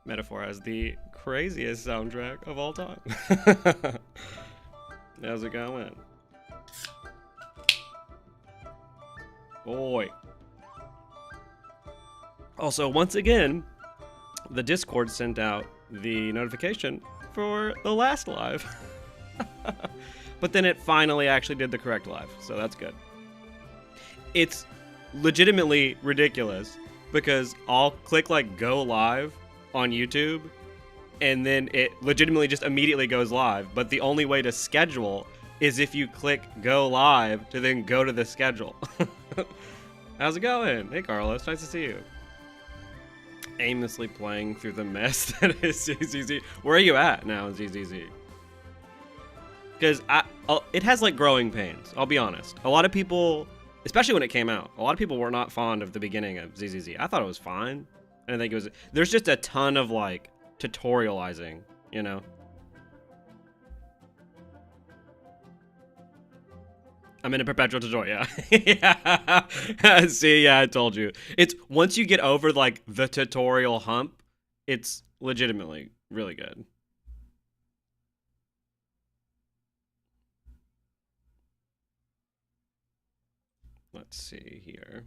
Metaphor has the craziest soundtrack of all time. How's it going? Boy. Also, once again, the Discord sent out the notification for the last live. But then it finally actually did the correct live, so that's good. It's legitimately ridiculous because I'll click like go live on YouTube and then it legitimately just immediately goes live, but the only way to schedule is if you click go live to then go to the schedule. How's it going? Hey Carlos, nice to see you. Aimlessly playing through the mess that is ZZZ. Where are you at now in ZZZ? Because it has like growing pains, I'll be honest. A lot of people, especially when it came out, a lot of people were not fond of the beginning of ZZZ. I thought it was fine. I think it was, there's just a ton of like tutorializing, you know? I'm in a perpetual tutorial, yeah. Yeah. See, yeah, I told you. It's, once you get over like the tutorial hump, it's legitimately really good. Let's see here.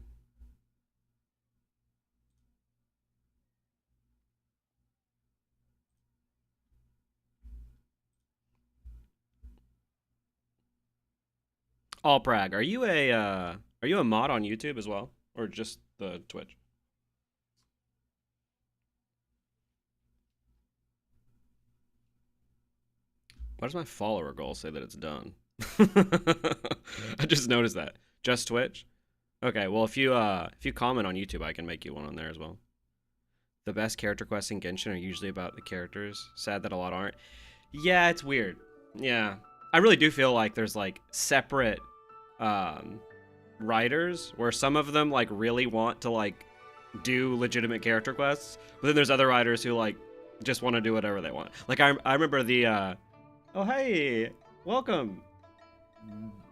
All Prague, are you a mod on YouTube as well, or just the Twitch? Why does my follower goal say that it's done? I just noticed that. Just Twitch? Okay, well if you comment on YouTube, I can make you one on there as well. The best character quests in Genshin are usually about the characters. Sad that a lot aren't. Yeah, it's weird. Yeah. I really do feel like there's like separate writers where some of them like really want to like do legitimate character quests, but then there's other writers who like just want to do whatever they want. Like I remember the oh hey, welcome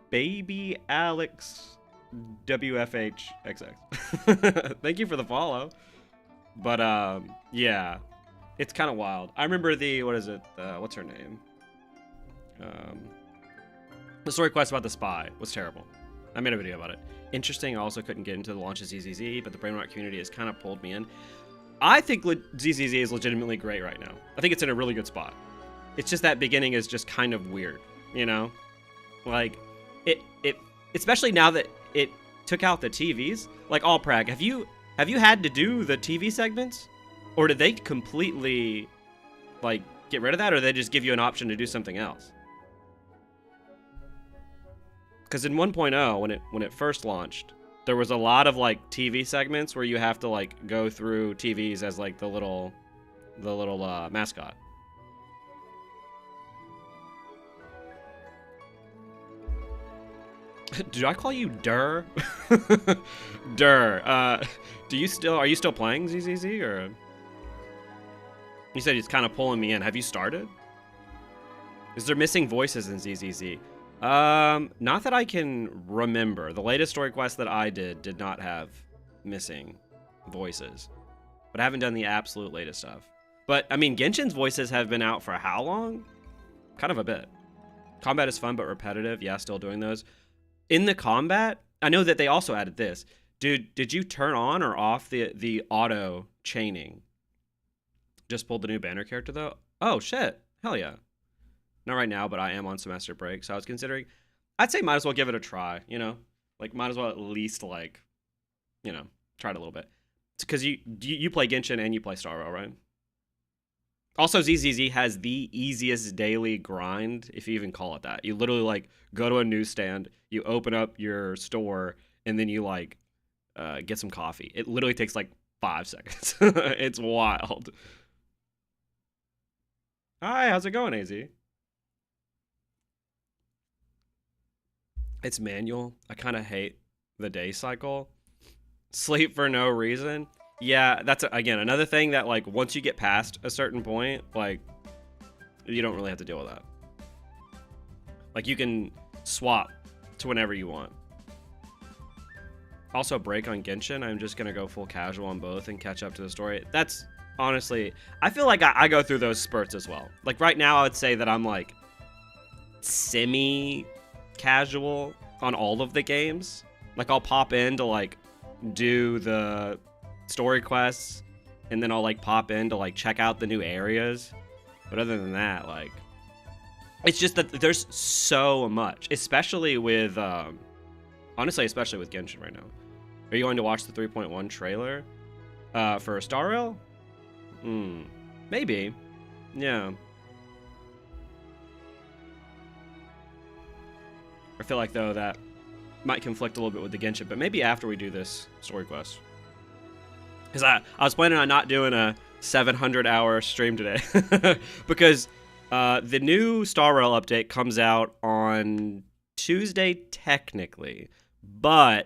Baby Alex WFHXX. Thank you for the follow. But yeah, it's kind of wild. I remember the, what is it, what's her name, the story quest about the spy was terrible. I made a video about it. Interesting. I also couldn't get into the launch of ZZZ, but the Brainrot community has kind of pulled me in. I think ZZZ is legitimately great right now. I think it's in a really good spot. It's just that beginning is just kind of weird, you know? Like, it especially now that it took out the TVs. Like, All Prague, have you had to do the TV segments? Or did they completely, like, get rid of that? Or did they just give you an option to do something else? Because in 1.0, when it first launched, there was a lot of like TV segments where you have to like go through TVs as like the little mascot. Did I call you Durr? Durr. Are you still playing ZZZ, or? You said it's kind of pulling me in. Have you started? Is there missing voices in ZZZ? Not that I can remember. The latest story quest that I did not have missing voices. But I haven't done the absolute latest stuff. But, I mean, Genshin's voices have been out for how long? Kind of a bit. Combat is fun but repetitive. Yeah, still doing those. In the combat, I know that they also added this. Dude, did you turn on or off the auto chaining? Just pulled the new banner character, though? Oh, shit. Hell yeah. Not right now, but I am on semester break, so I was considering... I'd say might as well give it a try, you know? Like, might as well at least, like, you know, try it a little bit. Because you play Genshin and you play Star Rail, right? Also, ZZZ has the easiest daily grind, if you even call it that. You literally, like, go to a newsstand, you open up your store, and then you, like, get some coffee. It literally takes, like, 5 seconds. It's wild. Hi, how's it going, AZ? It's manual. I kind of hate the day cycle. Sleep for no reason. Yeah, that's, again, another thing that, like, once you get past a certain point, like, you don't really have to deal with that. Like, you can swap to whenever you want. Also, break on Genshin. I'm just going to go full casual on both and catch up to the story. That's, honestly, I feel like I go through those spurts as well. Like, right now, I would say that I'm, like, semi-casual on all of the games. Like, I'll pop in to, like, do the story quests, and then I'll, like, pop in to, like, check out the new areas. But other than that, like, it's just that there's so much, especially with, honestly, especially with Genshin right now. Are you going to watch the 3.1 trailer for Star Rail? Maybe. Yeah. I feel like, though, that might conflict a little bit with the Genshin, but maybe after we do this story quest. Because I was planning on not doing a 700-hour stream today. Because the new Star Rail update comes out on Tuesday, technically. But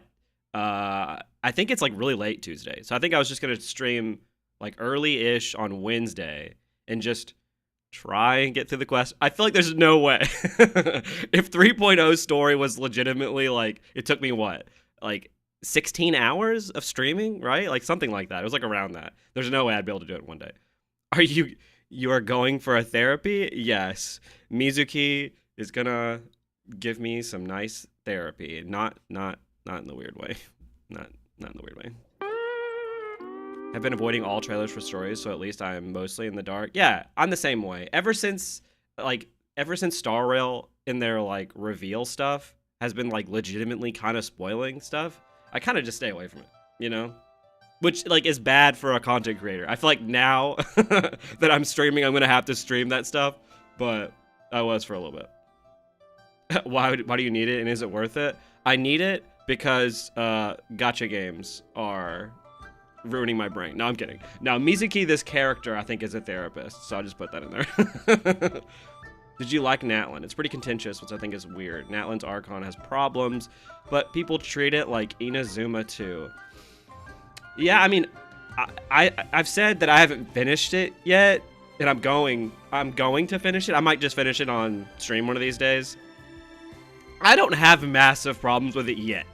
I think it's, like, really late Tuesday. So I think I was just going to stream, like, early-ish on Wednesday and just try and get through the quest. I feel like there's no way. If 3.0 story was legitimately, like, it took me what? Like, 16 hours of streaming, right? Like, something like that. It was, like, around that. There's no way I'd be able to do it in one day. Are you are going for a therapy? Yes. Mizuki is gonna give me some nice therapy. Not in the weird way. Not in the weird way. I've been avoiding all trailers for stories, so at least I'm mostly in the dark. Yeah, I'm the same way. Ever since Star Rail in their, like, reveal stuff has been, like, legitimately kind of spoiling stuff, I kind of just stay away from it, you know? Which, like, is bad for a content creator. I feel like now that I'm streaming, I'm going to have to stream that stuff, but I was for a little bit. Why do you need it, and is it worth it? I need it because gacha games are ruining my brain. No, I'm kidding. Now, Mizuki, this character, I think, is a therapist, so I'll just put that in there. Did you like Natlan? It's pretty contentious, which I think is weird. Natlan's Archon has problems, but people treat it like Inazuma too. Yeah, I mean, I've said that I haven't finished it yet, and I'm going to finish it. I might just finish it on stream one of these days. I don't have massive problems with it yet.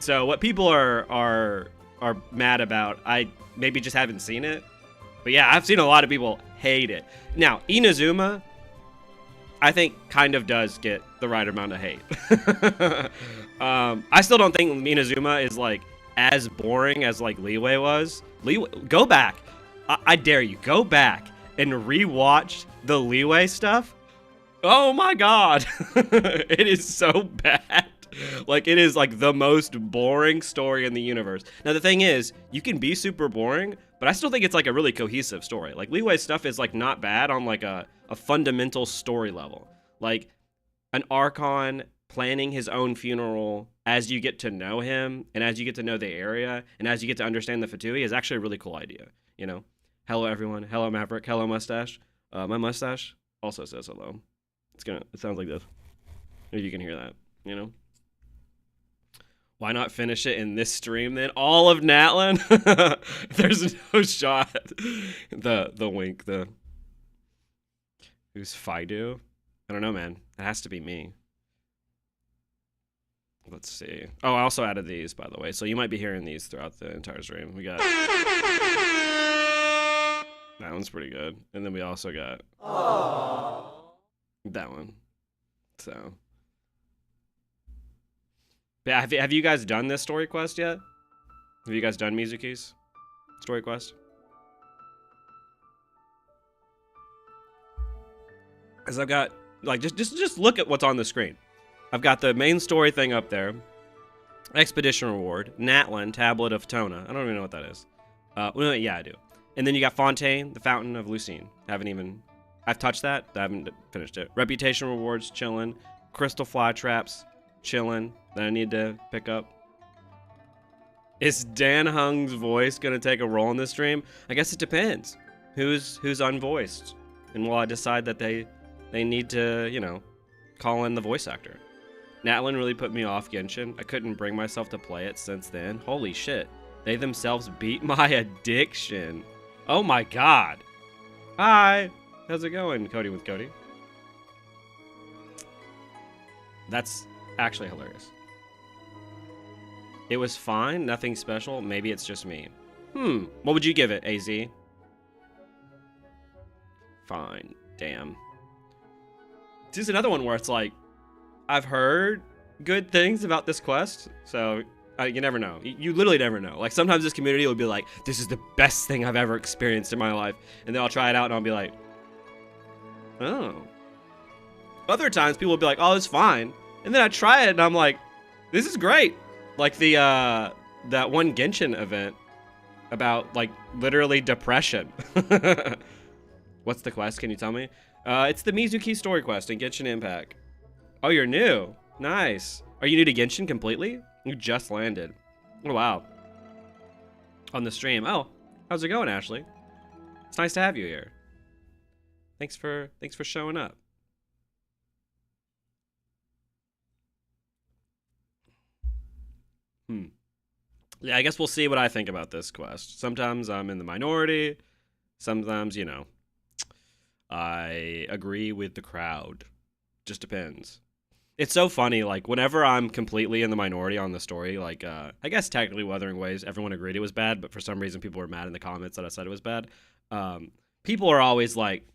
So what people are mad about, I maybe just haven't seen it. But yeah, I've seen a lot of people hate it. Now, Inazuma, I think, kind of does get the right amount of hate. I still don't think Inazuma is, like, as boring as, like, Leeway was. Go back. I dare you. Go back and rewatch the Leeway stuff. Oh my god. It is so bad. Like, it is, like, the most boring story in the universe. Now, the thing is, you can be super boring, but I still think it's, like, a really cohesive story. Like, Leeway stuff is, like, not bad on, like, a fundamental story level. Like, an Archon planning his own funeral as you get to know him, and as you get to know the area, and as you get to understand the Fatui is actually a really cool idea, you know? Hello, everyone. Hello, Maverick. Hello, Mustache. My mustache also says hello. It sounds like this. If you can hear that, you know? Why not finish it in this stream then? All of Natlan? There's no shot. The wink, who's Fido? I don't know, man. It has to be me. Let's see. Oh, I also added these, by the way. So you might be hearing these throughout the entire stream. We got... That one's pretty good. And then we also got... That one. So... Yeah, have you guys done this story quest yet? Have you guys done Mizuki's story quest? Because I've got, like, just look at what's on the screen. I've got the main story thing up there. Expedition reward. Natlan, Tablet of Tona. I don't even know what that is. Well, yeah, I do. And then you got Fontaine, the Fountain of Lucine. I've touched that. I haven't finished it. Reputation rewards, chillin'. Crystal Fly Traps, chillin'. That I need to pick up. Is Dan Hung's voice gonna take a role in this stream? I guess it depends. Who's unvoiced, and will I decide that they need to, you know, call in the voice actor? Natlan really put me off Genshin. I couldn't bring myself to play it since then. Holy shit! They themselves beat my addiction. Oh my god! Hi, how's it going, Cody with Cody? That's actually hilarious. It was fine, nothing special. Maybe it's just me. What would you give it, AZ? Fine, damn. This is another one where it's like, I've heard good things about this quest, so you never know. You literally never know. Like, sometimes this community will be like, this is the best thing I've ever experienced in my life, and then I'll try it out and I'll be like, oh. Other times people will be like, oh, it's fine, and then I try it and I'm like, this is great. Like the that one Genshin event about, like, literally depression. What's the quest? Can you tell me? It's the Mizuki story quest in Genshin Impact. Oh, you're new. Nice. Are you new to Genshin completely? You just landed. Oh, wow. On the stream. Oh, how's it going, Ashley? It's nice to have you here. Thanks for showing up. Yeah, I guess we'll see what I think about this quest. Sometimes I'm in the minority. Sometimes, you know, I agree with the crowd. Just depends. It's so funny, like, whenever I'm completely in the minority on the story, like, I guess technically Wuthering Waves, everyone agreed it was bad, but for some reason people were mad in the comments that I said it was bad. People are always like,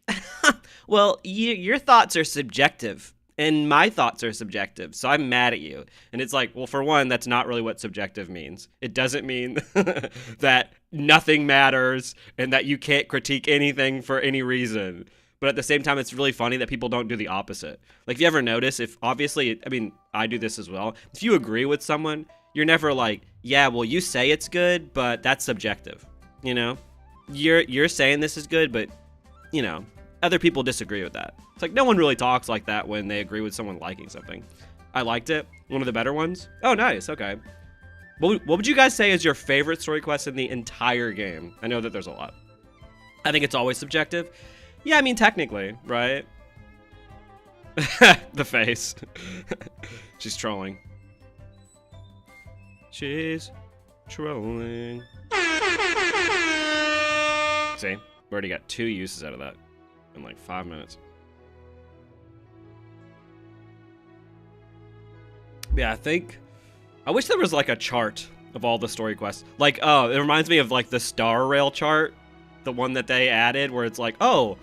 well, your thoughts are subjective. And my thoughts are subjective, so I'm mad at you. And it's like, well, for one, that's not really what subjective means. It doesn't mean that nothing matters and that you can't critique anything for any reason. But at the same time, it's really funny that people don't do the opposite. Like, if you ever notice, if obviously, I mean, I do this as well. If you agree with someone, you're never like, yeah, well, you say it's good, but that's subjective. You know? You're saying this is good, but, you know, other people disagree with that. It's like, no one really talks like that when they agree with someone liking something. I liked it. One of the better ones. Oh, nice. Okay. What would you guys say is your favorite story quest in the entire game? I know that there's a lot. I think it's always subjective. Yeah, I mean, technically, right? The face. She's trolling. She's trolling. See? We already got 2 uses out of that in like 5 minutes. Yeah, I wish there was like a chart of all the story quests. Like, oh, it reminds me of like the Star Rail chart, the one that they added where it's like, oh,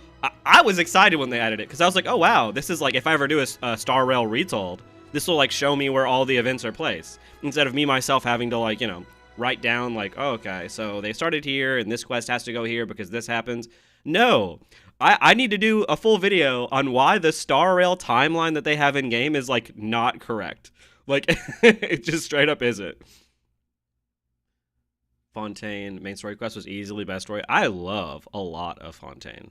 I was excited when they added it because I was like, oh wow, this is like, if I ever do a Star Rail retold, this will like show me where all the events are placed instead of me myself having to, like, you know, write down like, oh, okay, so they started here and this quest has to go here because this happens. No, I need to do a full video on why the Star Rail timeline that they have in game is like not correct. Like, it just straight up isn't. Fontaine, main story quest was easily best story. I love a lot of Fontaine.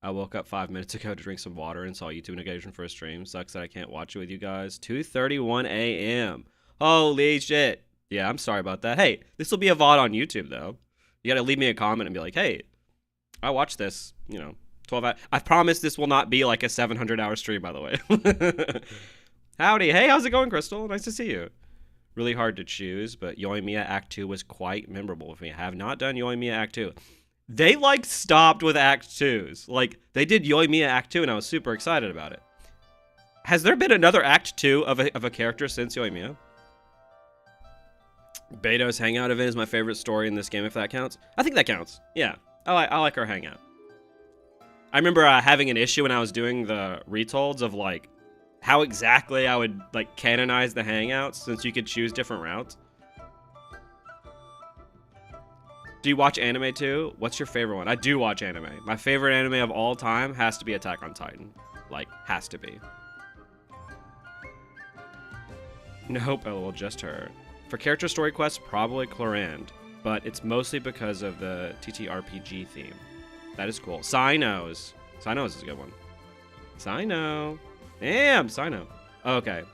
I woke up 5 minutes ago to drink some water and saw YouTube notification for a stream. Sucks that I can't watch it with you guys. 2:31 a.m. Holy shit. Yeah, I'm sorry about that. Hey, this will be a VOD on YouTube, though. You gotta leave me a comment and be like, hey, I watched this, you know, 12 hours. I promise this will not be like a 700-hour stream, by the way. Howdy. Hey, how's it going, Crystal? Nice to see you. Really hard to choose, but Yoimiya Act 2 was quite memorable for me. I have not done Yoimiya Act 2. They, like, stopped with Act 2s. Like, they did Yoimiya Act 2, and I was super excited about it. Has there been another Act 2 of a character since Yoimiya? Beto's hangout event is my favorite story in this game, if that counts. I think that counts. Yeah, I like our hangout. I remember having an issue when I was doing the retolds of like how exactly I would like canonize the hangouts since you could choose different routes. Do you watch anime too? What's your favorite one? I do watch anime. My favorite anime of all time has to be Attack on Titan. Like, has to be. Nope, LOL, just her. For character story quests, probably Clorand, but it's mostly because of the TTRPG theme. That is cool. Cynos. Cynos is a good one. Cyno. Damn, Cyno. Okay.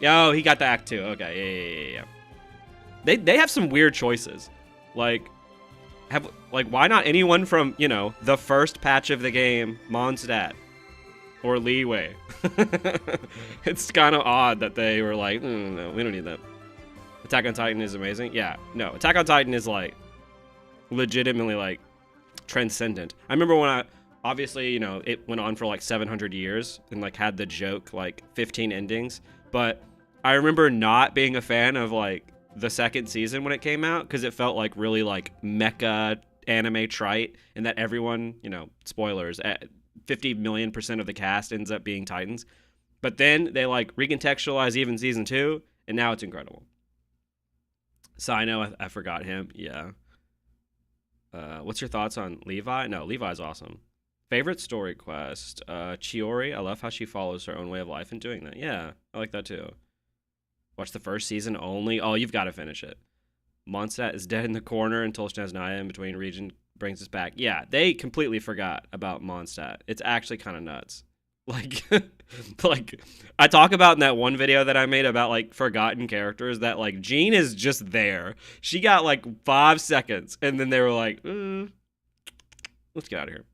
Oh, he got the act 2. Okay, yeah. They have some weird choices. Like, why not anyone from, you know, the first patch of the game, Mondstadt or Leeway? It's kind of odd that they were like, no, we don't need that. Attack on Titan is amazing. Yeah, no, Attack on Titan is like legitimately like transcendent. I remember when obviously, you know, it went on for like 700 years and like had the joke like 15 endings, but I remember not being a fan of like the second season when it came out because it felt like really like mecha anime trite, and that everyone, you know, spoilers, 50 million% of the cast ends up being Titans. But then they like recontextualize even season 2, and now it's incredible. Sino, I forgot him. Yeah. What's your thoughts on Levi? No, Levi's awesome. Favorite story quest? Chiori. I love how she follows her own way of life and doing that. Yeah, I like that too. Watch the first season only. Oh, you've got to finish it. Mondstadt is dead in the corner until Snezhnaya in between region brings us back. Yeah, they completely forgot about Mondstadt. It's actually kind of nuts. Like, like I talk about in that one video that I made about like forgotten characters that like Jean is just there. She got like 5 seconds, and then they were like, let's get out of here.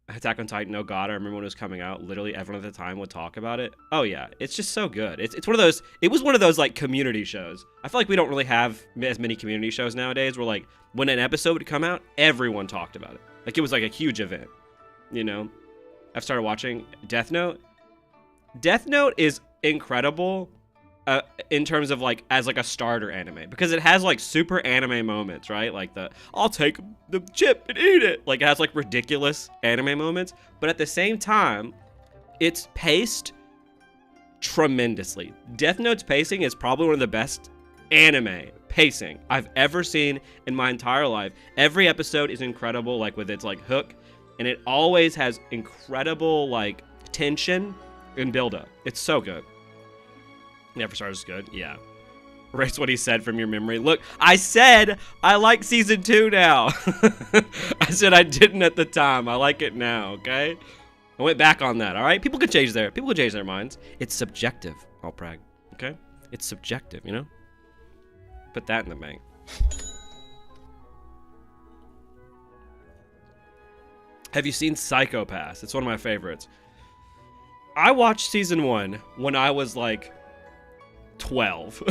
Attack on Titan, oh god, I remember when it was coming out, literally everyone at the time would talk about it. Oh yeah, it's just so good. It's one of those, it was one of those like community shows. I feel like we don't really have as many community shows nowadays where like when an episode would come out, everyone talked about it. Like it was like a huge event, you know? I've started watching Death Note. Death Note is incredible in terms of like as like a starter anime, because it has like super anime moments, right? Like I'll take the chip and eat it. Like it has like ridiculous anime moments, but at the same time, it's paced tremendously. Death Note's pacing is probably one of the best anime pacing I've ever seen in my entire life. Every episode is incredible, like with its like hook, and it always has incredible like tension and build-up. It's so good. Never Start is good. Yeah. Erase what he said from your memory. Look, I said I like season 2 now. I said I didn't at the time. I like it now, okay? I went back on that, all right? People can change their minds. It's subjective, I'll brag, okay? It's subjective, you know? Put that in the bank. Have you seen Psycho-Pass? It's one of my favorites. I watched season 1 when I was like 12,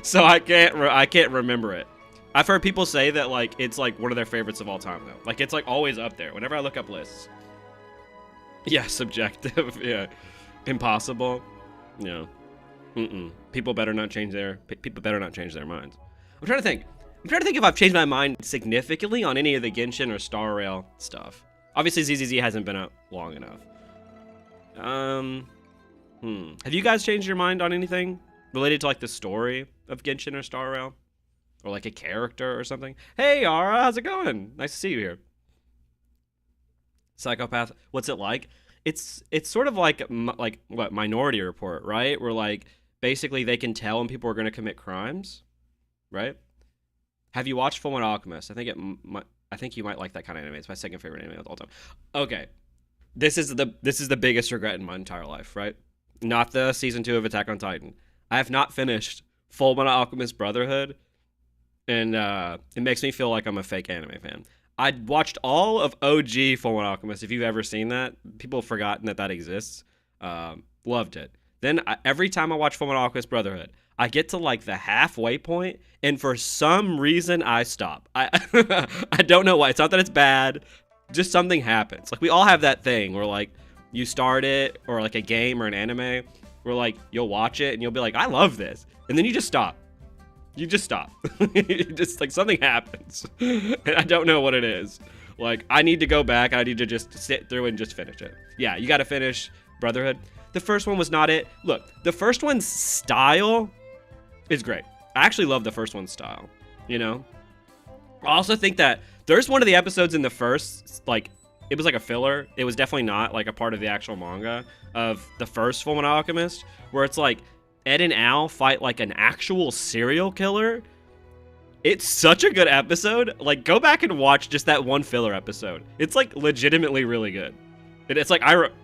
so I can't remember it. I've heard people say that like it's like one of their favorites of all time though. Like it's like always up there whenever I look up lists. Yeah, subjective. Yeah, impossible. Yeah. People better not change their minds. I'm trying to think if I've changed my mind significantly on any of the Genshin or Star Rail stuff. Obviously ZZZ hasn't been out long enough. Have you guys changed your mind on anything related to like the story of Genshin or Star Rail, or like a character or something? Hey Ara, how's it going? Nice to see you here. Psycho-Pass, what's it like? It's sort of like what, Minority Report, right? Where like basically they can tell when people are going to commit crimes, right? Have you watched Fullmetal Alchemist? I think you might like that kind of anime. It's my second favorite anime of all time. Okay, this is the biggest regret in my entire life, right? Not the season 2 of Attack on Titan. I have not finished Fullmetal Alchemist Brotherhood, and it makes me feel like I'm a fake anime fan. I watched all of OG Fullmetal Alchemist. If you've ever seen that, people have forgotten that exists. Loved it. Then every time I watch Fullmetal Alchemist Brotherhood, I get to like the halfway point, and for some reason I stop. I don't know why. It's not that it's bad. Just something happens. Like we all have that thing where like you start it, or like a game or an anime, where like you'll watch it and you'll be like, I love this, and then you just stop. You just stop. You just like something happens, and I don't know what it is. Like I need to go back. I need to just sit through and just finish it. Yeah, you got to finish Brotherhood. The first one was not it. Look, the first one's style is great. I actually love the first one's style. You know. I also think that there's one of the episodes in the first, like, it was like a filler. It was definitely not like a part of the actual manga of the first Fullmetal Alchemist, where it's like Ed and Al fight like an actual serial killer. It's such a good episode. Like, go back and watch just that one filler episode. It's like legitimately really good. And it's like,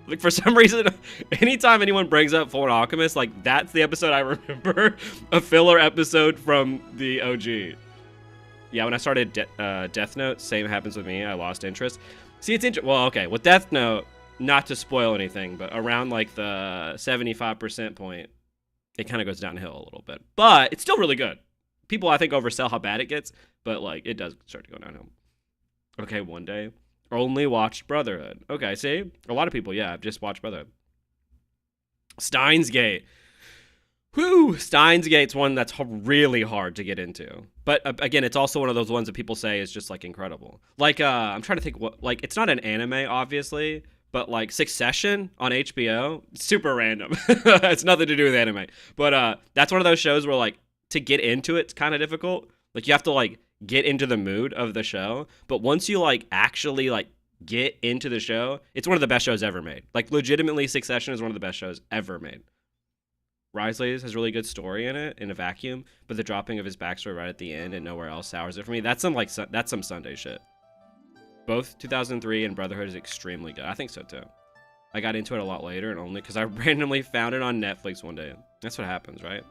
like for some reason, anytime anyone brings up Fullmetal Alchemist, like that's the episode I remember, a filler episode from the OG. Yeah, when I started Death Note, same happens with me. I lost interest. See, it's interesting. Well, okay, with Death Note, not to spoil anything, but around like the 75% point, it kind of goes downhill a little bit. But it's still really good. People, I think, oversell how bad it gets, but like it does start to go downhill. Okay, one day, only watched Brotherhood. Okay, see? A lot of people, yeah, I've just watched Brotherhood. Steins Gate. Whew, Steins Gate's one that's really hard to get into. But again, it's also one of those ones that people say is just like incredible. Like, I'm trying to think what, like, it's not an anime, obviously, but like Succession on HBO, super random. It's nothing to do with anime. But that's one of those shows where like to get into it's kind of difficult. Like you have to like get into the mood of the show. But once you like actually like get into the show, it's one of the best shows ever made. Like legitimately, Succession is one of the best shows ever made. Risley's has really good story in it in a vacuum, but the dropping of his backstory right at the end and nowhere else sours it for me. That's some Sunday shit. Both 2003 and Brotherhood is extremely good. I think so too. I got into it a lot later and only because I randomly found it on Netflix one day. That's what happens, right?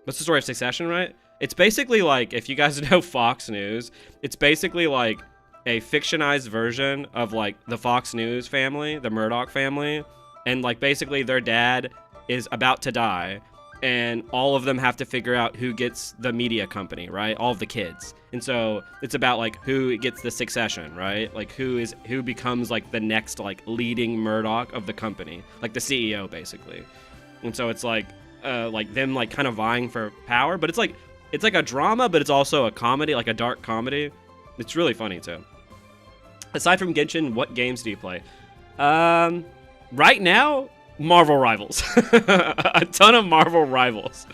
What's the story of Succession, right? It's basically like, if you guys know Fox News, it's basically like a fictionized version of like the Fox News family, the Murdoch family, and like basically their dad is about to die, and all of them have to figure out who gets the media company, right? All of the kids. And so it's about like who gets the succession, right? Like who becomes like the next like leading Murdoch of the company, like the CEO basically. And so it's like them like kind of vying for power, but it's like a drama, but it's also a comedy, like a dark comedy. It's really funny too. Aside from Genshin, what games do you play? Right now, Marvel Rivals. A ton of Marvel Rivals.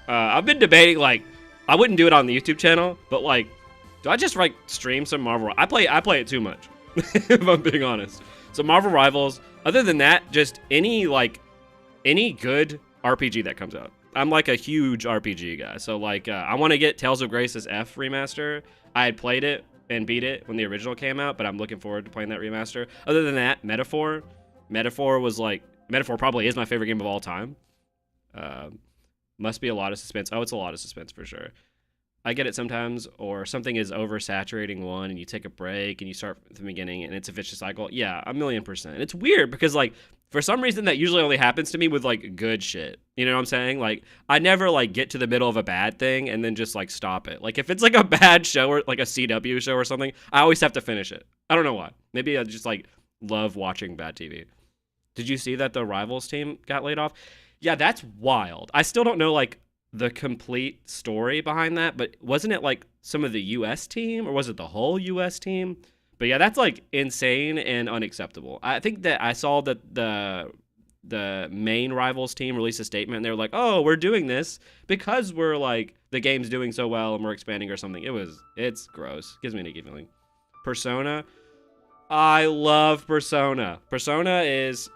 I've been debating, like, I wouldn't do it on the YouTube channel, but like, do I just like stream some Marvel? I play it too much, if I'm being honest. So Marvel Rivals. Other than that, just any good RPG that comes out. I'm like a huge RPG guy. So like, I want to get Tales of Grace's F remaster. I had played it and beat it when the original came out, but I'm looking forward to playing that remaster. Other than that, Metaphor probably is my favorite game of all time. Must be a lot of suspense. Oh, it's a lot of suspense for sure. I get it sometimes, or something is oversaturating one and you take a break and you start from the beginning and it's a vicious cycle. Yeah, 1,000,000%. It's weird because like, for some reason that usually only happens to me with like good shit. You know what I'm saying? Like I never like get to the middle of a bad thing and then just like stop it. Like if it's like a bad show or like a CW show or something, I always have to finish it. I don't know why. Maybe I just like love watching bad TV. Did you see that the Rivals team got laid off? Yeah, that's wild. I still don't know like the complete story behind that, but wasn't it like some of the US team or was it the whole US team? But yeah, that's like insane and unacceptable. I think that I saw that the main Rivals team released a statement and they were like, "Oh, we're doing this because we're like the game's doing so well and we're expanding or something." It's gross. Gives me an icky feeling. Persona. I love Persona. Persona is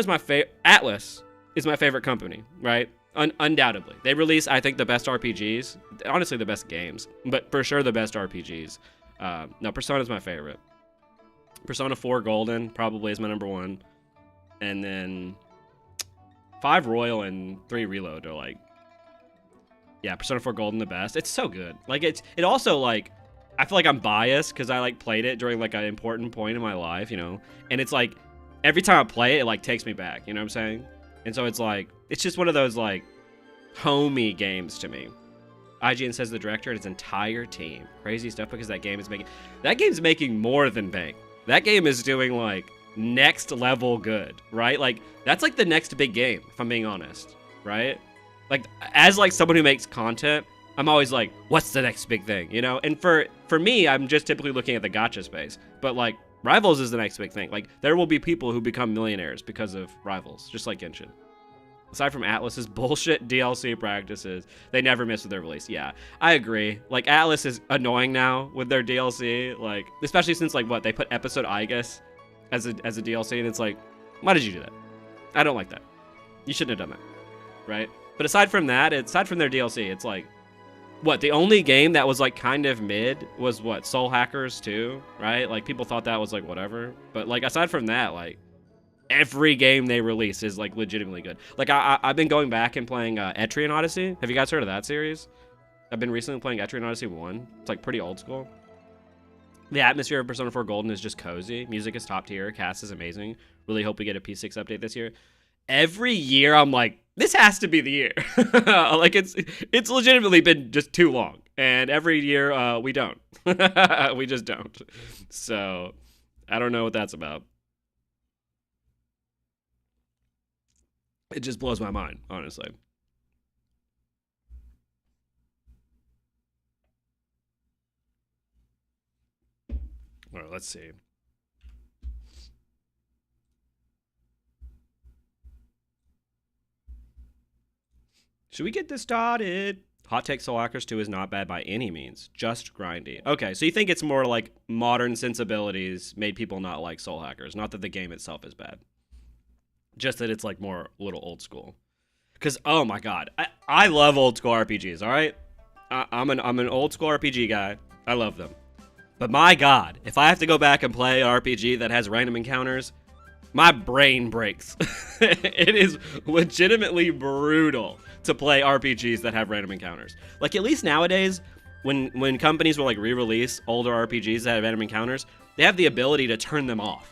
my favorite. Atlas is my favorite company, right? Undoubtedly. They release, I think, the best RPGs. Honestly, the best games, but for sure the best RPGs. No, Persona is my favorite. Persona 4 Golden probably is my number one. And then 5 Royal and 3 Reload are like, yeah, Persona 4 Golden the best. It's so good. Like it also like, I feel like I'm biased because I like played it during like an important point in my life, you know? And it's like, every time I play it, it like takes me back, you know what I'm saying? And so it's like, it's just one of those like homey games to me. IGN says the director and his entire team. Crazy stuff because that game's making more than bank. That game is doing like next level good, right? Like, that's like the next big game, if I'm being honest, right? Like, as like someone who makes content, I'm always like, what's the next big thing, you know? And for me, I'm just typically looking at the gacha space. But like, Rivals is the next big thing. Like, there will be people who become millionaires because of Rivals, just like Genshin. Aside from Atlas's bullshit DLC practices, they never miss with their release. Yeah, I agree. Like, Atlas is annoying now with their DLC, like, especially since, like, what, they put Episode Igus as a DLC, and it's like, why did you do that? I don't like that. You shouldn't have done that, right? But aside from that, aside from their DLC, it's like, what, the only game that was, like, kind of mid was, what, Soul Hackers 2, right? Like, people thought that was, like, whatever. But, like, aside from that, like, every game they release is, like, legitimately good. Like, I've been going back and playing Etrian Odyssey. Have you guys heard of that series? I've been recently playing Etrian Odyssey 1. It's, like, pretty old school. The atmosphere of Persona 4 Golden is just cozy. Music is top tier. Cast is amazing. Really hope we get a P6 update this year. Every year, I'm like, this has to be the year. Like, it's legitimately been just too long. And every year, we don't. We just don't. So, I don't know what that's about. It just blows my mind, honestly. All right, let's see. Should we get this started? Hot take: Soul Hackers 2 is not bad by any means, just grindy. Okay, so you think it's more like modern sensibilities made people not like Soul Hackers, not that the game itself is bad. Just that it's like more a little old school. Because, oh my god, I love old school RPGs, all right? I'm an old school RPG guy. I love them. But my god, if I have to go back and play an RPG that has random encounters, my brain breaks. It is legitimately brutal to play RPGs that have random encounters. Like, at least nowadays, when companies will like re-release older RPGs that have random encounters, they have the ability to turn them off.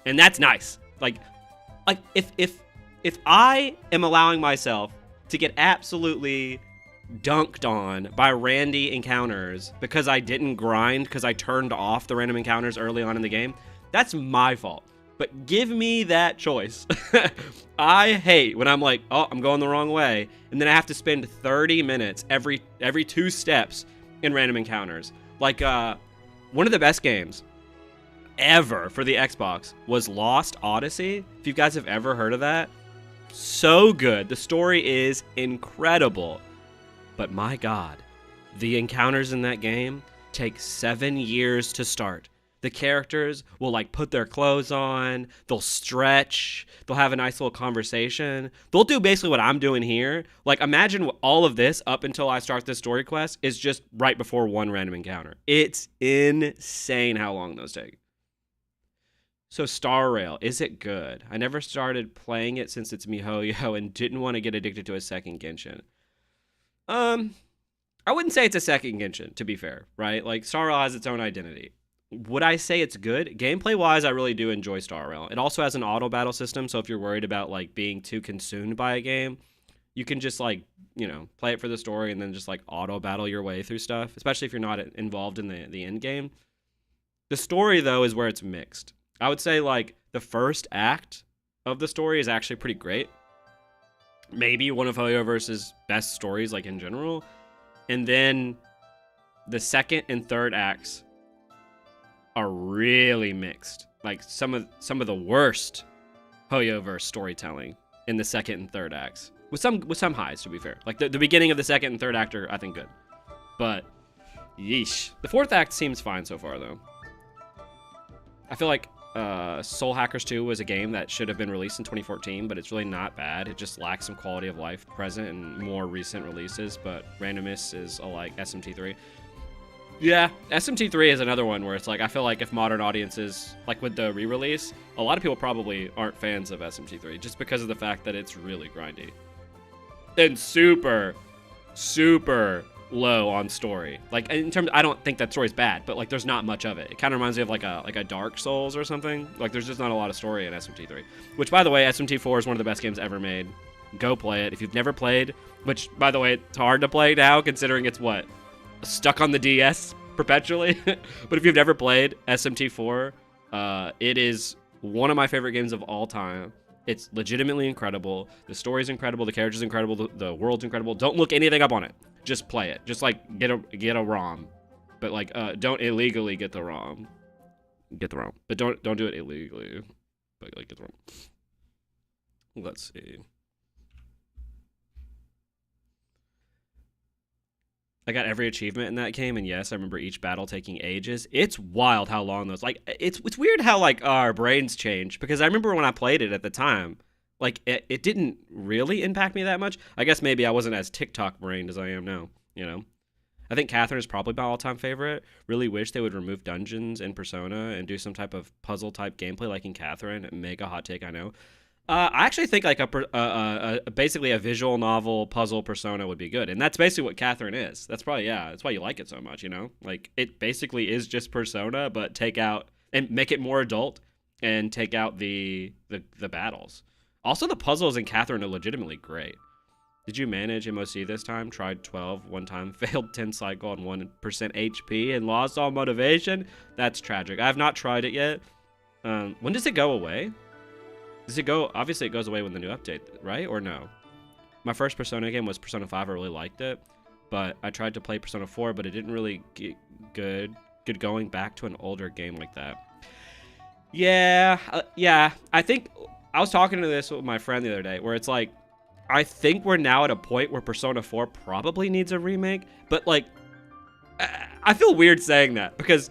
And that's nice. Like if I am allowing myself to get absolutely dunked on by randy encounters because I didn't grind because I turned off the random encounters early on in the game, that's my fault. But give me that choice. I hate when I'm like, oh, I'm going the wrong way, and then I have to spend 30 minutes every 2 steps in random encounters. Like, one of the best games ever for the Xbox was Lost Odyssey. If you guys have ever heard of that, so good. The story is incredible. But my god, the encounters in that game take 7 years to start. The characters will like put their clothes on, they'll stretch, they'll have a nice little conversation. They'll do basically what I'm doing here. Like, imagine all of this up until I start this story quest is just right before one random encounter. It's insane how long those take. So Star Rail, is it good? I never started playing it since it's MiHoYo and didn't want to get addicted to a second Genshin. I wouldn't say it's a second Genshin, to be fair, right? Like, Star Rail has its own identity. Would I say it's good? Gameplay-wise, I really do enjoy Star Rail. It also has an auto-battle system, so if you're worried about, like, being too consumed by a game, you can just, like, you know, play it for the story and then just, like, auto-battle your way through stuff, especially if you're not involved in the end game. The story, though, is where it's mixed. I would say, like, the first act of the story is actually pretty great. Maybe one of Hoyoverse's best stories, like, in general. And then the second and third acts are really mixed. Like, some of the worst Hoyoverse storytelling in the second and third acts. With some highs, to be fair. Like, the beginning of the second and third act are, I think, good. But, yeesh. The fourth act seems fine so far, though. I feel like Soul Hackers 2 was a game that should have been released in 2014, but it's really not bad. It just lacks some quality of life present in more recent releases, but Randomness is alike SMT3. Yeah, SMT3 is another one where it's like, I feel like if modern audiences, like with the re-release, a lot of people probably aren't fans of SMT3 just because of the fact that it's really grindy. And super, super low on story. Like, in terms, I don't think that story's bad, but like there's not much of it. It kind of reminds me of like a Dark Souls or something. Like, there's just not a lot of story in SMT3. Which, by the way, SMT4 is one of the best games ever made. Go play it. If you've never played, which, by the way, it's hard to play now considering it's what? Stuck on the DS perpetually. But if you've never played SMT4, it is one of my favorite games of all time. It's legitimately incredible. The story's incredible. The character's incredible. The world's incredible. Don't look anything up on it. Just play it. Just like get a ROM, but like don't illegally get the ROM. Get the ROM, but don't do it illegally. But like get the ROM. Let's see. I got every achievement in that game, and yes, I remember each battle taking ages. It's wild how long those, like, it's weird how, like, our brains change, because I remember when I played it at the time, like, it didn't really impact me that much. I guess maybe I wasn't as TikTok-brained as I am now, you know? I think Catherine is probably my all-time favorite. Really wish they would remove dungeons in Persona and do some type of puzzle-type gameplay like in Catherine. Mega hot take, I know. I actually think like basically a visual novel puzzle Persona would be good, and that's basically what Catherine is. That's probably, yeah, that's why you like it so much, you know? Like, it basically is just Persona, but take out and make it more adult and take out the battles. Also, the puzzles in Catherine are legitimately great. Did you manage MOC this time? Tried 12 one time, failed 10 cycle on 1% HP, and lost all motivation? That's tragic. I have not tried it yet. When does it go away? Does it go? Obviously, it goes away when the new update, right? Or no? My first Persona game was Persona 5. I really liked it, but I tried to play Persona 4, but it didn't really get good going back to an older game like that. Yeah, yeah. I think I was talking to this with my friend the other day, where it's like, I think we're now at a point where Persona 4 probably needs a remake, but like, I feel weird saying that because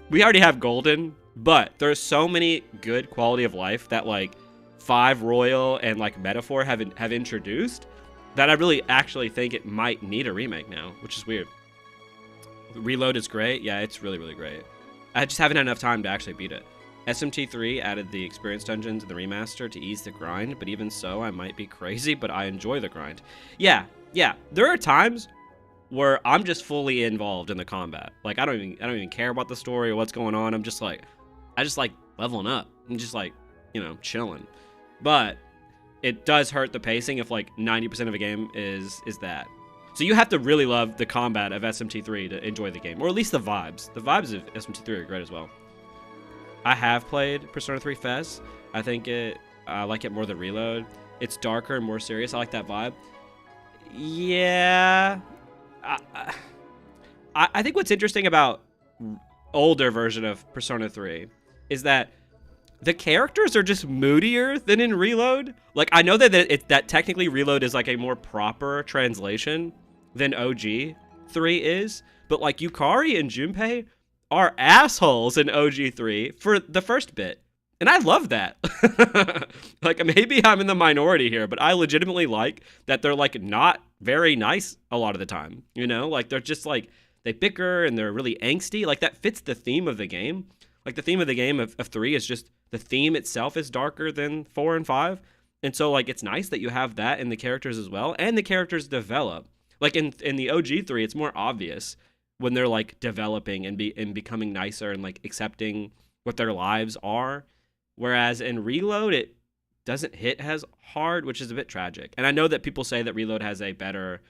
we already have Golden, but there's so many good quality of life that like 5 Royal and like Metaphor have introduced that I really actually think it might need a remake now, which is weird. Reload is great. Yeah, it's really, really great. I just haven't had enough time to actually beat it. SMT3 added the experience dungeons in the remaster to ease the grind, but even so, I might be crazy, but I enjoy the grind. Yeah. There are times where I'm just fully involved in the combat. Like I don't even care about the story or what's going on. I just like leveling up. I'm just like, you know, chilling. But it does hurt the pacing if like 90% of a game is that. So you have to really love the combat of SMT3 to enjoy the game, or at least the vibes. The vibes of SMT3 are great as well. I have played Persona 3 FES. I think I like it more than Reload. It's darker and more serious. I like that vibe. Yeah. I think what's interesting about older version of Persona 3 is that the characters are just moodier than in Reload. Like, I know that technically Reload is like a more proper translation than OG 3 is, but like Yukari and Junpei are assholes in OG 3 for the first bit. And I love that. Like, maybe I'm in the minority here, but I legitimately like that they're like not very nice a lot of the time. You know, like they're just like, they bicker and they're really angsty. Like that fits the theme of the game. Like the theme of the game of 3 is just the theme itself is darker than 4 and 5. And so like it's nice that you have that in the characters as well. And the characters develop. Like in the OG 3, it's more obvious when they're like developing and becoming nicer and like accepting what their lives are. Whereas in Reload, it doesn't hit as hard, which is a bit tragic. And I know that people say that Reload has a better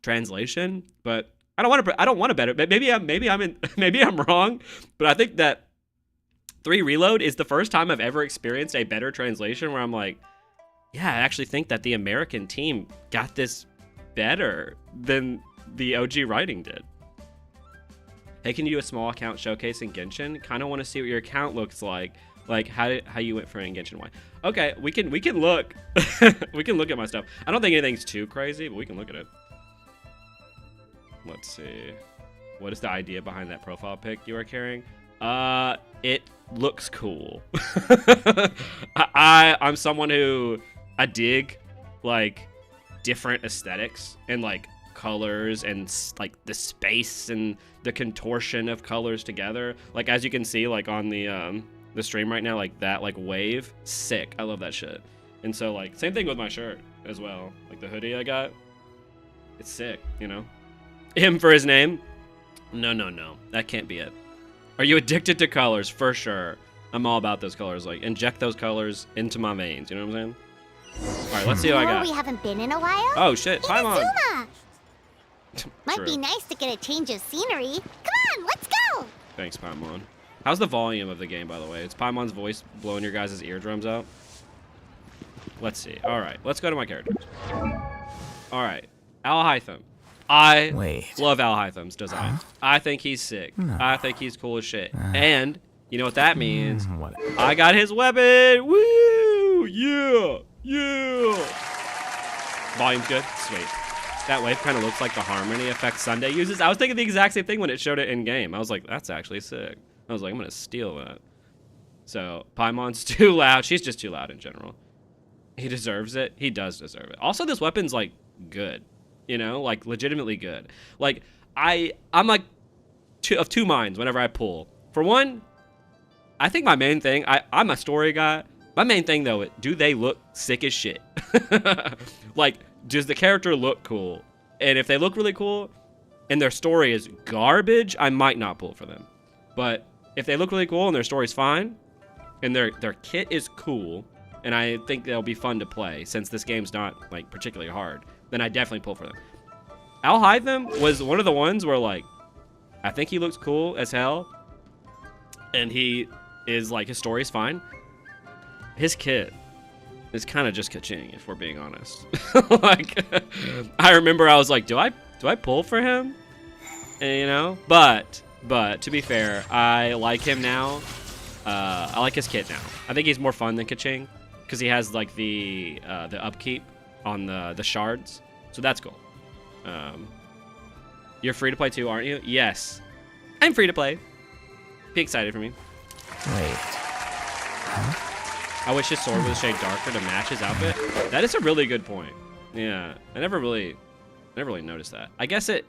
translation, but I don't want a better. Maybe I'm wrong, but I think that 3 Reload is the first time I've ever experienced a better translation where I'm like, yeah, I actually think that the American team got this better than the OG writing did. Hey, can you do a small account showcase in Genshin? Kind of want to see what your account looks like how you went for in Genshin Y. Okay, we can look. We can look at my stuff. I don't think anything's too crazy, but we can look at it. Let's see. What is the idea behind that profile pic you are carrying? It looks cool. I'm someone who I dig like different aesthetics and like colors and like the space and the contortion of colors together. Like as you can see like on the stream right now, like that like wave, sick. I love that shit. And so like same thing with my shirt as well. Like the hoodie I got, it's sick, you know. Him for his name? No. That can't be it. Are you addicted to colors? For sure. I'm all about those colors. Like, inject those colors into my veins. You know what I'm saying? All right, let's see what I got. We haven't been in a while. Oh, shit. Paimon. Might be nice to get a change of scenery. Come on, let's go. Thanks, Paimon. How's the volume of the game, by the way? It's Paimon's voice blowing your guys' eardrums out. Let's see. All right, let's go to my characters. All right, Al Hytham. I love Al Hytham's design. I think he's sick. I think he's cool as shit. And you know what that means? I got his weapon. Woo! Yeah! Yeah! Volume's good. Sweet. That wave kind of looks like the harmony effect Sunday uses. I was thinking the exact same thing when it showed it in game. I was like, that's actually sick. I was like, I'm gonna steal that. So Paimon's too loud. She's just too loud in general. He deserves it. He does deserve it. Also, this weapon's like good. You know, like legitimately good. Like I'm like of two minds whenever I pull. For one, I think my main thing, I'm a story guy. My main thing though, do they look sick as shit? Like, does the character look cool? And if they look really cool and their story is garbage, I might not pull for them. But if they look really cool and their story's fine and their kit is cool, and I think they'll be fun to play since this game's not like particularly hard, then I definitely pull for them. Al Hytham was one of the ones where like, I think he looks cool as hell. And he is like, his story's fine. His kit is kind of just ka-ching, if we're being honest. Like, I remember I was like, do I pull for him? And, you know, but to be fair, I like him now. I like his kit now. I think he's more fun than ka-ching because he has like the upkeep on the shards, so that's cool. You're free to play too, aren't you? Yes, I'm free to play. Be excited for me. Wait. Huh? I wish his sword was a shade darker to match his outfit. That is a really good point. Yeah, I never really noticed that. I guess it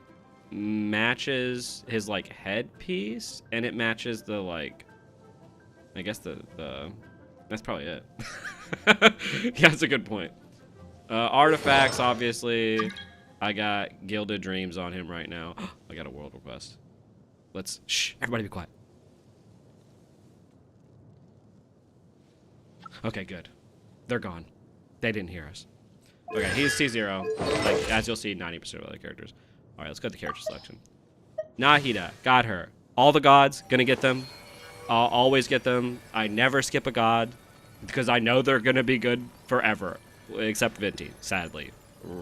matches his like headpiece, and it matches the like. I guess the that's probably it. Yeah, that's a good point. Artifacts, obviously. I got Gilded Dreams on him right now. I got a world request. Let's shh. Everybody be quiet. Okay, good. They're gone. They didn't hear us. Okay, he's T0. Like, as you'll see, 90% of other characters. All right, let's go to the character selection. Nahida, got her. All the gods, gonna get them. I'll always get them. I never skip a god because I know they're gonna be good forever, except Venti, sadly.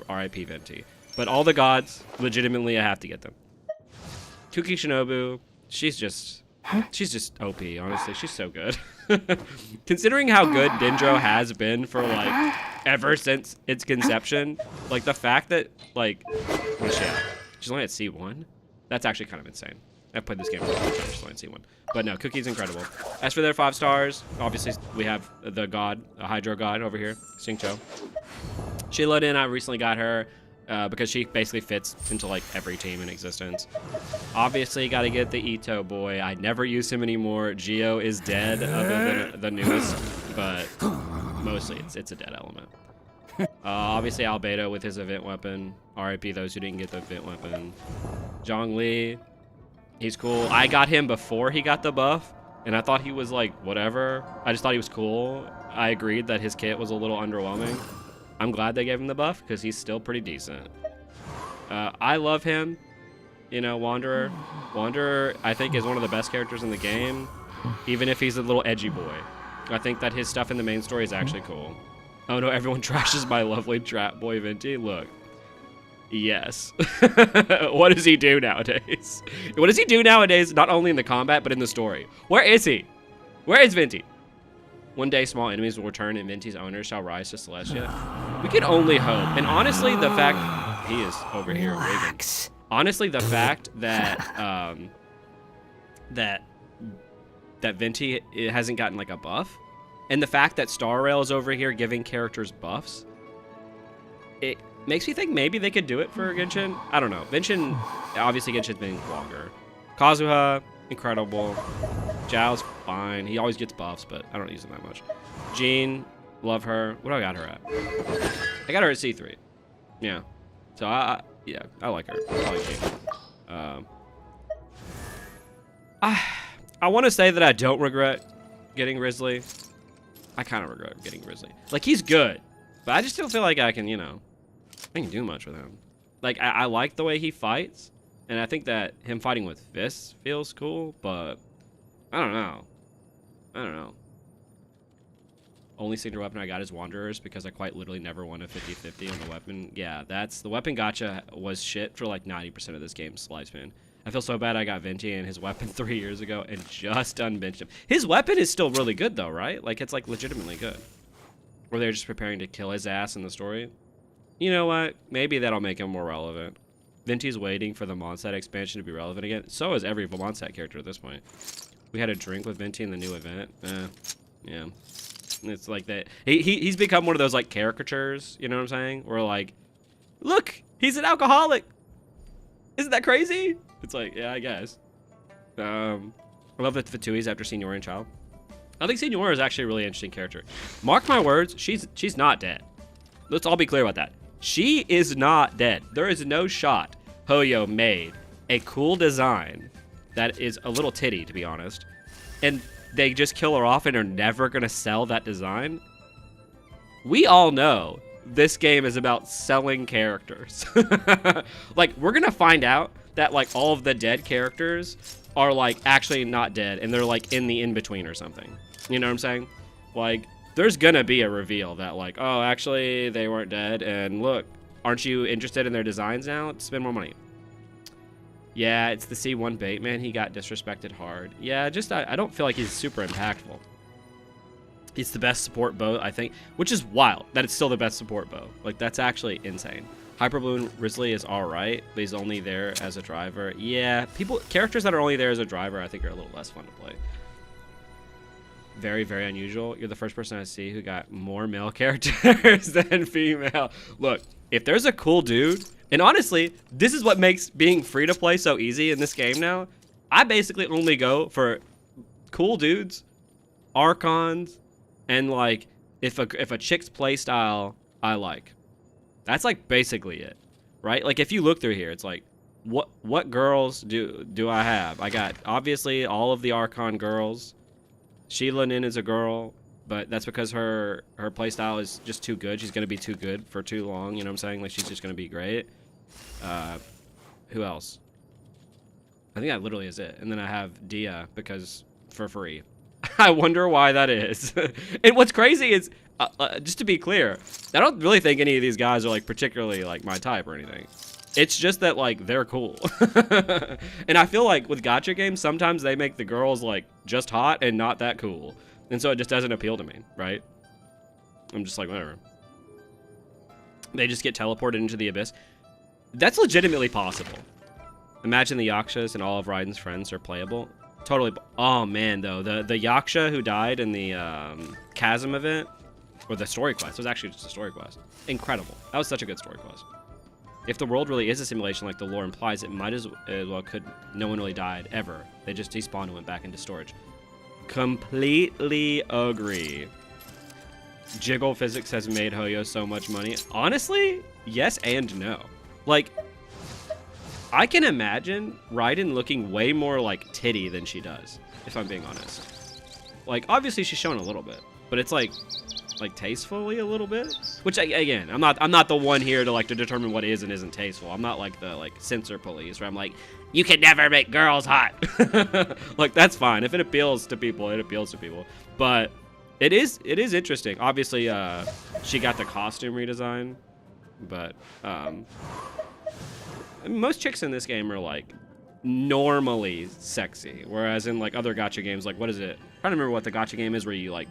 R.I.P. Venti. But all the gods, legitimately, I have to get them. Kuki Shinobu, she's just OP, honestly. She's so good. Considering how good Dendro has been for, like, ever since its conception, like, the fact that, like, what is she at? She's only at C1? That's actually kind of insane. I've played this game for a long time, she's only at C1. But no, Cookie's incredible. As for their 5 stars, obviously, we have the god, the Hydro god over here, Xingqiu. Shilodin, I recently got her because she basically fits into, like, every team in existence. Obviously, got to get the Ito boy. I never use him anymore. Geo is dead, other than the newest, but mostly it's a dead element. Obviously, Albedo with his event weapon. RIP those who didn't get the event weapon. Zhongli, he's cool. I got him before he got the buff, and I thought he was, like, whatever. I just thought he was cool. I agreed that his kit was a little underwhelming. I'm glad they gave him the buff because he's still pretty decent. I love him. You know, Wanderer. Wanderer, I think, is one of the best characters in the game, even if he's a little edgy boy. I think that his stuff in the main story is actually cool. Oh no, everyone trashes my lovely trap boy Venti. Look. Yes. What does he do nowadays? What does he do nowadays, not only in the combat, but in the story? Where is he? Where is Venti? One day, small enemies will return and Venti's owner shall rise to Celestia. We can only hope. And honestly, the fact... He is over here raving. Honestly, the fact that... that Venti hasn't gotten, like, a buff, and the fact that Star Rail is over here giving characters buffs, it makes me think maybe they could do it for Genshin. I don't know. Obviously Genshin's been longer. Kazuha, incredible. Zhao's fine. He always gets buffs, but I don't use him that much. Jean, love her. What do I got her at? I got her at C3. Yeah. So I like her. I like Jean. I want to say that I don't regret getting Risley. I kind of regret getting Risley. Like, he's good, but I just don't feel like I can, you know, I can do much with him. Like, I like the way he fights, and I think that him fighting with fists feels cool, but I don't know. I don't know. Only signature weapon I got is Wanderers because I quite literally never won a 50-50 on the weapon. Yeah, the weapon gacha was shit for like 90% of this game's lifespan. I feel so bad I got Venti and his weapon 3 years ago and just unbenched him. His weapon is still really good though, right? Like it's like legitimately good. Or they're just preparing to kill his ass in the story. You know what? Maybe that'll make him more relevant. Venti's waiting for the Mondstadt expansion to be relevant again. So is every Mondstadt character at this point. We had a drink with Venti in the new event. Yeah. It's like that. He's become one of those like caricatures, you know what I'm saying? Where like, look, he's an alcoholic. Isn't that crazy? It's like, yeah, I guess. I love the Fatuis after Signora and Child. I think Signora is actually a really interesting character. Mark my words, she's not dead. Let's all be clear about that. She is not dead. There is no shot Hoyo made a cool design that is a little titty, to be honest, and they just kill her off and are never gonna sell that design. We all know this game is about selling characters. Like, we're gonna find out that like all of the dead characters are like actually not dead and they're like in the in-between or something. You know what I'm saying? Like, there's gonna be a reveal that like, oh, actually they weren't dead, and look, aren't you interested in their designs now? Spend more money. Yeah, it's the C1 bait, man. He got disrespected hard. Yeah, just I don't feel like he's super impactful. He's the best support bow, I think, which is wild that it's still the best support bow. Like, that's actually insane. Hyperballoon Risley is all right, but he's only there as a driver. Yeah, characters that are only there as a driver, I think, are a little less fun to play. Very, very unusual. You're the first person I see who got more male characters than female. Look, if there's a cool dude, and honestly, this is what makes being free to play so easy in this game now. I basically only go for cool dudes, Archons, and like if a chick's play style I like. That's like basically it, right? Like if you look through here, it's like what girls do I have? I got obviously all of the Archon girls. Sheila Nin is a girl, but that's because her playstyle is just too good. She's going to be too good for too long, you know what I'm saying? Like, she's just going to be great. Who else? I think that literally is it. And then I have Dia, because for free. I wonder why that is. And what's crazy is, just to be clear, I don't really think any of these guys are, like, particularly, like, my type or anything. It's just that, like, they're cool. And I feel like with gacha games, sometimes they make the girls, like, just hot and not that cool. And so it just doesn't appeal to me, right? I'm just like, whatever. They just get teleported into the abyss. That's legitimately possible. Imagine the Yakshas and all of Raiden's friends are playable. Totally. Oh, man, though. The Yaksha who died in the Chasm event, or the story quest, it was actually just a story quest. Incredible. That was such a good story quest. If the world really is a simulation like the lore implies, it might as well could. No one really died, ever. They just despawned and went back into storage. Completely agree. Jiggle physics has made Hoyo so much money. Honestly, yes and no. Like, I can imagine Raiden looking way more like titty than she does, if I'm being honest. Like, obviously she's showing a little bit, but it's like tastefully a little bit. Which, again, I'm not the one here to determine what is and isn't tasteful. I'm not like the censor police where I'm like, you can never make girls hot. Like, that's fine. If it appeals to people, it appeals to people. But it is interesting. Obviously, she got the costume redesign, but most chicks in this game are like normally sexy, whereas in like other gacha games, like what is it? I'm trying to remember what the gacha game is where you like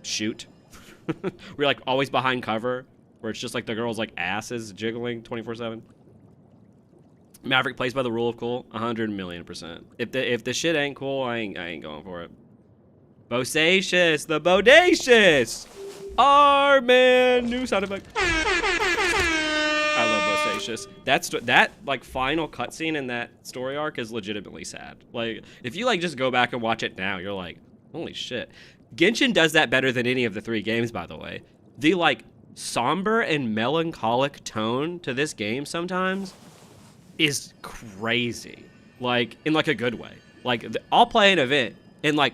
shoot. We're like always behind cover, where it's just like the girl's like ass is jiggling 24/7. Maverick plays by the rule of cool, 100,000,000%. If the shit ain't cool, I ain't going for it. Bodacious, the bodacious. Man, new sound effect. I love Bodacious. That like final cutscene in that story arc is legitimately sad. Like, if you like just go back and watch it now, you're like, holy shit. Genshin does that better than any of the 3 games, by the way. The like somber and melancholic tone to this game sometimes is crazy. Like, in like a good way. Like, I'll play an event and like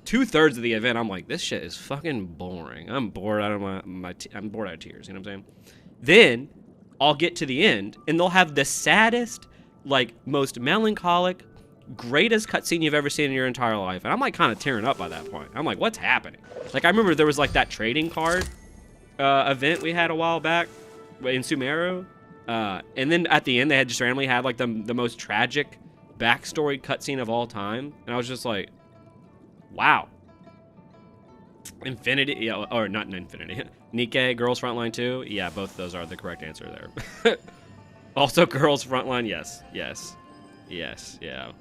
2/3 of the event, I'm like, this shit is fucking boring. I'm bored out of I'm bored out of tears. You know what I'm saying? Then I'll get to the end and they'll have the saddest, like most melancholic, greatest cutscene you've ever seen in your entire life. And I'm like kind of tearing up by that point. I'm like, what's happening? Like, I remember there was like that trading card event we had a while back in Sumeru. And then at the end, they had just randomly had like the most tragic backstory cutscene of all time. And I was just like, wow. Infinity, yeah, or not Infinity. Nikke, Girls Frontline 2. Yeah, both of those are the correct answer there. Also, Girls Frontline, yes, yeah.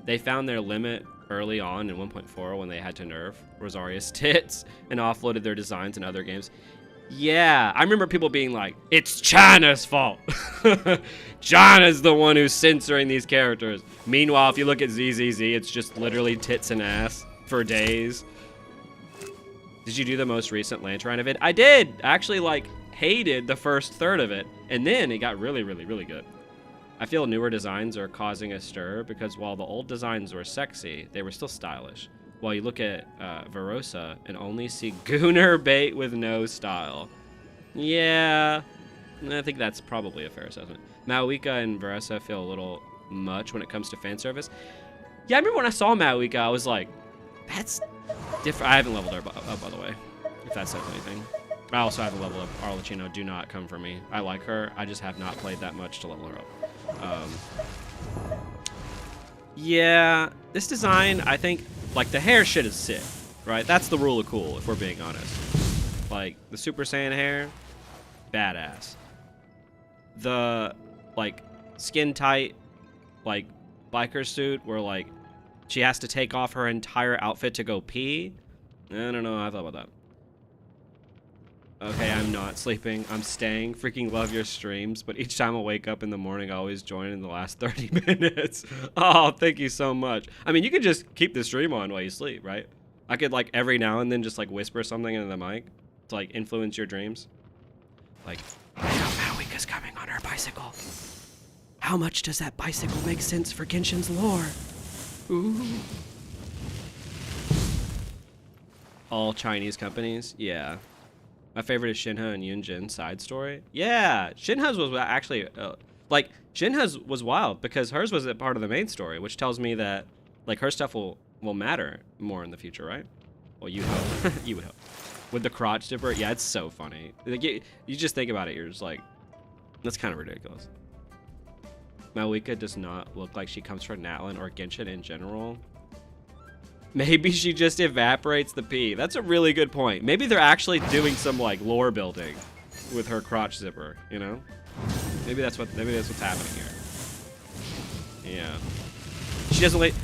They found their limit early on in 1.4 when they had to nerf Rosaria's tits and offloaded their designs in other games. Yeah, I remember people being like, it's China's fault. China's the one who's censoring these characters. Meanwhile, if you look at ZZZ, it's just literally tits and ass for days. Did you do the most recent Lantern event? I did. I actually like hated the first third of it, and then it got really, really, really good. I feel newer designs are causing a stir because while the old designs were sexy, they were still stylish. While you look at Verosa and only see Gooner bait with no style. Yeah, I think that's probably a fair assessment. Maoika and Verosa feel a little much when it comes to fan service. Yeah, I remember when I saw Maoika, I was like, that's different. I haven't leveled her up, by the way, if that says anything. I also haven't leveled up Arlecchino. Do not come for me. I like her. I just have not played that much to level her up. Yeah, this design, I think, like, the hair shit is sick, right? That's the rule of cool, if we're being honest. Like, the Super Saiyan hair, badass. The, like, skin-tight, like, biker suit where, like, she has to take off her entire outfit to go pee. I don't know how I thought about that. Okay, I'm not sleeping. I'm staying. Freaking love your streams, but each time I wake up in the morning, I always join in the last 30 minutes. Oh, thank you so much. I mean, you could just keep the stream on while you sleep, right? I could, like, every now and then just, like, whisper something into the mic to, like, influence your dreams. Like, I know Maoika's coming on her bicycle. How much does that bicycle make sense for Genshin's lore? Ooh. All Chinese companies? Yeah. My favorite is Shinha and Yunjin's side story. Yeah, Shinha's was actually, like, Shinha's was wild because hers was a part of the main story, which tells me that, like, her stuff will matter more in the future, right? Well, you hope. You would hope. With the crotch dipper, yeah, it's so funny. Like, you just think about it, you're just like, that's kind of ridiculous. Maoika does not look like she comes from Natlan or Genshin in general. Maybe she just evaporates the pee. That's a really good point. Maybe they're actually doing some, like, lore building with her crotch zipper, you know? Maybe that's what's happening here. Yeah. She doesn't like,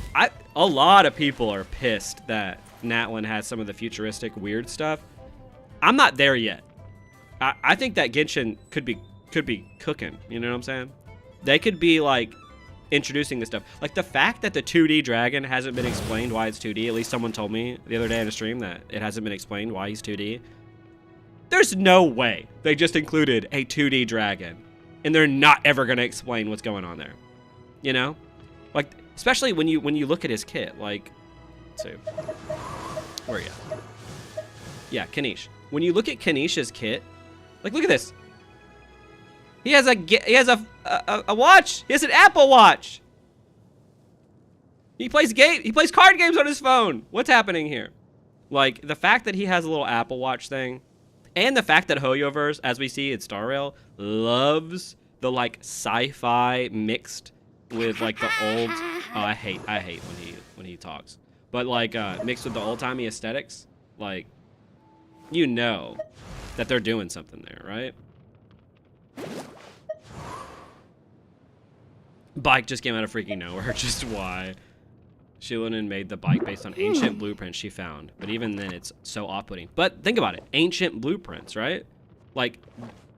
a lot of people are pissed that Natlan has some of the futuristic weird stuff. I'm not there yet. I think that Genshin could be cooking, you know what I'm saying? They could be, like, introducing this stuff. Like, the fact that the 2D dragon hasn't been explained why it's 2D, at least someone told me the other day in a stream that it hasn't been explained why he's 2D. There's no way they just included a 2D dragon and they're not ever going to explain what's going on there. You know? Like, especially when you look at his kit, like, let's see. Where are you? Yeah, Kanish. When you look at Kanish's kit, like, look at this. He has a watch. He has an Apple Watch. He plays card games on his phone. What's happening here? Like, the fact that he has a little Apple Watch thing, and the fact that Hoyoverse, as we see in Star Rail, loves the, like, sci-fi mixed with, like, the old. Oh, I hate when he talks. But, like, mixed with the old-timey aesthetics, like, you know that they're doing something there, right? Bike just came out of freaking nowhere. Just why? Shilinen made the bike based on ancient blueprints she found, but even then it's so off-putting. But think about it, ancient blueprints, right? Like,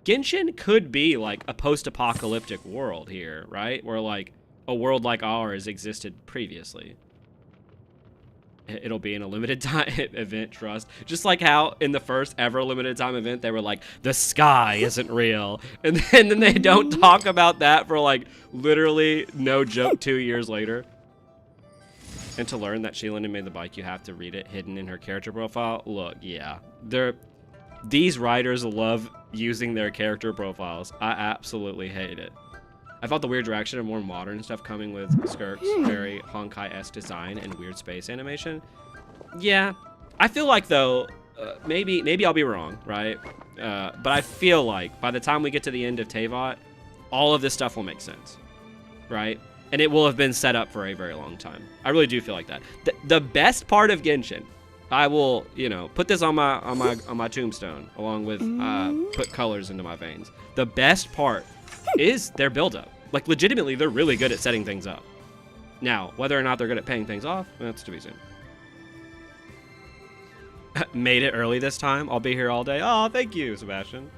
Genshin could be like a post-apocalyptic world here, right? Where, like, a world like ours existed previously. It'll be in a limited time event, trust. Just like how in the first ever limited time event, they were like, the sky isn't real. And then they don't talk about that for, like, literally, no joke, 2 years later. And to learn that Shilinen made the bike, you have to read it hidden in her character profile. Look, yeah. These writers love using their character profiles. I absolutely hate it. I felt the weird direction of more modern stuff coming with Skirk's very Honkai-esque design and weird space animation. Yeah, I feel like though, maybe I'll be wrong, right? But I feel like by the time we get to the end of Teyvat, all of this stuff will make sense, right? And it will have been set up for a very long time. I really do feel like that. The best part of Genshin, I will, you know, put this on my tombstone along with put colors into my veins. The best part is their build-up. Like, legitimately, they're really good at setting things up. Now, whether or not they're good at paying things off, that's to be seen. Made it early this time. I'll be here all day. Oh, thank you, Sebastian.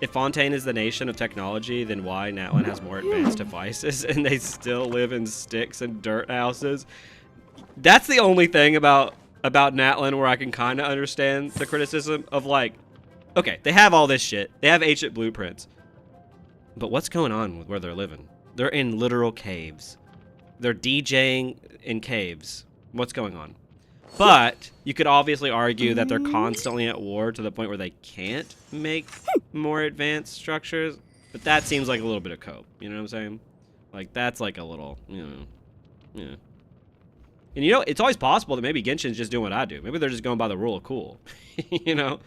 If Fontaine is the nation of technology, then why Natlan has more advanced devices and they still live in sticks and dirt houses? That's the only thing about Natlan where I can kind of understand the criticism of, like, okay, they have all this shit. They have ancient blueprints. But what's going on with where they're living? They're in literal caves. They're DJing in caves. What's going on? But you could obviously argue that they're constantly at war to the point where they can't make more advanced structures. But that seems like a little bit of cope. You know what I'm saying? Like, that's like a little, you know, yeah. And you know, it's always possible that maybe Genshin's just doing what I do. Maybe they're just going by the rule of cool. You know?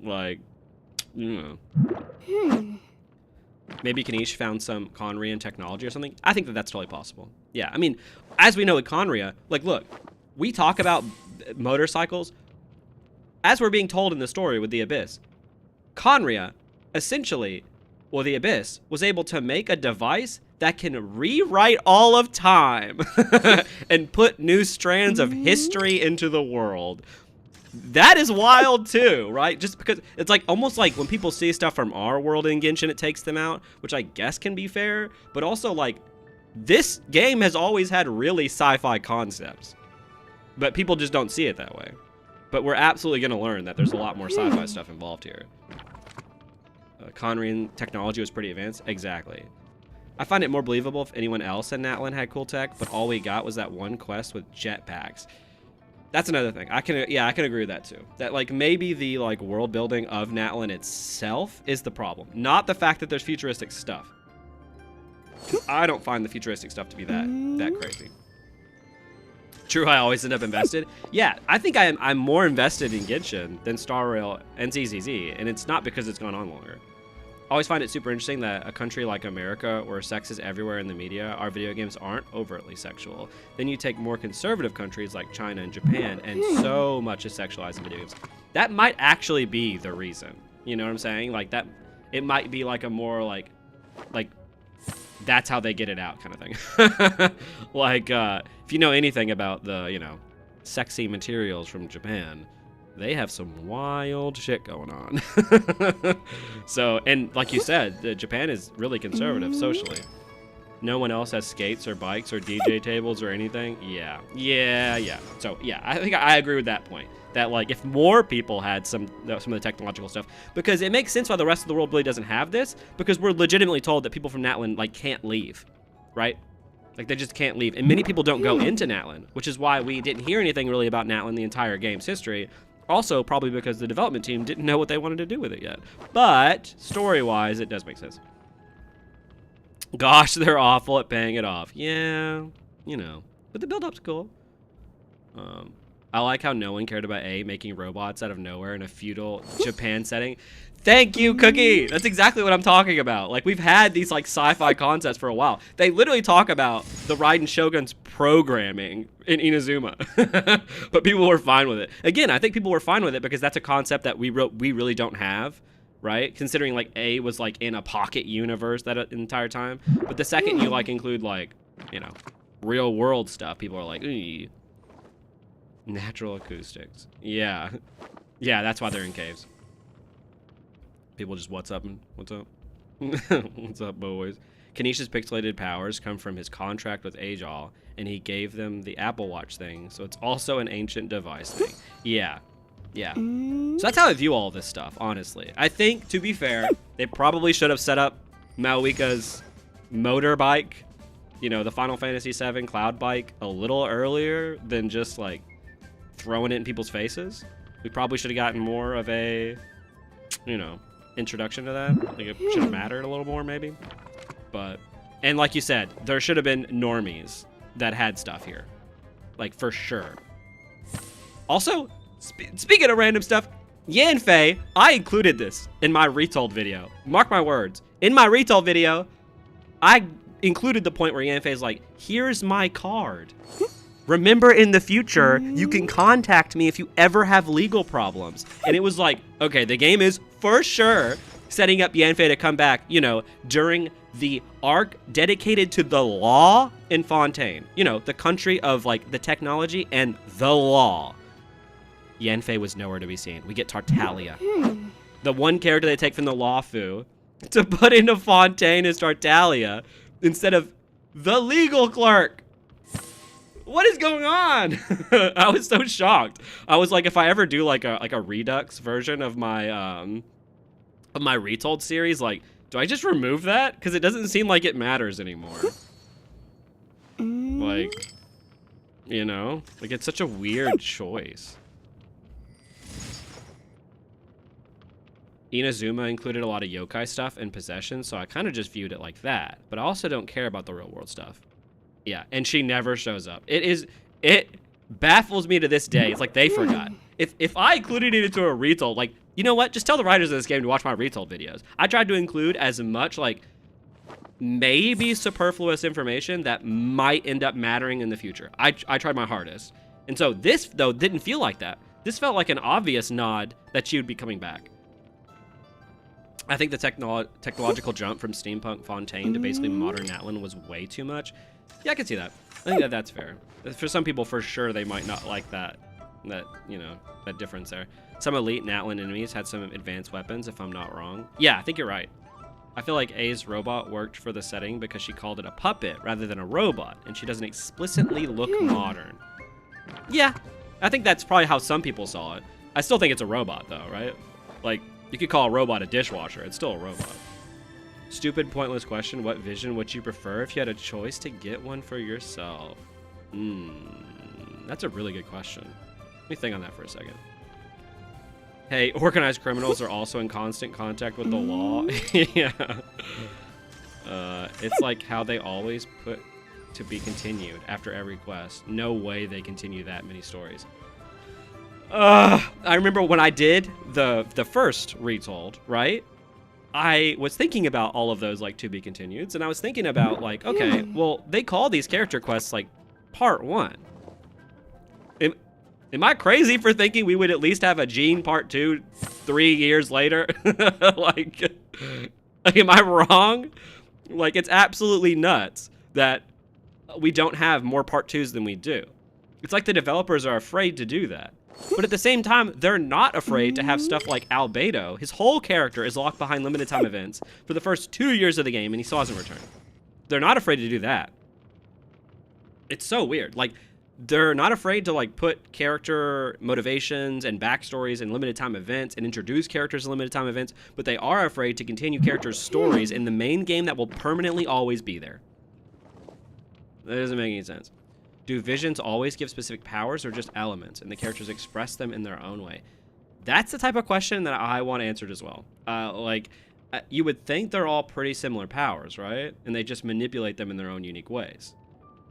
Like, you know. Maybe Kanish found some Conrian technology or something. I think that that's totally possible. Yeah, I mean, as we know with Conria, like, look, we talk about motorcycles. As we're being told in the story with the Abyss, Conria, essentially, well, the Abyss, was able to make a device that can rewrite all of time and put new strands of history into the world. That is wild too, right? Just because it's like almost like when people see stuff from our world in Genshin, it takes them out, which I guess can be fair, but also like this game has always had really sci-fi concepts, but people just don't see it that way. But we're absolutely going to learn that there's a lot more sci-fi stuff involved here. Conrian technology was pretty advanced. Exactly. I find it more believable if anyone else in Natlan had cool tech, but all we got was that one quest with jetpacks. That's another thing. I can agree with that too. That like maybe the like world building of Natlan itself is the problem, not the fact that there's futuristic stuff. I don't find the futuristic stuff to be that crazy. True, I always end up invested. Yeah, I think I'm more invested in Genshin than Star Rail and ZZZ, and it's not because it's gone on longer. I always find it super interesting that a country like America, where sex is everywhere in the media, our video games aren't overtly sexual. Then you take more conservative countries like China and Japan, and so much is sexualized in video games. That might actually be the reason. You know what I'm saying? Like that, it might be like a more like that's how they get it out kind of thing. Like, if you know anything about the, you know, sexy materials from Japan, they have some wild shit going on. So, and like you said, Japan is really conservative socially. No one else has skates or bikes or DJ tables or anything. Yeah. So, yeah, I think I agree with that point. That, like, if more people had some of the technological stuff, because it makes sense why the rest of the world really doesn't have this, because we're legitimately told that people from Natlan, like, can't leave, right? Like, they just can't leave. And many people don't go into Natlan, which is why we didn't hear anything really about Natlan the entire game's history. Also, probably because the development team didn't know what they wanted to do with it yet. But, story-wise, it does make sense. Gosh, they're awful at paying it off. Yeah, you know. But the build-up's cool. I like how no one cared about A, making robots out of nowhere in a feudal Japan setting. Thank you, Cookie! That's exactly what I'm talking about. Like, we've had these, like, sci-fi concepts for a while. They literally talk about the Raiden Shogun's programming in Inazuma. But people were fine with it. Again, I think people were fine with it because that's a concept that we really don't have, right? Considering, like, A was, like, in a pocket universe that entire time. But the second you, like, include, like, you know, real-world stuff, people are like, ew. Natural acoustics. Yeah. Yeah, that's why they're in caves. People just, what's up? What's up? What's up, boys? Kanish's pixelated powers come from his contract with Ajal, and he gave them the Apple Watch thing, so it's also an ancient device thing. Yeah. Yeah. So that's how I view all this stuff, honestly. I think, to be fair, they probably should have set up Malwika's motorbike, you know, the Final Fantasy VII Cloud bike, a little earlier than just, like, throwing it in people's faces. We probably should have gotten more of a, you know, introduction to that. Like, it should have mattered a little more, maybe. But And like you said, there should have been normies that had stuff here. Like, for sure. Also, speaking of random stuff, Yanfei, I included this in my retold video. Mark my words. In my retold video, I included the point where Yanfei's like, here's my card. Remember, in the future, you can contact me if you ever have legal problems. And it was like, okay, the game is for sure setting up Yanfei to come back, you know, during the arc dedicated to the law in Fontaine. You know, the country of, like, the technology and the law. Yanfei was nowhere to be seen. We get Tartaglia. The one character they take from the Lawfu to put into Fontaine is Tartaglia instead of the legal clerk. What is going on? I was so shocked. I was like, if I ever do like a Redux version of my retold series, like, do I just remove that? Because it doesn't seem like it matters anymore. Like, you know, like it's such a weird choice. Inazuma included a lot of yokai stuff and possession, so I kind of just viewed it like that. But I also don't care about the real world stuff. Yeah, and she never shows up. It baffles me to this day. It's like they forgot. If I included it into a retold, like, you know what? Just tell the writers of this game to watch my retold videos. I tried to include as much, like, maybe superfluous information that might end up mattering in the future. I tried my hardest. And so this, though, didn't feel like that. This felt like an obvious nod that she would be coming back. I think the technological jump from steampunk Fontaine to basically modern Natlan was way too much. Yeah, I can see that. I think that's fair. For some people, for sure, they might not like that, you know, that difference there. Some elite Natlan enemies had some advanced weapons, if I'm not wrong. Yeah, I think you're right. I feel like A's robot worked for the setting because she called it a puppet rather than a robot, and she doesn't explicitly look modern. Yeah, I think that's probably how some people saw it. I still think it's a robot, though, right? Like, you could call a robot a dishwasher. It's still a robot. Stupid, pointless question. What vision would you prefer if you had a choice to get one for yourself? That's a really good question. Let me think on that for a second. Hey, organized criminals are also in constant contact with the law. Yeah. It's like how they always put to be continued after every quest. No way they continue that many stories. I remember when I did the first retold, right? I was thinking about all of those, like, to be continueds, and I was thinking about, like, okay, well, they call these character quests, like, part 1. Am I crazy for thinking we would at least have a Gene part 2 3 years later? like, am I wrong? Like, it's absolutely nuts that we don't have more part 2s than we do. It's like the developers are afraid to do that. But at the same time, they're not afraid to have stuff like Albedo. His whole character is locked behind limited time events for the first 2 years of the game, and he still hasn't returned. They're not afraid to do that. It's so weird. Like, they're not afraid to, like, put character motivations and backstories in limited time events and introduce characters in limited time events, but they are afraid to continue characters' stories in the main game that will permanently always be there. That doesn't make any sense. Do visions always give specific powers or just elements, and the characters express them in their own way? That's the type of question that I want answered as well. You would think they're all pretty similar powers, right? And they just manipulate them in their own unique ways,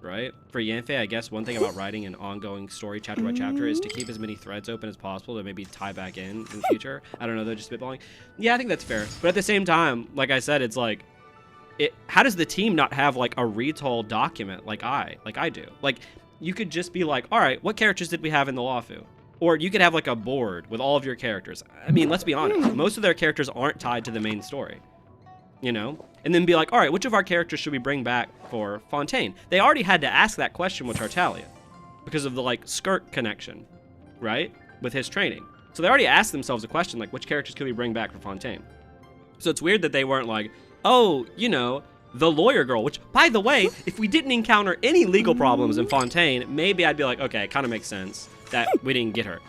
right? For Yanfei, I guess one thing about writing an ongoing story chapter by chapter is to keep as many threads open as possible to maybe tie back in the future. I don't know, they're just spitballing. Yeah, I think that's fair. But at the same time, like I said, it's like, how does the team not have, like, a retold document like I do? Like, you could just be like, all right, what characters did we have in the Lawfu? Or you could have, like, a board with all of your characters. I mean, let's be honest. Most of their characters aren't tied to the main story, you know? And then be like, all right, which of our characters should we bring back for Fontaine? They already had to ask that question with Tartaglia because of the, like, skirt connection, right? With his training. So they already asked themselves a question, like, which characters could we bring back for Fontaine? So it's weird that they weren't like, oh, you know, the lawyer girl, which, by the way, if we didn't encounter any legal problems in Fontaine, maybe I'd be like, okay, it kind of makes sense that we didn't get her.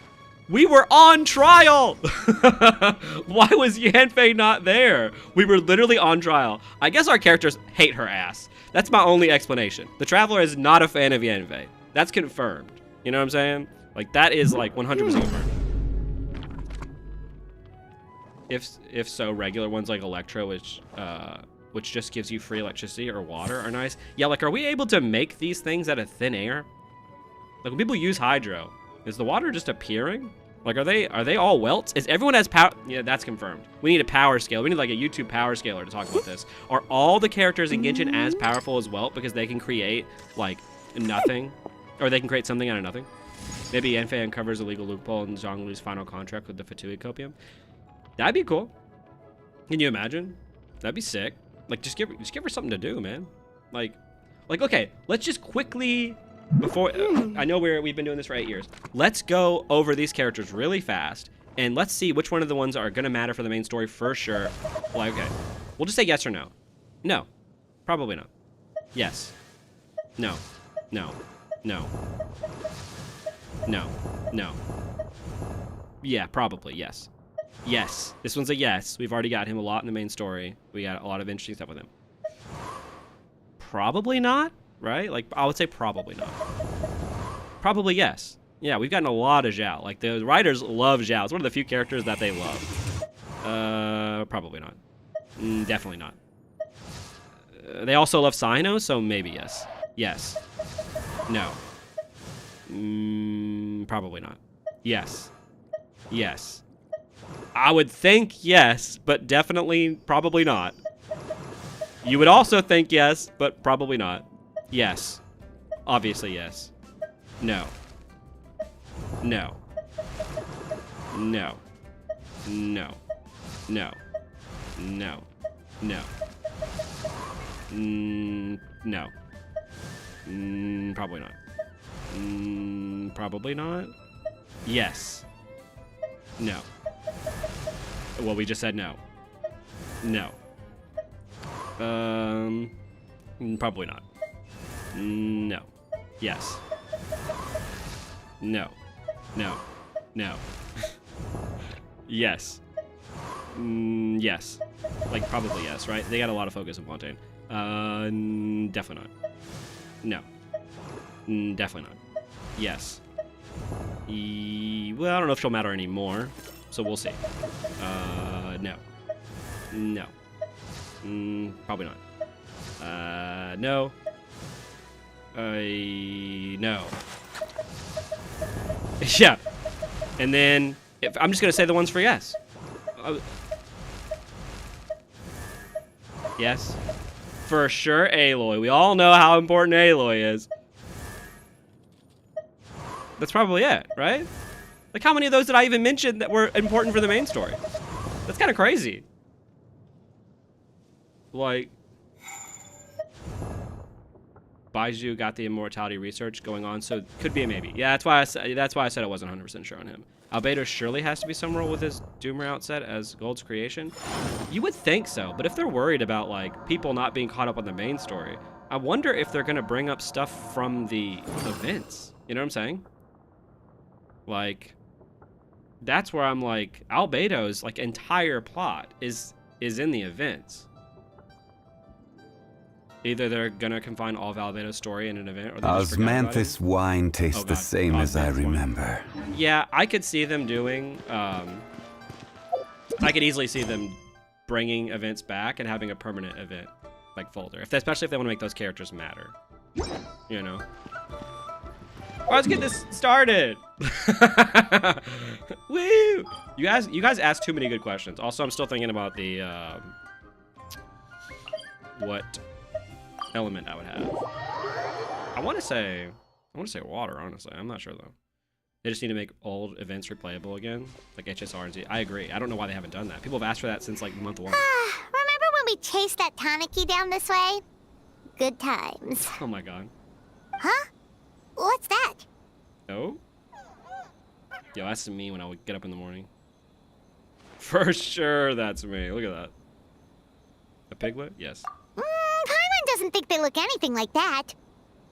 We were on trial! Why was Yanfei not there? We were literally on trial. I guess our characters hate her ass. That's my only explanation. The Traveler is not a fan of Yanfei. That's confirmed. You know what I'm saying? Like, that is, like, 100% confirmed. If so, regular ones like Electro, which which just gives you free electricity or water, are nice. Yeah, like, are we able to make these things out of thin air? Like, when people use hydro, is the water just appearing? Like, are they all welts? Is everyone has power? Yeah, that's confirmed. We need a power scale. We need like a YouTube power scaler to talk about this. Are all the characters in Genshin as powerful as Welt because they can create like nothing, or they can create something out of nothing? Maybe Yanfei uncovers a legal loophole in Zhonglu's final contract with the Fatui Copium. That'd be cool. Can you imagine? That'd be sick. Like, just give her something to do, man. Like, okay, let's just quickly. Before, I know we've been doing this for 8 years. Let's go over these characters really fast, and let's see which one of the ones are gonna matter for the main story for sure. Like, okay, we'll just say yes or no. No, probably not. Yes. No. No. No. No. No. Yeah, probably yes. Yes. This one's a yes. We've already got him a lot in the main story. We got a lot of interesting stuff with him. Probably not. Right? Like, I would say probably not. Probably yes. Yeah, we've gotten a lot of Zhao. Like, the writers love Zhao. It's one of the few characters that they love. Probably not. Definitely not. They also love Sino, so maybe yes. Yes. No. Probably not. Yes. Yes. I would think yes, but definitely probably not. You would also think yes, but probably not. Yes. Obviously, yes. No. No. No. No. No. No. No. No. Probably not. Probably not. Yes. No. Well, we just said no. No. Probably not. No. Yes. No. No. No. Yes. Yes. Like, probably yes, right? They got a lot of focus in Fontaine. Definitely not. No. Definitely not. Yes. Well, I don't know if she'll matter anymore, so we'll see. No. No. Probably not. No. No. Yeah. And then, I'm just gonna say the ones for yes. Yes. For sure, Aloy. We all know how important Aloy is. That's probably it, right? Like, how many of those did I even mention that were important for the main story? That's kind of crazy. Like, Baiju got the immortality research going on, so could be a maybe. Yeah, that's why I said I wasn't 100% sure on him. Albedo surely has to be some role with his Doomer outset as Gold's creation. You would think so, but if they're worried about like people not being caught up on the main story, I wonder if they're gonna bring up stuff from the events. You know what I'm saying? Like, that's where I'm like, Albedo's like entire plot is in the events. Either they're gonna confine all of Albedo's story in an event, or they just forgot about it. Osmanthus wine tastes the same as I remember. Yeah, I could see them doing. I could easily see them bringing events back and having a permanent event like folder, especially if they want to make those characters matter. You know. Well, let's get this started. Woo! You guys asked too many good questions. Also, I'm still thinking about the what element I would have. I want to say water, honestly. I'm not sure though. They just need to make old events replayable again, like HSR and Z. I agree. I don't know why they haven't done that. People have asked for that since like month 1. Remember when we chased that Tanuki down this way? Good times. Oh my god. Huh? What's that? Oh? Yo, that's me when I get up in the morning. For sure, that's me. Look at that. A piglet? Yes. Paimon doesn't think they look anything like that.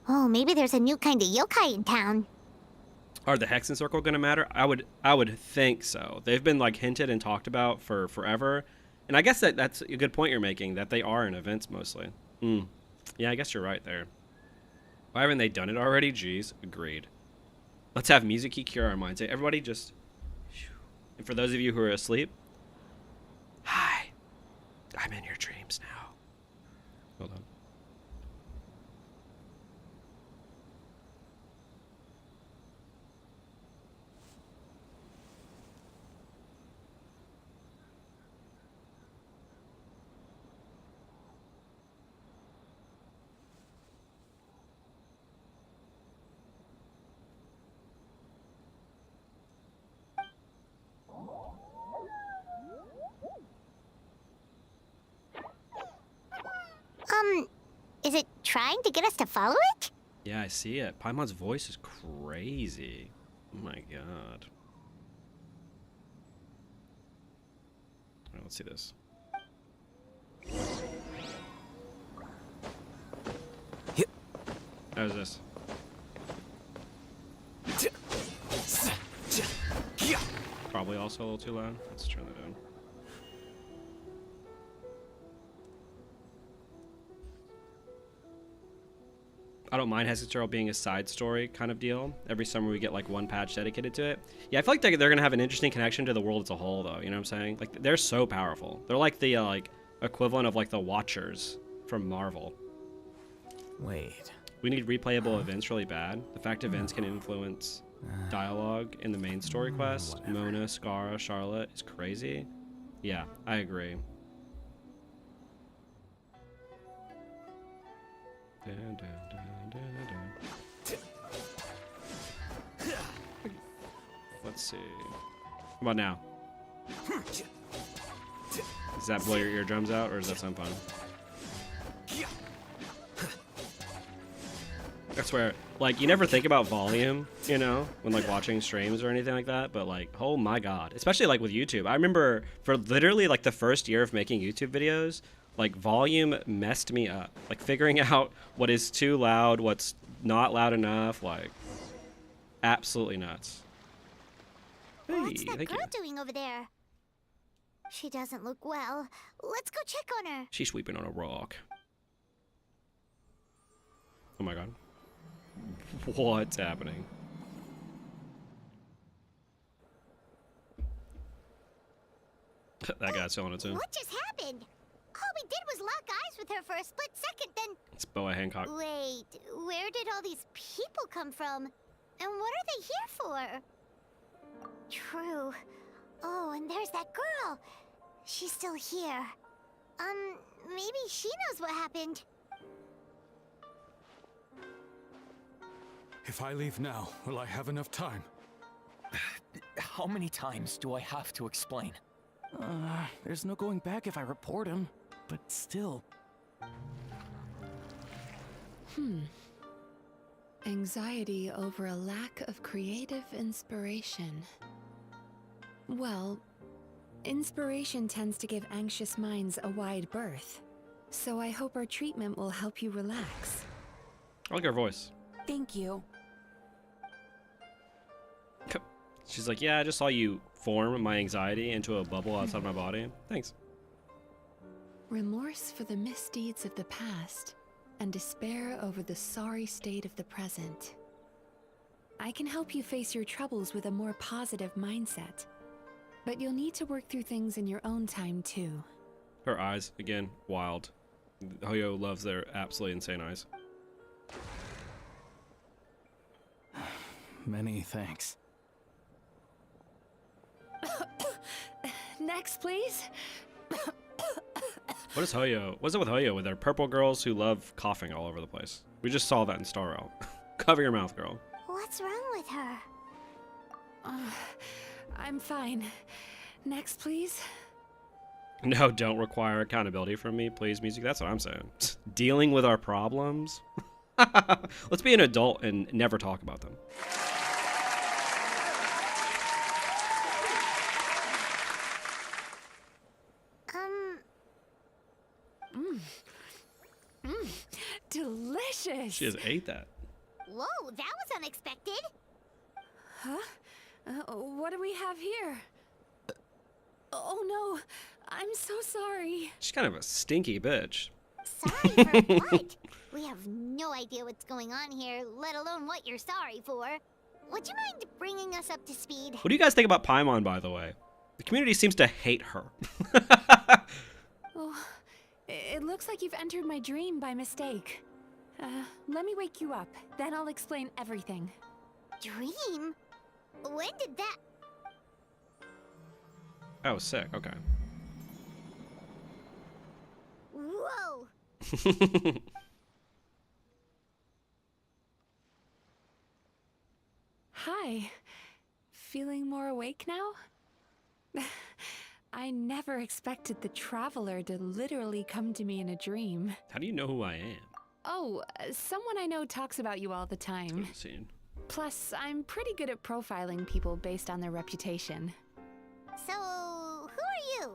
Oh, maybe there's a new kind of yokai in town. Are the Hexen Circle gonna matter? I would think so. They've been like hinted and talked about for forever. And I guess that's a good point you're making, that they are in events mostly. Yeah, I guess you're right there. Why haven't they done it already? Jeez, agreed. Let's have Mizuki cure our minds. Hey, everybody just... And for those of you who are asleep, hi, I'm in your dreams now. trying to get us to follow it? Yeah, I see it. Paimon's voice is crazy. Oh my god. Alright, let's see this. How's this? Probably also a little too loud. Let's turn that down. I don't mind Hexatero being a side story kind of deal. Every summer we get like one patch dedicated to it. Yeah, I feel like they're gonna have an interesting connection to the world as a whole, though. You know what I'm saying? Like they're so powerful. They're like the like equivalent of like the Watchers from Marvel. Wait. We need replayable events really bad. The fact events can influence dialogue in the main story quest. Whatever. Mona, Scara, Charlotte is crazy. Yeah, I agree. Dun, dun, dun, dun, dun. Let's see. How about now? Does that blow your eardrums out, or does that sound fun? I swear, like, you never think about volume, you know, when, like, watching streams or anything like that, but, like, oh my god. Especially, like, with YouTube. I remember for literally, like, the first year of making YouTube videos, like, volume messed me up. Like, figuring out what is too loud, what's not loud enough, like, absolutely nuts. Hey, What's that thank girl you. doing over there? She doesn't look well. Let's go check on her. She's sweeping on a rock. Oh my god. What's happening? That guy's selling it too. What just happened? All we did was lock eyes with her for a split second, then... It's Boa Hancock. Wait, where did all these people come from? And what are they here for? True. Oh, and there's that girl. She's still here. Maybe she knows what happened. If I leave now, will I have enough time? How many times do I have to explain? There's no going back if I report him, but still. Anxiety over a lack of creative inspiration. Well, inspiration tends to give anxious minds a wide berth. So I hope our treatment will help you relax. I like her voice. Thank you. She's like, yeah, I just saw you form my anxiety into a bubble outside my body. Thanks. Remorse for the misdeeds of the past, and despair over the sorry state of the present. I can help you face your troubles with a more positive mindset. But you'll need to work through things in your own time, too. Her eyes, again, wild. Hoyo loves their absolutely insane eyes. Many thanks. Next, please. What is Hoyo? What's it with Hoyo with their purple girls who love coughing all over the place? We just saw that in Star Rail. Cover your mouth, girl. What's wrong with her? I'm fine. Next, please. No, don't require accountability from me, please, music. That's what I'm saying. Dealing with our problems? Let's be an adult and never talk about them. Delicious. She just ate that. Whoa, that was unexpected. Huh? What do we have here? Oh no, I'm so sorry. She's kind of a stinky bitch. Sorry for what? We have no idea what's going on here, let alone what you're sorry for. Would you mind bringing us up to speed? What do you guys think about Paimon, by the way? The community seems to hate her. Oh, it looks like you've entered my dream by mistake. Let me wake you up, then I'll explain everything. Dream? When did that... Oh, sick. Okay. Whoa! Hi. Feeling more awake now? I never expected the Traveler to literally come to me in a dream. How do you know who I am? Oh, someone I know talks about you all the time. Scene. Plus, I'm pretty good at profiling people based on their reputation. So, who are you?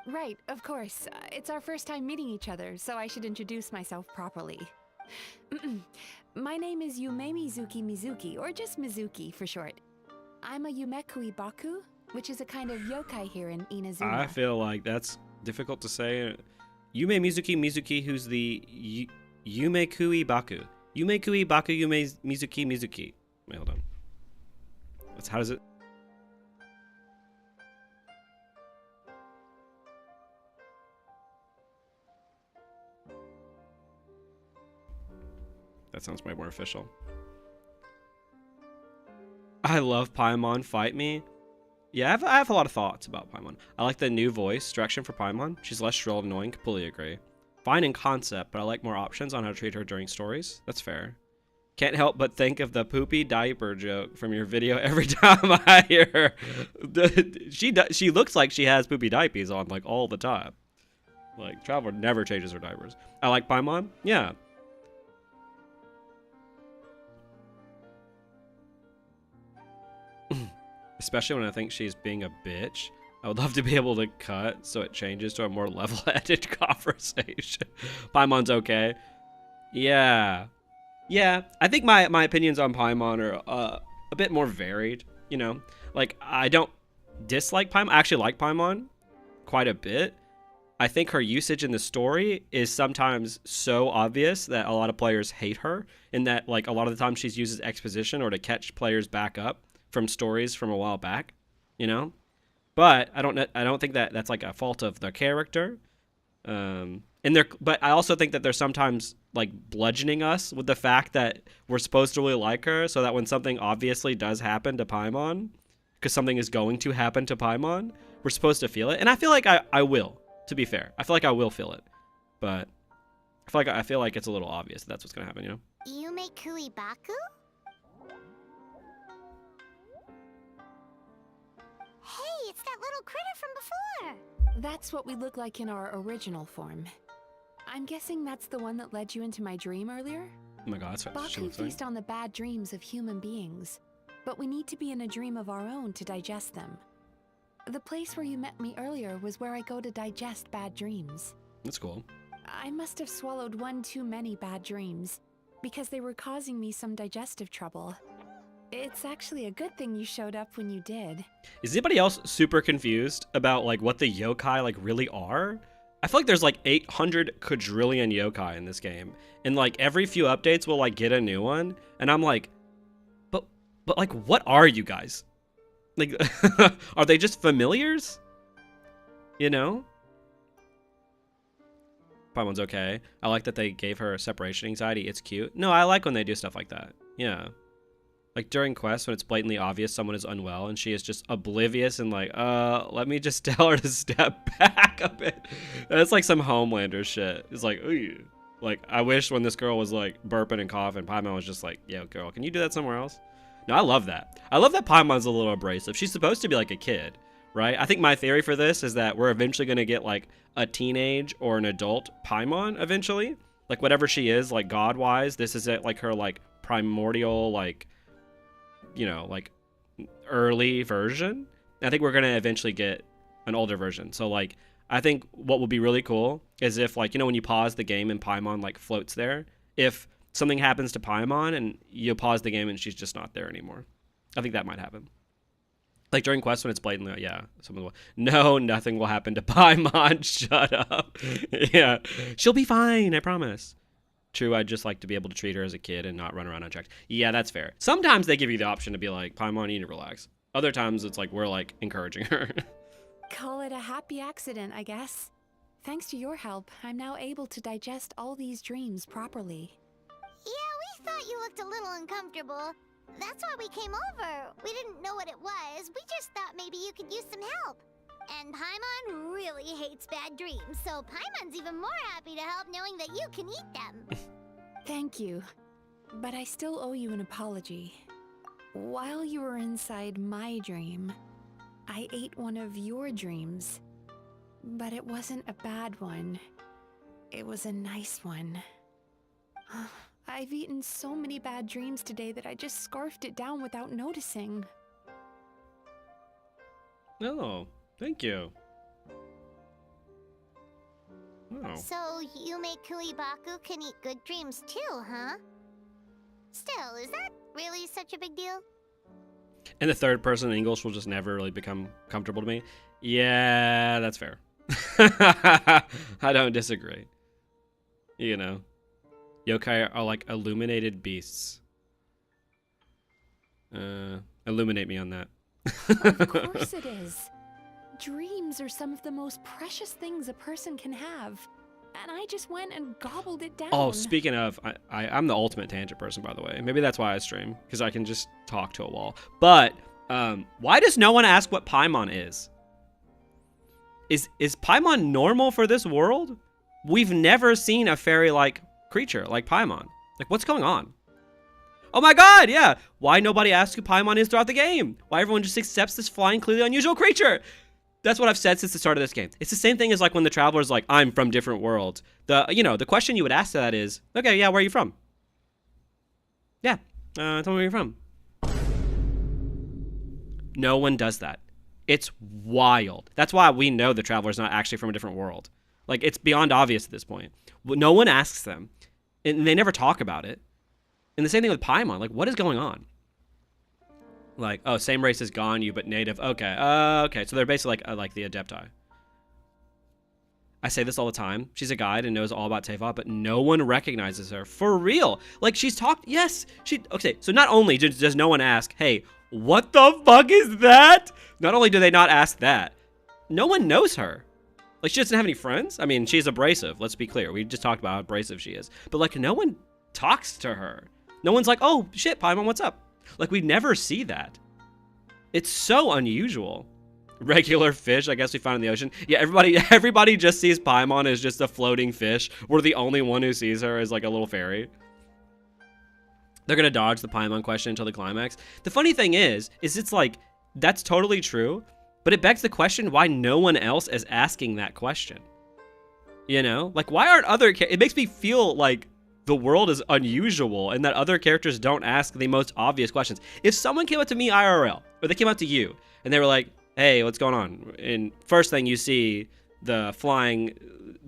Right, of course. It's our first time meeting each other, so I should introduce myself properly. My name is Yae Mizuki, or just Mizuki for short. I'm a Yumekui Baku, which is a kind of yokai here in Inazuma. I feel like that's difficult to say. Yume Mizuki, who's the Yumekui Baku. Yumekui Baku Yume Mizuki. Wait, hold on. How does it? That sounds way more official. I love Paimon. Fight me. Yeah, I have a lot of thoughts about Paimon. I like the new voice direction for Paimon. She's less shrill and annoying. Completely agree. Fine in concept, but I like more options on how to treat her during stories. That's fair. Can't help but think of the poopy diaper joke from your video every time I hear her. She looks like she has poopy diapers on like all the time. Like Traveler never changes her diapers. I like Paimon. Yeah. Especially when I think she's being a bitch. I would love to be able to cut so it changes to a more level-headed conversation. Paimon's okay. Yeah. Yeah, I think my opinions on Paimon are a bit more varied, you know? Like, I don't dislike Paimon. I actually like Paimon quite a bit. I think her usage in the story is sometimes so obvious that a lot of players hate her, in that, like, a lot of the time she's used as exposition or to catch players back up from stories from a while back, you know? But I don't think that that's like a fault of the character. But I also think that they're sometimes like bludgeoning us with the fact that we're supposed to really like her, so that when something obviously does happen to Paimon, because something is going to happen to Paimon, we're supposed to feel it. And I feel like I will, to be fair. I feel like I will feel it. But I feel like it's a little obvious that's what's gonna happen, you know? Yumekui Baku? Hey, it's that little critter from before! That's what we look like in our original form. I'm guessing that's the one that led you into my dream earlier? Oh my god, that's what she Baku looks like. feast on the bad dreams of human beings, but we need to be in a dream of our own to digest them. The place where you met me earlier was where I go to digest bad dreams. That's cool. I must have swallowed one too many bad dreams, because they were causing me some digestive trouble. It's actually a good thing you showed up when you did. Is anybody else super confused about like what the yokai like really are? I feel like there's like 800 quadrillion yokai in this game, and like every few updates we'll like get a new one, and I'm like, but like what are you guys? Like, are they just familiars? You know? Paimon's okay. I like that they gave her separation anxiety. It's cute. No, I like when they do stuff like that. Yeah. Like during quests when it's blatantly obvious someone is unwell and she is just oblivious and like, let me just tell her to step back a bit. That's like some Homelander shit. It's like, ooh. Like, I wish when this girl was like burping and coughing, Paimon was just like, yo, girl, can you do that somewhere else? No, I love that. I love that Paimon's a little abrasive. She's supposed to be like a kid, right? I think my theory for this is that we're eventually going to get like a teenage or an adult Paimon eventually. Like whatever she is, like God-wise, this is it, like her like primordial, like, you know, like early version. I think we're going to eventually get an older version. So like, I think what would be really cool is if like, you know, when you pause the game and Paimon like floats there, if something happens to Paimon and you pause the game and she's just not there anymore. I think that might happen. Like during quests when it's blatantly, yeah, someone will, no, nothing will happen to Paimon. Shut up. Yeah, she'll be fine, I promise. True, I'd just like to be able to treat her as a kid and not run around unchecked. Yeah, that's fair. Sometimes they give you the option to be like, Paimon, you need to relax. Other times it's like, we're like encouraging her. Call it a happy accident, I guess. Thanks to your help, I'm now able to digest all these dreams properly. Yeah, we thought you looked a little uncomfortable. That's why we came over. We didn't know what it was. We just thought maybe you could use some help. And Paimon really hates bad dreams, so Paimon's even more happy to help knowing that you can eat them. Thank you. But I still owe you an apology. While you were inside my dream, I ate one of your dreams. But it wasn't a bad one. It was a nice one. I've eaten so many bad dreams today that I just scarfed it down without noticing. Oh, thank you. Oh. So, Yume Kuibaku can eat good dreams too, huh? Still, is that really such a big deal? And the third person in English will just never really become comfortable to me. Yeah, that's fair. I don't disagree. You know, yokai are like illuminated beasts. Illuminate me on that. Of course it is. Dreams are some of the most precious things a person can have. And I just went and gobbled it down. Oh, speaking of, I'm the ultimate tangent person, by the way. Maybe that's why I stream, because I can just talk to a wall. But why does no one ask what Paimon is? Is Paimon normal for this world? We've never seen a fairy-like creature like Paimon. Like, what's going on? Oh my god, yeah! Why nobody asks who Paimon is throughout the game? Why everyone just accepts this flying, clearly unusual creature? That's what I've said since the start of this game. It's the same thing as like when the traveler's like, I'm from different worlds. The question you would ask to that is, okay, yeah, where are you from? Yeah, tell me where you're from. No one does that. It's wild. That's why we know the traveler's not actually from a different world. Like, it's beyond obvious at this point. No one asks them, and they never talk about it. And the same thing with Paimon. Like, what is going on? Like, oh, same race as Ganyu, but native. Okay, okay. So they're basically like the Adepti. I say this all the time. She's a guide and knows all about Teyvat, but no one recognizes her. For real. Like, she's talked. Yes. Okay, so not only does no one ask, hey, what the fuck is that? Not only do they not ask that, no one knows her. Like, she doesn't have any friends. I mean, she's abrasive. Let's be clear. We just talked about how abrasive she is. But, like, no one talks to her. No one's like, oh, shit, Paimon, what's up? Like, we never see that. It's so unusual. Regular fish, I guess we found in the ocean. Yeah, everybody just sees Paimon as just a floating fish. We're the only one who sees her as like a little fairy. They're gonna dodge the Paimon question until the climax. The funny thing is it's like, that's totally true, but it begs the question why no one else is asking that question. You know? Like, why aren't it makes me feel like the world is unusual and that other characters don't ask the most obvious questions. If someone came up to me IRL, or they came up to you, and they were like, hey, what's going on? And first thing you see, the flying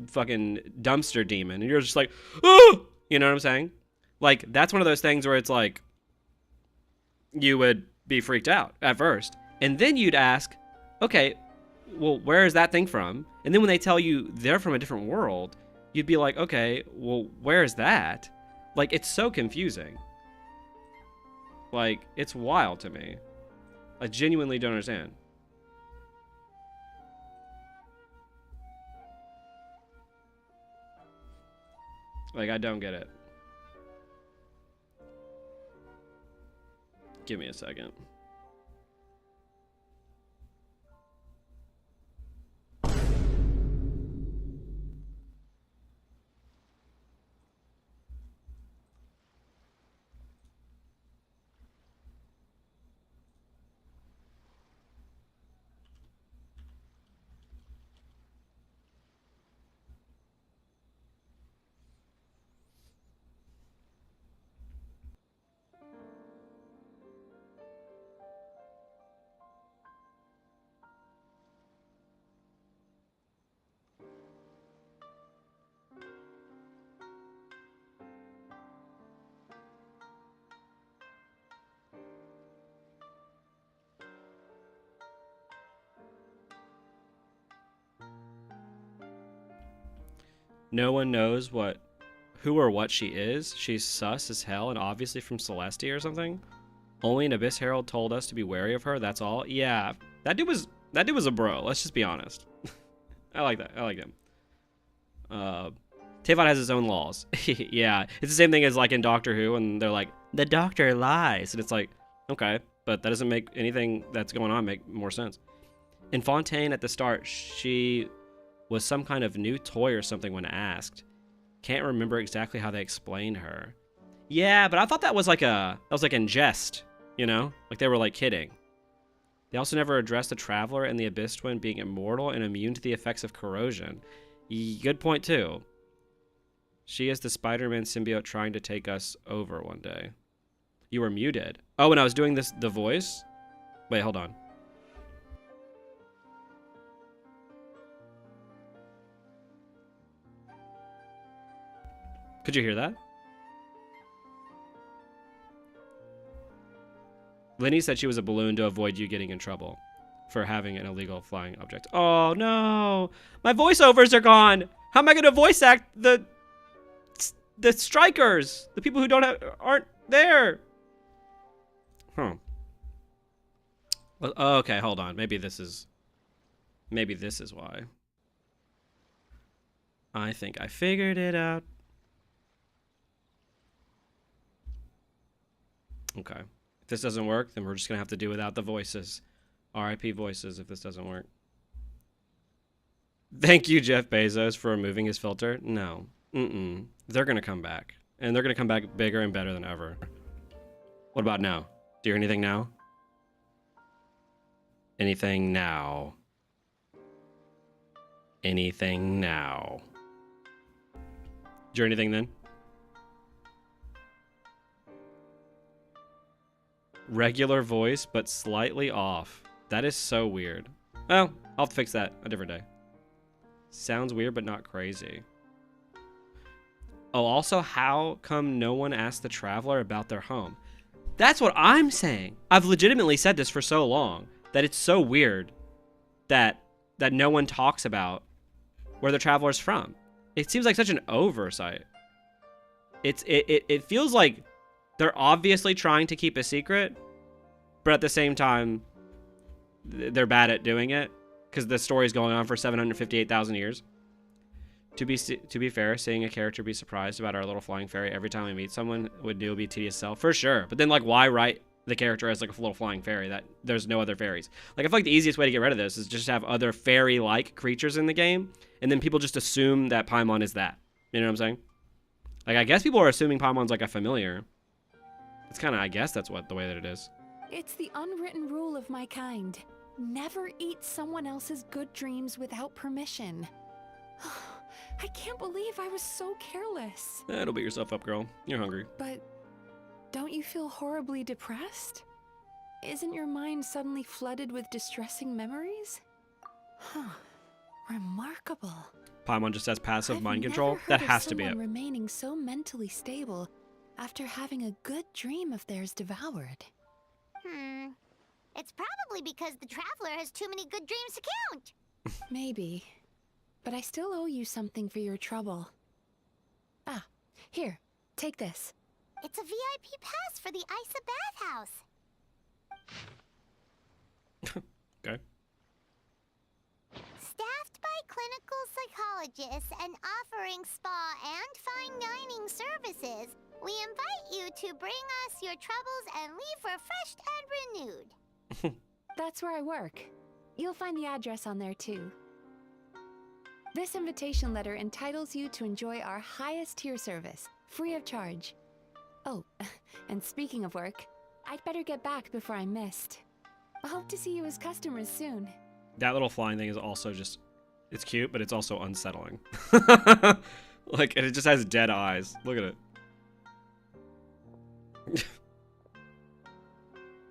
fucking dumpster demon, and you're just like, oh! You know what I'm saying? Like, that's one of those things where it's like, you would be freaked out at first. And then you'd ask, okay, well, where is that thing from? And then when they tell you they're from a different world, you'd be like, okay, well, where is that? Like, it's so confusing. Like, it's wild to me. I genuinely don't understand. Like, I don't get it. Give me a second. No one knows who or what she is. She's sus as hell and obviously from Celestia or something. Only an Abyss Herald told us to be wary of her, that's all. Yeah, that dude was a bro, let's just be honest. I like that. I like him. Teyvat has his own laws. Yeah, it's the same thing as like in Doctor Who, and they're like, the doctor lies. And it's like, okay, but that doesn't make anything that's going on make more sense. In Fontaine at the start, she was some kind of new toy or something when asked. Can't remember exactly how they explained her. Yeah, but I thought that was like in jest, you know? Like they were like kidding. They also never addressed the Traveler and the Abyss Twin being immortal and immune to the effects of corrosion. Good point too. She is the Spider-Man symbiote trying to take us over one day. You were muted. Oh, when I was doing the voice? Wait, hold on. Could you hear that? Lenny said she was a balloon to avoid you getting in trouble for having an illegal flying object. Oh no, my voiceovers are gone. How am I going to voice act the strikers, the people who aren't there? Huh. Well, okay, hold on. Maybe this is why. I think I figured it out. Okay. If this doesn't work, then we're just going to have to do without the voices. RIP voices if this doesn't work. Thank you, Jeff Bezos, for removing his filter. No. They're going to come back. And they're going to come back bigger and better than ever. What about now? Do you hear anything now? Anything now? Anything now? Did you hear anything then? Regular voice, but slightly off. That is so weird. Well, I'll fix that a different day. Sounds weird, but not crazy. Oh, also, how come no one asked the traveler about their home? That's what I'm saying. I've legitimately said this for so long that it's so weird that no one talks about where the traveler's from. It seems like such an oversight. It feels like they're obviously trying to keep a secret, but at the same time, they're bad at doing it because the story's going on for 758,000 years. To be fair, seeing a character be surprised about our little flying fairy every time we meet someone would be tedious self for sure. But then, like, why write the character as like a little flying fairy that there's no other fairies? Like, I feel like the easiest way to get rid of this is just have other fairy-like creatures in the game, and then people just assume that Paimon is that. You know what I'm saying? Like, I guess people are assuming Paimon's like a familiar. It's kind of, I guess that's the way that it is. It's the unwritten rule of my kind. Never eat someone else's good dreams without permission. I can't believe I was so careless. Don't beat yourself up, girl. You're hungry. But don't you feel horribly depressed? Isn't your mind suddenly flooded with distressing memories? Huh. Remarkable. Paimon just has passive mind control. That has to be it. Remaining so mentally stable after having a good dream of theirs devoured. It's probably because the traveler has too many good dreams to count. Maybe. But I still owe you something for your trouble. Ah, here, take this. It's a VIP pass for the Isa bathhouse. Okay. Staffed by clinical psychologists and offering spa and fine dining services, we invite you to bring us your troubles and leave refreshed and renewed. That's where I work. You'll find the address on there too. This invitation letter entitles you to enjoy our highest tier service, free of charge. Oh, and speaking of work, I'd better get back before I'm missed. I hope to see you as customers soon. That little flying thing is also just, it's cute, but it's also unsettling. Like, and it just has dead eyes. Look at it.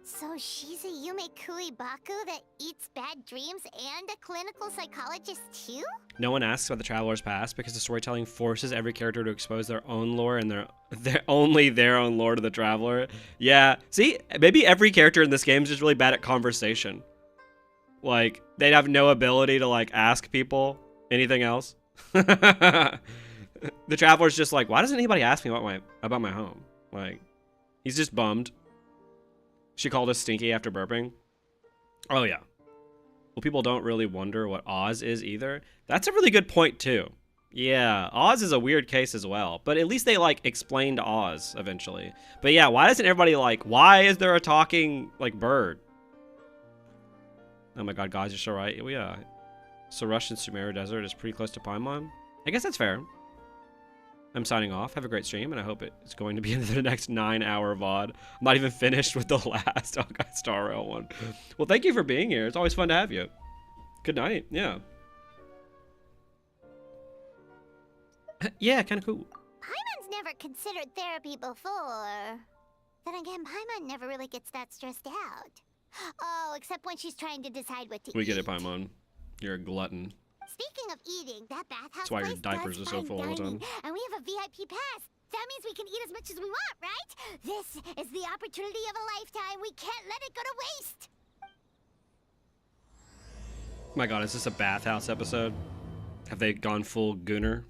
So she's a Yume Kuibaku that eats bad dreams and a clinical psychologist too? No one asks about the traveler's past because the storytelling forces every character to expose their own lore and only their own lore to the traveler. Yeah, see, maybe every character in this game is just really bad at conversation. Like, they'd have no ability to, like, ask people anything else. The traveler's just like, why doesn't anybody ask me about my home? Like, he's just bummed. She called us stinky after burping. Oh, yeah. Well, people don't really wonder what Oz is either. That's a really good point, too. Yeah, Oz is a weird case as well. But at least they, like, explained Oz eventually. But yeah, why doesn't everybody, like, why is there a talking, like, bird? Oh my god, guys, you're so right. Well, yeah. Sarush in Sumeru Desert is pretty close to Paimon. I guess that's fair. I'm signing off. Have a great stream, and I hope it's going to be into the next 9-hour VOD. I'm not even finished with the last Star Rail one. Well, thank you for being here. It's always fun to have you. Good night. Yeah. Yeah, kind of cool. never considered therapy before. Then again, Paimon never really gets that stressed out. Oh, except when she's trying to decide what to eat. We get it, Paimon. You're a glutton. Speaking of eating, that bathhouse That's why your place diapers does are so fine full all the dining, time. and we have a VIP pass. That means we can eat as much as we want, right? This is the opportunity of a lifetime. We can't let it go to waste. My god, is this a bathhouse episode? Have they gone full gooner?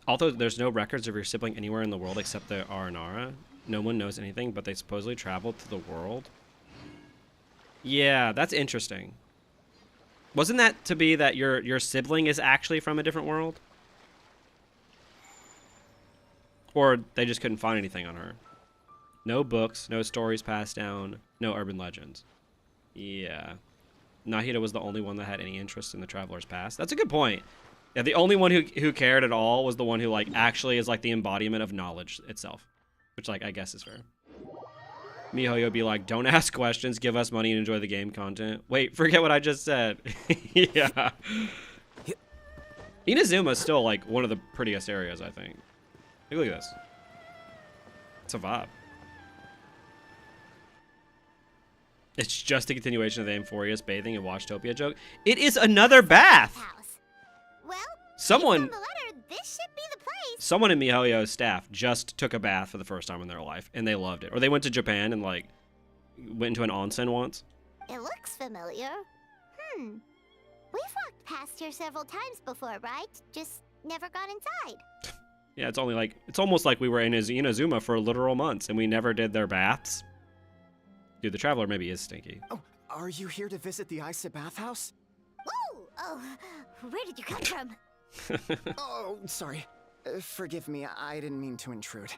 Although there's no records of your sibling anywhere in the world except the Aranara, no one knows anything, but they supposedly traveled to the world. Yeah, that's interesting. Wasn't that to be that your sibling is actually from a different world? Or they just couldn't find anything on her? No books, no stories passed down, no urban legends. Yeah. Nahida was the only one that had any interest in the Traveler's Past. That's a good point. Yeah, the only one who cared at all was the one who, like, actually is, like, the embodiment of knowledge itself. Which, like, I guess is fair. Mihoyo be like, don't ask questions, give us money and enjoy the game content. Wait, forget what I just said. Yeah. Inazuma's still, like, one of the prettiest areas, I think. Look at this. It's a vibe. It's just a continuation of the Amphorius bathing and Washtopia joke. It is another bath! House. Well, Someone... based on the letter, this should be the place. Someone in Mihoyo's staff just took a bath for the first time in their life, and they loved it. Or they went to Japan and, like, went into an onsen once. It looks familiar. We've walked past here several times before, right? Just never got inside. Yeah, it's only like, it's almost like we were in Inazuma for literal months, and we never did their baths. Dude, the Traveler maybe is stinky. Oh, are you here to visit the Isa bathhouse? Whoa! Oh, where did you come from? Oh, sorry. Forgive me, I didn't mean to intrude.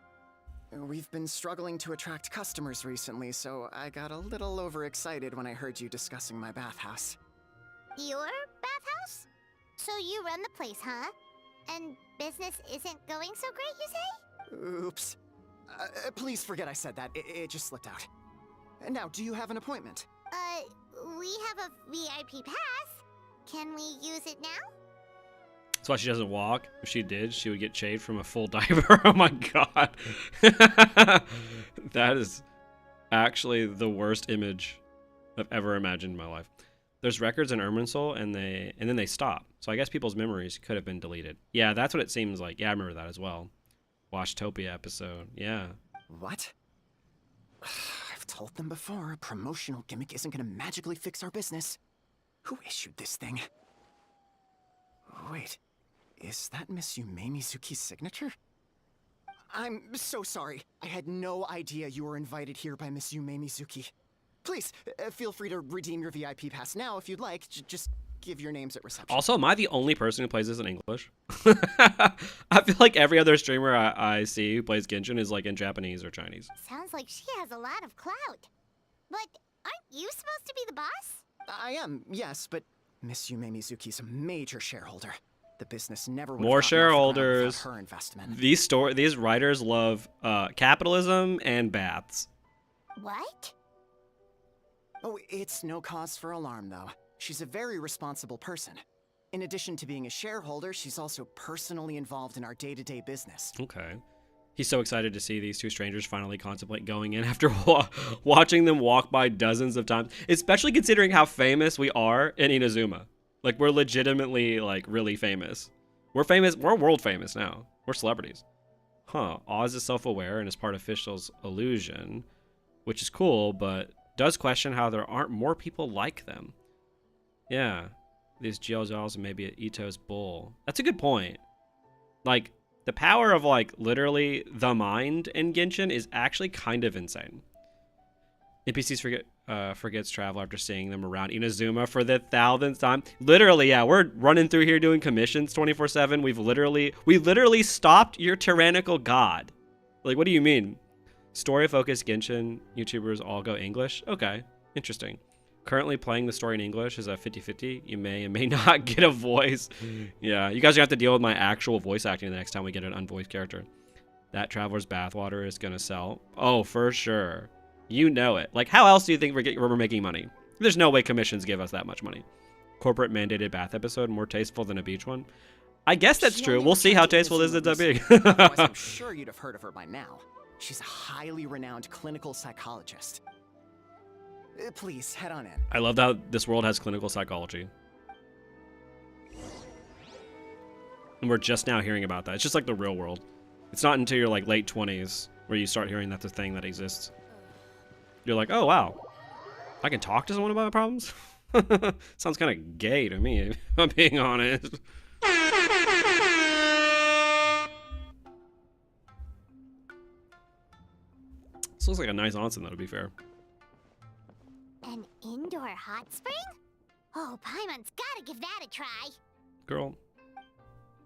We've been struggling to attract customers recently, so I got a little overexcited when I heard you discussing my bathhouse. Your bathhouse? So you run the place, huh? And business isn't going so great, you say? Oops. Please forget I said that. It just slipped out. Now, do you have an appointment? We have a VIP pass. Can we use it now? That's why she doesn't walk. If she did, she would get shaved from a full diaper. Oh my god. That is actually the worst image I've ever imagined in my life. There's records in Irminsul, and then they stop. So I guess people's memories could have been deleted. Yeah, that's what it seems like. Yeah, I remember that as well. Washtopia episode. Yeah. What? I've told them before, a promotional gimmick isn't gonna magically fix our business. Who issued this thing? Wait, is that Miss Yae Mizuki's signature? I'm so sorry. I had no idea you were invited here by Miss Yae Mizuki. Please, feel free to redeem your VIP pass now if you'd like. Just give your names at reception. Also, am I the only person who plays this in English? I feel like every other streamer I see who plays Genshin is like in Japanese or Chinese. Sounds like she has a lot of clout. But aren't you supposed to be the boss? I am, yes, but Miss Yae Mizuki's a major shareholder. The business never would More have gotten off the ground shareholders. without her investment. These writers love capitalism and baths. What? Oh, it's no cause for alarm, though. She's a very responsible person. In addition to being a shareholder, she's also personally involved in our day-to-day business. Okay. He's so excited to see these two strangers finally contemplate going in after watching them walk by dozens of times, especially considering how famous we are in Inazuma. Like, we're legitimately, like, really famous. We're famous. We're world famous now. We're celebrities. Huh. Oz is self-aware and is part of Fischl's illusion, which is cool, but does question how there aren't more people like them. Yeah. These Jiaozhaos and maybe Ito's bull. That's a good point. Like, the power of, like, literally the mind in Genshin is actually kind of insane. NPCs forgets travel after seeing them around Inazuma for the 1000th time. Literally, yeah, we're running through here doing commissions 24/7. We literally stopped your tyrannical god. Like, what do you mean? Story-focused Genshin YouTubers all go English? Okay, interesting. Currently playing the story in English is a 50-50. You may and may not get a voice. Yeah, you guys are going to have to deal with my actual voice acting the next time we get an unvoiced character. That Traveler's Bathwater is going to sell. Oh, for sure. You know it. Like, how else do you think we're making money? There's no way commissions give us that much money. Corporate mandated bath episode, more tasteful than a beach one. I guess that's She true. only We'll see how returned to tasteful this Inazuma ends up being. recently, otherwise I'm sure you'd have heard of her by now. She's a highly renowned clinical psychologist. Please, head on in. I love how this world has clinical psychology. And we're just now hearing about that. It's just like the real world. It's not until your like late 20s where you start hearing that's a thing that exists. You're like, oh wow, I can talk to someone about my problems? Sounds kind of gay to me, if I'm being honest. This looks like a nice onsen, though, to be fair. An indoor hot spring? Oh, Paimon's gotta give that a try. Girl,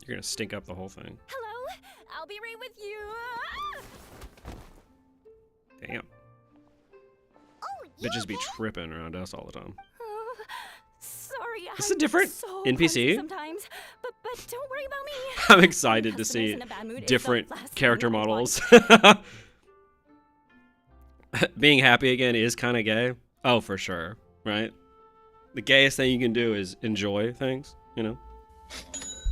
you're gonna stink up the whole thing. Hello, I'll be right with you. Damn. Oh, you Bitches be okay? tripping around us all the time. Oh, sorry, This is a different so NPC. clumsy sometimes, but don't worry about me. I'm excited to Customers see in a bad mood is the different last thing character I want. models. Being happy again is kind of gay. Oh, for sure, right? The gayest thing you can do is enjoy things, you know?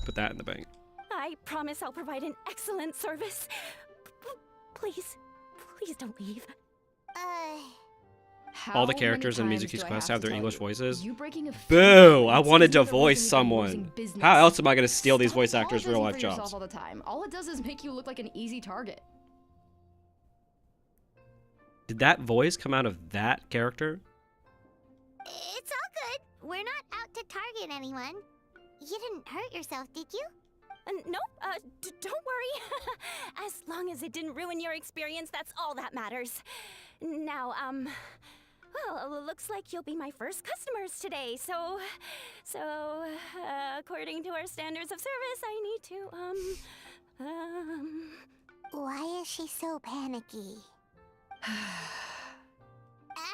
Put that in the bank. I promise I'll provide an excellent service. Please don't leave. All the characters in Mizuki's quest have their English voices. You breaking a few Boo! I rules wanted isn't to the voice reason you're someone. losing business. How else am I going to steal these Stop voice actors' real life apologizing for yourself jobs? all the time. All it does is make you look like an easy target. Did that voice come out of that character? It's all good. We're not out to target anyone. You didn't hurt yourself, did you? Nope, don't worry. As long as it didn't ruin your experience, that's all that matters. Now, well, looks like you'll be my first customers today, so, according to our standards of service, I need to, Why is she so panicky?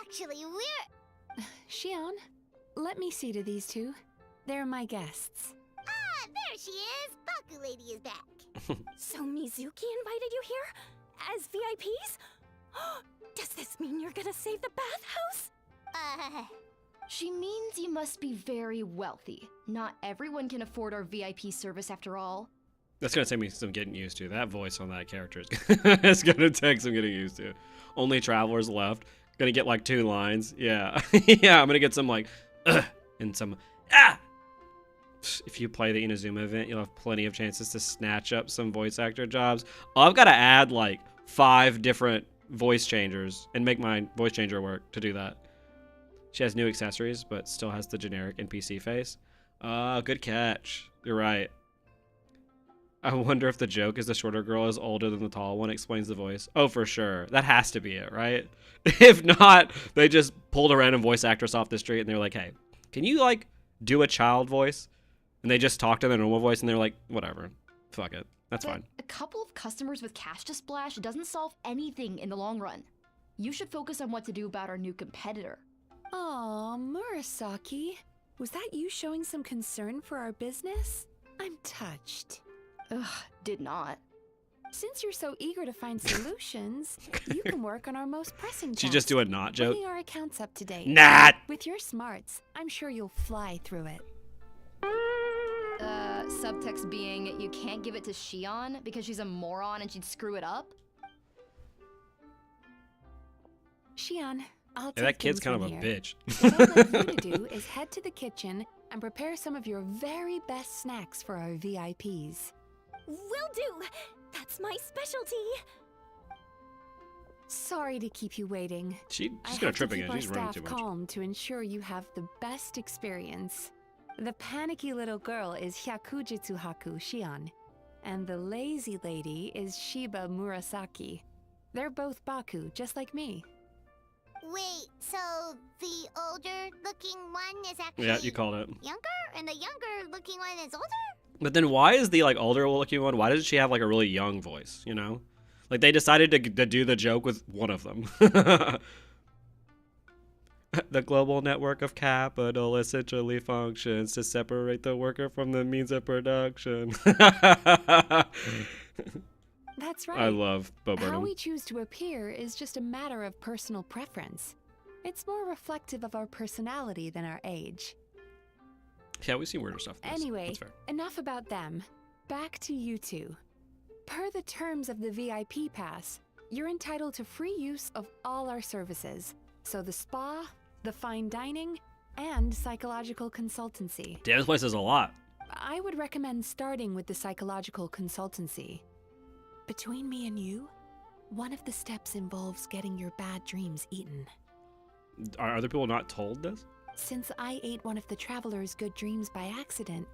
Actually, we're... Xion, let me see to these two. They're my guests. Ah, there she is! Baku Lady is back. So Mizuki invited you here? As VIPs? Does this mean you're gonna save the bathhouse? She means you must be very wealthy. Not everyone can afford our VIP service after all. That's going to take me some getting used to. That voice on that character is going to take some getting used to. Only travelers left. Going to get like 2 lines. Yeah. Yeah, I'm going to get some like, and some, If you play the Inazuma event, you'll have plenty of chances to snatch up some voice actor jobs. Oh, I've got to add like 5 different voice changers and make my voice changer work to do that. She has new accessories, but still has the generic NPC face. Good catch. You're right. I wonder if the joke is the shorter girl is older than the tall one explains the voice. Oh, for sure. That has to be it, right? If not, they just pulled a random voice actress off the street and they're like, hey, can you like do a child voice? And they just talk to their normal voice and they're like, whatever. Fuck it. That's fine. A couple of customers with cash to splash doesn't solve anything in the long run. You should focus on what to do about our new competitor. Aw, Murasaki. Was that you showing some concern for our business? I'm touched. Ugh, did not. Since you're so eager to find solutions, you can work on our most pressing Did you task, just do a not joke? bringing our accounts up to date. Not! With your smarts, I'm sure you'll fly through it. Subtext being, you can't give it to Xion because she's a moron and she'd screw it up? Xion, I'll Yeah, take that kid's things kind of from a here. bitch. What I'd like you to do is head to the kitchen and prepare some of your very best snacks for our VIPs. Will do! That's my specialty! Sorry to keep you waiting. She's I gonna have trip to keep again. our She's running staff too much. calm to ensure you have the best experience. The panicky little girl is Hyakujitsu Haku Xion, and the lazy lady is Shiba Murasaki. They're both Baku, just like me. Wait, so the older-looking one is actually Yeah, you called it. younger, and the younger-looking one is older? But then why is the like older looking one, why doesn't she have like a really young voice, you know? Like they decided to do the joke with one of them. The global network of capital essentially functions to separate the worker from the means of production. That's right. I love Bo How Burnham. we choose to appear is just a matter of personal preference. It's more reflective of our personality than our age. Yeah, we've seen weirder stuff. than this. Anyway, That's fair. enough about them. back to you two. Per the terms of the VIP pass, you're entitled to free use of all our services. So the spa, the fine dining, and psychological consultancy. Damn, this place is a lot. I would recommend starting with the psychological consultancy. Between me and you, one of the steps involves getting your bad dreams eaten. Are other people not told this? Since I ate one of the traveler's good dreams by accident,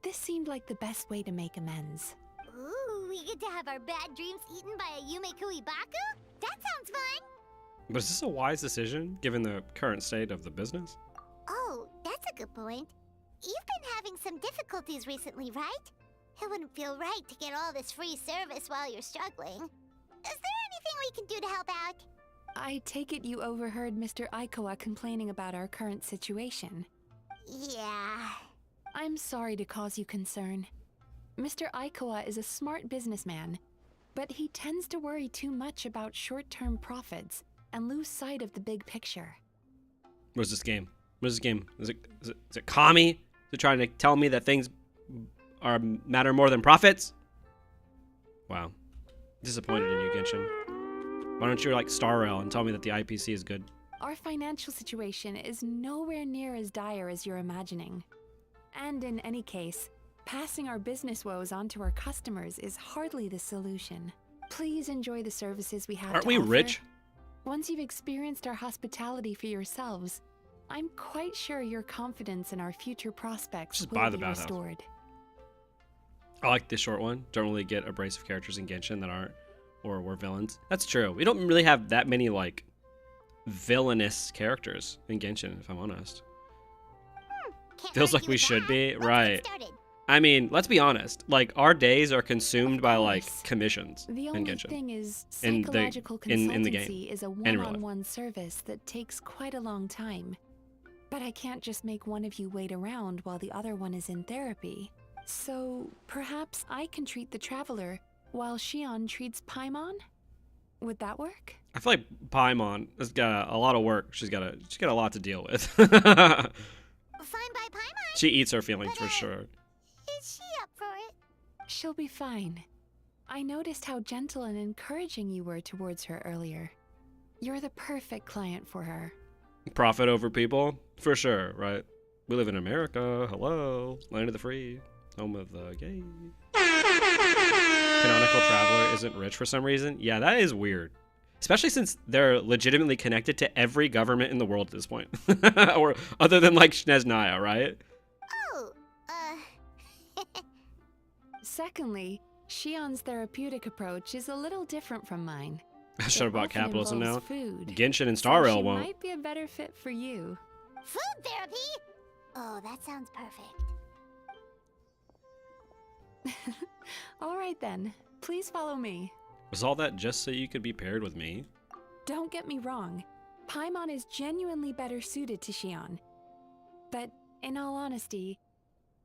this seemed like the best way to make amends. Ooh, we get to have our bad dreams eaten by a Yumeko Ibaku? That sounds fun! But is this a wise decision, given the current state of the business? Oh, that's a good point. You've been having some difficulties recently, right? It wouldn't feel right to get all this free service while you're struggling. Is there anything we can do to help out? I take it you overheard Mr. Aikawa complaining about our current situation. Yeah. I'm sorry to cause you concern. Mr. Aikawa is a smart businessman, but he tends to worry too much about short-term profits and lose sight of the big picture. What's this game? What is this game? Is it Kami? Is it trying to tell me that things matter more than profits? Wow. Disappointed in you, Genshin. Why don't you like Star Rail and tell me that the IPC is good? Our financial situation is nowhere near as dire as you're imagining. And in any case, passing our business woes on to our customers is hardly the solution. Please enjoy the services we have to offer. Aren't we rich? Once you've experienced our hospitality for yourselves, I'm quite sure your confidence in our future prospects Just will buy the be bathhouse. restored. I like this short one. Don't really get abrasive characters in Genshin that aren't or were villains. That's true. We don't really have that many like villainous characters in Genshin, if I'm honest. Feels like we should be, right? I mean, let's be honest. Like our days are consumed by like commissions The in only Genshin. thing is, In the- psychological in the consultancy game. is a In real life. one-on-one service that takes quite a long time. But I can't just make one of you wait around while the other one is in therapy. So perhaps I can treat the traveler while Shion treats Paimon? Would that work? I feel like Paimon has got a lot of work. She's got a lot to deal with. Fine by Paimon? She eats her feelings But, for sure. Is she up for it? She'll be fine. I noticed how gentle and encouraging you were towards her earlier. You're the perfect client for her. Profit over people, for sure, right? We live in America. Hello, land of the free, home of the gay. Canonical Traveler isn't rich for some reason. Yeah, that is weird. Especially since they're legitimately connected to every government in the world at this point. Or other than like Snezhnaya, right? Oh, Secondly, Shion's therapeutic approach is a little different from mine. I should have bought often capitalism now. involves Food. Genshin and Star So Rail she won't. might be a better fit for you. food therapy? Oh, that sounds perfect. All right then, please follow me. Was all that just so you could be paired with me? Don't get me wrong, Paimon is genuinely better suited to Shion. But in all honesty,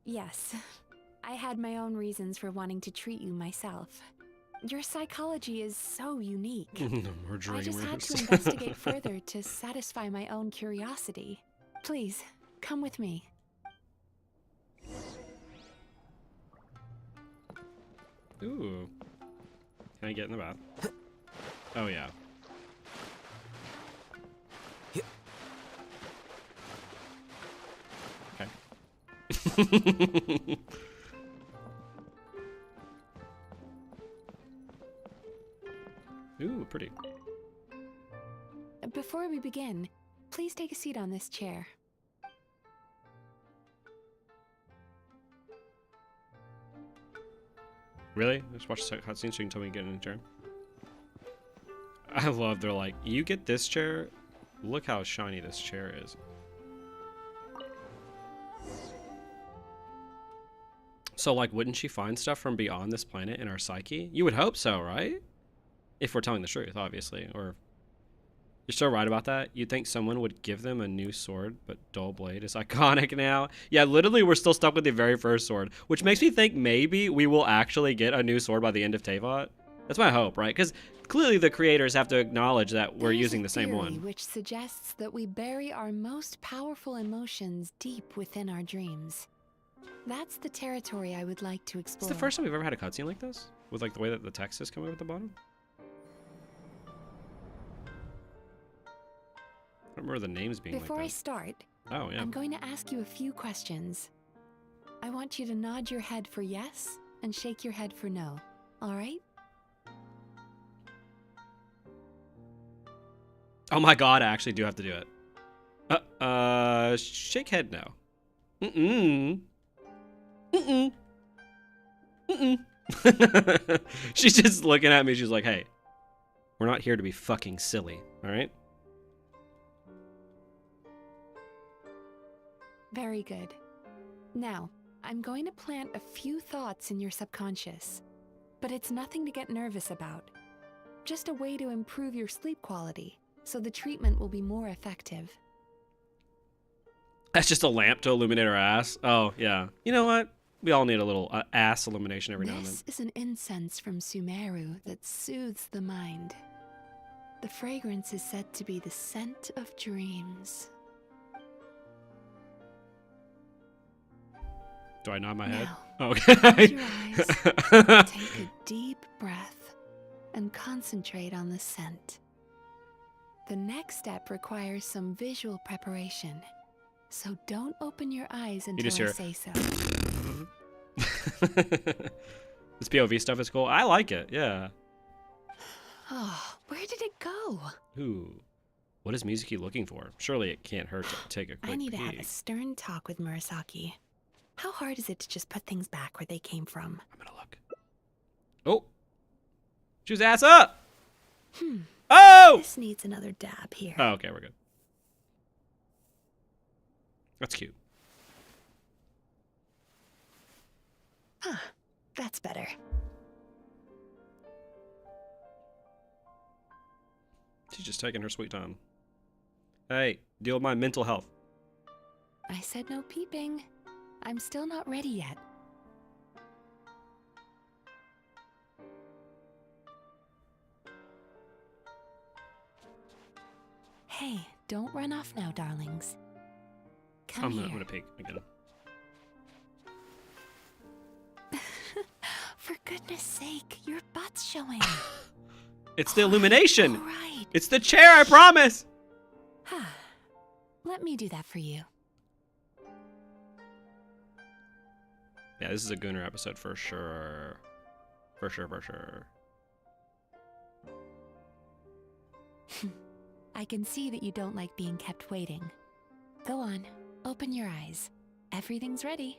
yes, I had my own reasons for wanting to treat you myself. Your psychology is so unique. We're I just had dreamers. to investigate further to satisfy my own curiosity. Please, come with me. Ooh. Can I get in the bath? Oh, yeah. Okay. Ooh, pretty. Before we begin, please take a seat on this chair. Really? Just watch the cutscene so you can tell me to get in a chair. I love they're like, you get this chair? Look how shiny this chair is. So, like, wouldn't she find stuff from beyond this planet in our psyche? You would hope so, right? If we're telling the truth, obviously. Or, you're so right about that. You'd think someone would give them a new sword, but dull blade is iconic now. Yeah, literally, we're still stuck with the very first sword, which makes me think maybe we will actually get a new sword by the end of Teyvat. That's my hope, right? Because clearly the creators have to acknowledge that we're There's using a the same theory one. which suggests that we bury our most powerful emotions deep within our dreams. That's the territory I would like to It's explore. the first time we've ever had a cutscene like this, with like the way that the text is coming up at the bottom. I don't remember the names being Before like I that. start, Oh yeah. I'm going to ask you a few questions. I want you to nod your head for yes and shake your head for no. All right? Oh my god, I actually do have to do it. Shake head no. Mm-mm. Mm-mm. Mm-mm. She's just looking at me, she's like, hey, we're not here to be fucking silly, alright? Very good. Now, I'm going to plant a few thoughts in your subconscious. But it's nothing to get nervous about. Just a way to improve your sleep quality, so the treatment will be more effective. That's just a lamp to illuminate our ass. Oh, yeah. You know what? We all need a little ass illumination every now and then. This is an incense from Sumeru that soothes the mind. The fragrance is said to be the scent of dreams. Do I nod my head? Now, Okay. close your eyes, take a deep breath, and concentrate on the scent. The next step requires some visual preparation, so don't open your eyes until just I hear say so. This POV stuff is cool. I like it, yeah. Oh, where did it go? Ooh. What is Mizuki looking for? Surely it can't hurt to take a quick I need to have peek. a stern talk with Murasaki. How hard is it to just put things back where they came from? I'm gonna look. Oh! Choose ass up! Hmm. Oh! This needs another dab here. Oh, okay, we're good. That's cute. Huh. That's better. She's just taking her sweet time. Hey, deal with my mental health. I said no peeping. I'm still not ready yet. Hey, don't run off now, darlings. Come I'm here. gonna peek again. For goodness sake, your butt's showing. It's the illumination! All right. It's the chair, I promise! Let me do that for you. Yeah, this is a Gunner episode for sure. For sure, for sure. I can see that you don't like being kept waiting. Go on, open your eyes. Everything's ready.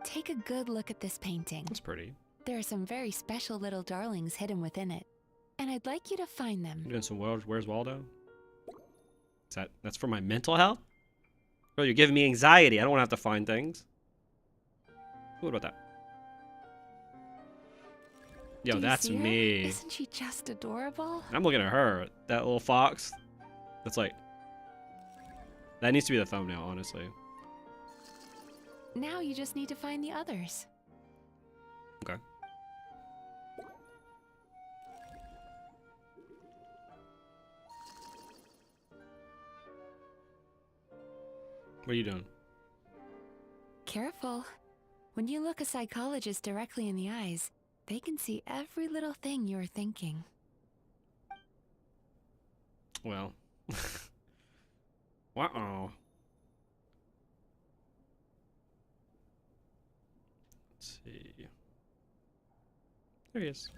Take a good look at this painting. That's pretty. There are some very special little darlings hidden within it, and I'd like you to find them. I'm doing some Where's Waldo? That's for my mental health? Bro, you're giving me anxiety. I don't want to have to find things. What about that? Yo, Do you that's see her? me. Isn't she just adorable? I'm looking at her. That little fox. That's like... That needs to be the thumbnail, honestly. Now you just need to find the others. Okay. What are you doing? Careful. When you look a psychologist directly in the eyes, they can see every little thing you're thinking. Well. Uh-oh. Let's see. There he is.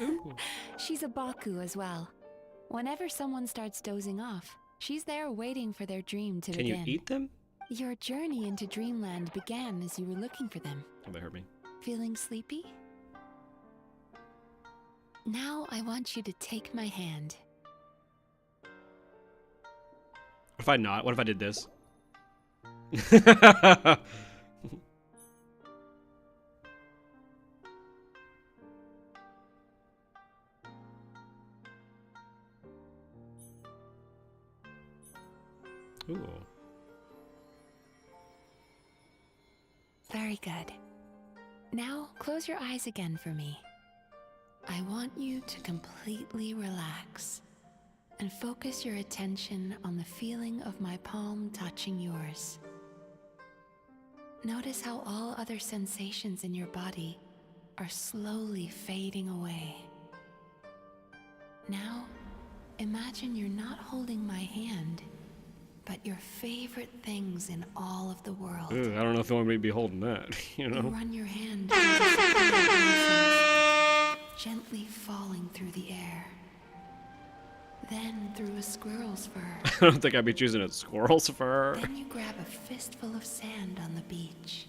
Ooh. She's a Baku as well. Whenever someone starts dozing off, she's there waiting for their dream to Can begin. you eat them? Your journey into Dreamland began as you were looking for them. Oh, they hurt me. Feeling sleepy? Now I want you to take my hand. What if I not? What if I did this? Ooh. Very good. Now close your eyes again for me. I want you to completely relax and focus your attention on the feeling of my palm touching yours. Notice how all other sensations in your body are slowly fading away. Now, imagine you're not holding my hand, but your favorite things in all of the world. Ooh, I don't know if you want me to be holding that, you know? You run your hand through the circular motions, gently falling through the air. Then through a squirrel's fur. I don't think I'd be choosing a squirrel's fur. Then you grab a fistful of sand on the beach.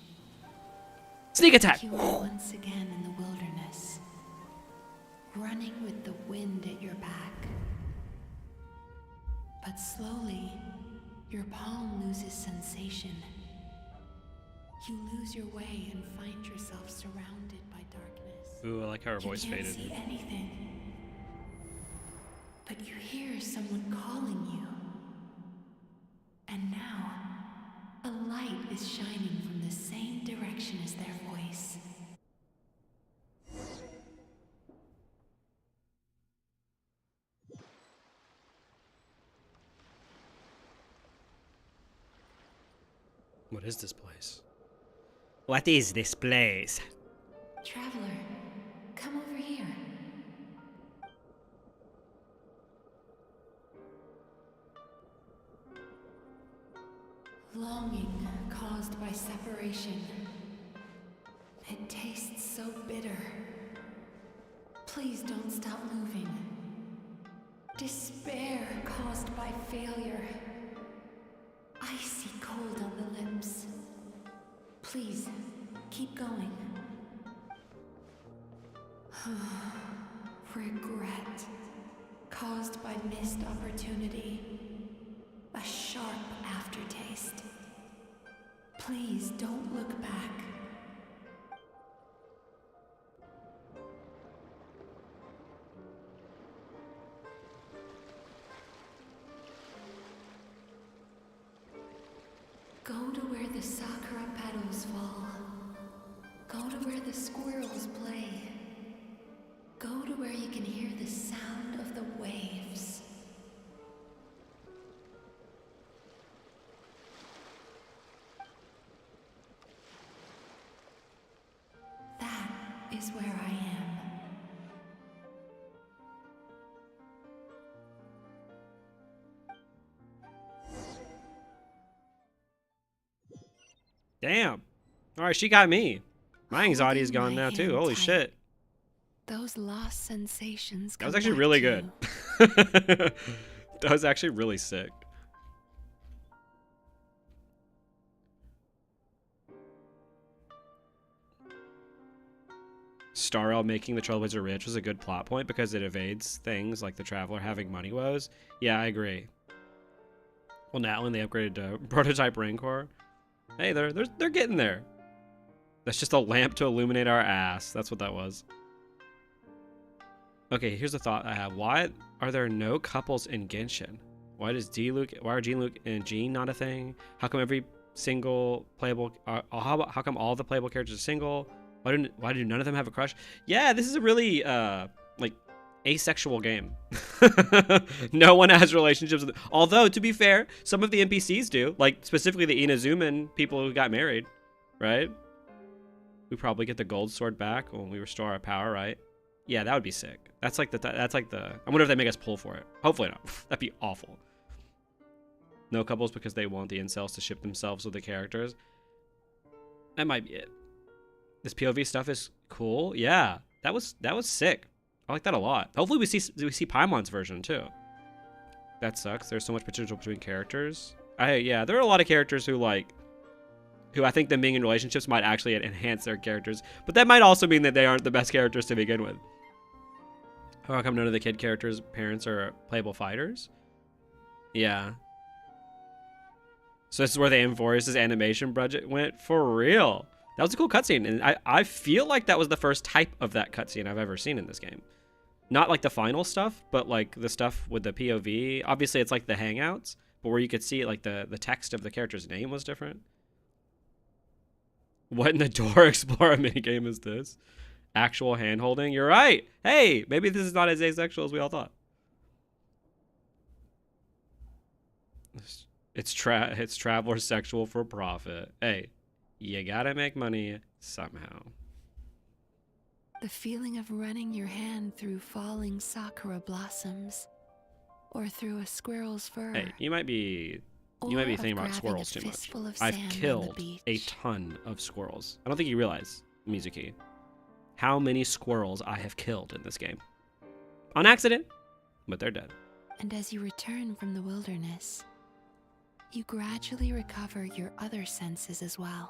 Sneak attack! You are once again in the wilderness, running with the wind at your back. But slowly, your palm loses sensation. You lose your way and find yourself surrounded by darkness. Ooh, I like how her voice You can't faded. see anything, but you hear someone calling you. And now, a light is shining from the same direction as their voice. What is this place? What is this place? Traveler, come over here. Longing caused by separation. It tastes so bitter. Please don't stop moving. Despair caused by failure. Icy cold on the lips. Please, keep going. Regret caused by missed opportunity. A sharp aftertaste. Please don't look back. Go to where the sakura petals fall. Go to where the squirrels play. Go to where you can hear the sound of the waves. That is where I am. Damn. Alright, she got me. My anxiety is gone Holding my now too. hand Holy tight. shit. Those lost sensations That was come actually back really to good. you. That was actually really sick. Starrel making the Trailblazer rich was a good plot point because it evades things like the Traveler having money woes. Yeah, I agree. Well, now when they upgraded to prototype Rancor, hey, they're getting there. That's just a lamp to illuminate our ass. That's what that was. Okay, here's a thought I have. Why are there no couples in Genshin? Why are Jean Luke and Jean not a thing? How come every single playable how come all the playable characters are single? Why do none of them have a crush? Yeah, this is a really like asexual game. No one has relationships with although to be fair, some of the NPCs do, like specifically the Inazuman people who got married, right? We probably get the gold sword back when we restore our power, right? Yeah, that would be sick. That's like the I wonder if they make us pull for it. Hopefully not. That'd be awful. No couples because they want the incels to ship themselves with the characters. That might be it. This POV stuff is cool. Yeah, that was sick. I like that a lot. Hopefully we see Paimon's version too. That sucks. There's so much potential between characters. Yeah, there are a lot of characters who I think them being in relationships might actually enhance their characters, but that might also mean that they aren't the best characters to begin with. How come none of the kid characters' parents are playable fighters? Yeah. So this is where the Enforce's animation budget went for real. That was a cool cutscene, and I feel like that was the first type of that cutscene I've ever seen in this game. Not like the final stuff, but like the stuff with the POV. Obviously, it's like the Hangouts, but where you could see like the text of the character's name was different. What in the Dora Explorer minigame is this? actual hand holding. You're right. Hey, maybe this is not as asexual as we all thought. It's traveler sexual for profit. Hey, you gotta make money somehow. The feeling of running your hand through falling sakura blossoms, or through a squirrel's fur. Hey, you might be thinking about squirrels too much. I've killed a ton of squirrels. I don't think you realize, Mizuki, how many squirrels I have killed in this game. On accident, but they're dead. And as you return from the wilderness, you gradually recover your other senses as well.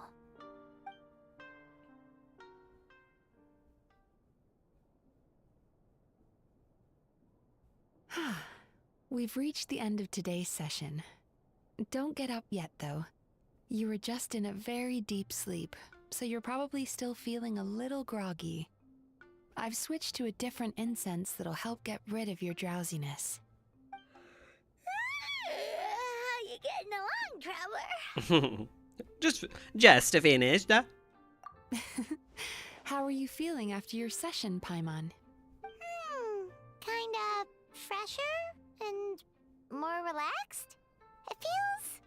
We've reached the end of today's session. Don't get up yet, though. You were just in a very deep sleep, so you're probably still feeling a little groggy. I've switched to a different incense that'll help get rid of your drowsiness. How you getting along, Traveler? just finished. How are you feeling after your session, Paimon? Kinda fresher and more relaxed. It feels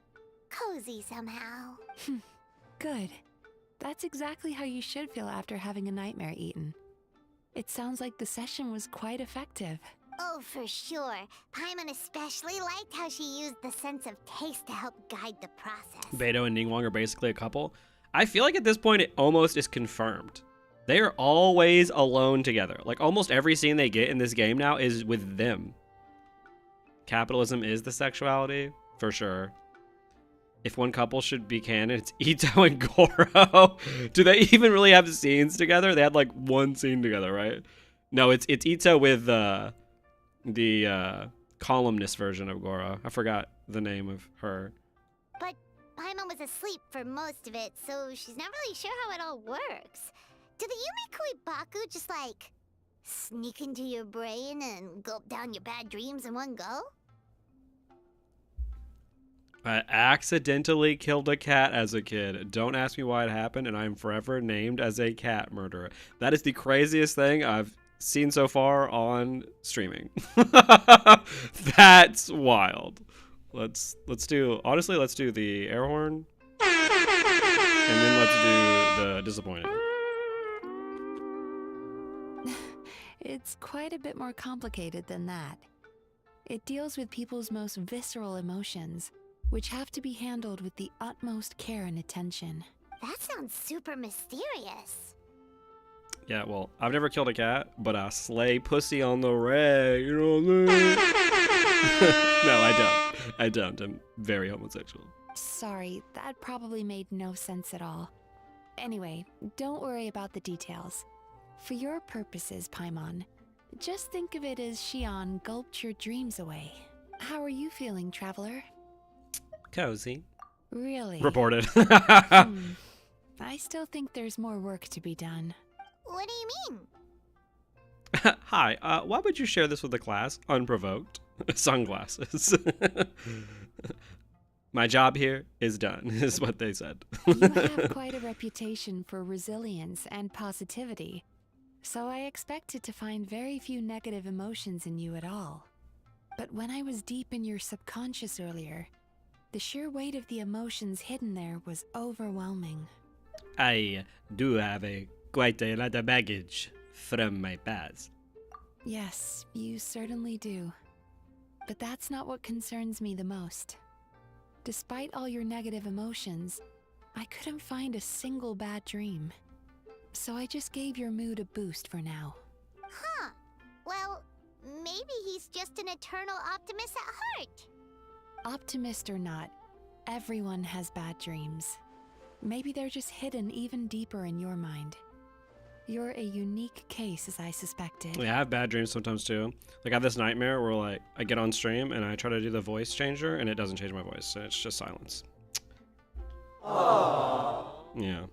cozy somehow. Good. That's exactly how you should feel after having a nightmare eaten. It sounds like the session was quite effective. Oh, for sure. Paimon especially liked how she used the sense of taste to help guide the process. Beidou and Ningguang are basically a couple. I feel like at this point it almost is confirmed. They are always alone together. Like almost every scene they get in this game now is with them. Capitalism is the sexuality, for sure. If one couple should be canon, it's Ito and Goro. Do they even really have scenes together? They had like one scene together, right? No, it's Ito with the columnist version of Goro. I forgot the name of her. But Paimon was asleep for most of it, so she's not really sure how it all works. Do the Yumi Kuibaku just like sneak into your brain and gulp down your bad dreams in one go? I accidentally killed a cat as a kid. Don't ask me why it happened, and I am forever named as a cat murderer. That is the craziest thing I've seen so far on streaming. That's wild. Let's do the air horn, and then let's do the disappointing. It's quite a bit more complicated than that. It deals with people's most visceral emotions, which have to be handled with the utmost care and attention. That sounds super mysterious. Yeah, well, I've never killed a cat, but I slay pussy on the reg, you know what I'm saying? No, I don't. I'm very homosexual. Sorry, that probably made no sense at all. Anyway, don't worry about the details. For your purposes, Paimon, just think of it as Xion gulped your dreams away. How are you feeling, Traveler? Cozy. Really? Reported. I still think there's more work to be done. What do you mean? Hi, why would you share this with the class? Unprovoked. Sunglasses. My job here is done, is what they said. You have quite a reputation for resilience and positivity, so I expected to find very few negative emotions in you at all. But when I was deep in your subconscious earlier, the sheer weight of the emotions hidden there was overwhelming. I do have quite a lot of baggage from my past. Yes, you certainly do. But that's not what concerns me the most. Despite all your negative emotions, I couldn't find a single bad dream. So I just gave your mood a boost for now. Huh. Well, maybe he's just an eternal optimist at heart. Optimist or not, everyone has bad dreams. Maybe they're just hidden even deeper in your mind. You're a unique case, as I suspected. Yeah, I have bad dreams sometimes too. Like I have this nightmare where like I get on stream and I try to do the voice changer and it doesn't change my voice. So it's just silence. Aww. Yeah.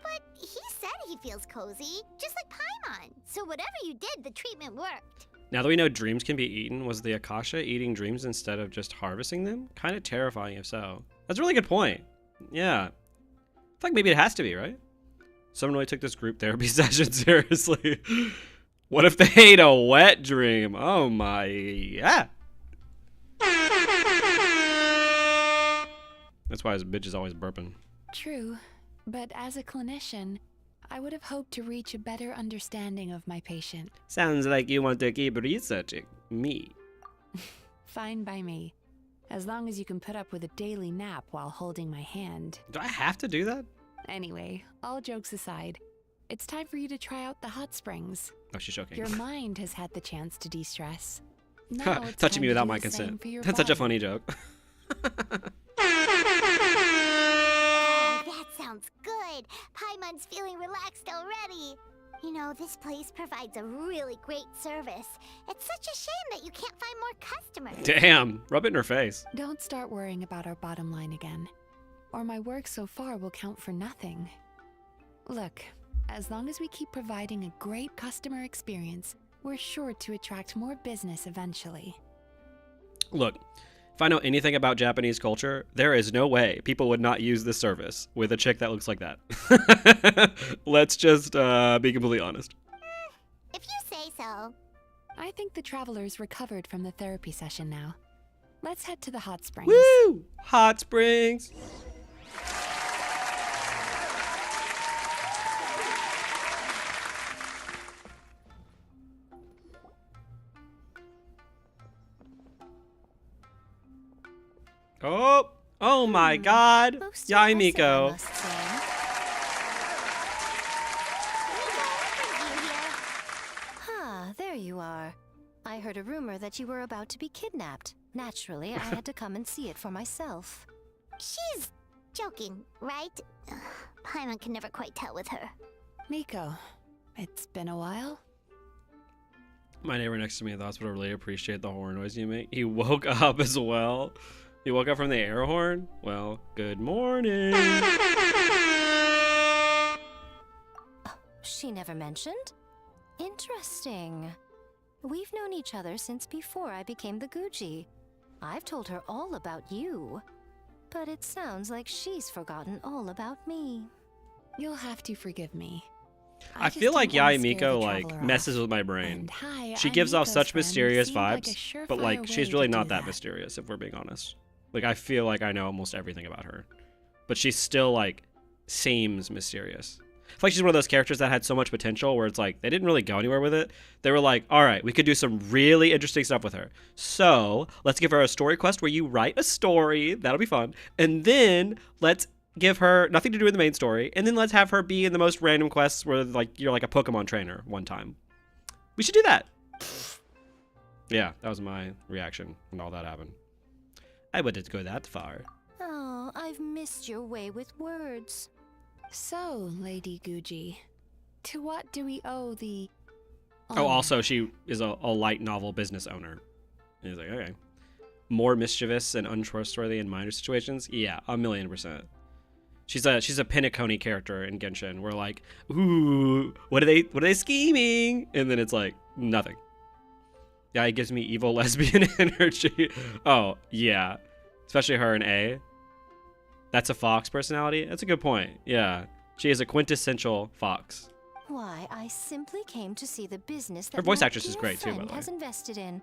But he said he feels cozy, just like Paimon. So whatever you did, the treatment worked. Now that we know dreams can be eaten, was the Akasha eating dreams instead of just harvesting them? Kind of terrifying if so. That's a really good point. Yeah. I feel like maybe it has to be, right? Someone really took this group therapy session seriously. What if they ate a wet dream? Oh my, yeah. That's why his bitch is always burping. True, but as a clinician, I would have hoped to reach a better understanding of my patient. Sounds like you want to keep researching me. Fine by me, as long as you can put up with a daily nap while holding my hand. Do I have to do that? Anyway, all jokes aside, it's time for you to try out the hot springs. Oh, she's joking. Your mind has had the chance to de-stress. Now it's Touching time me to without do my the same consent. for your That's such a body. funny joke. Oh, that sounds good. Paimon's feeling relaxed already. You know, this place provides a really great service. It's such a shame that you can't find more customers. Damn, rub it in her face. Don't start worrying about our bottom line again, or my work so far will count for nothing. Look, as long as we keep providing a great customer experience, we're sure to attract more business eventually. Look, if I know anything about Japanese culture, there is no way people would not use this service with a chick that looks like that. Let's just be completely honest. If you say so. I think the travelers recovered from the therapy session now. Let's head to the hot springs. Woo! Hot springs! Oh my god! Most Yae impressive, I Miko. must say. Ah, there you are. I heard a rumor that you were about to be kidnapped. Naturally, I had to come and see it for myself. She's joking, right? Ugh, Paimon can never quite tell with her. Miko, it's been a while. My neighbor next to me at the hospital really appreciate the horn noise you make. He woke up as well. He woke up from the air horn? Well, good morning. She never mentioned? Interesting. We've known each other since before I became the Guji. I've told her all about you. But it sounds like she's forgotten all about me. You'll have to forgive me. I just feel like didn't wanna Yae scare Miko the like traveler messes off. with my brain. And hi, She I'm gives off Miko's such friend. mysterious Seemed like a vibes, but surefire like she's way really to not do that mysterious if we're being honest. Like I feel like I know almost everything about her, but she still like seems mysterious. I feel like she's one of those characters that had so much potential where it's like they didn't really go anywhere with it. They were like, all right, we could do some really interesting stuff with her. So let's give her a story quest where you write a story. That'll be fun. And then let's give her nothing to do with the main story. And then let's have her be in the most random quests where like you're like a Pokemon trainer one time. We should do that. Yeah, that was my reaction when all that happened. I wouldn't go that far. Oh, I've missed your way with words. So, Lady Guji, to what do we owe the... Oh, also, she is a light novel business owner. And he's like, okay. More mischievous and untrustworthy in minor situations? Yeah, 1,000,000%. She's a Pinacone character in Genshin. We're like, ooh, what are they scheming? And then it's like, nothing. Yeah, it gives me evil lesbian energy. Oh, yeah. Especially her in A. That's a Fox personality? That's a good point. Yeah. She is a quintessential Fox. Why, I simply came to see the business that Her voice my actress is dear great, too, by friend the way. has invested in.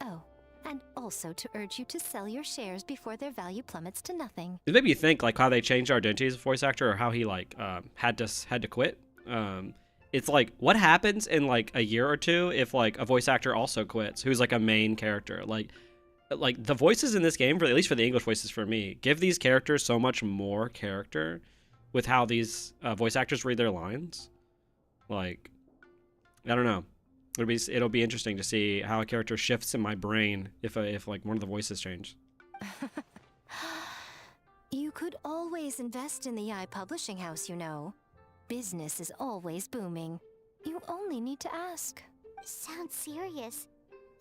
Oh, and also to urge you to sell your shares before their value plummets to nothing. It made me think like how they changed our identity as a voice actor, or how he like had to quit. It's like what happens in like a year or two if like a voice actor also quits, who's like a main character. Like the voices in this game, for at least for the English voices for me, give these characters so much more character with how these voice actors read their lines. Like, I don't know. It'll be interesting to see how a character shifts in my brain if like one of the voices change. You could always invest in the Yae Publishing House, you know. Business is always booming. You only need to ask. Sounds serious.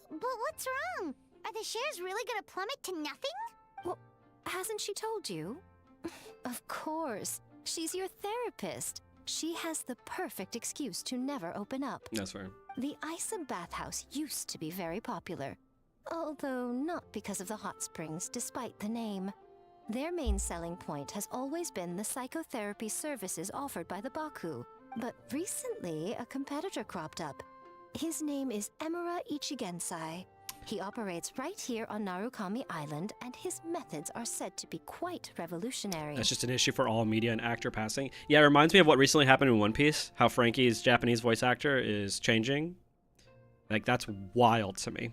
But what's wrong? Are the shares really gonna plummet to nothing? Well, hasn't she told you? Of course. She's your therapist. She has the perfect excuse to never open up. That's fair. The Isa bathhouse used to be very popular. Although not because of the hot springs, despite the name. Their main selling point has always been the psychotherapy services offered by the Baku. But recently, a competitor cropped up. His name is Emura Ichigensai. He operates right here on Narukami Island, and his methods are said to be quite revolutionary. That's just an issue for all media and actor passing. Yeah, it reminds me of what recently happened in One Piece, how Frankie's Japanese voice actor is changing. Like, that's wild to me.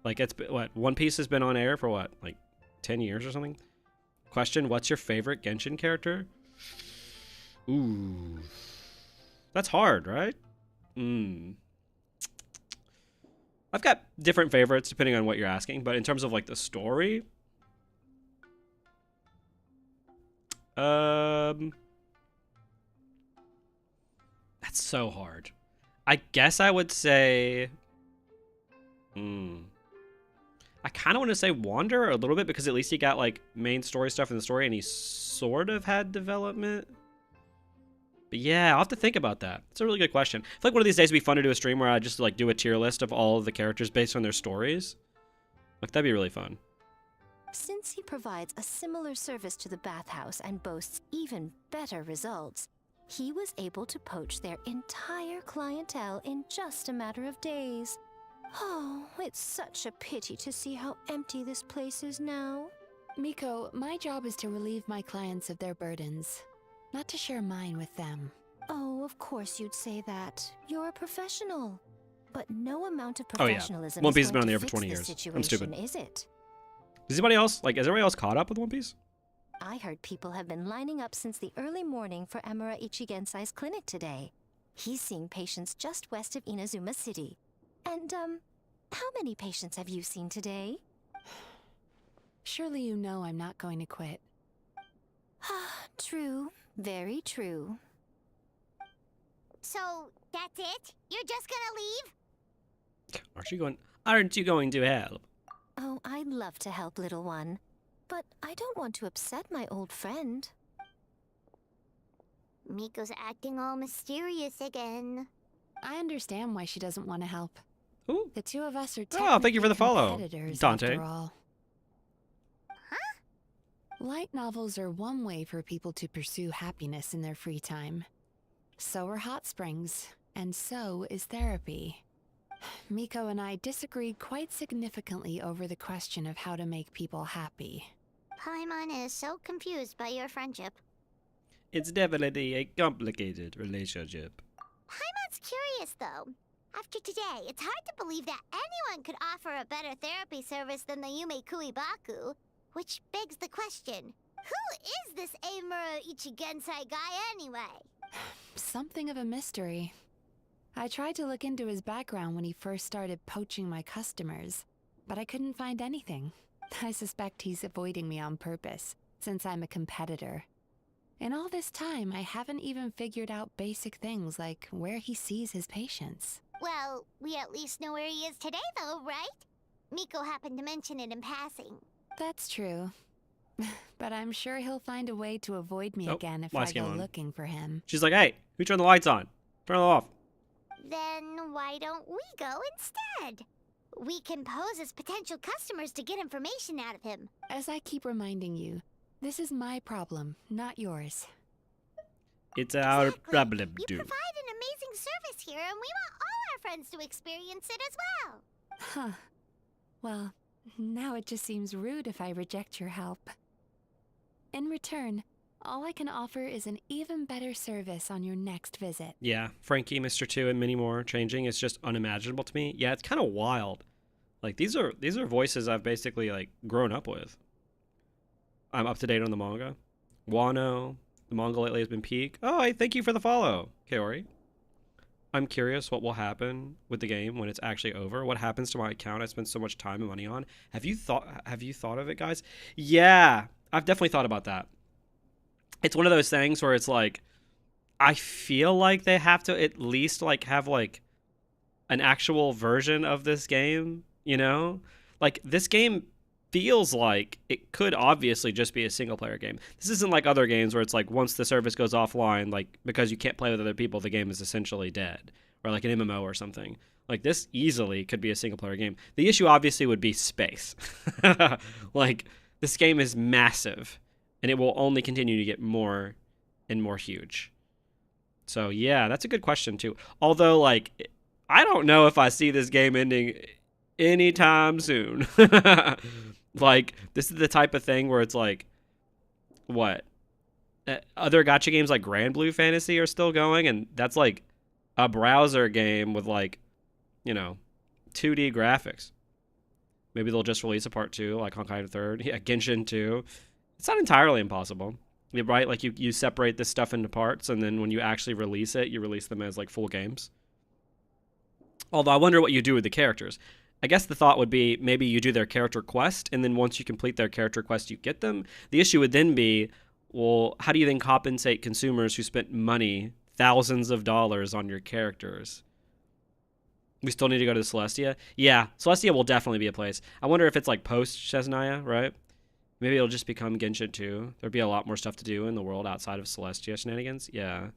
Like, it's been, what, One Piece has been on air for what, like 10 years or something? Question, what's your favorite Genshin character? Ooh. That's hard, right? I've got different favorites depending on what you're asking, but in terms of like the story, that's so hard. I guess I would say, I kind of want to say Wander a little bit because at least he got like main story stuff in the story and he sort of had development. But yeah, I'll have to think about that. It's a really good question. I feel like one of these days would be fun to do a stream where I just like do a tier list of all of the characters based on their stories. Like, that'd be really fun. Since he provides a similar service to the bathhouse and boasts even better results, he was able to poach their entire clientele in just a matter of days. Oh, it's such a pity to see how empty this place is now. Miko, my job is to relieve my clients of their burdens, not to share mine with them. Oh, of course you'd say that. You're a professional. But no amount of professionalism One Piece is has been on the going air to for 20 fix this years. I'm stupid. situation, is it? Does anybody else, like, is everybody else caught up with One Piece? I heard people have been lining up since the early morning for Emura Ichigensai's clinic today. He's seeing patients just west of Inazuma City. And, how many patients have you seen today? Surely you know I'm not going to quit. True. Very true. So, that's it? You're just gonna leave? Aren't you going to help? Oh, I'd love to help, little one. But I don't want to upset my old friend. Miko's acting all mysterious again. I understand why she doesn't want to help. Ooh. The two of us are Thank you for the follow, competitors, Dante. after all. Light novels are one way for people to pursue happiness in their free time. So are hot springs, and so is therapy. Miko and I disagreed quite significantly over the question of how to make people happy. Paimon is so confused by your friendship. It's definitely a complicated relationship. Paimon's curious, though. After today, it's hard to believe that anyone could offer a better therapy service than the Yume Baku. Which begs the question, who is this Emura Ichigensai guy anyway? Something of a mystery. I tried to look into his background when he first started poaching my customers, but I couldn't find anything. I suspect he's avoiding me on purpose, since I'm a competitor. In all this time, I haven't even figured out basic things like where he sees his patients. Well, we at least know where he is today, though, right? Miko happened to mention it in passing. That's true. But I'm sure he'll find a way to avoid me again if I go looking for him. She's like, hey, who turned the lights on? Turn them off. Then why don't we go instead? We can pose as potential customers to get information out of him. As I keep reminding you, this is my problem, not yours. It's our problem, You dude. provide an amazing service here, and we want all our friends to experience it as well. Huh. Well, now it just seems rude if I reject your help. In return, all I can offer is an even better service on your next visit. Yeah, Frankie, Mr. 2, and many more changing is just unimaginable to me. Yeah, it's kind of wild. Like, these are voices I've basically, like, grown up with. I'm up to date on the manga. Wano, the manga lately has been peak. Oh, I thank you for the follow, Kaori. I'm curious what will happen with the game when it's actually over. What happens to my account I spent so much time and money on? Have you thought of it, guys? Yeah, I've definitely thought about that. It's one of those things where it's like, I feel like they have to at least like have like an actual version of this game, you know? Like, this game feels like it could obviously just be a single player game. This isn't like other games where it's like once the service goes offline, like because you can't play with other people, the game is essentially dead, or like an MMO or something. Like, this easily could be a single player game. The issue obviously would be space. Like, this game is massive. and it will only continue to get more and more huge. So yeah, that's a good question too. Although, like, I don't know if I see this game ending anytime soon. Like, this is the type of thing where it's like, what? Other gacha games like Grand Blue Fantasy are still going, and that's like a browser game with, like, you know, 2D graphics. Maybe they'll just release a part 2, like Honkai 3rd. Yeah, Genshin 2. It's not entirely impossible. Right? Like, you separate this stuff into parts, and then when you actually release it, you release them as, like, full games. Although I wonder what you do with the characters. I guess the thought would be maybe you do their character quest, and then once you complete their character quest, you get them. The issue would then be, well, how do you then compensate consumers who spent money, thousands of dollars, on your characters? We still need to go to Celestia? Yeah, Celestia will definitely be a place. I wonder if it's like post Chesnaya, right? Maybe it'll just become Genshin 2. There'll be a lot more stuff to do in the world outside of Celestia shenanigans. Yeah.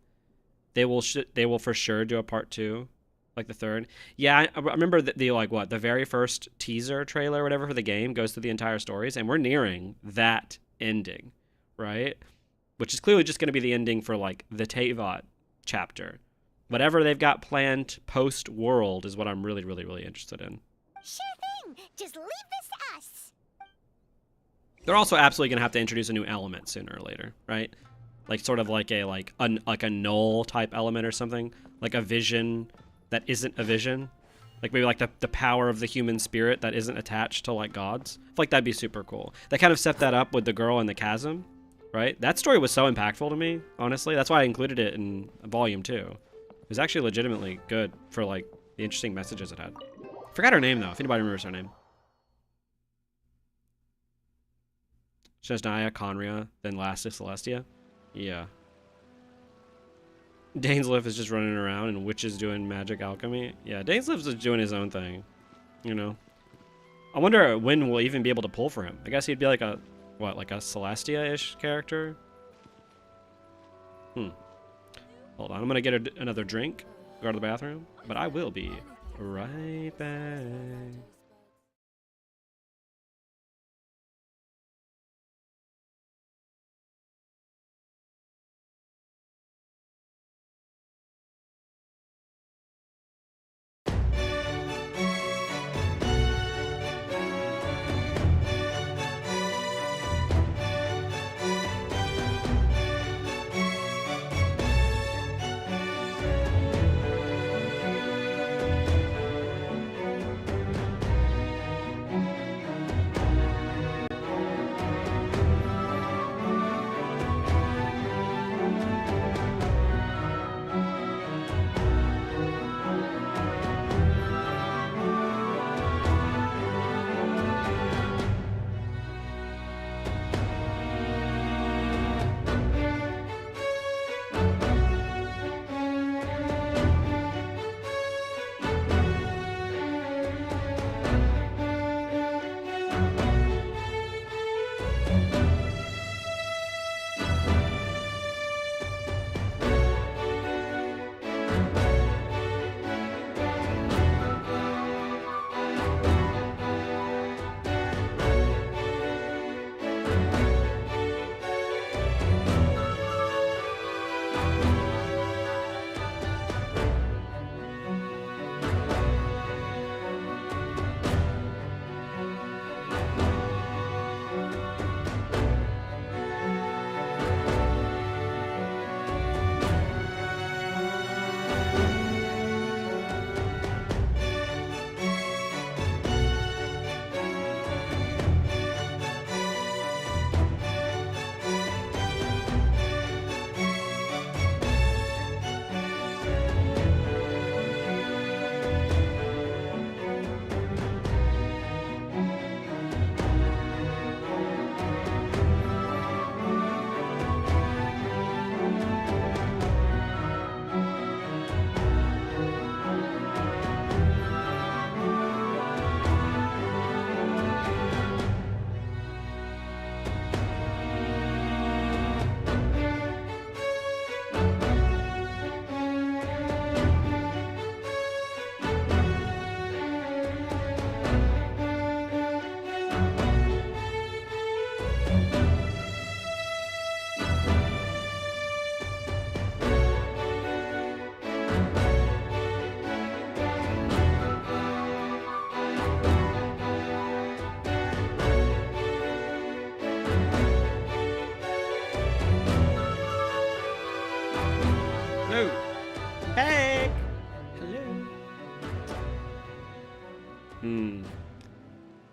They will for sure do a part 2, like the 3rd. Yeah, I remember the very first teaser trailer or whatever for the game goes through the entire stories, and we're nearing that ending, right? Which is clearly just going to be the ending for, like, the Teyvat chapter. Whatever they've got planned post-world is what I'm really, really, really interested in. Sure thing. Just leave this to us. They're also absolutely going to have to introduce a new element sooner or later, right? Like, sort of like a null type element or something. Like a vision that isn't a vision. Like, maybe like the power of the human spirit that isn't attached to, like, gods. I feel like that'd be super cool. They kind of set that up with the girl in the chasm, right? That story was so impactful to me, honestly. That's why I included it in Volume 2. It was actually legitimately good for, like, the interesting messages it had. Forgot her name, though, if anybody remembers her name. Chesnaya, Conria, then last is Celestia. Yeah. Dainsleif is just running around and Witch is doing magic alchemy. Yeah, Dainsleif's just doing his own thing, you know. I wonder when we'll even be able to pull for him. I guess he'd be like a, what, like a Celestia-ish character? Hold on, I'm gonna get another drink, go to the bathroom, but I will be right back.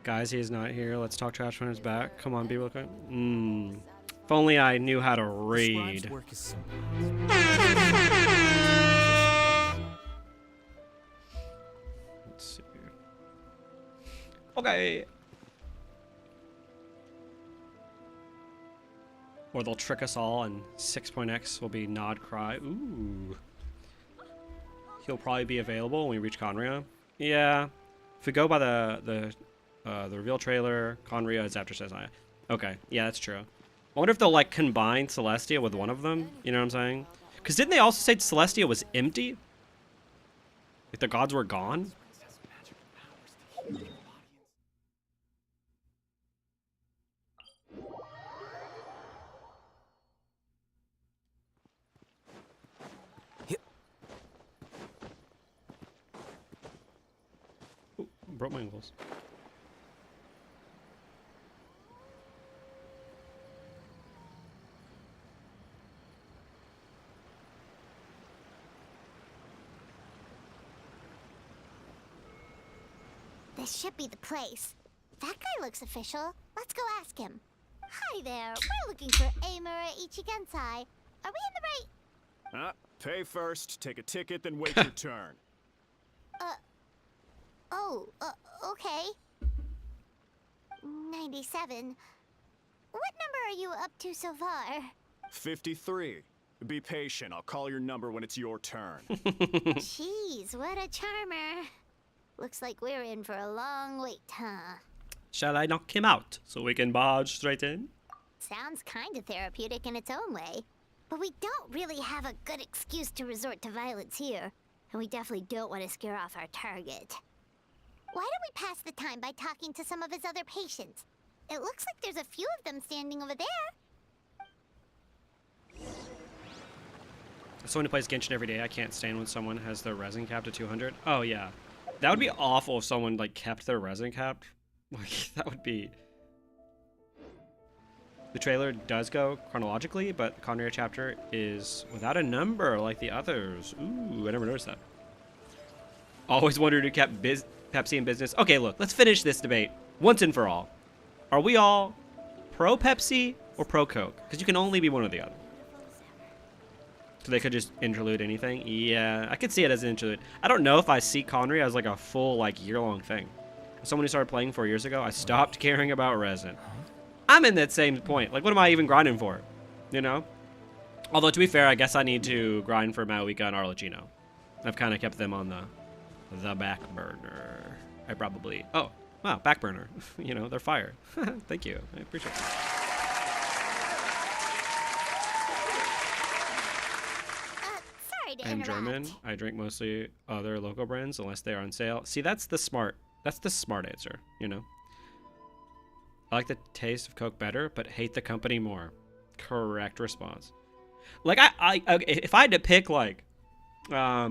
Guys, he's not here. Let's talk trash when he's back. Come on, be real quick. If only I knew how to read. Work is simple. Let's see. Okay. Or they'll trick us all, and 6.x will be Nod Cry. Ooh. He'll probably be available when we reach Conria. Yeah. If we go by the reveal trailer, Conria is after Sezaya. Okay. Yeah, that's true. I wonder if they'll like combine Celestia with one of them. You know what I'm saying? Because didn't they also say Celestia was empty? Like the gods were gone? Ooh, broke my ankles. This should be the place. That guy looks official. Let's go ask him. Hi there. We're looking for Amura Ichigensai. Are we in the right? Pay first, take a ticket, then wait your turn. Okay. 97. What number are you up to so far? 53. Be patient, I'll call your number when it's your turn. Jeez, what a charmer. Looks like we're in for a long wait, huh? Shall I knock him out so we can barge straight in? Sounds kinda therapeutic in its own way. But we don't really have a good excuse to resort to violence here. And we definitely don't want to scare off our target. Why don't we pass the time by talking to some of his other patients? It looks like there's a few of them standing over there. As someone who plays Genshin every day, I can't stand when someone has their resin capped to 200. Oh, yeah. That would be awful if someone, like, kept their resin capped. Like, that would be... The trailer does go chronologically, but the Conria chapter is without a number like the others. Ooh, I never noticed that. Always wondered who kept Pepsi in business. Okay, look, let's finish this debate once and for all. Are we all pro Pepsi or pro Coke? Because you can only be one or the other. So they could just interlude anything. Yeah, I could see it as an interlude. I don't know if I see Conria as like a full like year-long thing. As someone who started playing 4 years ago, I stopped caring about resin. I'm in that same point. Like, what am I even grinding for? You know? Although, to be fair, I guess I need to grind for Maoika and Arlecchino. I've kind of kept them on the back burner. I probably... Oh, wow, back burner. You know, they're fire. Thank you. I appreciate it. Sorry to I'm interrupt. German. I drink mostly other local brands unless they are on sale. See, that's the smart answer, you know? I like the taste of Coke better, but hate the company more. Correct response. Like I if I had to pick like, I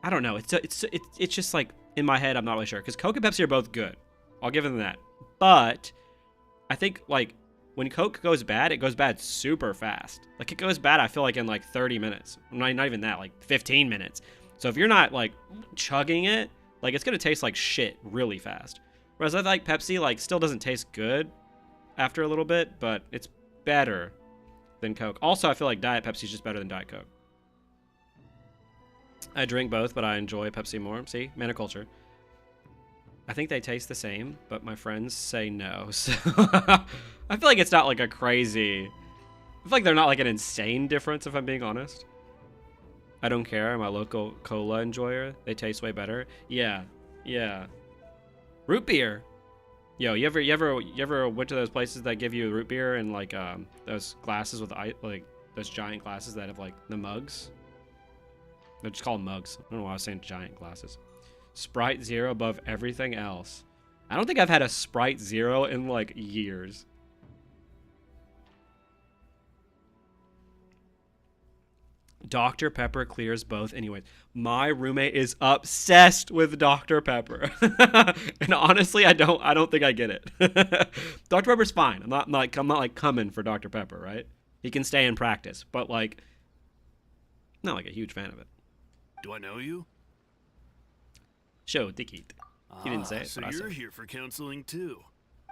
don't know. It's just like in my head I'm not really sure because Coke and Pepsi are both good. I'll give them that. But I think like when Coke goes bad, it goes bad super fast. Like it goes bad, I feel like in like 30 minutes. Not even that, like 15 minutes. So if you're not like chugging it, like it's gonna taste like shit really fast. Whereas I like Pepsi, like, still doesn't taste good after a little bit, but it's better than Coke. Also, I feel like Diet Pepsi is just better than Diet Coke. I drink both, but I enjoy Pepsi more. See? Maniculture. I think they taste the same, but my friends say no. So I feel like it's not like a crazy... I feel like they're not like an insane difference, if I'm being honest. I don't care. I'm a local cola enjoyer. They taste way better. Yeah. Yeah. Root beer. Yo, you ever went to those places that give you root beer and like those glasses with like those giant glasses that have like the mugs? They're just called mugs. I don't know why I was saying giant glasses. Sprite Zero above everything else. I don't think I've had a Sprite Zero in like years. Dr. Pepper clears both anyways. My roommate is obsessed with Dr. Pepper. And honestly, I don't think I get it. Dr. Pepper's fine. I'm not like coming for Dr. Pepper, right? He can stay in practice, but like not like a huge fan of it. Do I know you? Show Dikit. He didn't say it, so but I you're said. here for counseling too.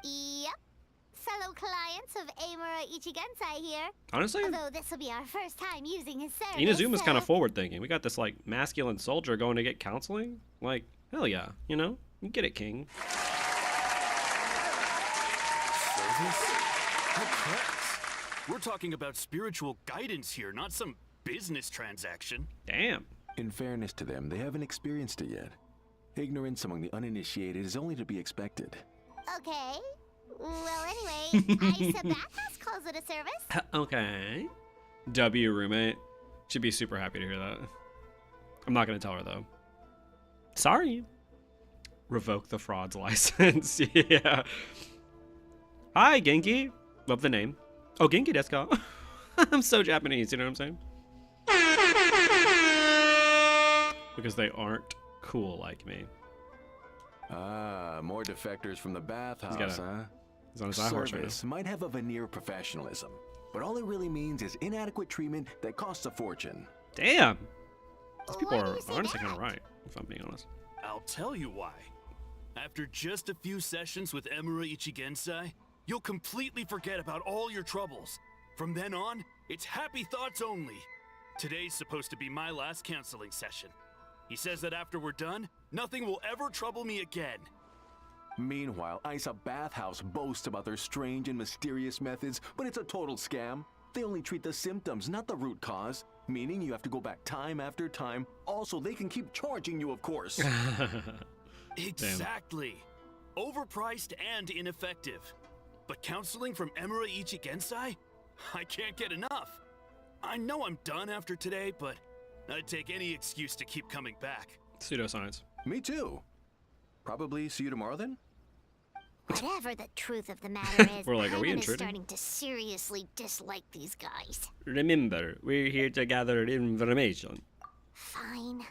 Yep. Fellow clients of Amura Ichigensai here. Honestly, Although this will be our first time using his service. Inazuma's kind of so- forward-thinking. We got this like masculine soldier going to get counseling. Like, hell yeah, you know? You get it, King. Service? How crass. We're talking about spiritual guidance here, not some business transaction. Damn. In fairness to them, they haven't experienced it yet. Ignorance among the uninitiated is only to be expected. Okay. Well, anyway, I said Bathhouse calls it a service. Okay. W roommate. She'd be super happy to hear that. I'm not going to tell her, though. Sorry. Revoke the fraud's license. Yeah. Hi, Genki. Love the name. Oh, Genki desu ka? I'm so Japanese, you know what I'm saying? Because they aren't cool like me. Ah, more defectors from the bathhouse, huh? He's on his high horse right now. Service might have a veneer of professionalism, but all it really means is inadequate treatment that costs a fortune. Damn. These people are honestly kind of right, if I'm being honest. I'll tell you why. After just a few sessions with Amura Ichigensai, you'll completely forget about all your troubles. From then on, it's happy thoughts only. Today's supposed to be my last counseling session. He says that after we're done, nothing will ever trouble me again. Meanwhile, Isa Bathhouse boasts about their strange and mysterious methods, but it's a total scam. They only treat the symptoms, not the root cause, meaning you have to go back time after time. Also, they can keep charging you, of course. Exactly. Overpriced and ineffective. But counseling from Amura Ichigensai? I can't get enough. I know I'm done after today, but I'd take any excuse to keep coming back. Pseudoscience. Me too. Probably see you tomorrow then? Whatever the truth of the matter is, We're like, are we Paimon is intruding? starting to seriously dislike these guys. Remember, we're here to gather information. Fine.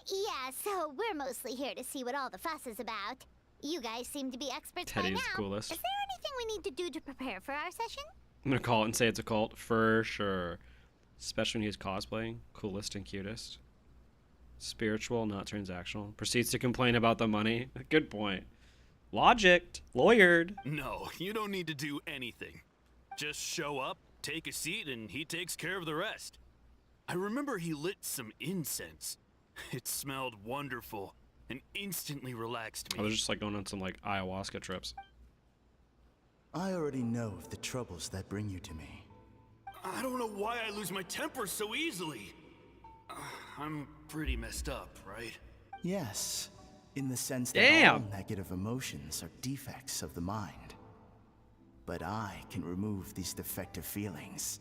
Yeah, so we're mostly here to see what all the fuss is about. You guys seem to be experts by Teddy's now. the coolest. Is there anything we need to do to prepare for our session? I'm gonna call it and say it's a cult for sure. Especially when he's cosplaying. Coolest and cutest. Spiritual, not transactional. Proceeds to complain about the money. Good point. Logicked. Lawyered. No, you don't need to do anything. Just show up, take a seat, and he takes care of the rest. I remember he lit some incense. It smelled wonderful and instantly relaxed I me. was just like going on some like ayahuasca trips. I already know of the troubles that bring you to me. I don't know why I lose my temper so easily. I'm pretty messed up, right? Yes, in the sense that Damn. all negative emotions are defects of the mind. But I can remove these defective feelings,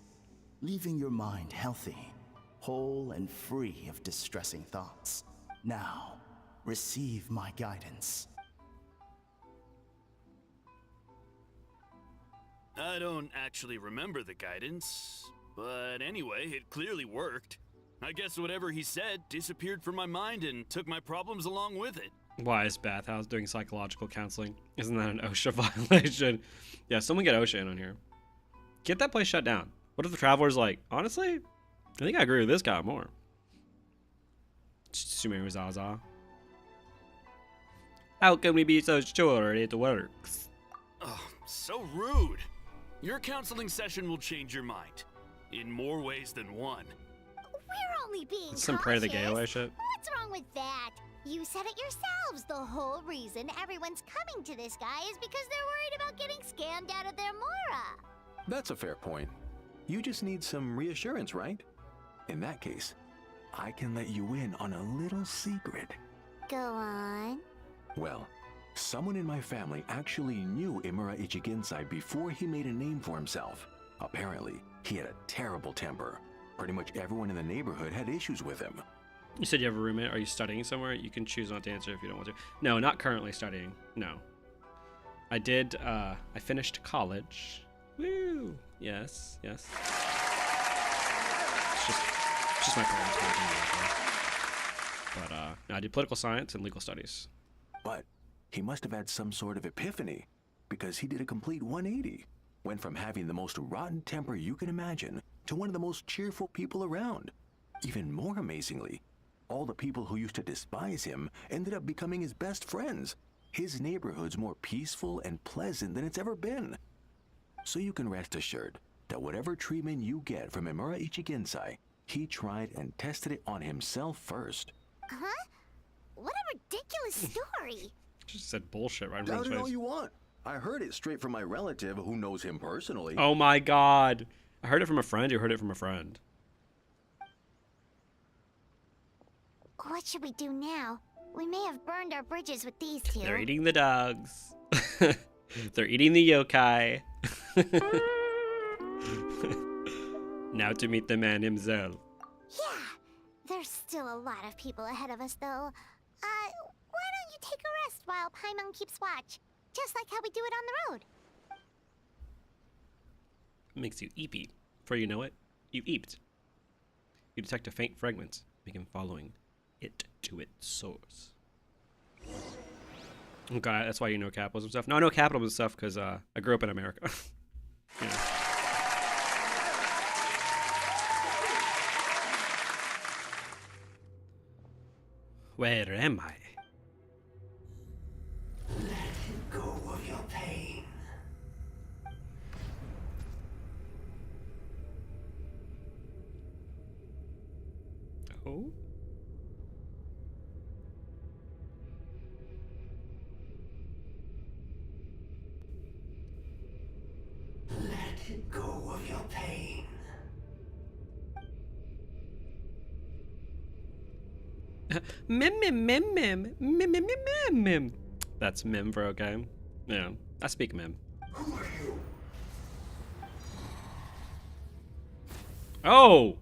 leaving your mind healthy, whole and free of distressing thoughts. Now, receive my guidance. I don't actually remember the guidance, but anyway, it clearly worked. I guess whatever he said disappeared from my mind and took my problems along with it. Why is Bathhouse doing psychological counseling? Isn't that an OSHA violation? Yeah, someone get OSHA in on here. Get that place shut down. What if the Traveler's like, honestly, I think I agree with this guy more. Sumeru Zaza. How can we be so sure it works? Oh, so rude. Your counseling session will change your mind. In more ways than one. We're only being It's some Pray the cautious. Gay Away shit. What's wrong with that? You said it yourselves. The whole reason everyone's coming to this guy is because they're worried about getting scammed out of their Mora. That's a fair point. You just need some reassurance, right? In that case, I can let you in on a little secret. Go on. Well, someone in my family actually knew Imura Ichigensai before he made a name for himself. Apparently, he had a terrible temper. Pretty much everyone in the neighborhood had issues with him. You said you have a roommate. Are you studying somewhere? You can choose not to answer if you don't want to. No, not currently studying. No. I did, I finished college. Woo! Yes, yes. It's just my parents making me. But, no, I did political science and legal studies. But he must have had some sort of epiphany, because he did a complete 180. Went from having the most rotten temper you can imagine to one of the most cheerful people around. Even more amazingly, All the people who used to despise him ended up becoming his best friends. His neighborhood's more peaceful and pleasant than it's ever been. So you can rest assured that whatever treatment you get from Emura Ichigensai, he tried and tested it on himself first. Huh? What a ridiculous story! Just said bullshit right in front Doubt of it his all face. you want. I heard it straight from my relative who knows him personally. Oh my god. I heard it from a friend who heard it from a friend. What should we do now? We may have burned our bridges with these two. They're eating the dogs. They're eating the yokai. Now to meet the man himself. Yeah, there's still a lot of people ahead of us, though. Why don't you take a rest while Paimon keeps watch? Just like how we do it on the road. Makes you eepy. Before you know it, you eeped. You detect a faint fragment, begin following it to its source. Okay, that's why you know capitalism stuff. No, I know capitalism stuff because I grew up in America. You know. Where am I? Let go of your pain. Oh? Let go of your pain. Mim mim mim mim mim mim mim mim mim. That's mim for okay. Yeah, I speak mim. Who are you? Oh!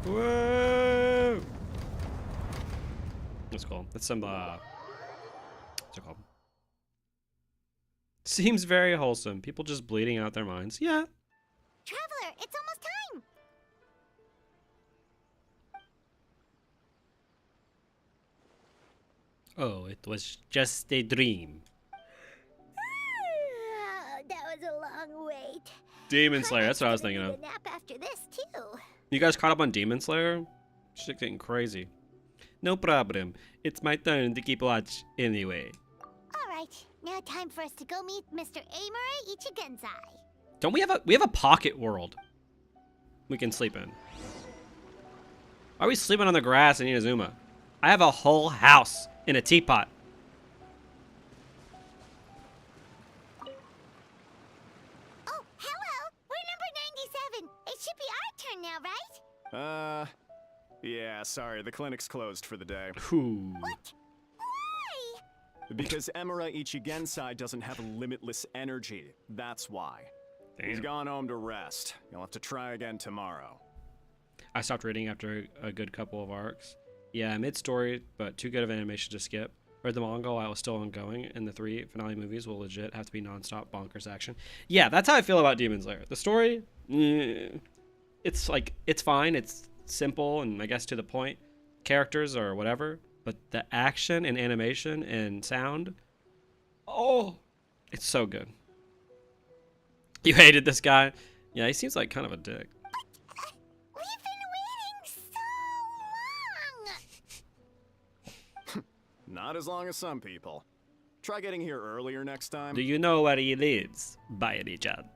Whoa! That's cool. That's some what's it called? Seems very wholesome. People just bleeding out their minds. Yeah. Traveler, it's almost time! Oh, it was just a dream. That was a long wait. Demon Slayer, that's what I was thinking of. A nap after this, too. You guys caught up on Demon Slayer? Shit's getting crazy. No problem. It's my turn to keep watch anyway. Alright, now time for us to go meet Mr. Amura Ichigensai. Don't we have a pocket world we can sleep in? Why are we sleeping on the grass in Inazuma? I have a whole house in a teapot. Oh, hello! We're number 97. It should be our turn now, right? Yeah, sorry, the clinic's closed for the day. Ooh. What? Why? Because Emura Ichigensai doesn't have limitless energy, that's why. Damn. He's gone home to rest. You'll have to try again tomorrow. I stopped reading after a good couple of arcs. Yeah, mid-story, but too good of animation to skip. Read the manga while it was still ongoing, and the 3 finale movies will legit have to be non-stop bonkers action. Yeah, that's how I feel about Demon Slayer. The story, it's like, it's fine, it's simple, and I guess to the point. Characters or whatever, but the action and animation and sound, oh, it's so good. You hated this guy? Yeah, he seems like kind of a dick. We've been waiting so long! Not as long as some people. Try getting here earlier next time. Do you know where he lives, by any chance?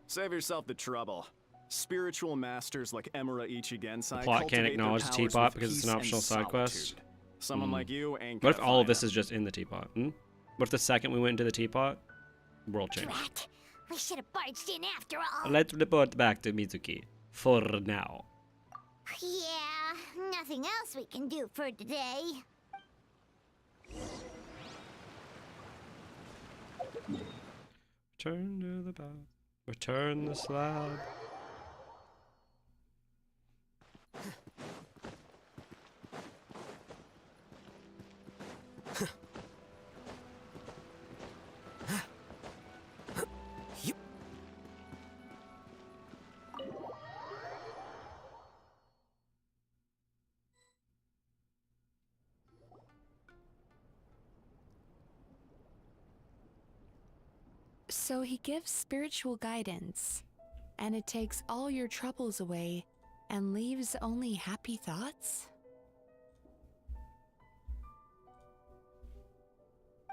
Save yourself the trouble. Spiritual masters like Emura Ichigensai The plot can't cultivate acknowledge their the powers teapot with because it's peace an and optional side quest. solitude. Someone like you ain't What if gonna all of find this them. is just in the teapot? What if the second we went into the teapot, world changed? Drat. We should have barged in after all. Let's report back to Mizuki for now. Yeah, nothing else we can do for today. Return to the bath. Return the slab. So he gives spiritual guidance, and it takes all your troubles away and leaves only happy thoughts?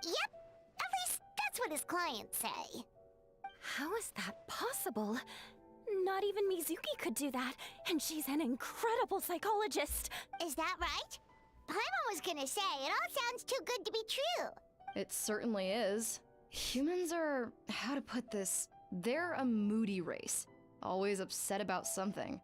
Yep, at least that's what his clients say. How is that possible? Not even Mizuki could do that, and she's an incredible psychologist. Is that right? Paimon was gonna say, it all sounds too good to be true. It certainly is. Humans are, how to put this, they're a moody race. Always upset about something.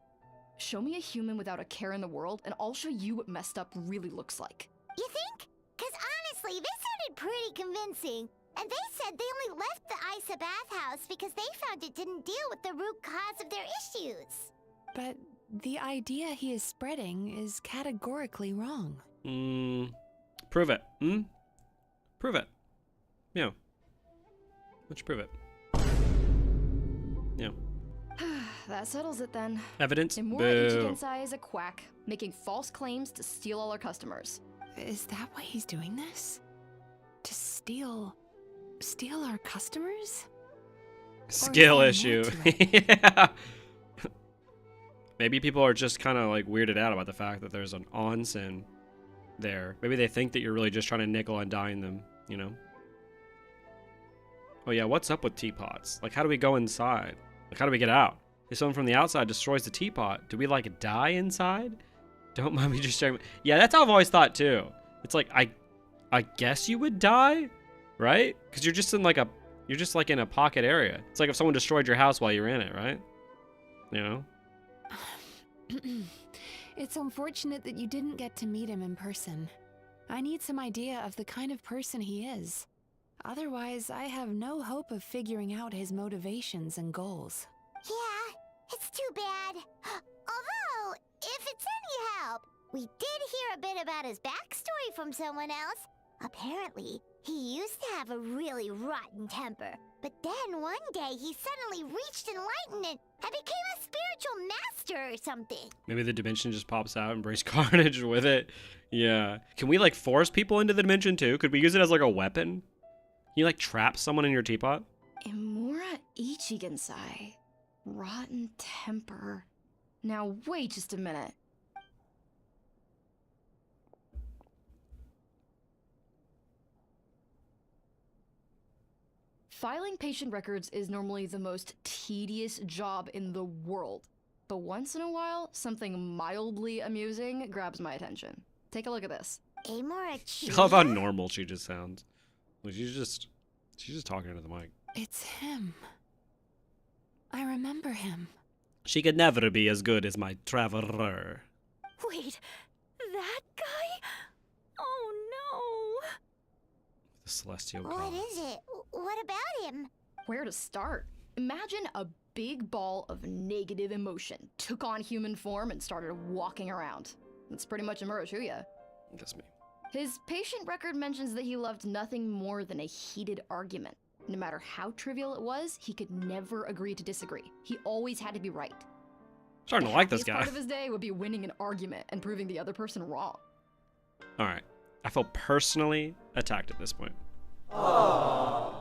Show me a human without a care in the world, and I'll show you what messed up really looks like. You think? Because honestly, they sounded pretty convincing. And they said they only left the Isa bathhouse because they found it didn't deal with the root cause of their issues. But the idea he is spreading is categorically wrong. Prove it. Prove it. Yeah. Let's prove it. Yeah. That settles it then. Evidence? Imura Boo. Ichigensai is a quack, making false claims to steal all our customers. Is that why he's doing this? To steal our customers? Skill issue. Yeah. Maybe people are just kind of like weirded out about the fact that there's an onsen there. Maybe they think that you're really just trying to nickel and dime them, you know? Oh yeah, what's up with teapots? Like, how do we go inside? Like, how do we get out? If someone from the outside destroys the teapot, do we like die inside? Don't mind me just sharing. Yeah, that's how I've always thought too. It's like, I guess you would die, right? Because you're just in like you're just like in a pocket area. It's like if someone destroyed your house while you're in it, right? You know? It's unfortunate that you didn't get to meet him in person. I need some idea of the kind of person he is. Otherwise, I have no hope of figuring out his motivations and goals. Yeah, it's too bad. Although, if it's any help, we did hear a bit about his backstory from someone else. Apparently, he used to have a really rotten temper, but then one day he suddenly reached enlightenment and became a spiritual master or something. Maybe the dimension just pops out and brings carnage with it. Yeah. Can we like force people into the dimension too? Could we use it as like a weapon? Can you like trap someone in your teapot? Imura Ichigensai. Rotten temper. Now wait just a minute. Filing patient records is normally the most tedious job in the world. But once in a while, something mildly amusing grabs my attention. Take a look at this. I love how normal she just sounds. Like she's just talking into the mic. It's him. I remember him. She could never be as good as my traveler. Wait, that guy? Oh no! The celestial What god. is it? What about him? Where to start? Imagine a big ball of negative emotion took on human form and started walking around. That's pretty much Imura Shuya. That's me. His patient record mentions that he loved nothing more than a heated argument. No matter how trivial it was, he could never agree to disagree. He always had to be right. Starting to like this guy. Part of his day would be winning an argument and proving the other person wrong. All right. I feel personally attacked at this point. Aww.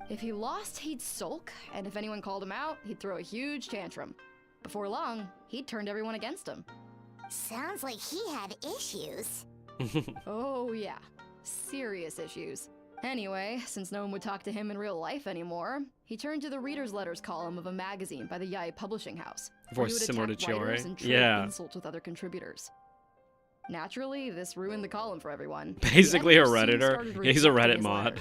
If he lost, he'd sulk, and if anyone called him out, he'd throw a huge tantrum. Before long, he'd turned everyone against him. Sounds like he had issues. Oh yeah, serious issues. Anyway, since no one would talk to him in real life anymore, he turned to the readers' letters column of a magazine by the Yae publishing house. Voice similar to Chiore. And trade yeah. insults with other contributors. Naturally, this ruined the column for everyone. Basically a Redditor. Yeah, he's a Reddit mod.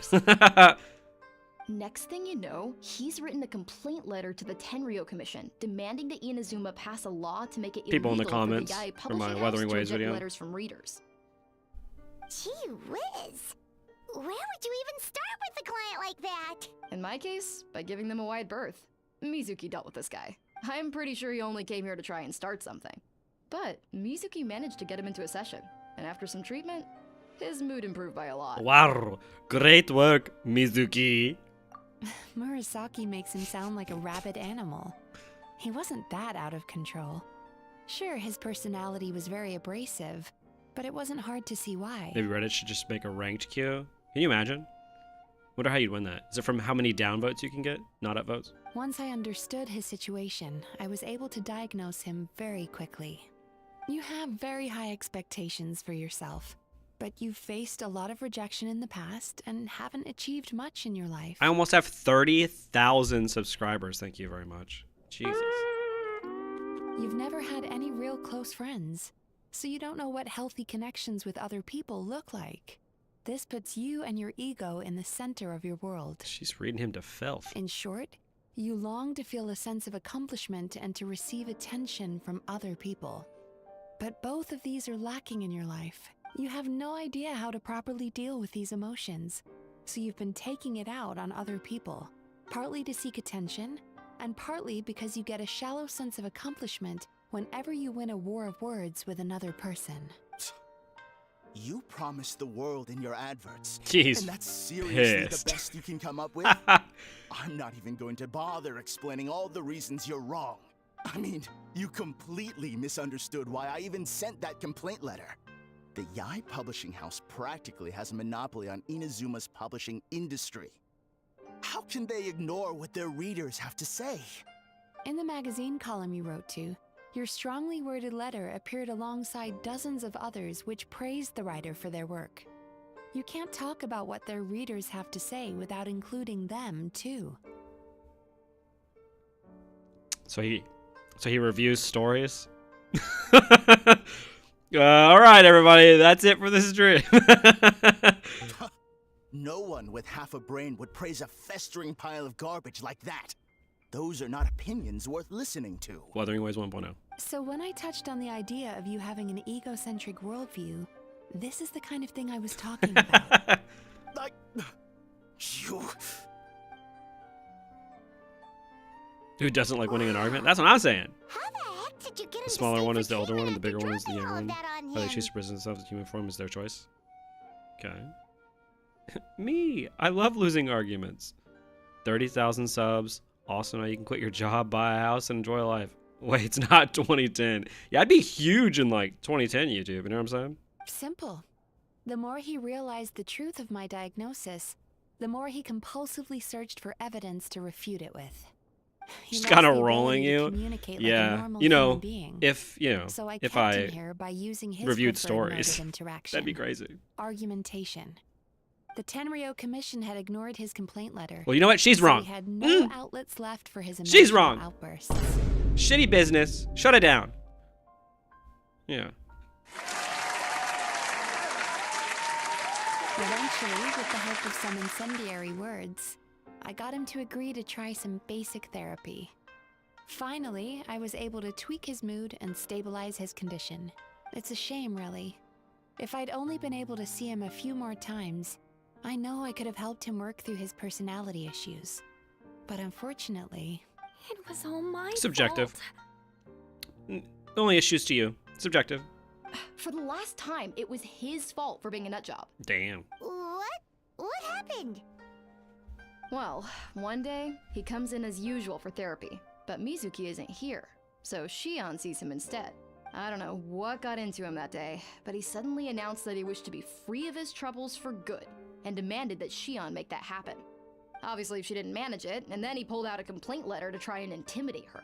Next thing you know, he's written a complaint letter to the Tenryou Commission, demanding that Inazuma pass a law to make it People in the illegal comments for the Yae for my publishing Wuthering house to Waves reject video. letters from readers. Gee whiz. Where would you even start with a client like that? In my case, by giving them a wide berth. Mizuki dealt with this guy. I'm pretty sure he only came here to try and start something. But Mizuki managed to get him into a session, and after some treatment, his mood improved by a lot. Wow, great work, Mizuki. Murasaki makes him sound like a rabid animal. He wasn't that out of control. Sure, his personality was very abrasive, but it wasn't hard to see why. Maybe Reddit should just make a ranked queue. Can you imagine? Wonder how you'd win that. Is it from how many downvotes you can get? Not upvotes? Once I understood his situation, I was able to diagnose him very quickly. You have very high expectations for yourself, but you've faced a lot of rejection in the past and haven't achieved much in your life. I almost have 30,000 subscribers. Thank you very much. Jesus. You've never had any real close friends, so you don't know what healthy connections with other people look like. This puts you and your ego in the center of your world. She's reading him to filth. In short, you long to feel a sense of accomplishment and to receive attention from other people. But both of these are lacking in your life. You have no idea how to properly deal with these emotions, so you've been taking it out on other people, partly to seek attention, and partly because you get a shallow sense of accomplishment whenever you win a war of words with another person. You promised the world in your adverts. Jeez, and that's seriously pissed. the best you can come up with? I'm not even going to bother explaining all the reasons you're wrong. I mean, you completely misunderstood why I even sent that complaint letter. The Yae Publishing House practically has a monopoly on Inazuma's publishing industry. How can they ignore what their readers have to say? In the magazine column you wrote to, your strongly worded letter appeared alongside dozens of others which praised the writer for their work. You can't talk about what their readers have to say without including them, too. So he reviews stories? All right, everybody, that's it for this stream. No one with half a brain would praise a festering pile of garbage like that. Those are not opinions worth listening to. Wuthering Waves 1.0. So when I touched on the idea of you having an egocentric worldview, this is the kind of thing I was talking about. Like, you... Who doesn't like winning an argument? That's what I'm saying. How the heck did you get him The to smaller stay one for is the older one, and the bigger one is the dropping younger all one. of that on Whether they him? choose to present themselves as human form is their choice. Okay. Me, I love losing arguments. 30,000 subs. Also, now you can quit your job, buy a house, and enjoy life. Wait, it's not 2010. Yeah, I'd be huge in like 2010 YouTube. You know what I'm saying? Simple. The more he realized the truth of my diagnosis, the more he compulsively searched for evidence to refute it with. Just kind of rolling you. Yeah, you know, if So I if kept I him here by using his reviewed preferred stories, mode of interaction. that'd be crazy. Argumentation. The Tenryo Commission had ignored his complaint letter. Well, you know what? She's so wrong. He had no outlets left for his She's emotional wrong. outbursts. Shitty business. Shut it down. Yeah. Eventually, with the help of some incendiary words, I got him to agree to try some basic therapy. Finally, I was able to tweak his mood and stabilize his condition. It's a shame, really. If I'd only been able to see him a few more times, I know I could have helped him work through his personality issues. But unfortunately... It was all my Subjective. fault. Only issues to you. Subjective. For the last time, it was his fault for being a nut job. Damn. What? What happened? Well, one day, he comes in as usual for therapy, but Mizuki isn't here, so Shion sees him instead. I don't know what got into him that day, but he suddenly announced that he wished to be free of his troubles for good, and demanded that Shion make that happen. Obviously, she didn't manage it, and then he pulled out a complaint letter to try and intimidate her.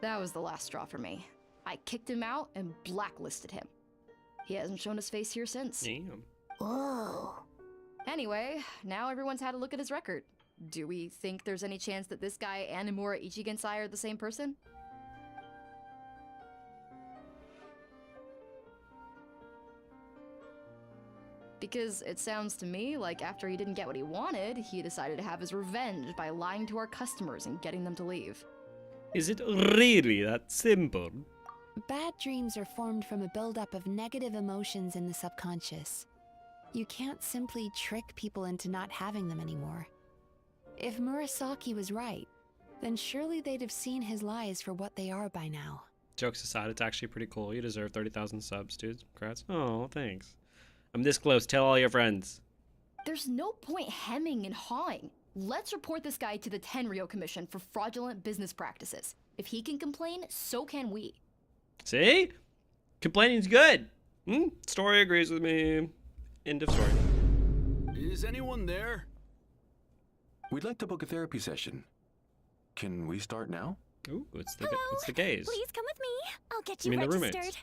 That was the last straw for me. I kicked him out and blacklisted him. He hasn't shown his face here since. Damn. Whoa. Anyway, now everyone's had a look at his record. Do we think there's any chance that this guy and Nomura Ichigensai are the same person? Because it sounds to me like after he didn't get what he wanted, he decided to have his revenge by lying to our customers and getting them to leave. Is it really that simple? Bad dreams are formed from a buildup of negative emotions in the subconscious. You can't simply trick people into not having them anymore. If Murasaki was right, then surely they'd have seen his lies for what they are by now. Jokes aside, it's actually pretty cool. You deserve 30,000 subs, dude. Congrats. Oh, thanks. I'm this close. Tell all your friends. There's no point hemming and hawing. Let's report this guy to the Tenryo Commission for fraudulent business practices. If he can complain, so can we. See? Complaining's good. Story agrees with me. End of story. Is anyone there? We'd like to book a therapy session. Can we start now? Ooh, it's the gays. Please come with me. I'll get I you mean, the registered. roommates.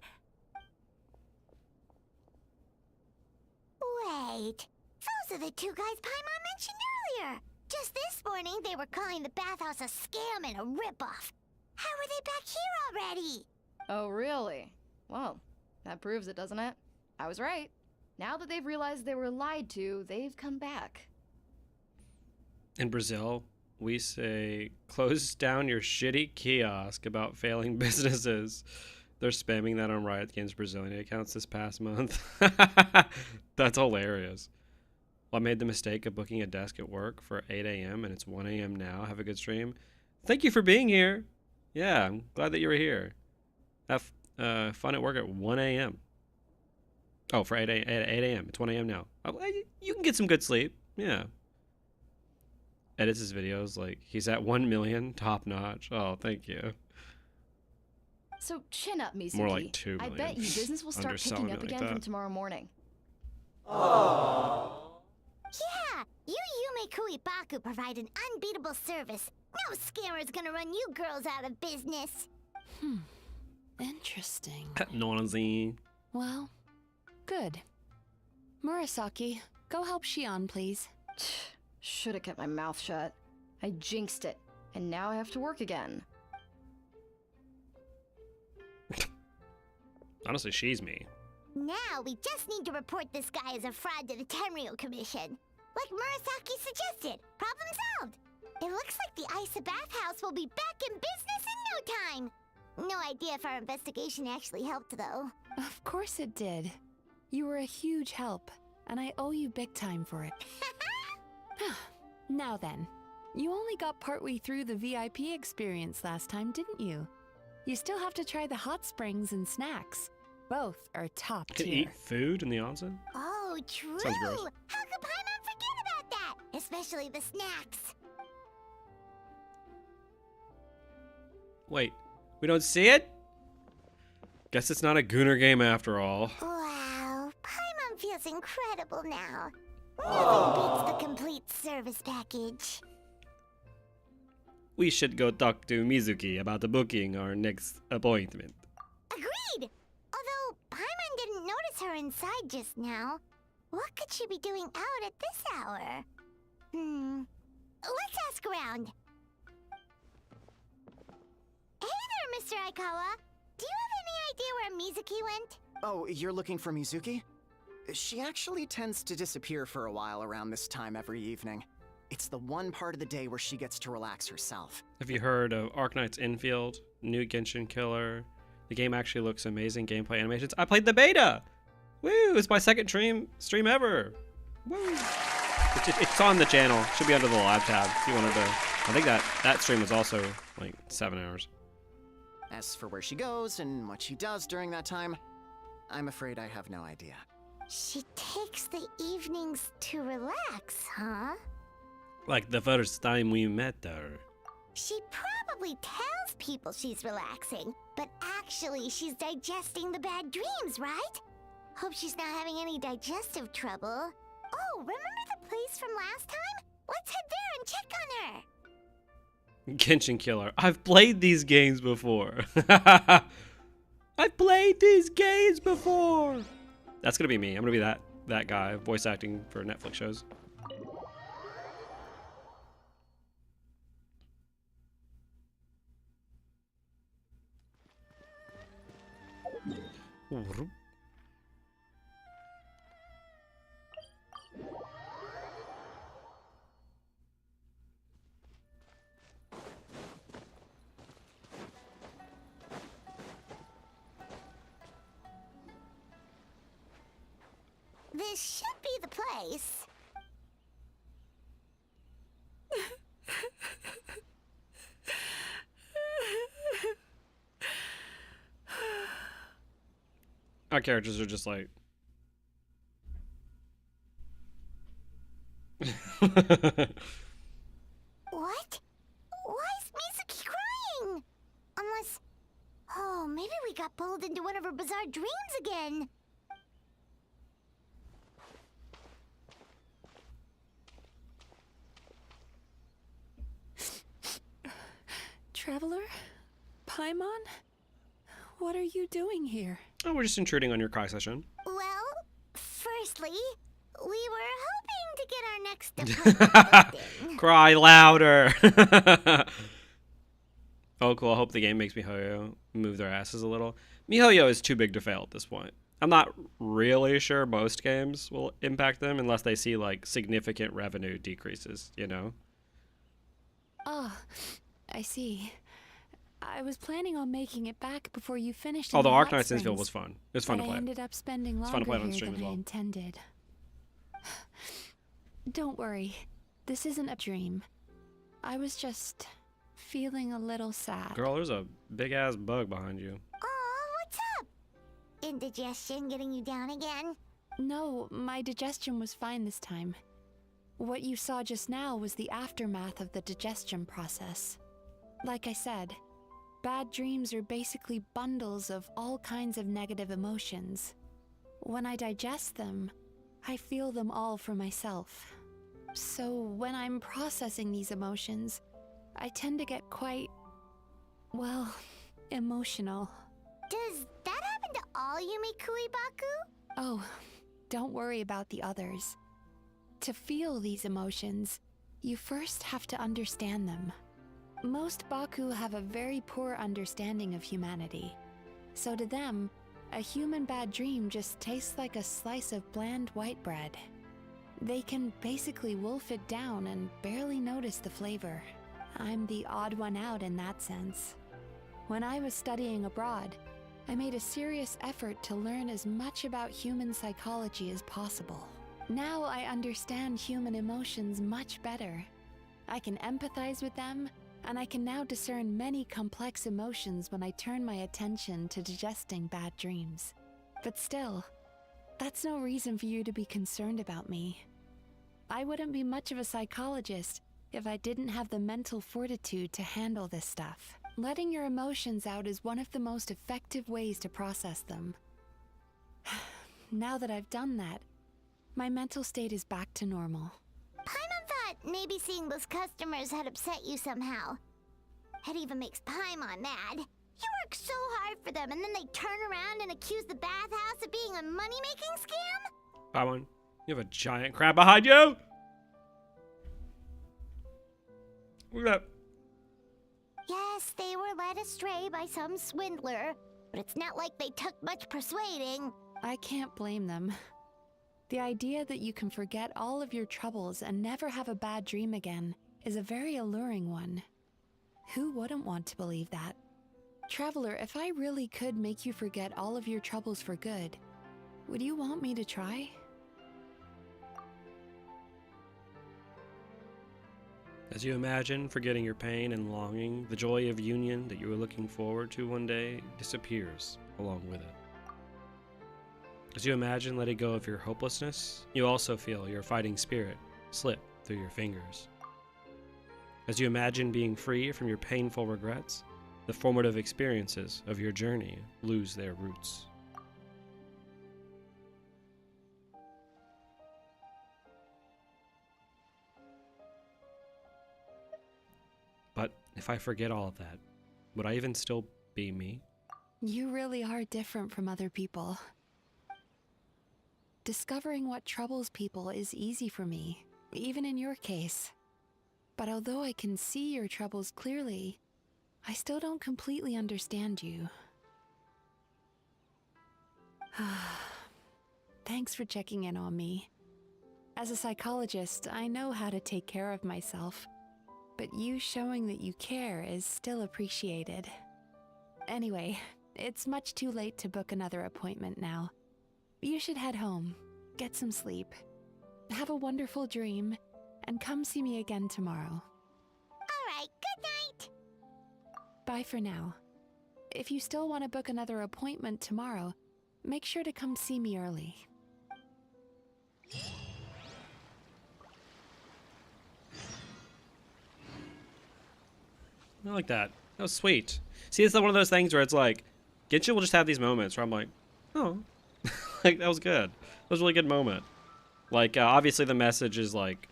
Wait, those are the two guys Paimon mentioned earlier. Just this morning, they were calling the bathhouse a scam and a ripoff. How are they back here already? Oh, really? Well, that proves it, doesn't it? I was right. Now that they've realized they were lied to, they've come back. In Brazil, we say, close down your shitty kiosk about failing businesses. They're spamming that on Riot Games Brazilian accounts this past month. That's hilarious. Well, I made the mistake of booking a desk at work for 8 a.m. and it's 1 a.m. now. Have a good stream. Thank you for being here. Yeah, I'm glad that you were here. Have fun at work at 1 a.m. Oh, for 8 a.m. It's 1 a.m. now. You can get some good sleep. Yeah. Edits his videos like he's at 1 million, top notch. Oh, thank you. So chin up, Mizuki. More like 2 I million. bet you business will start picking up again from tomorrow morning. Yeah, you Yume Kuibaku provide an unbeatable service. No scammer's gonna run you girls out of business. Interesting. Noisy. Well, good. Murasaki, go help Shion, please. Should have kept my mouth shut. I jinxed it, and now I have to work again. Honestly, she's me. Now we just need to report this guy as a fraud to the Tenryu Commission. Like Murasaki suggested. Problem solved. It looks like the Isa bathhouse will be back in business in no time. No idea if our investigation actually helped, though. Of course it did. You were a huge help, and I owe you big time for it. Now then, you only got partway through the VIP experience last time, didn't you? You still have to try the hot springs and snacks. Both are top Could tier. eat food in the onsen? Oh, true. Sounds gross. How could Paimon forget about that? Especially the snacks. Wait, we don't see it? Guess it's not a Gooner game after all. Wow, Paimon feels incredible now. Nothing beats the complete service package. We should go talk to Mizuki about the booking our next appointment. Agreed! Although Paimon didn't notice her inside just now. What could she be doing out at this hour? Let's ask around. Hey there, Mr. Aikawa. Do you have any idea where Mizuki went? Oh, you're looking for Mizuki? She actually tends to disappear for a while around this time every evening. It's the one part of the day where she gets to relax herself. Have you heard of Arknight's Infield? New Genshin Killer? The game actually looks amazing. Gameplay animations. I played the beta! Woo! It's my second stream ever. Woo! It's on the channel. Should be under the live tab if you wanted to. I think that stream was also like 7 hours. As for where she goes and what she does during that time, I'm afraid I have no idea. She takes the evenings to relax, huh? Like the first time we met her. She probably tells people she's relaxing, but actually she's digesting the bad dreams, right? Hope she's not having any digestive trouble. Oh, remember the place from last time? Let's head there and check on her. Genshin Killer. I've played these games before. I've played these games before. That's gonna be me. I'm gonna be that guy, voice acting for Netflix shows. This should be the place. Our characters are just like... What? Why is Mizuki crying? Unless... Oh, maybe we got pulled into one of her bizarre dreams again. Traveler? Paimon? What are you doing here? Oh, we're just intruding on your cry session. Well, firstly, we were hoping to get our next appointment. Cry louder. Oh, cool. I hope the game makes MiHoYo move their asses a little. MiHoYo is too big to fail at this point. I'm not really sure most games will impact them unless they see, like, significant revenue decreases, you know? Oh, I see. I was planning on making it back before you finished. Oh, the Hot Arknights Springs, Infield was fun. It was fun to but play. I ended up spending It's fun to longer play it on here stream than as well. I intended. Don't worry. This isn't a dream. I was just feeling a little sad. Girl, there's a big-ass bug behind you. Oh, what's up? Indigestion getting you down again? No, my digestion was fine this time. What you saw just now was the aftermath of the digestion process. Like I said, bad dreams are basically bundles of all kinds of negative emotions. When I digest them, I feel them all for myself. So when I'm processing these emotions, I tend to get quite, well, emotional. Does that happen to all Yumikui Baku? Oh, don't worry about the others. To feel these emotions, you first have to understand them. Most Baku have a very poor understanding of humanity. So to them, a human bad dream just tastes like a slice of bland white bread. They can basically wolf it down and barely notice the flavor. I'm the odd one out in that sense. When I was studying abroad, I made a serious effort to learn as much about human psychology as possible. Now I understand human emotions much better. I can empathize with them, and I can now discern many complex emotions when I turn my attention to digesting bad dreams. But still, that's no reason for you to be concerned about me. I wouldn't be much of a psychologist if I didn't have the mental fortitude to handle this stuff. Letting your emotions out is one of the most effective ways to process them. Now that I've done that, my mental state is back to normal. Paimon thought maybe seeing those customers had upset you somehow. It even makes Paimon mad. You work so hard for them and then they turn around and accuse the bathhouse of being a money-making scam? Paimon, you have a giant crab behind you! Look at that. Yes, they were led astray by some swindler, but it's not like they took much persuading. I can't blame them. The idea that you can forget all of your troubles and never have a bad dream again is a very alluring one. Who wouldn't want to believe that? Traveler, if I really could make you forget all of your troubles for good, would you want me to try? As you imagine forgetting your pain and longing, the joy of union that you were looking forward to one day disappears along with it. As you imagine letting go of your hopelessness, you also feel your fighting spirit slip through your fingers. As you imagine being free from your painful regrets, the formative experiences of your journey lose their roots. But if I forget all of that, would I even still be me? You really are different from other people. Discovering what troubles people is easy for me, even in your case. But although I can see your troubles clearly, I still don't completely understand you. Thanks for checking in on me. As a psychologist, I know how to take care of myself, but you showing that you care is still appreciated. Anyway, it's much too late to book another appointment now. You should head home, get some sleep, have a wonderful dream, and come see me again tomorrow. Alright, good night! Bye for now. If you still want to book another appointment tomorrow, make sure to come see me early. I like that. That was sweet. See, it's one of those things where it's like, Genshin will just have these moments where I'm like, oh, like that was good. That was a really good moment. Like, obviously the message is like,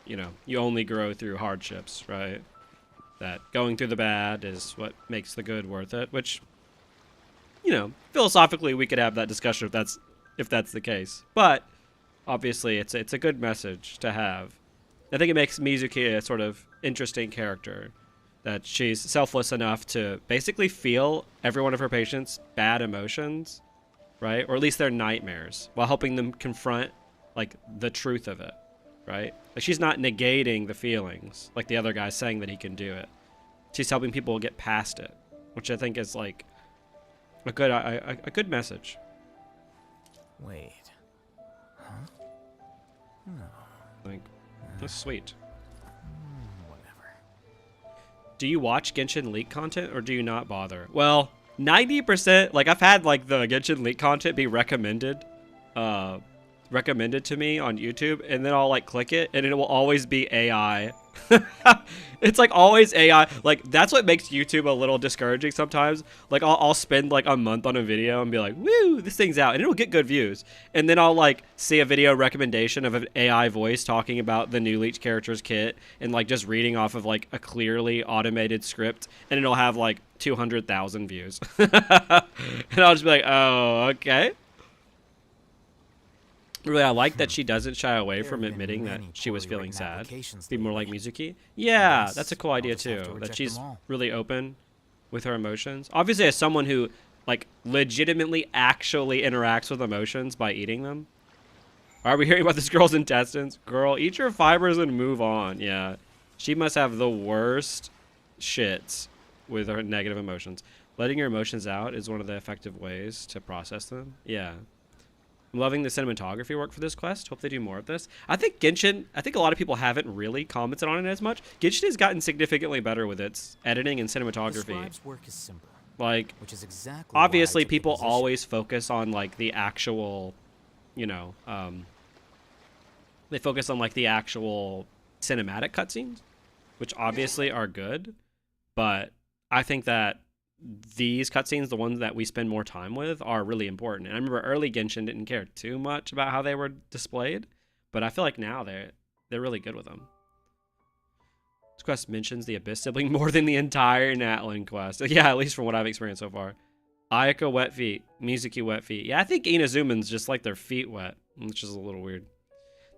you know, you only grow through hardships, right? that going through the bad is what makes the good worth it, which, you know, philosophically we could have that discussion if that's the case. But obviously it's a good message to have. I think it makes Mizuki a sort of interesting character, that she's selfless enough to basically feel every one of her patients' bad emotions, right? Or at least their nightmares, while helping them confront like the truth of it, right? Like she's not negating the feelings like the other guy's saying that he can do it. She's helping people get past it, which I think is like a good message. Wait. Huh? No. Like, that's sweet. Whatever. Do you watch Genshin leak content or do you not bother? Well, 90%, like I've had like the Genshin leak content be recommended to me on YouTube, and then I'll like click it and it will always be AI. It's like always AI. Like that's what makes YouTube a little discouraging sometimes. Like I'll spend like a month on a video and be like, woo, this thing's out, and it'll get good views. And then I'll like see a video recommendation of an AI voice talking about the new Leech Characters kit and like just reading off of like a clearly automated script, and it'll have like 200,000 views. And I'll just be like, oh, okay. Really, I like that she doesn't shy away from admitting that she was feeling sad. Be more like Mizuki. Yeah, that's a cool idea too. That she's really open with her emotions. Obviously, as someone who like legitimately actually interacts with emotions by eating them. Are we hearing about this girl's intestines? Girl, eat your fibers and move on. Yeah, she must have the worst shits with her negative emotions. Letting your emotions out is one of the effective ways to process them. Yeah. I'm loving the cinematography work for this quest. Hope they do more of this. I think Genshin, I think a lot of people haven't really commented on it as much. Genshin has gotten significantly better with its editing and cinematography. Work is simple, like, which is exactly obviously people always focus on like the actual, you know, they focus on like the actual cinematic cutscenes, which obviously are good. But I think that these cutscenes, the ones that we spend more time with, are really important. And I remember early Genshin didn't care too much about how they were displayed, but I feel like now they're really good with them. This quest mentions the Abyss sibling more than the entire Natlin quest. Yeah, at least from what I've experienced so far. Ayaka wet feet, Mizuki wet feet. Yeah, I think Inazuman's just like their feet wet, which is a little weird.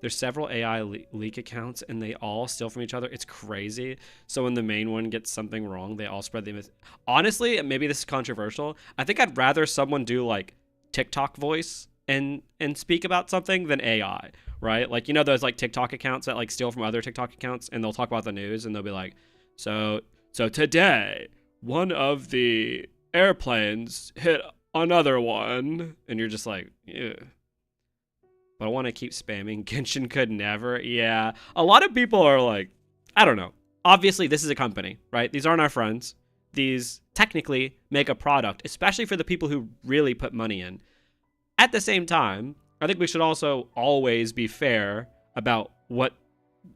There's several AI leak accounts, and they all steal from each other. It's crazy. So when the main one gets something wrong, they all spread the myth. Honestly, and maybe this is controversial, I think I'd rather someone do like TikTok voice and speak about something than AI, right? Like, you know, those like TikTok accounts that like steal from other TikTok accounts, and they'll talk about the news, and they'll be like, so today, one of the airplanes hit another one, and you're just like, ew. But I want to keep spamming. Genshin could never. Yeah. A lot of people are like, I don't know. Obviously, this is a company, right? These aren't our friends. These technically make a product, especially for the people who really put money in. At the same time, I think we should also always be fair about what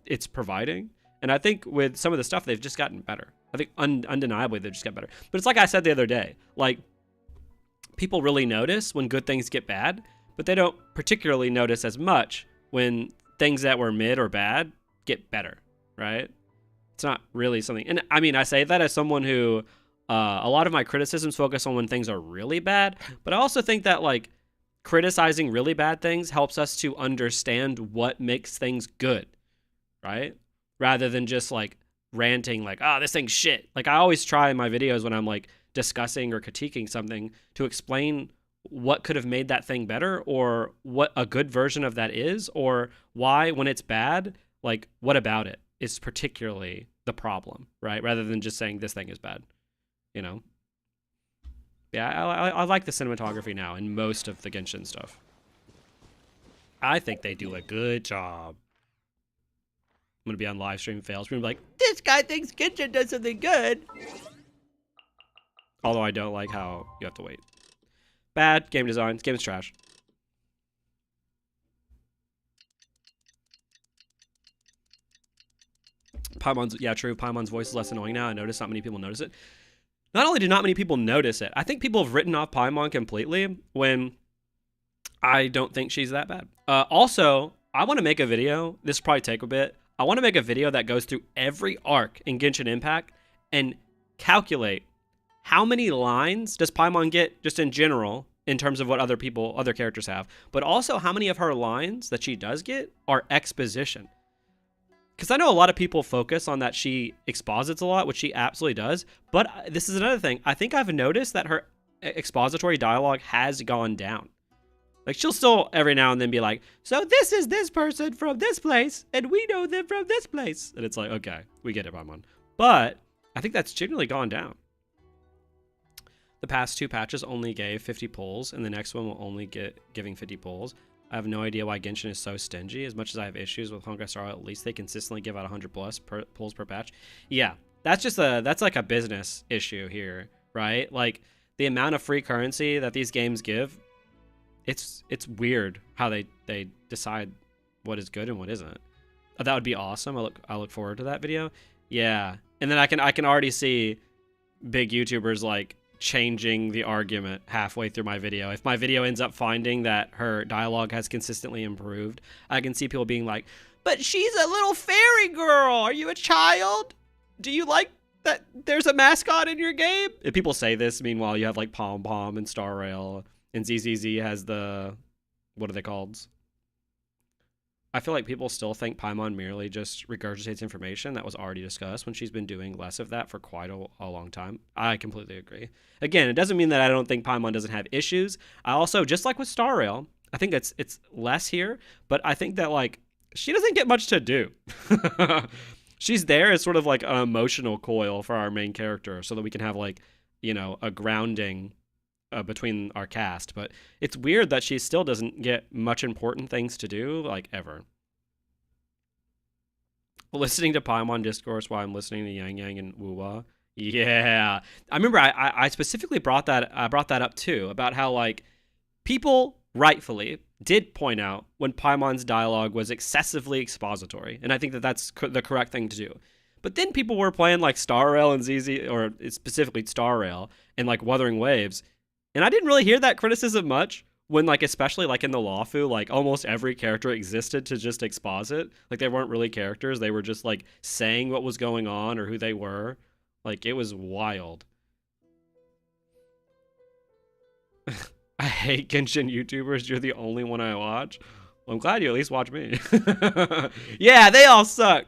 it's providing. And I think with some of the stuff, they've just gotten better. I think undeniably, they've just got better. But it's like I said the other day. Like, people really notice when good things get bad, but they don't particularly notice as much when things that were mid or bad get better, right? It's not really something. And I mean, I say that as someone who, a lot of my criticisms focus on when things are really bad, but I also think that like criticizing really bad things helps us to understand what makes things good, right? Rather than just like ranting like, oh, this thing's shit. Like I always try in my videos when I'm like discussing or critiquing something to explain what could have made that thing better, or what a good version of that is, or why when it's bad, like what about it is particularly the problem, right? Rather than just saying this thing is bad, you know? Yeah, I like the cinematography now in most of the Genshin stuff. I think they do a good job. I'm gonna be on live stream fails. We're gonna be like, this guy thinks Genshin does something good. Although I don't like how you have to wait. Bad game design. This game is trash. Paimon's, yeah, true. Paimon's voice is less annoying now. I notice not many people notice it. Not only do not many people notice it, I think people have written off Paimon completely when I don't think she's that bad. Also, I want to make a video. This will probably take a bit. I want to make a video that goes through every arc in Genshin Impact and calculate how many lines does Paimon get just in general in terms of what other characters have, but also how many of her lines that she does get are exposition. Because I know a lot of people focus on that she exposits a lot, which she absolutely does, but this is another thing. I think I've noticed that her expository dialogue has gone down. Like, she'll still every now and then be like, so this is this person from this place, and we know them from this place. And it's like, okay, we get it, Paimon. But I think that's genuinely gone down. The past 2 patches only gave 50 pulls, and the next one will only giving 50 pulls. I have no idea why Genshin is so stingy. As much as I have issues with Honkai Star, at least they consistently give out 100 plus pulls per patch. Yeah, that's like a business issue here, right? Like, the amount of free currency that these games give, it's weird how they decide what is good and what isn't. That would be awesome. I look forward to that video. Yeah, and then I can already see big YouTubers like changing the argument halfway through my video. If my video ends up finding that her dialogue has consistently improved, I can see people being like, but she's a little fairy girl. Are you a child? Do you like that there's a mascot in your game? If people say this, meanwhile, you have like Pom Pom and Star Rail, and ZZZ has the, what are they called? I feel like people still think Paimon merely just regurgitates information that was already discussed when she's been doing less of that for quite a long time. I completely agree. Again, it doesn't mean that I don't think Paimon doesn't have issues. I also, just like with Star Rail, I think it's less here, but I think that, like, she doesn't get much to do. She's there as sort of like an emotional coil for our main character so that we can have, like, you know, a grounding between our cast. But it's weird that she still doesn't get much important things to do, like, ever. Listening to Paimon discourse while I'm listening to Yang Yang and Wuwa. Yeah. I remember I specifically brought that up too, about how, like, people rightfully did point out when Paimon's dialogue was excessively expository, and I think that that's the correct thing to do. But then people were playing like Star Rail and ZZ, or specifically Star Rail and like Wuthering Waves, and I didn't really hear that criticism much when, like, especially like in the Lawfu, like almost every character existed to just exposit. Like, they weren't really characters, they were just like saying what was going on or who they were. Like, it was wild. I hate Genshin YouTubers. You're the only one I watch. Well, I'm glad you at least watch me. Yeah, they all suck.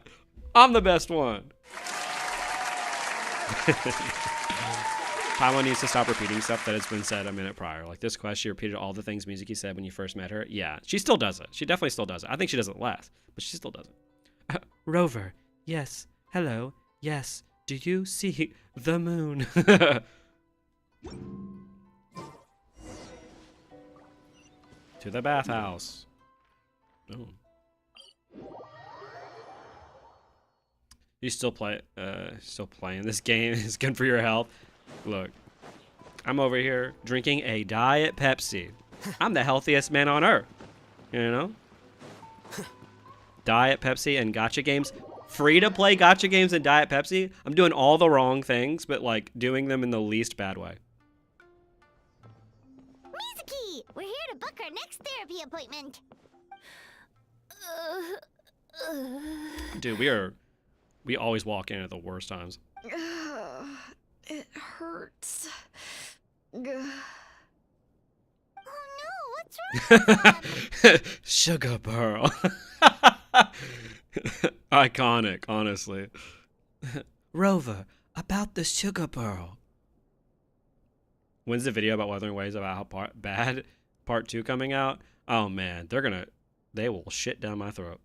I'm the best one. Paimon needs to stop repeating stuff that has been said a minute prior. Like this quest, she repeated all the things Mizuki said when you first met her. Yeah, she still does it. She definitely still does it. I think she does it less, but she still does it. Rover, yes. Hello, yes. Do you see the moon? To the bathhouse. Oh. You still playing this game? It's good for your health. Look, I'm over here drinking a Diet Pepsi. I'm the healthiest man on earth. You know? Diet Pepsi and gacha games. Free to play gacha games and Diet Pepsi. I'm doing all the wrong things, but like doing them in the least bad way. Mizuki, we're here to book our next therapy appointment. Dude, we always walk in at the worst times. It hurts. Oh no, what's wrong? Sugar Pearl. Iconic, honestly. Rover, about the Sugar Pearl. When's the video about Wuthering Waves about how bad part 2 coming out? Oh man, they will shit down my throat.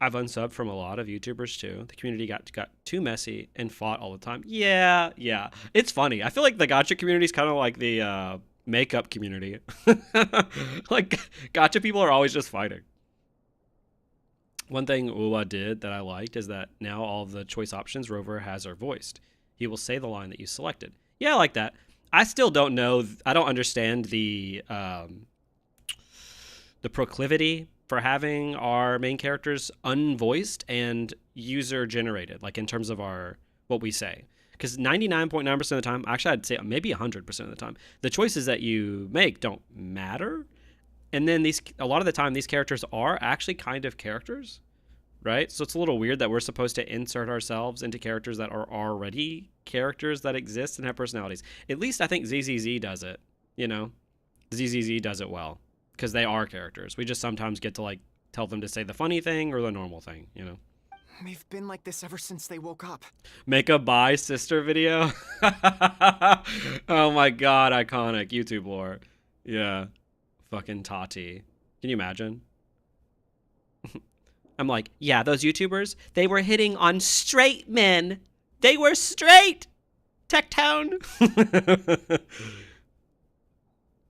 I've unsubbed from a lot of YouTubers too. The community got too messy and fought all the time. Yeah. It's funny. I feel like the gacha community is kind of like the makeup community. Like, gacha people are always just fighting. One thing Uwa did that I liked is that now all of the choice options Rover has are voiced. He will say the line that you selected. Yeah, I like that. I still don't know. I don't understand the proclivity for having our main characters unvoiced and user generated, like in terms of what we say. Because 99.9% of the time, actually I'd say maybe 100% of the time, the choices that you make don't matter. And then a lot of the time these characters are actually kind of characters, right? So it's a little weird that we're supposed to insert ourselves into characters that are already characters that exist and have personalities. At least I think ZZZ does it, you know? ZZZ does it well because they are characters. We just sometimes get to like tell them to say the funny thing or the normal thing, you know? They've been like this ever since they woke up. Make a bye sister video. Oh my god, iconic YouTube lore. Yeah. Fucking Tati. Can you imagine? I'm like, yeah, those YouTubers, they were hitting on straight men. They were straight. Tech Town.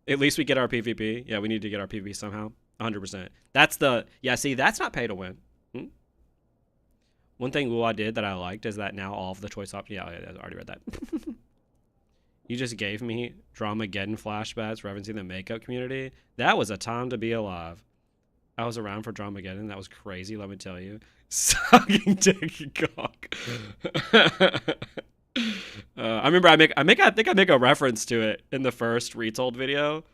At least we get our PvP. Yeah, we need to get our PvP somehow. 100%. That's the, yeah, see, that's not pay to win. One thing I did that I liked is that now all of the choice options, yeah, I already read that. You just gave me Dramageddon flashbacks referencing the makeup community. That was a time to be alive. I was around for Dramageddon. That was crazy, let me tell you. Sucking dick and cock. I remember I think I make a reference to it in the first retold video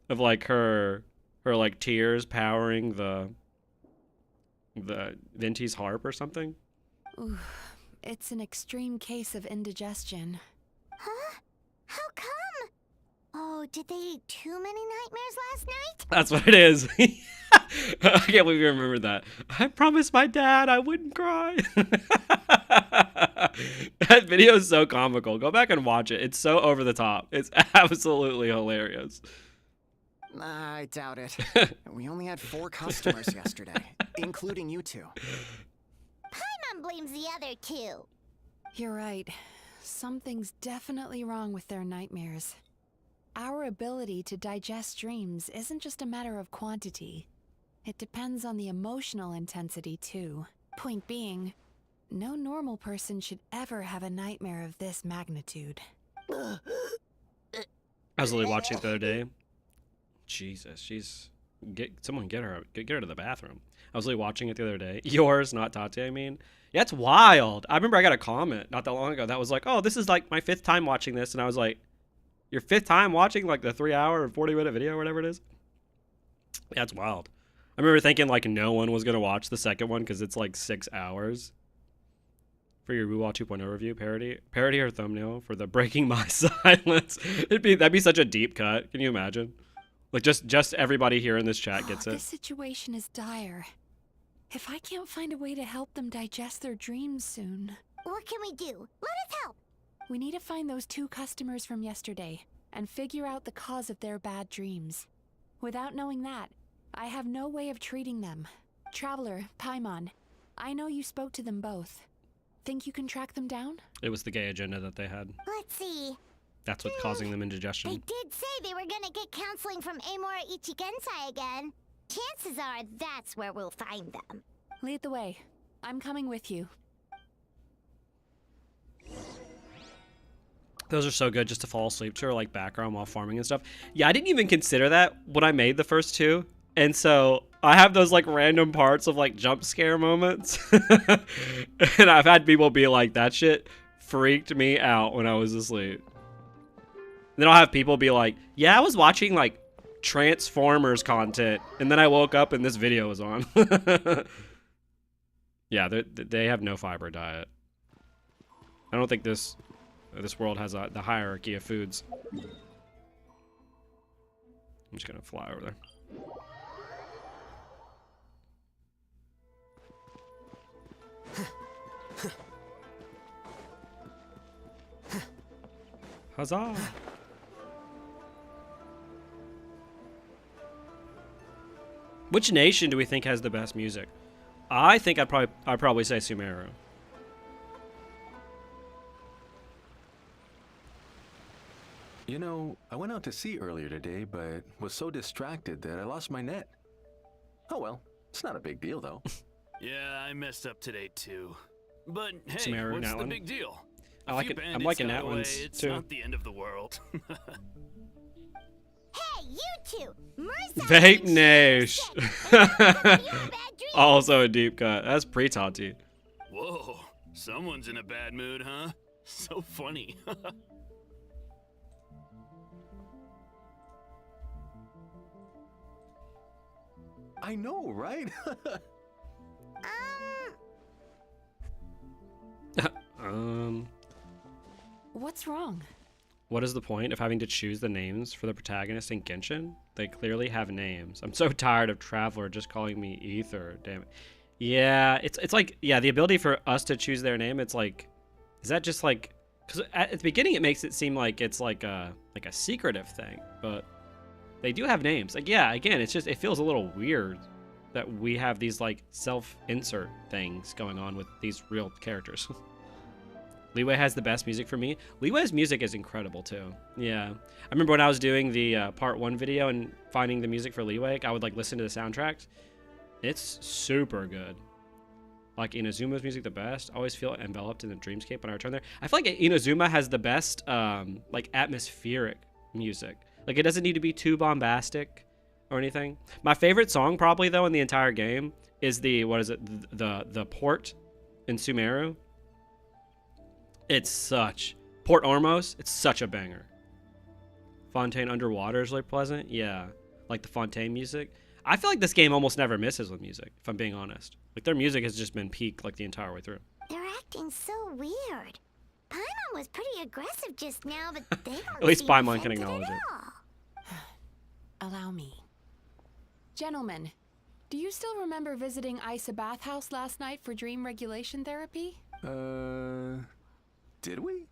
of like her like tears powering the Venti's harp or something. Ooh, it's an extreme case of indigestion. Huh? How come? Oh, did they eat too many nightmares last night? That's what it is. I can't believe you remembered that. I promised my dad I wouldn't cry. That video is so comical. Go back and watch it. It's so over the top. It's absolutely hilarious. I doubt it. We only had 4 customers yesterday, including you two. Paimon blames the other 2. You're right. Something's definitely wrong with their nightmares. Our ability to digest dreams isn't just a matter of quantity. It depends on the emotional intensity, too. Point being, no normal person should ever have a nightmare of this magnitude. I was literally watching it the other day. Jesus, someone get her to the bathroom. I was literally watching it the other day. Yours, not Tati, I mean. Yeah, it's wild. I remember I got a comment not that long ago that was like, oh, this is like my 5th time watching this. And I was like, your 5th time watching like the 3-hour or 40-minute video or whatever it is? Yeah, it's wild. I remember thinking like no one was going to watch the second one because it's like 6 hours. For your Wuwa 2.0 review, parody or thumbnail for the Breaking My Silence. That'd be such a deep cut. Can you imagine? Like just everybody here in this chat gets it. This situation is dire. If I can't find a way to help them digest their dreams soon. What can we do? Let us help. We need to find those 2 customers from yesterday and figure out the cause of their bad dreams. Without knowing that, I have no way of treating them. Traveler, Paimon, I know you spoke to them both. Think you can track them down? It was the gay agenda that they had. Let's see. That's what's causing them indigestion. They did say they were gonna get counseling from Amora Ichigensai again. Chances are that's where we'll find them. Lead the way. I'm coming with you. Those are so good just to fall asleep to or like background while farming and stuff. Yeah, I didn't even consider that when I made the first 2. And so I have those like random parts of like jump scare moments. And I've had people be like, that shit freaked me out when I was asleep. Then I'll have people be like, yeah, I was watching like Transformers content and then I woke up and this video was on. Yeah, they have no fiber diet. I don't think this world has the hierarchy of foods. I'm just gonna fly over there. Huzzah! Which nation do we think has the best music? I think I'd probably say Sumeru. You know, I went out to sea earlier today, but was so distracted that I lost my net. Oh well, it's not a big deal though. Yeah, I messed up today too. But hey, Sumeru, what's the Natlan. big deal? I like it. I'm liking that one It's too. not the end of the world. Hey, you two! Vape Nash. Also a deep cut. That's pre-Tati. Whoa, someone's in a bad mood, huh? So funny. I know, right? What's wrong? What is the point of having to choose the names for the protagonist in Genshin? They clearly have names. I'm so tired of Traveler just calling me Ether. Damn it. Yeah, it's like, yeah, the ability for us to choose their name, it's like, is that just like, because at the beginning it makes it seem like it's like a secretive thing, but they do have names. Like, yeah, again, it's just, it feels a little weird that we have these like self-insert things going on with these real characters. Leeway has the best music for me. Leeway's music is incredible too. Yeah. I remember when I was doing the part 1 video and finding the music for Leeway, I would like listen to the soundtracks. It's super good. Like Inazuma's music the best. I always feel enveloped in the dreamscape when I return there. I feel like Inazuma has the best like atmospheric music. Like it doesn't need to be too bombastic or anything. My favorite song probably though in the entire game is the, what is it? The port in Sumeru. It's such Port Ormos. It's such a banger. Fontaine Underwater is really pleasant. Yeah, like the Fontaine music. I feel like this game almost never misses with music, if I'm being honest. Like their music has just been peak like the entire way through. They're acting so weird. Paimon was pretty aggressive just now, but they don't At least seem Paimon can offended acknowledge at it. all. Allow me. Gentlemen, do you still remember visiting Isa Bathhouse last night for dream regulation therapy? Did we?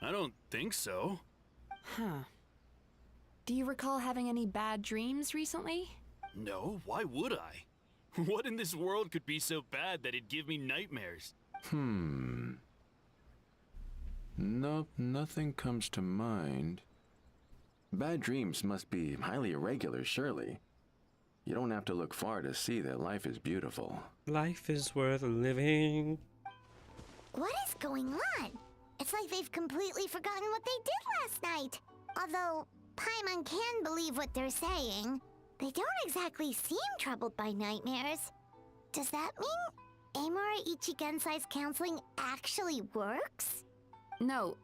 I don't think so. Huh. Do you recall having any bad dreams recently? No, why would I? What in this world could be so bad that it'd give me nightmares? Nope, nothing comes to mind. Bad dreams must be highly irregular, surely. You don't have to look far to see that life is beautiful. Life is worth living. What is going on? It's like they've completely forgotten what they did last night. Although Paimon can believe what they're saying, they don't exactly seem troubled by nightmares. Does that mean Amura Ichigensai's counseling actually works? No,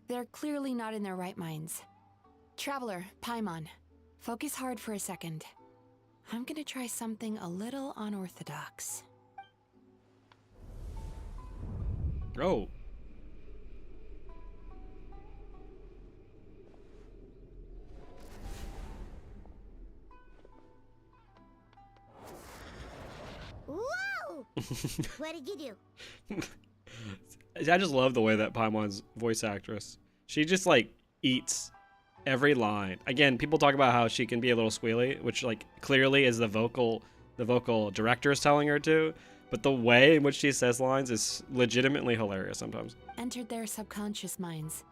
they're clearly not in their right minds. Traveler, Paimon, focus hard for a second. I'm gonna try something a little unorthodox. Oh. Whoa! What did you do? I just love the way that Paimon's voice actress, she just like eats every line. Again, people talk about how she can be a little squealy, which like clearly is the vocal director is telling her to, but the way in which she says lines is legitimately hilarious sometimes. Entered their subconscious minds.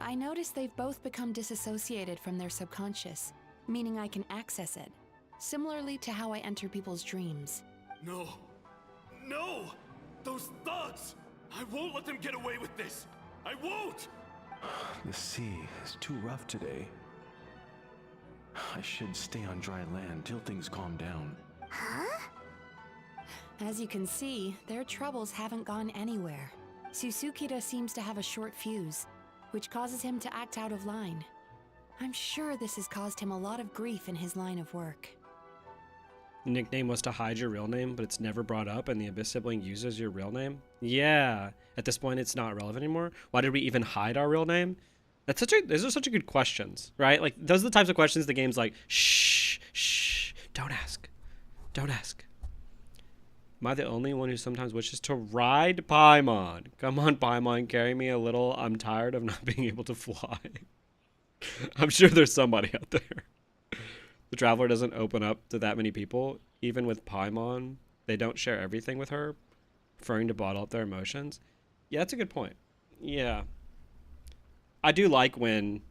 I noticed they've both become disassociated from their subconscious, meaning I can access it, similarly to how I enter people's dreams. No! No! Those thugs! I won't let them get away with this! I won't! The sea is too rough today. I should stay on dry land till things calm down. Huh? As you can see, their troubles haven't gone anywhere. Susukida seems to have a short fuse, which causes him to act out of line. I'm sure this has caused him a lot of grief in his line of work. The nickname was to hide your real name, but it's never brought up, and the Abyss sibling uses your real name? Yeah. At this point, it's not relevant anymore. Why did we even hide our real name? Those are such good questions, right? Like, those are the types of questions the game's like, shh, don't ask. Don't ask. Am I the only one who sometimes wishes to ride Paimon? Come on, Paimon, carry me a little. I'm tired of not being able to fly. I'm sure there's somebody out there. The Traveler doesn't open up to that many people. Even with Paimon, they don't share everything with her, preferring to bottle up their emotions. Yeah, that's a good point. Yeah. I do like when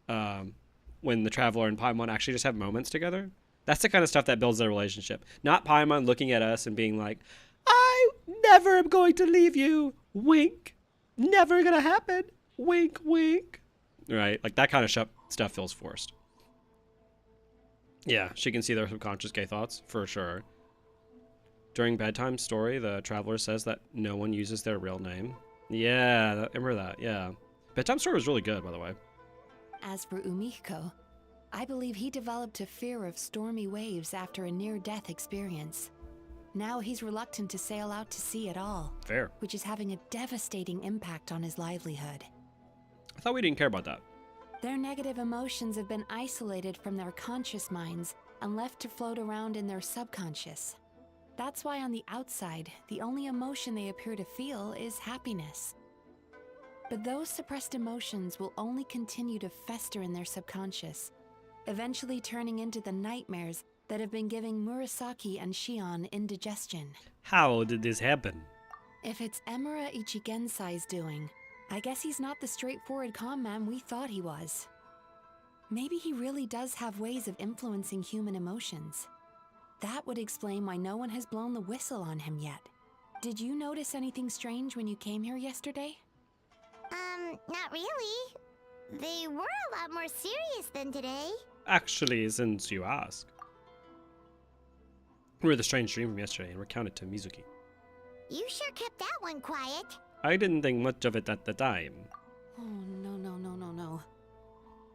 the Traveler and Paimon actually just have moments together. That's the kind of stuff that builds their relationship. Not Paimon looking at us and being like, I never am going to leave you. Wink. Never gonna happen. Wink, wink. Right? Like, that kind of stuff feels forced. Yeah, she can see their subconscious gay thoughts, for sure. During bedtime story, the Traveler says that no one uses their real name. Yeah, I remember that, yeah. Bedtime story was really good, by the way. As for Umiko, I believe he developed a fear of stormy waves after a near-death experience. Now he's reluctant to sail out to sea at all. Fair. Which is having a devastating impact on his livelihood. I thought we didn't care about that. Their negative emotions have been isolated from their conscious minds and left to float around in their subconscious. That's why on the outside, the only emotion they appear to feel is happiness. But those suppressed emotions will only continue to fester in their subconscious, eventually turning into the nightmares that have been giving Murasaki and Shion indigestion. How did this happen? If it's Emura Ichigensai's doing, I guess he's not the straightforward calm man we thought he was. Maybe he really does have ways of influencing human emotions. That would explain why no one has blown the whistle on him yet. Did you notice anything strange when you came here yesterday? Not really. They were a lot more serious than today. Actually, since you ask. We were the strange dream from yesterday and recounted to Mizuki. You sure kept that one quiet. I didn't think much of it at the time. Oh, no.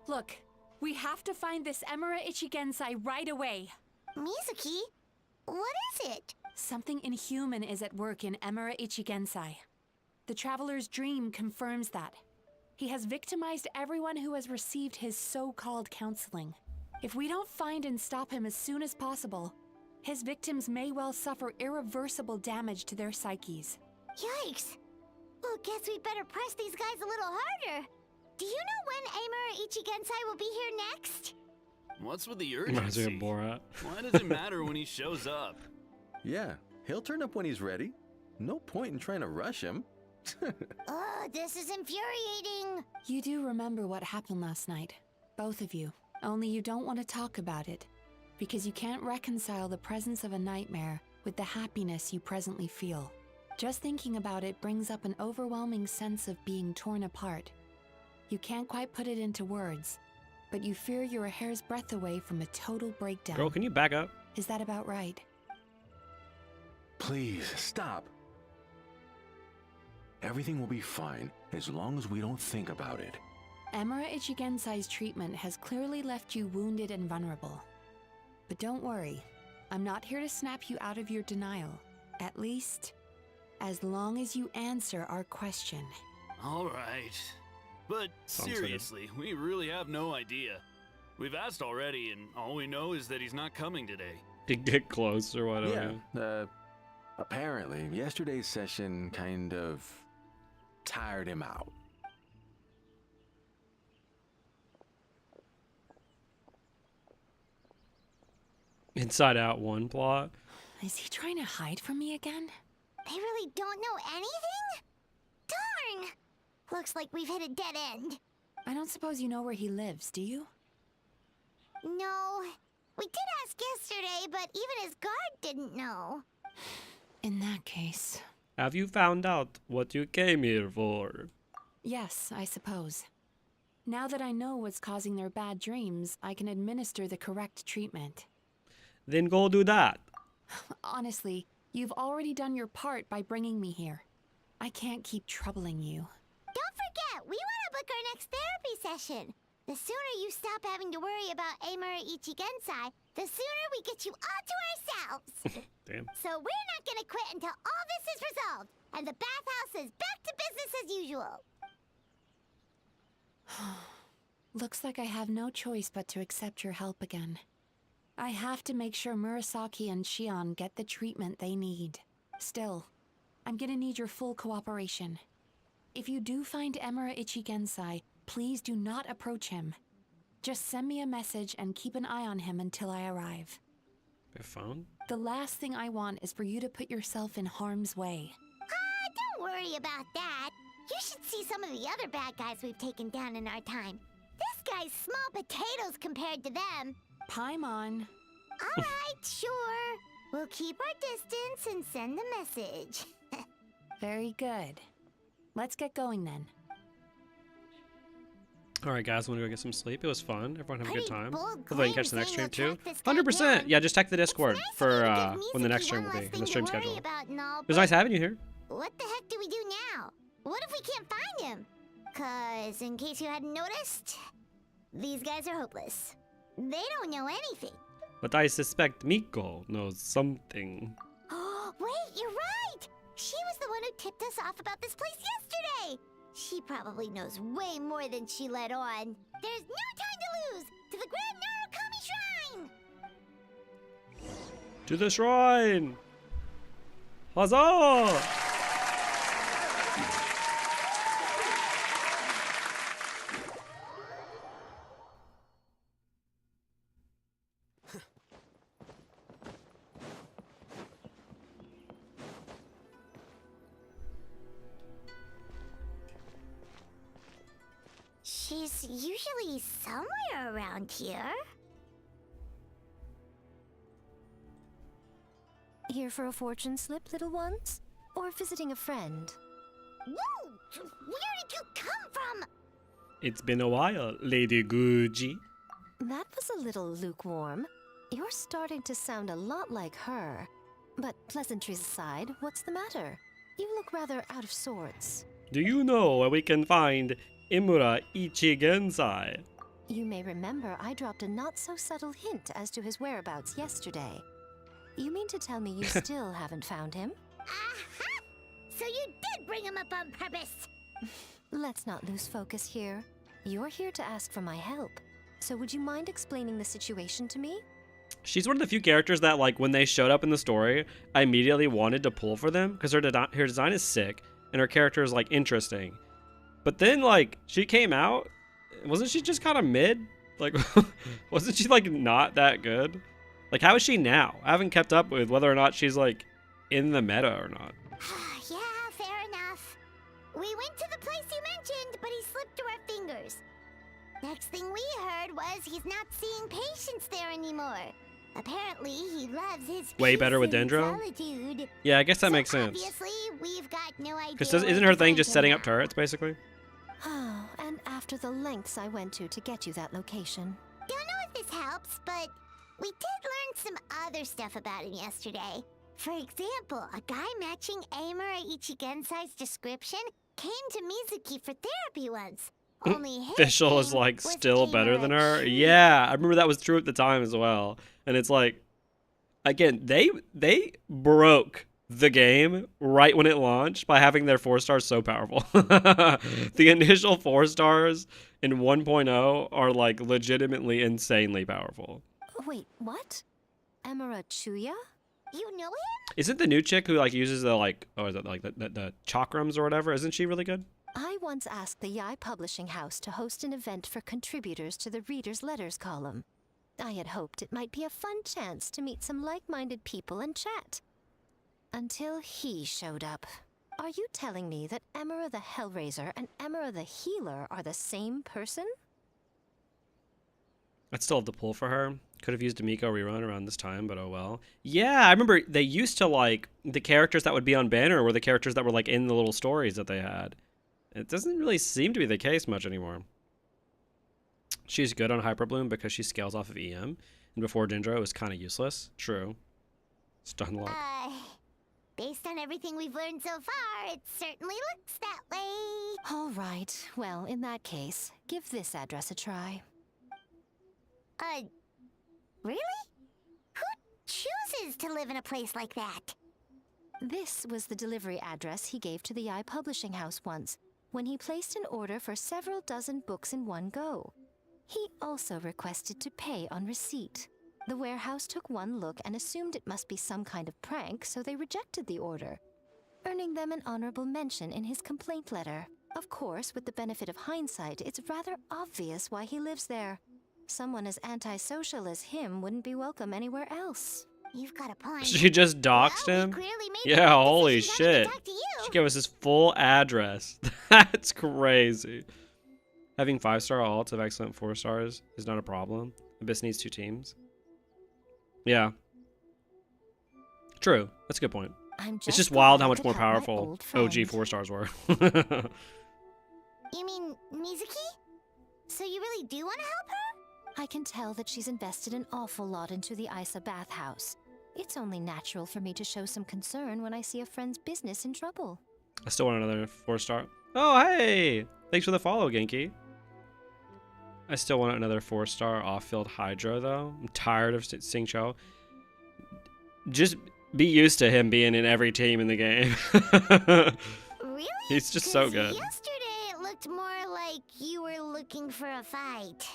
Look, we have to find this Emura Ichigensai right away. Mizuki? What is it? Something inhuman is at work in Emura Ichigensai. The Traveler's dream confirms that. He has victimized everyone who has received his so-called counseling. If we don't find and stop him as soon as possible, his victims may well suffer irreversible damage to their psyches. Yikes! Well, guess we better press these guys a little harder. Do you know when Emura Ichigensai will be here next? What's with the urgency? Borat. Why does it matter when he shows up? Yeah, he'll turn up when he's ready. No point in trying to rush him. Ugh, this is infuriating. You do remember what happened last night, both of you. Only you don't want to talk about it, because you can't reconcile the presence of a nightmare with the happiness you presently feel. Just thinking about it brings up an overwhelming sense of being torn apart. You can't quite put it into words, but you fear you're a hair's breadth away from a total breakdown. Girl, can you back up? Is that about right? Please, stop. Everything will be fine as long as we don't think about it. Emura Ichigensai's treatment has clearly left you wounded and vulnerable. But don't worry, I'm not here to snap you out of your denial. At least, as long as you answer our question. All right. But seriously, we really have no idea. We've asked already, and all we know is that he's not coming today. To get close or whatever. Yeah, apparently, yesterday's session kind of tired him out. Inside Out 1 plot. Is he trying to hide from me again? They really don't know anything? Darn! Looks like we've hit a dead end. I don't suppose you know where he lives, do you? No. We did ask yesterday, but even his guard didn't know. In that case... Have you found out what you came here for? Yes, I suppose. Now that I know what's causing their bad dreams, I can administer the correct treatment. Then go do that. Honestly, you've already done your part by bringing me here. I can't keep troubling you. Don't forget, we want to book our next therapy session. The sooner you stop having to worry about Emura Ichigensai, the sooner we get you all to ourselves. Damn. So we're not gonna quit until all this is resolved, and the bathhouse is back to business as usual. Looks like I have no choice but to accept your help again. I have to make sure Murasaki and Shion get the treatment they need. Still, I'm gonna need your full cooperation. If you do find Emura Ichigensai, please do not approach him. Just send me a message and keep an eye on him until I arrive. By phone? The last thing I want is for you to put yourself in harm's way. Don't worry about that. You should see some of the other bad guys we've taken down in our time. This guy's small potatoes compared to them. Paimon. Alright, sure. We'll keep our distance and send the message. Very good. Let's get going then. Alright guys, want to go get some sleep? It was fun. Everyone have a good time. bold Hopefully I can catch the next stream claim too. saying you'll track this guy 100%! down. Yeah, just check the Discord It's nice for of you to give when the next Mizuki stream one will be, less in the thing stream to worry schedule. about and all, It was but nice having you here. what the heck do we do now? What if we can't find him? 'Cause in case you hadn't noticed, these guys are hopeless. They don't know anything. But I suspect Miko knows something. Wait, you're right! She was the one who tipped us off about this place yesterday! She probably knows way more than she let on. There's no time to lose! To the Grand Narukami Shrine! To the shrine! Huzzah! She's usually somewhere around here. Here for a fortune slip, little ones? Or visiting a friend? Whoa! Where did you come from? It's been a while, Lady Gucci. That was a little lukewarm. You're starting to sound a lot like her. But pleasantries aside, what's the matter? You look rather out of sorts. Do you know where we can find Imura Ichigensai? You may remember I dropped a not-so-subtle hint as to his whereabouts yesterday. You mean to tell me you still haven't found him? Aha! So you did bring him up on purpose! Let's not lose focus here. You're here to ask for my help. So would you mind explaining the situation to me? She's one of the few characters that, like, when they showed up in the story, I immediately wanted to pull for them because her design is sick and her character is, like, interesting. But then, like, she came out, wasn't she just kind of mid? Like, wasn't she, like, not that good? Like, how is she now? I haven't kept up with whether or not she's, like, in the meta or not. Yeah, fair enough. We went to the place you mentioned, but he slipped through our fingers. Next thing we heard was he's not seeing patients there anymore. Apparently, he loves his Way better with peace and Dendro? solitude. Yeah, I guess that makes sense. Obviously, we've got no idea. Because where isn't to her thing find just him setting now. up turrets, basically? Oh, and after the lengths I went to get you that location. Don't know if this helps, but we did learn some other stuff about him yesterday. For example, a guy matching Amura Ichigensai's description came to Mizuki for therapy once. Only his Fischl is, name like, was still better Amura than her. Chi. Yeah, I remember that was true at the time as well. And it's like, again, they broke the game right when it launched by having their 4 stars so powerful. The initial 4 stars in 1.0 are, like, legitimately insanely powerful. Wait, what? Amura Chuya? You know him? Isn't the new chick who, like, uses the, like, oh, is it like the chakrams or whatever? Isn't she really good? I once asked the Yae Publishing House to host an event for contributors to the Reader's Letters column. I had hoped it might be a fun chance to meet some like-minded people and chat. Until he showed up. Are you telling me that Amura the Hellraiser and Amura the Healer are the same person? I'd still have to pull for her. Could have used a Miko rerun around this time, but oh well. Yeah, I remember they used to, like, the characters that would be on banner were the characters that were, like, in the little stories that they had. It doesn't really seem to be the case much anymore. She's good on Hyperbloom because she scales off of EM. And before Dendro, it was kind of useless. True. Stun lock. Based on everything we've learned so far, it certainly looks that way. All right. Well, in that case, give this address a try. Really? Who chooses to live in a place like that? This was the delivery address he gave to the Yae Publishing House once, when he placed an order for several dozen books in one go. He also requested to pay on receipt. The warehouse took one look and assumed it must be some kind of prank, so they rejected the order, earning them an honorable mention in his complaint letter. Of course, with the benefit of hindsight, it's rather obvious why he lives there. Someone as antisocial as him wouldn't be welcome anywhere else. You've got a point. She just doxed him? Yeah, holy shit. She gave us his full address. That's crazy. Having 5-star alts of excellent 4 stars is not a problem. Abyss needs 2 teams. Yeah. True. That's a good point. It's just wild how much more powerful OG 4 stars were. You mean Mizuki? So you really do want to help her? I can tell that she's invested an awful lot into the Isa bathhouse. It's only natural for me to show some concern when I see a friend's business in trouble. I still want another 4-star. Oh, hey! Thanks for the follow, Genki. I still want another 4-star off-field Hydro, though. I'm tired of seeing Cho. Just be used to him being in every team in the game. Really? He's just so 'Cause good. Yesterday it looked more like you were looking for a fight.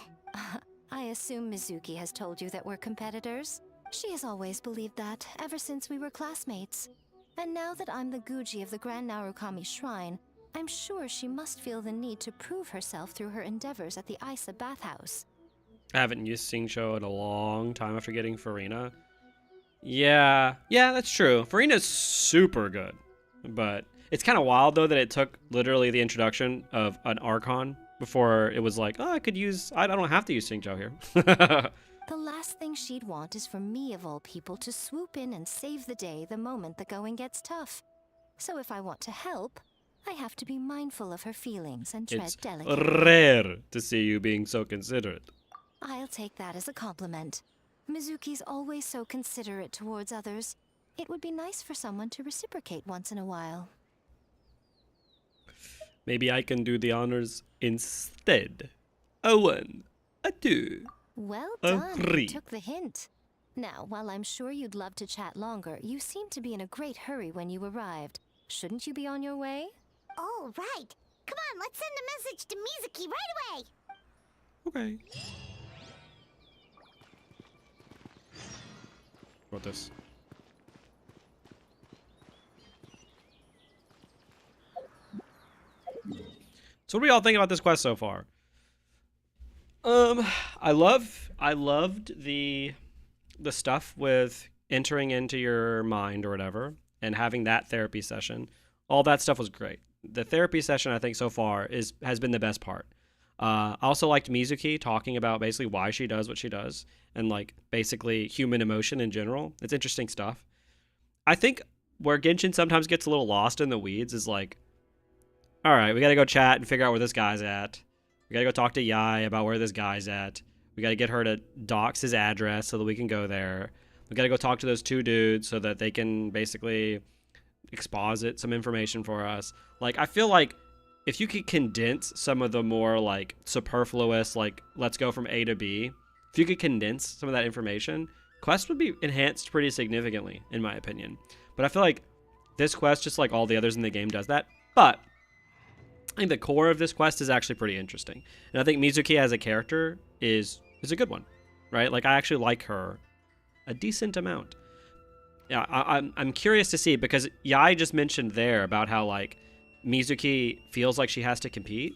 I assume Mizuki has told you that we're competitors. She has always believed that, ever since we were classmates. And now that I'm the Guji of the Grand Narukami Shrine, I'm sure she must feel the need to prove herself through her endeavors at the Isa bathhouse. I haven't used Xingqiu in a long time after getting Farina. Yeah, that's true. Farina's super good, but it's kind of wild though that it took literally the introduction of an Archon before it was like, oh, I don't have to use Xingqiu here. The last thing she'd want is for me, of all people, to swoop in and save the day the moment the going gets tough. So if I want to help, I have to be mindful of her feelings and tread It's delicately. rare to see you being so considerate. I'll take that as a compliment. Mizuki's always so considerate towards others. It would be nice for someone to reciprocate once in a while. Maybe I can do the honors instead. A 1, a 2. Well A done. 3. You took the hint. Now, while I'm sure you'd love to chat longer, you seemed to be in a great hurry when you arrived. Shouldn't you be on your way? Oh, right. Come on, let's send a message to Mizuki right away. Okay. What this? So what do we all think about this quest so far? I loved the stuff with entering into your mind or whatever and having that therapy session. All that stuff was great. The therapy session I think so far has been the best part. I also liked Mizuki talking about basically why she does what she does and like basically human emotion in general. It's interesting stuff. I think where Genshin sometimes gets a little lost in the weeds is like, all right, we got to go chat and figure out where this guy's at. We got to go talk to Yae about where this guy's at. We got to get her to dox his address so that we can go there. We got to go talk to those 2 dudes so that they can basically exposit some information for us. Like, I feel like if you could condense some of the more like superfluous, like let's go from A to B, if you could condense some of that information, quest would be enhanced pretty significantly, in my opinion. But I feel like this quest, just like all the others in the game, does that. But I think the core of this quest is actually pretty interesting. And I think Mizuki as a character is a good one, right? Like I actually like her a decent amount. Yeah, I'm curious to see, because Yae just mentioned there about how like Mizuki feels like she has to compete,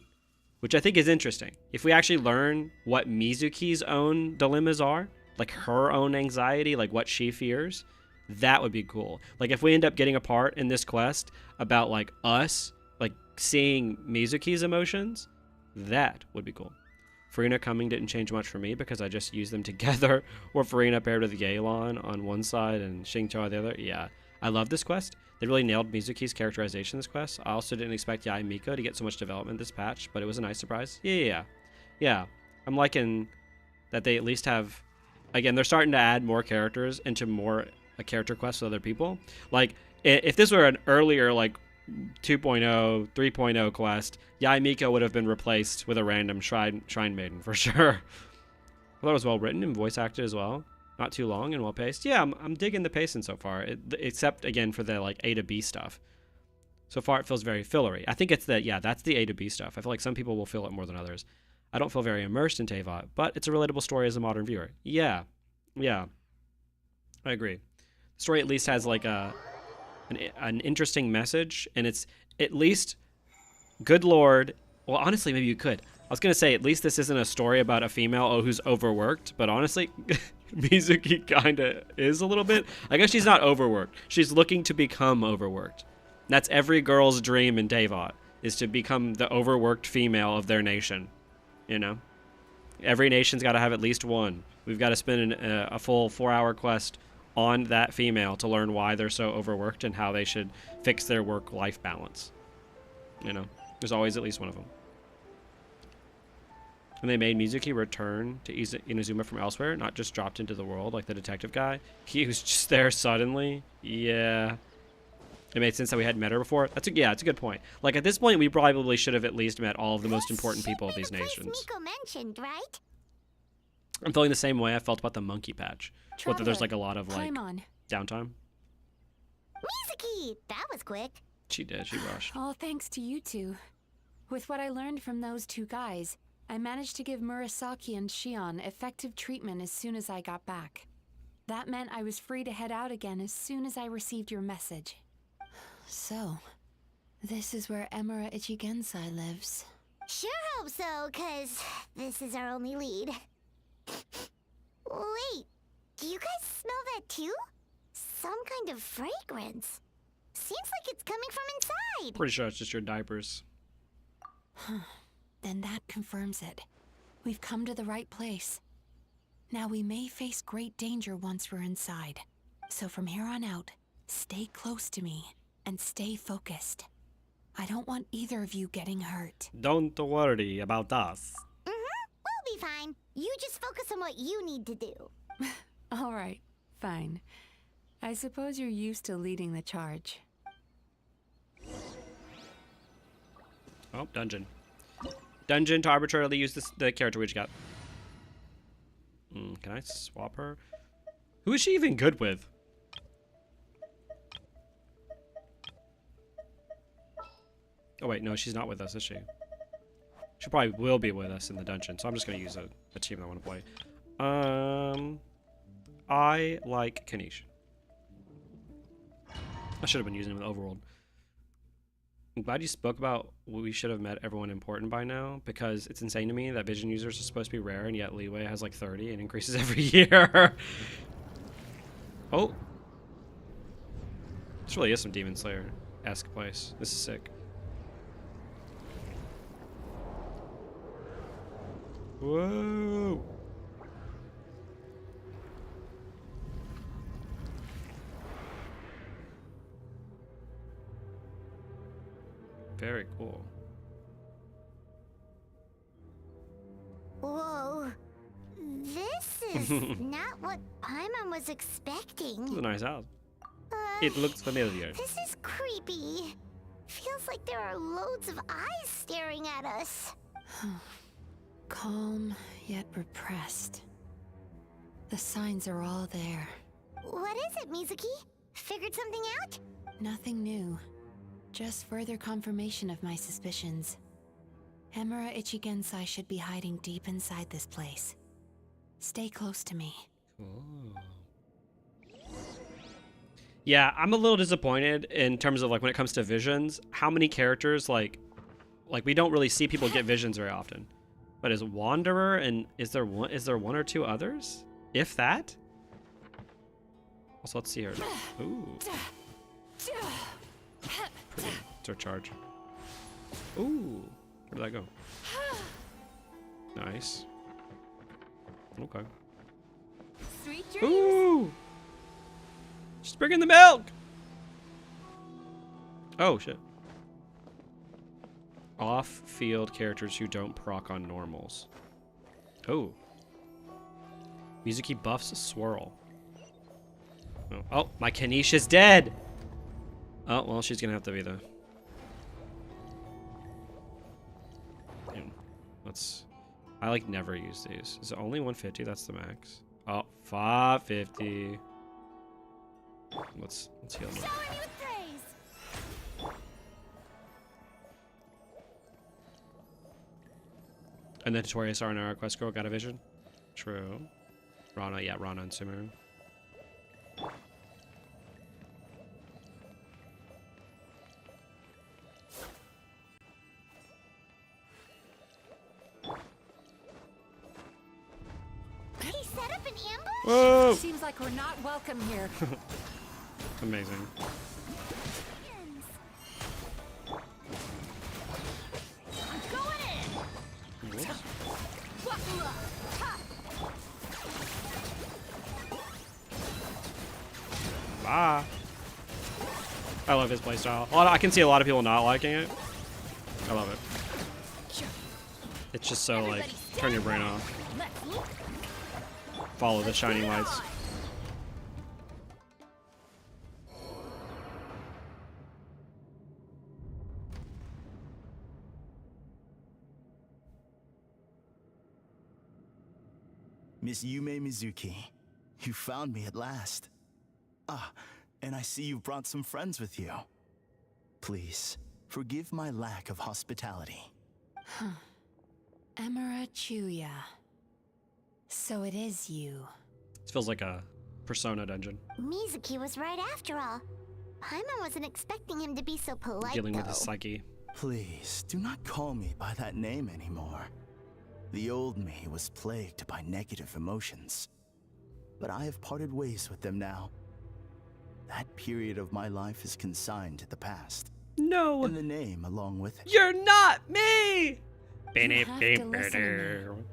which I think is interesting. If we actually learn what Mizuki's own dilemmas are, like her own anxiety, like what she fears, that would be cool. Like if we end up getting a part in this quest about like us, like seeing Mizuki's emotions, that would be cool. Farina coming didn't change much for me because I just used them together, or Farina paired with Yelan on one side and Xingqiu on the other. Yeah, I love this quest. They really nailed Mizuki's characterization in this quest. I also didn't expect Yae Miko to get so much development this patch, but it was a nice surprise. Yeah. I'm liking that they at least have, again, they're starting to add more characters into more a character quest with other people. Like, if this were an earlier, like, 2.0, 3.0 quest, Yae Miko would have been replaced with a random shrine maiden for sure. I thought it was well written and voice acted as well. Not too long and well paced. Yeah, I'm digging the pacing so far, except again for the like A to B stuff. So far it feels very fillery. I think it's that's the A to B stuff. I feel like some people will feel it more than others. I don't feel very immersed in Teyvat, but it's a relatable story as a modern viewer. Yeah, I agree. The story at least has like an interesting message, and it's at least, good lord, well honestly maybe you could. I was gonna say at least this isn't a story about a female who's overworked, but honestly Mizuki kinda is a little bit. I guess she's not overworked. She's looking to become overworked. That's every girl's dream in Teyvat, is to become the overworked female of their nation. You know? Every nation's got to have at least one. We've got to spend a full 4-hour quest on that female to learn why they're so overworked and how they should fix their work-life balance. You know? There's always at least one of them. When they made Mizuki return to Inazuma from elsewhere, not just dropped into the world like the detective guy, he was just there suddenly. Yeah. It made sense that we hadn't met her before. It's a good point. Like, at this point, we probably should have at least met all of the most important people of these nations. Miko mentioned, right? I'm feeling the same way I felt about the monkey patch. But there's, like, a lot of, like, Paimon. downtime. Mizuki! That was quick. She did. She rushed. All thanks to you two. With what I learned from those two guys, I managed to give Murasaki and Shion effective treatment as soon as I got back. That meant I was free to head out again as soon as I received your message. So, this is where Emura Ichigensai lives. Sure hope so, 'cause this is our only lead. Wait, do you guys smell that too? Some kind of fragrance. Seems like it's coming from inside. Pretty sure it's just your diapers. Then that confirms it. We've come to the right place. Now we may face great danger once we're inside. So from here on out, stay close to me and stay focused. I don't want either of you getting hurt. Don't worry about us. We'll be fine. You just focus on what you need to do. All right, fine. I suppose you're used to leading the charge. Oh, dungeon. Dungeon to arbitrarily use the character we just got. Can I swap her? Who is she even good with? Oh wait, no, she's not with us, is she? She probably will be with us in the dungeon, so I'm just gonna use a team I want to play. I like Kanish. I should have been using him in the overworld. I'm glad you spoke about we should have met everyone important by now, because it's insane to me that vision users are supposed to be rare, and yet leeway has like 30 and increases every year. Oh. This really is some Demon Slayer-esque place. This is sick. Whoa. Very cool. Whoa. This is not what Paimon was expecting. This is a nice house. It looks familiar. This is creepy. Feels like there are loads of eyes staring at us. Calm, yet repressed. The signs are all there. What is it, Mizuki? Figured something out? Nothing new. Just further confirmation of my suspicions. Emura Ichigensai should be hiding deep inside this place. Stay close to me. Cool. Yeah, I'm a little disappointed in terms of like when it comes to visions. How many characters like we don't really see people get visions very often. But is Wanderer and is there one or two others? If that? Also, let's see her. Ooh. Pretty. It's her charge. Ooh. Where did that go? Nice. Okay. Sweet dreams. Ooh. She's bringing the milk. Oh shit. Off-field characters who don't proc on normals. Oh. Mizuki buffs Swirl. Oh, my Kanish is dead. Oh, well, she's gonna have to be the... I like never use these. Is it only 150? That's the max. Oh, 550. Let's heal them. And then Tutorial Saranara Quest Girl got a vision. True. Rana, yeah, Rana and Sumeru. He set up an ambush? Whoa! Seems like we're not welcome here. Amazing. Bye. I love his playstyle. I can see a lot of people not liking it. I love it. It's just so like, turn your brain off. Follow the shining lights. Miss Yume Mizuki, you found me at last. Ah, And I see you brought some friends with you. Please, forgive my lack of hospitality. Huh. Emera Chuya. So it is you. This feels like a Persona dungeon. Mizuki was right after all. Paimon wasn't expecting him to be so polite, Dealing with though. his psyche. Please, do not call me by that name anymore. The old me was plagued by negative emotions. But I have parted ways with them now. That period of my life is consigned to the past. No! And the name along with it. You're not me! You have to listen to me.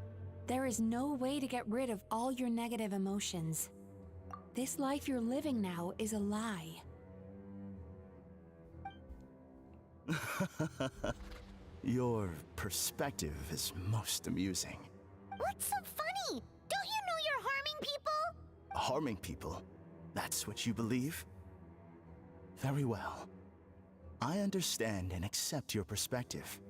There is no way to get rid of all your negative emotions. This life you're living now is a lie. Your perspective is most amusing. What's so funny? Don't you know you're harming people? Harming people? That's what you believe? Very well. I understand and accept your perspective,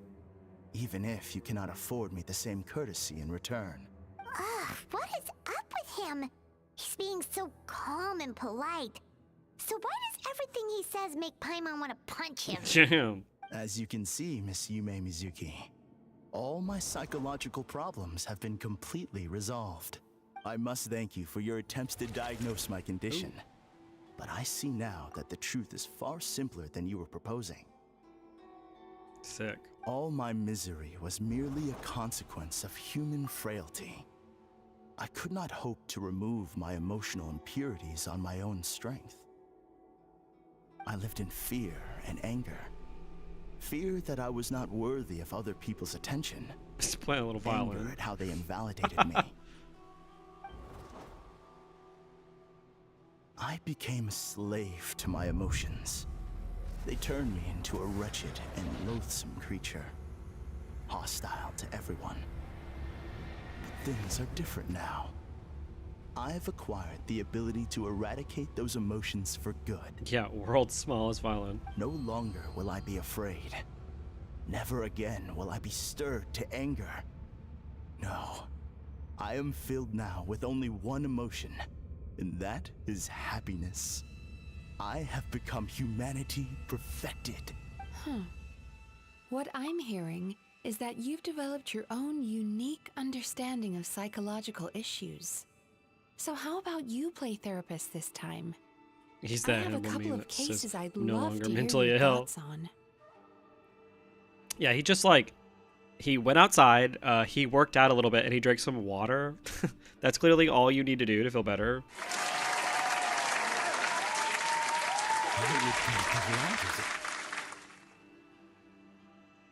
even if you cannot afford me the same courtesy in return. Ugh, what is up with him? He's being so calm and polite. So why does everything he says make Paimon want to punch him? Damn. As you can see, Miss Yume Mizuki, all my psychological problems have been completely resolved. I must thank you for your attempts to diagnose my condition. Ooh. But I see now that the truth is far simpler than you were proposing. Sick. All my misery was merely a consequence of human frailty. I could not hope to remove my emotional impurities on my own strength. I lived in fear and anger. Fear that I was not worthy of other people's attention. Just play a little violin. Anger at how they invalidated me. I became a slave to my emotions. They turned me into a wretched and loathsome creature, hostile to everyone. But things are different now. I've acquired the ability to eradicate those emotions for good. Yeah, world's smallest violin. No longer will I be afraid. Never again will I be stirred to anger. No, I am filled now with only one emotion, and that is happiness. I have become humanity perfected. What I'm hearing is that you've developed your own unique understanding of psychological issues. So how about you play therapist this time? He's I that have a couple meme of that cases says I'd no love longer to hear mentally your ill. thoughts on. Yeah, he just like, he went outside, he worked out a little bit, and he drank some water. That's clearly all you need to do to feel better.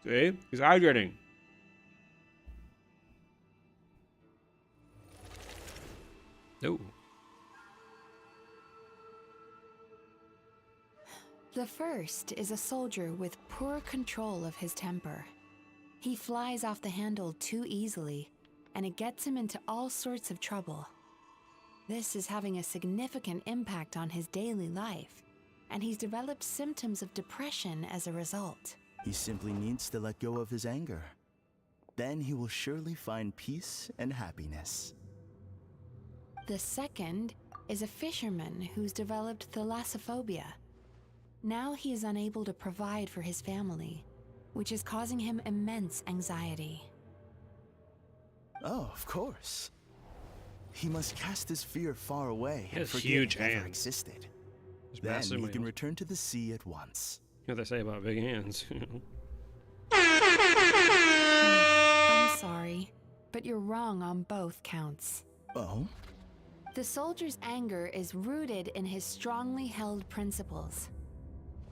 See? He's hydrating. No. The first is a soldier with poor control of his temper. He flies off the handle too easily, and it gets him into all sorts of trouble. This is having a significant impact on his daily life, and he's developed symptoms of depression as a result. He simply needs to let go of his anger. Then he will surely find peace and happiness. The second is a fisherman who's developed thalassophobia. Now he is unable to provide for his family, which is causing him immense anxiety. Oh, of course. He must cast his fear far away He and has forget huge it ever hands. existed. His Then massive he can hands. return to the sea at once. What they say about big hands. I'm sorry, but you're wrong on both counts. Oh? The soldier's anger is rooted in his strongly held principles.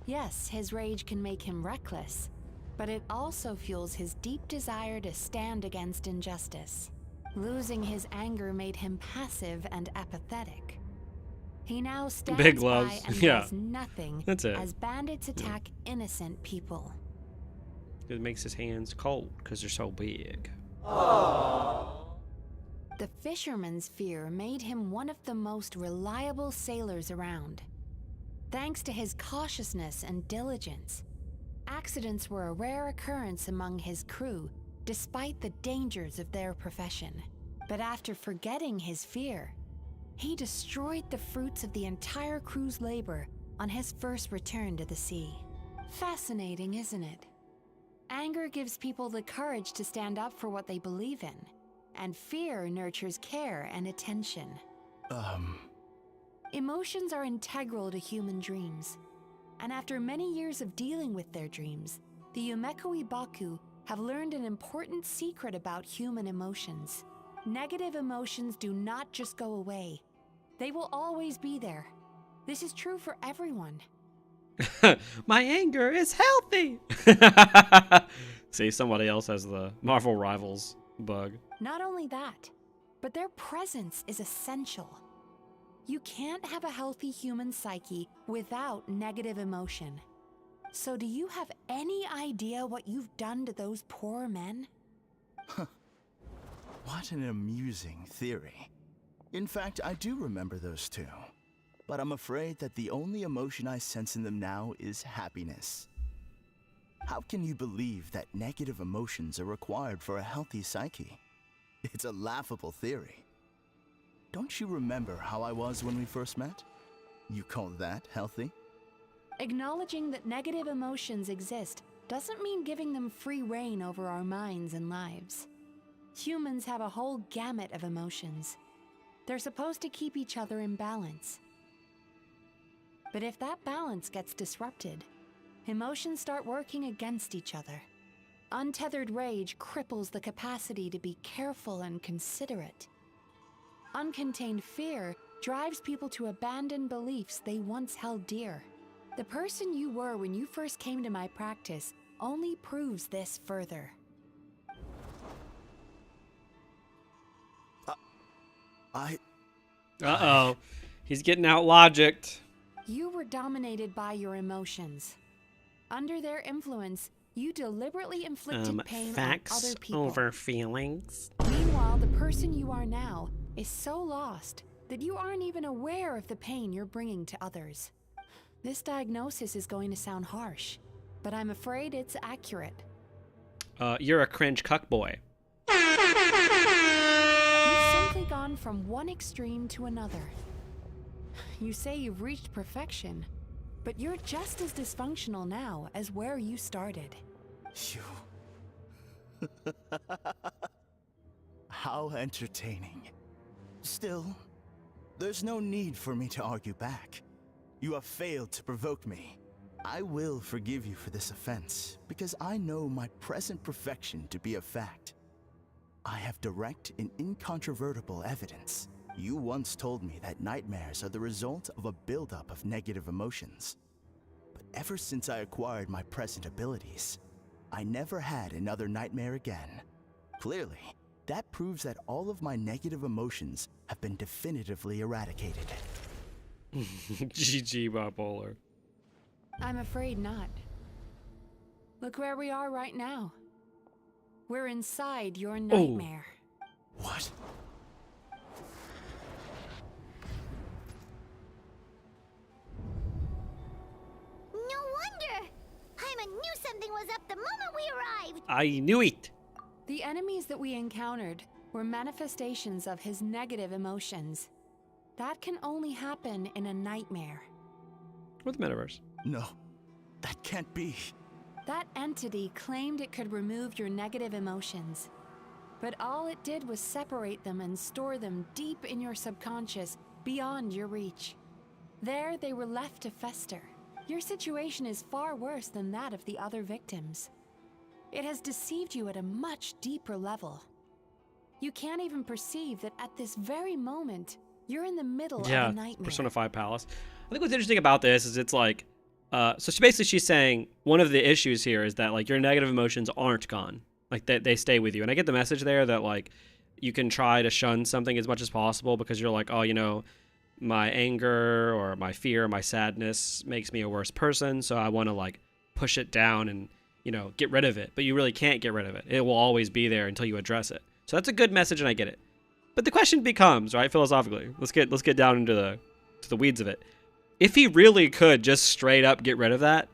Yes, his rage can make him reckless, but it also fuels his deep desire to stand against injustice. Losing his anger made him passive and apathetic. He now stands Big by gloves. and Yeah. does nothing That's it. as bandits attack innocent people. It makes his hands cold because they're so big. The fisherman's fear made him one of the most reliable sailors around. Thanks to his cautiousness and diligence, accidents were a rare occurrence among his crew, despite the dangers of their profession. But after forgetting his fear, he destroyed the fruits of the entire crew's labor on his first return to the sea. Fascinating, isn't it? Anger gives people the courage to stand up for what they believe in, and fear nurtures care and attention. Emotions are integral to human dreams, and after many years of dealing with their dreams, the Yumekoi Baku have learned an important secret about human emotions. Negative emotions do not just go away. They will always be there. This is true for everyone. My anger is healthy! See, somebody else has the Marvel Rivals bug. Not only that, but their presence is essential. You can't have a healthy human psyche without negative emotion. So do you have any idea what you've done to those poor men? What an amusing theory. In fact, I do remember those two. But I'm afraid that the only emotion I sense in them now is happiness. How can you believe that negative emotions are required for a healthy psyche? It's a laughable theory. Don't you remember how I was when we first met? You call that healthy? Acknowledging that negative emotions exist doesn't mean giving them free rein over our minds and lives. Humans have a whole gamut of emotions. They're supposed to keep each other in balance. But if that balance gets disrupted, emotions start working against each other. Untethered rage cripples the capacity to be careful and considerate. Uncontained fear drives people to abandon beliefs they once held dear. The person you were when you first came to my practice only proves this further. Uh-oh. He's getting out logicked. You were dominated by your emotions. Under their influence, you deliberately inflicted pain on other people. Over feelings. Meanwhile, the person you are now is so lost that you aren't even aware of the pain you're bringing to others. This diagnosis is going to sound harsh, but I'm afraid it's accurate. You're a cringe cuckboy. You've simply gone from one extreme to another. You say you've reached perfection, but you're just as dysfunctional now as where you started. How entertaining. Still, there's no need for me to argue back. You have failed to provoke me. I will forgive you for this offense, because I know my present perfection to be a fact. I have direct and incontrovertible evidence. You once told me that nightmares are the result of a buildup of negative emotions. But ever since I acquired my present abilities, I never had another nightmare again. Clearly, that proves that all of my negative emotions have been definitively eradicated. GG bipolar. I'm afraid not. Look where we are right now. We're inside your nightmare. What? No wonder! Paimon knew something was up the moment we arrived! I knew it! The enemies that we encountered were manifestations of his negative emotions. That can only happen in a nightmare. Or the metaverse. No, that can't be. That entity claimed it could remove your negative emotions. But all it did was separate them and store them deep in your subconscious, beyond your reach. There, they were left to fester. Your situation is far worse than that of the other victims. It has deceived you at a much deeper level. You can't even perceive that at this very moment, you're in the middle of a nightmare. Persona 5 Palace. I think what's interesting about this is it's like, so she's saying one of the issues here is that like your negative emotions aren't gone. Like they stay with you. And I get the message there that like you can try to shun something as much as possible because you're like, oh, you know, my anger or my fear, my sadness makes me a worse person. So I want to like push it down and, you know, get rid of it. But you really can't get rid of it. It will always be there until you address it. So that's a good message and I get it. But the question becomes, right, philosophically, let's get down into the weeds of it. If he really could just straight up get rid of that,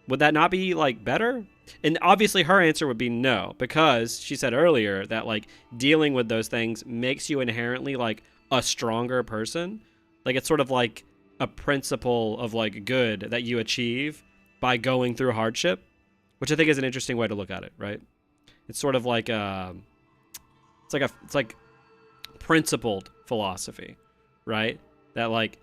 would that not be like better? And obviously her answer would be no, because she said earlier that like dealing with those things makes you inherently like a stronger person. Like it's sort of like a principle of like good that you achieve by going through hardship, which I think is an interesting way to look at it, right? It's sort of like it's like principled philosophy, right? That like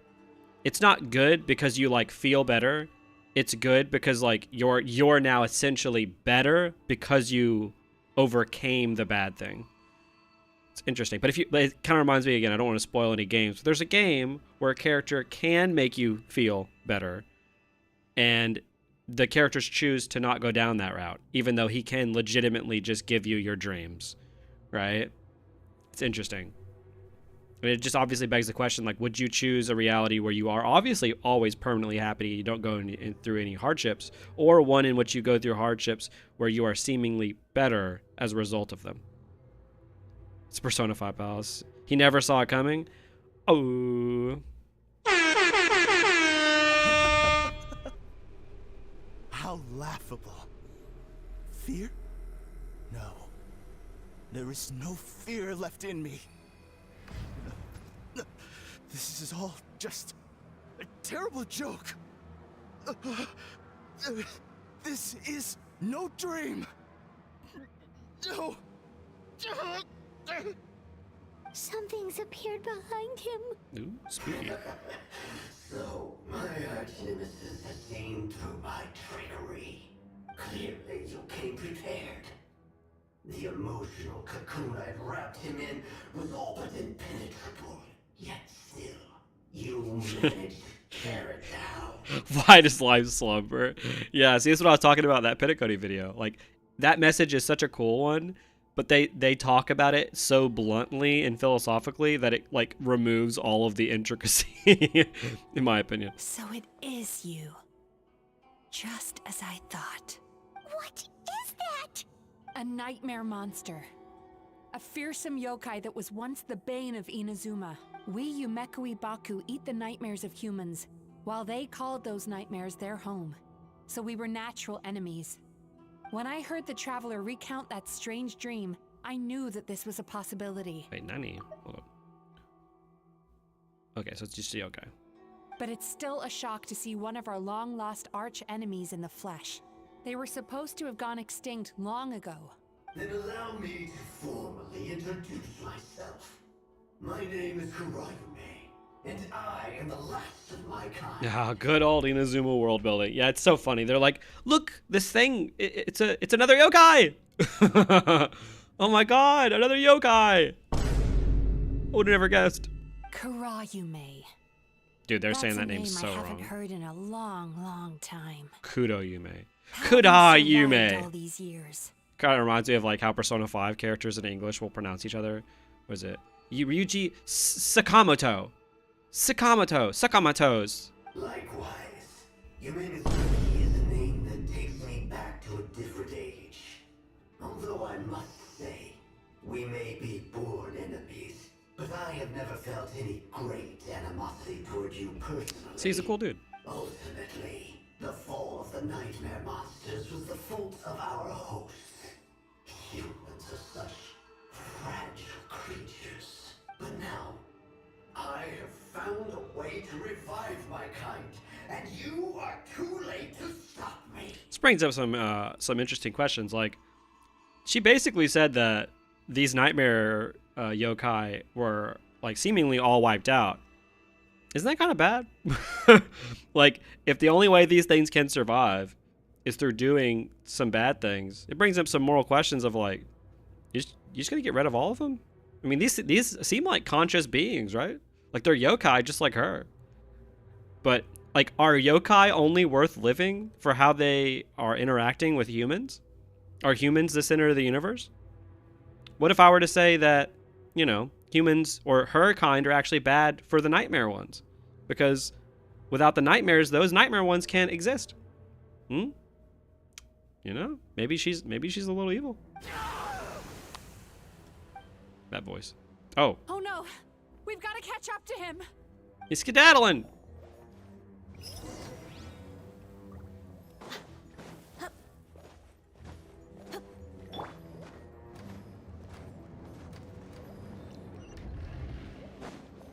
it's not good because you like feel better. It's good because like you're now essentially better because you overcame the bad thing. It's interesting. But it kind of reminds me again, I don't want to spoil any games, but there's a game where a character can make you feel better and the characters choose to not go down that route, even though he can legitimately just give you your dreams, right? It's interesting. And it just obviously begs the question, like, would you choose a reality where you are obviously always permanently happy, you don't go through any hardships, or one in which you go through hardships where you are seemingly better as a result of them? It's Persona 5 Palace. He never saw it coming. Oh. How laughable. Fear? No. There is no fear left in me. This is all just a terrible joke. This is no dream. No. Something's appeared behind him. Ooh, spooky. So, my arch-nemesis has seen through my trickery. Clearly, you came prepared. The emotional cocoon I'd wrapped him in was all but impenetrable. Yet still, you managed to tear it down. Why does life slumber? Yeah, see, that's what I was talking about in that Pinnacle video. Like, that message is such a cool one, but they talk about it so bluntly and philosophically that it, like, removes all of the intricacy, in my opinion. So it is you. Just as I thought. What is that? A nightmare monster. A fearsome yokai that was once the bane of Inazuma. We Yumekoi Baku eat the nightmares of humans, while they called those nightmares their home. So we were natural enemies. When I heard the traveler recount that strange dream, I knew that this was a possibility. Wait, Nani? Hold on. Okay, so it's just a yokai. But it's still a shock to see one of our long-lost arch-enemies in the flesh. They were supposed to have gone extinct long ago. Then allow me to formally introduce myself. My name is Kurayume, and I am the last of my kind. Yeah, good old Inazuma world building. Yeah, it's so funny. They're like, look, this thing, it's another yokai. Oh my god, another yokai. I would have never guessed. Kurayume. Dude, they're That's saying that a name name so I haven't wrong. heard in a long, long time. Kudoyume. How have you survived Kudayume. all these years? Kind of reminds me of like how Persona 5 characters in English will pronounce each other. What is it? Ryuji Sakamoto. Sakamotos. Likewise, Yume Mizuki is a name that takes me back to a different age. Although I must say, we may be born enemies, but I have never felt any great animosity toward you personally. See, he's a cool dude. Ultimately, the fall of the nightmare monsters was the fault of our hosts. Humans are such fragile creatures. But now, I have found a way to revive my kind, and you are too late to stop me. This brings up some interesting questions. Like, she basically said that these nightmare yokai were like seemingly all wiped out. Isn't that kind of bad? Like, if the only way these things can survive is through doing some bad things, it brings up some moral questions of like, you just gonna get rid of all of them? I mean, these seem like conscious beings, right? Like, they're yokai just like her. But like, are yokai only worth living for how they are interacting with humans? Are humans the center of the universe? What if I were to say that, you know, humans or her kind are actually bad for the nightmare ones? Because without the nightmares, those nightmare ones can't exist. You know, maybe she's a little evil. That voice. Oh, Oh no! We've got to catch up to him! he's skedaddling.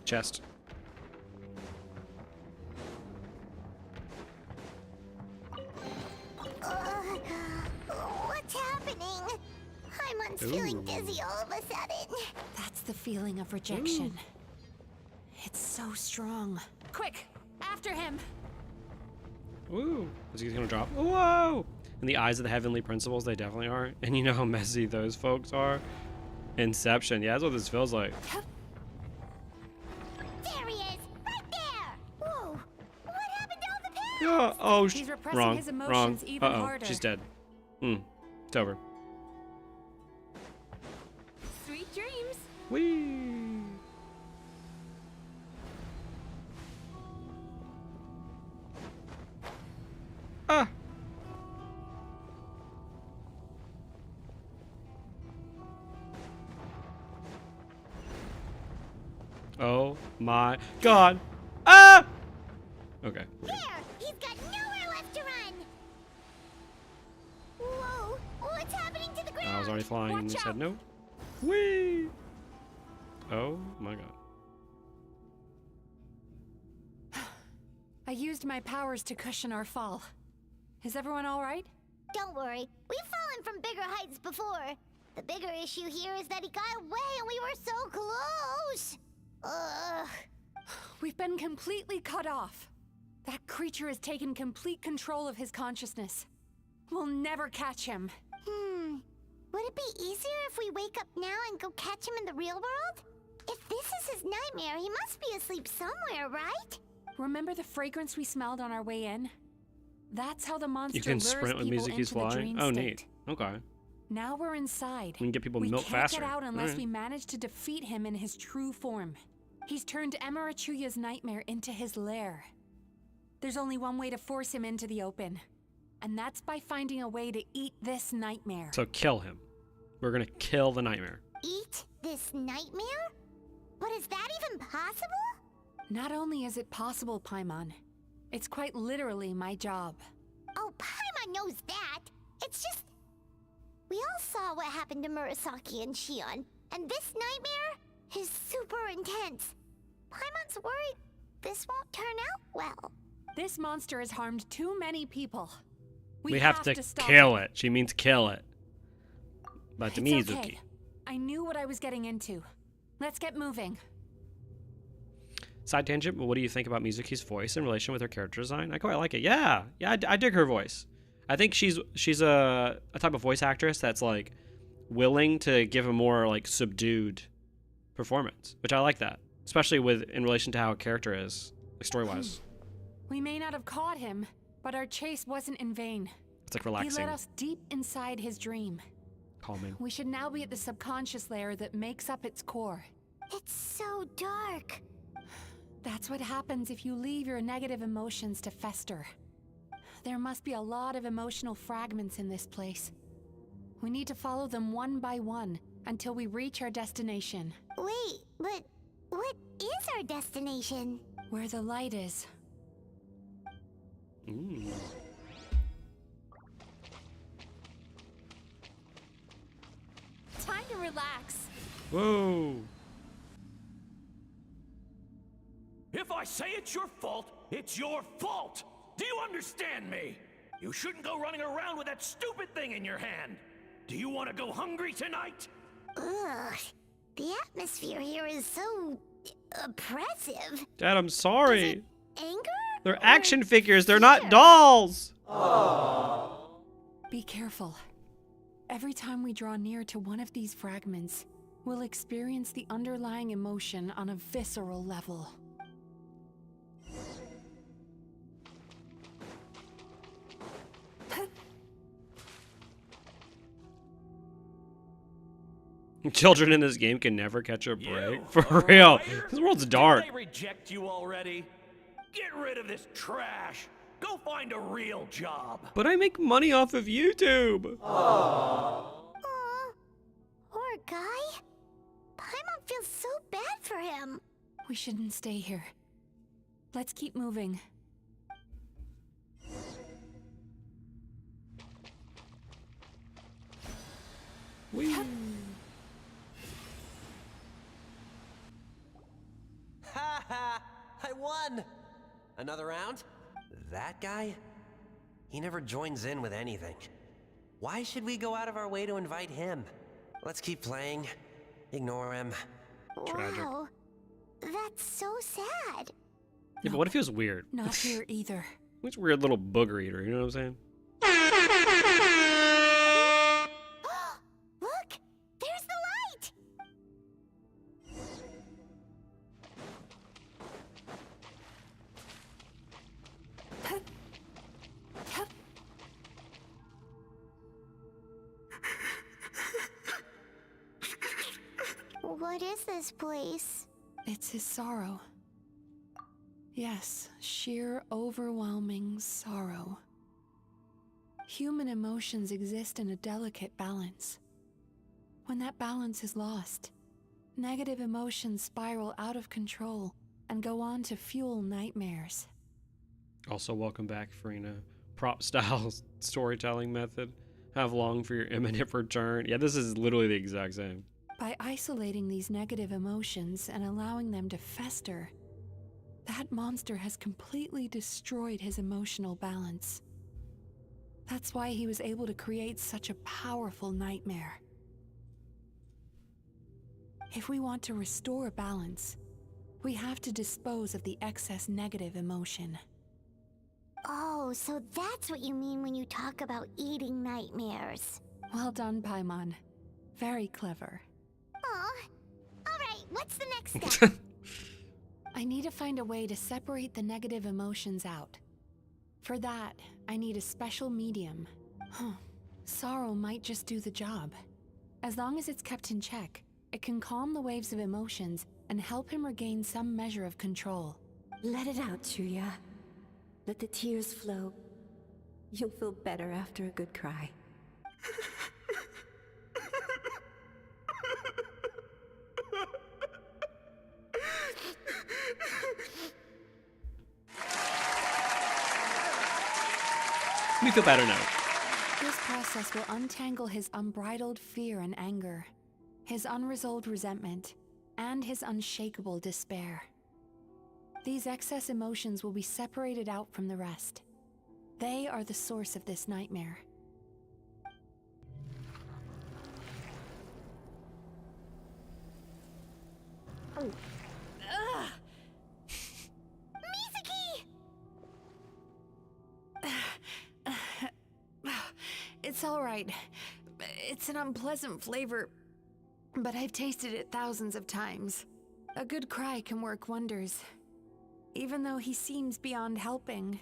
Chest. Paimon's feeling dizzy all of a sudden. That's the feeling of rejection. It's so strong. Quick, after him. Ooh, is he gonna drop? Whoa! In the eyes of the heavenly principles, they definitely are. And you know how messy those folks are. Inception. Yeah, that's what this feels like. There he is, right there. Whoa! What happened to all the parents? Yeah. Oh, He's repressing wrong. his emotions even harder. She's dead. It's over. Sweet dreams. Whee! Ah! Oh my god! Ah! Okay. There! He's got nowhere left to run! Whoa! What's happening to the ground? I was already flying and he Watch said out. no. Whee! Oh my god. I used my powers to cushion our fall. Is everyone all right? Don't worry, we've fallen from bigger heights before. The bigger issue here is that he got away and we were so close! Ugh. We've been completely cut off. That creature has taken complete control of his consciousness. We'll never catch him. Would it be easier if we wake up now and go catch him in the real world? If this is his nightmare, he must be asleep somewhere, right? Remember the fragrance we smelled on our way in? That's how the monster You can lures sprint with people Mizuki's into the fly? dream Oh, state. neat. Okay. Now we're inside. We can get people we milk can't faster. get out unless Alright. we manage to defeat him in his true form. He's turned Emarachuya's nightmare into his lair. There's only one way to force him into the open, and that's by finding a way to eat this nightmare. So kill him. We're gonna kill the nightmare. Eat this nightmare? But is that even possible? Not only is it possible, Paimon, it's quite literally my job. Oh, Paimon knows that. It's just... We all saw what happened to Murasaki and Shion, and this nightmare is super intense. Paimon's worried this won't turn out well. This monster has harmed too many people. We have to stop kill it. She means kill it. But to It's Mizuki. okay. I knew what I was getting into. Let's get moving. Side tangent, but what do you think about Mizuki's voice in relation with her character design? I quite like it. Yeah, I dig her voice. I think she's a type of voice actress that's like willing to give a more like subdued performance, which I like that, especially in relation to how a character is, like story-wise. We may not have caught him, but our chase wasn't in vain. It's like relaxing. He led us deep inside his dream. Calming. We should now be at the subconscious layer that makes up its core. It's so dark. That's what happens if you leave your negative emotions to fester. There must be a lot of emotional fragments in this place. We need to follow them one by one until we reach our destination. Wait, but what is our destination? Where the light is. Ooh. Time to relax. Whoa. If I say it's your fault, it's your fault! Do you understand me? You shouldn't go running around with that stupid thing in your hand. Do you want to go hungry tonight? Ugh, the atmosphere here is so oppressive. Dad, I'm sorry. Anger? They're action figures. They're not dolls. Be careful. Every time we draw near to one of these fragments, we'll experience the underlying emotion on a visceral level. Children in this game can never catch a break. For real. This world's dark. Did they reject you already? Get rid of this trash. Go find a real job. But I make money off of YouTube. Poor guy. Paimon feels so bad for him. We shouldn't stay here. Let's keep moving. Whee. Ha ha! I won! Another round? That guy? He never joins in with anything. Why should we go out of our way to invite him? Let's keep playing. Ignore him. Tragic. Wow, that's so sad. Yeah, but what if he was weird? Not here either. Which weird little booger eater, you know what I'm saying? Look, there's the light. What is this place? It's his sorrow. Yes, sheer overwhelming sorrow. Human emotions exist in a delicate balance. When that balance is lost, negative emotions spiral out of control and go on to fuel nightmares. Also, welcome back, Farina. Prop style storytelling method. Have long for your imminent return. Yeah, this is literally the exact same. By isolating these negative emotions and allowing them to fester, that monster has completely destroyed his emotional balance. That's why he was able to create such a powerful nightmare. If we want to restore balance, we have to dispose of the excess negative emotion. Oh, so that's what you mean when you talk about eating nightmares. Well done, Paimon. Very clever. Aw. Alright, what's the next step? I need to find a way to separate the negative emotions out. For that, I need a special medium. Sorrow might just do the job. As long as it's kept in check, it can calm the waves of emotions and help him regain some measure of control. Let it out, Chuya. Let the tears flow. You'll feel better after a good cry. Me feel better now. This process will untangle his unbridled fear and anger, his unresolved resentment, and his unshakable despair. These excess emotions will be separated out from the rest. They are the source of this nightmare. Oh. Mizuki! It's all right. It's an unpleasant flavor, but I've tasted it thousands of times. A good cry can work wonders. Even though he seems beyond helping,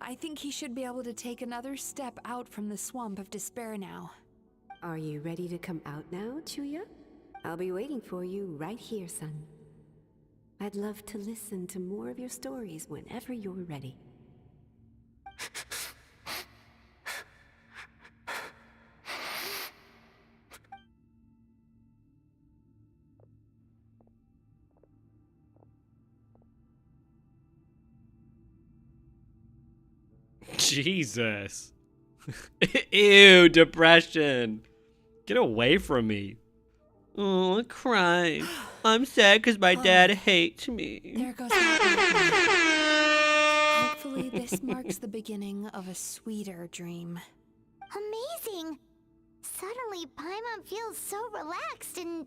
I think he should be able to take another step out from the swamp of despair now. Are you ready to come out now, Chuya? I'll be waiting for you right here, son. I'd love to listen to more of your stories whenever you're ready. Jesus. Ew, depression. Get away from me. Oh, I'm crying. I'm sad because my dad hates me. There goes that. Hopefully this marks the beginning of a sweeter dream. Amazing! Suddenly, Paimon feels so relaxed and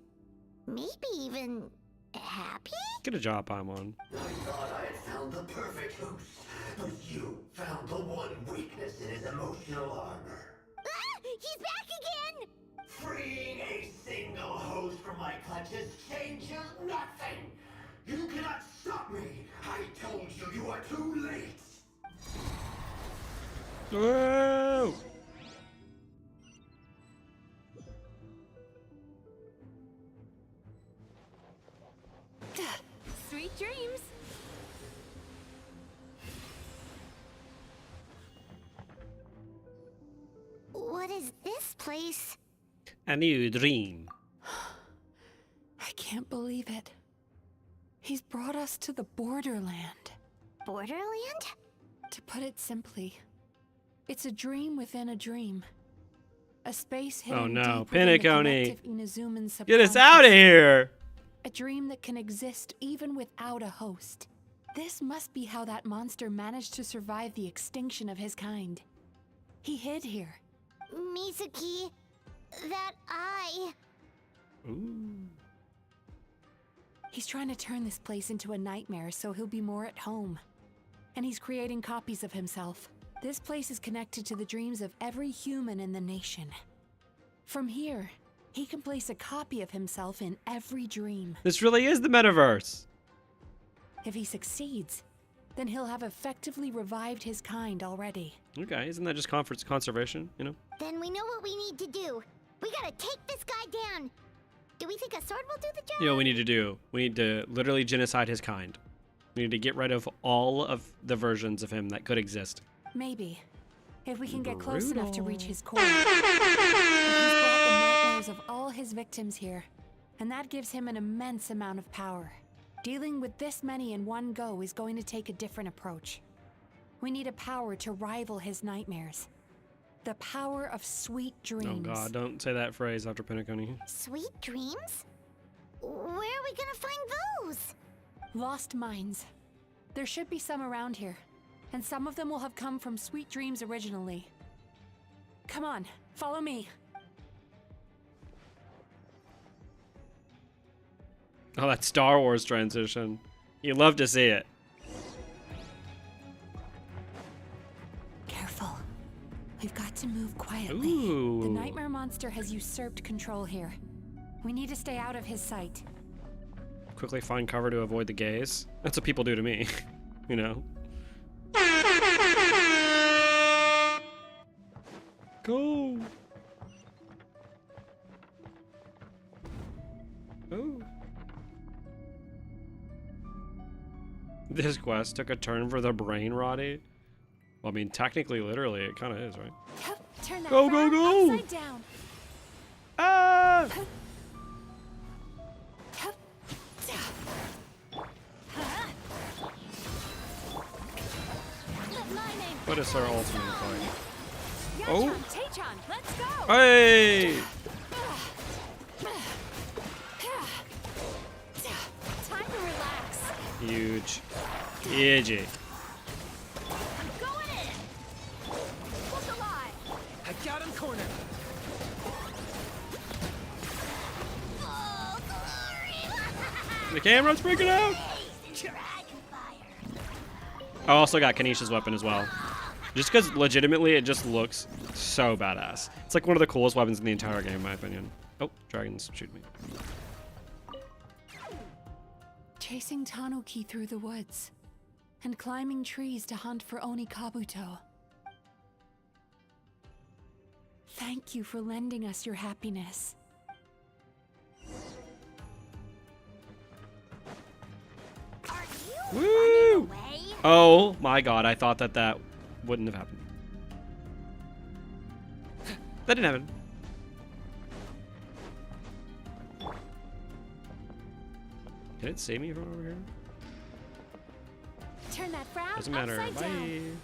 maybe even happy? Good job, Paimon. I thought I had found the perfect host, but you found the one weakness in his emotional armor. Ah! He's back again! Freeing a single host from my clutches changes nothing! You cannot stop me! I told you you are too late! Whoa! Sweet dreams. What is this place? A new dream. I can't believe it. He's brought us to the borderland. Borderland? To put it simply, it's a dream within a dream. A space hidden Oh no, deep within the Pinocchio. collective Inazuman Get us out of here! A dream that can exist even without a host. This must be how that monster managed to survive the extinction of his kind. He hid here. Mizuki, that eye. Ooh. He's trying to turn this place into a nightmare so he'll be more at home. And he's creating copies of himself. This place is connected to the dreams of every human in the nation. From here, he can place a copy of himself in every dream. This really is the metaverse. If he succeeds, then he'll have effectively revived his kind already. Okay, isn't that just conservation, you know? Then we know what we need to do. We gotta take this guy down. Do we think a sword will do the job? You know what we need to do? We need to literally genocide his kind. We need to get rid of all of the versions of him that could exist. Maybe. If we can get close enough to reach his core. But he's brought the nightmares of all his victims here. And that gives him an immense amount of power. Dealing with this many in one go is going to take a different approach. We need a power to rival his nightmares. The power of sweet dreams. Oh god, don't say that phrase after Penacony. Sweet dreams? Where are we gonna find those? Lost minds. There should be some around here. And some of them will have come from sweet dreams originally. Come on, follow me. Oh, that Star Wars transition. You love to see it. Careful. We've got to move quietly. Ooh. The nightmare monster has usurped control here. We need to stay out of his sight. Quickly find cover to avoid the gaze. That's what people do to me, you know? Go! Oh. This quest took a turn for the brain rotty. Well, I mean, technically, literally, it kind of is, right? Turn that Go, go, go! upside down. Ah! What is our ultimate fight? Oh! Taechon, let's go! Hey! Time to relax. Huge. Huge. I'm going in. Look alive. I got him cornered. Oh, glory! The camera's freaking out! I also got Kanisha's weapon as well. Just because legitimately it just looks so badass. It's like one of the coolest weapons in the entire game, in my opinion. Oh, dragons shoot me. Chasing Tanuki through the woods and climbing trees to hunt for Oni Kabuto. Thank you for lending us your happiness. Woo! Oh my god, I thought that that wouldn't have happened. That didn't happen. Can it see me from over here? Turn that frown Doesn't matter. upside Bye. down.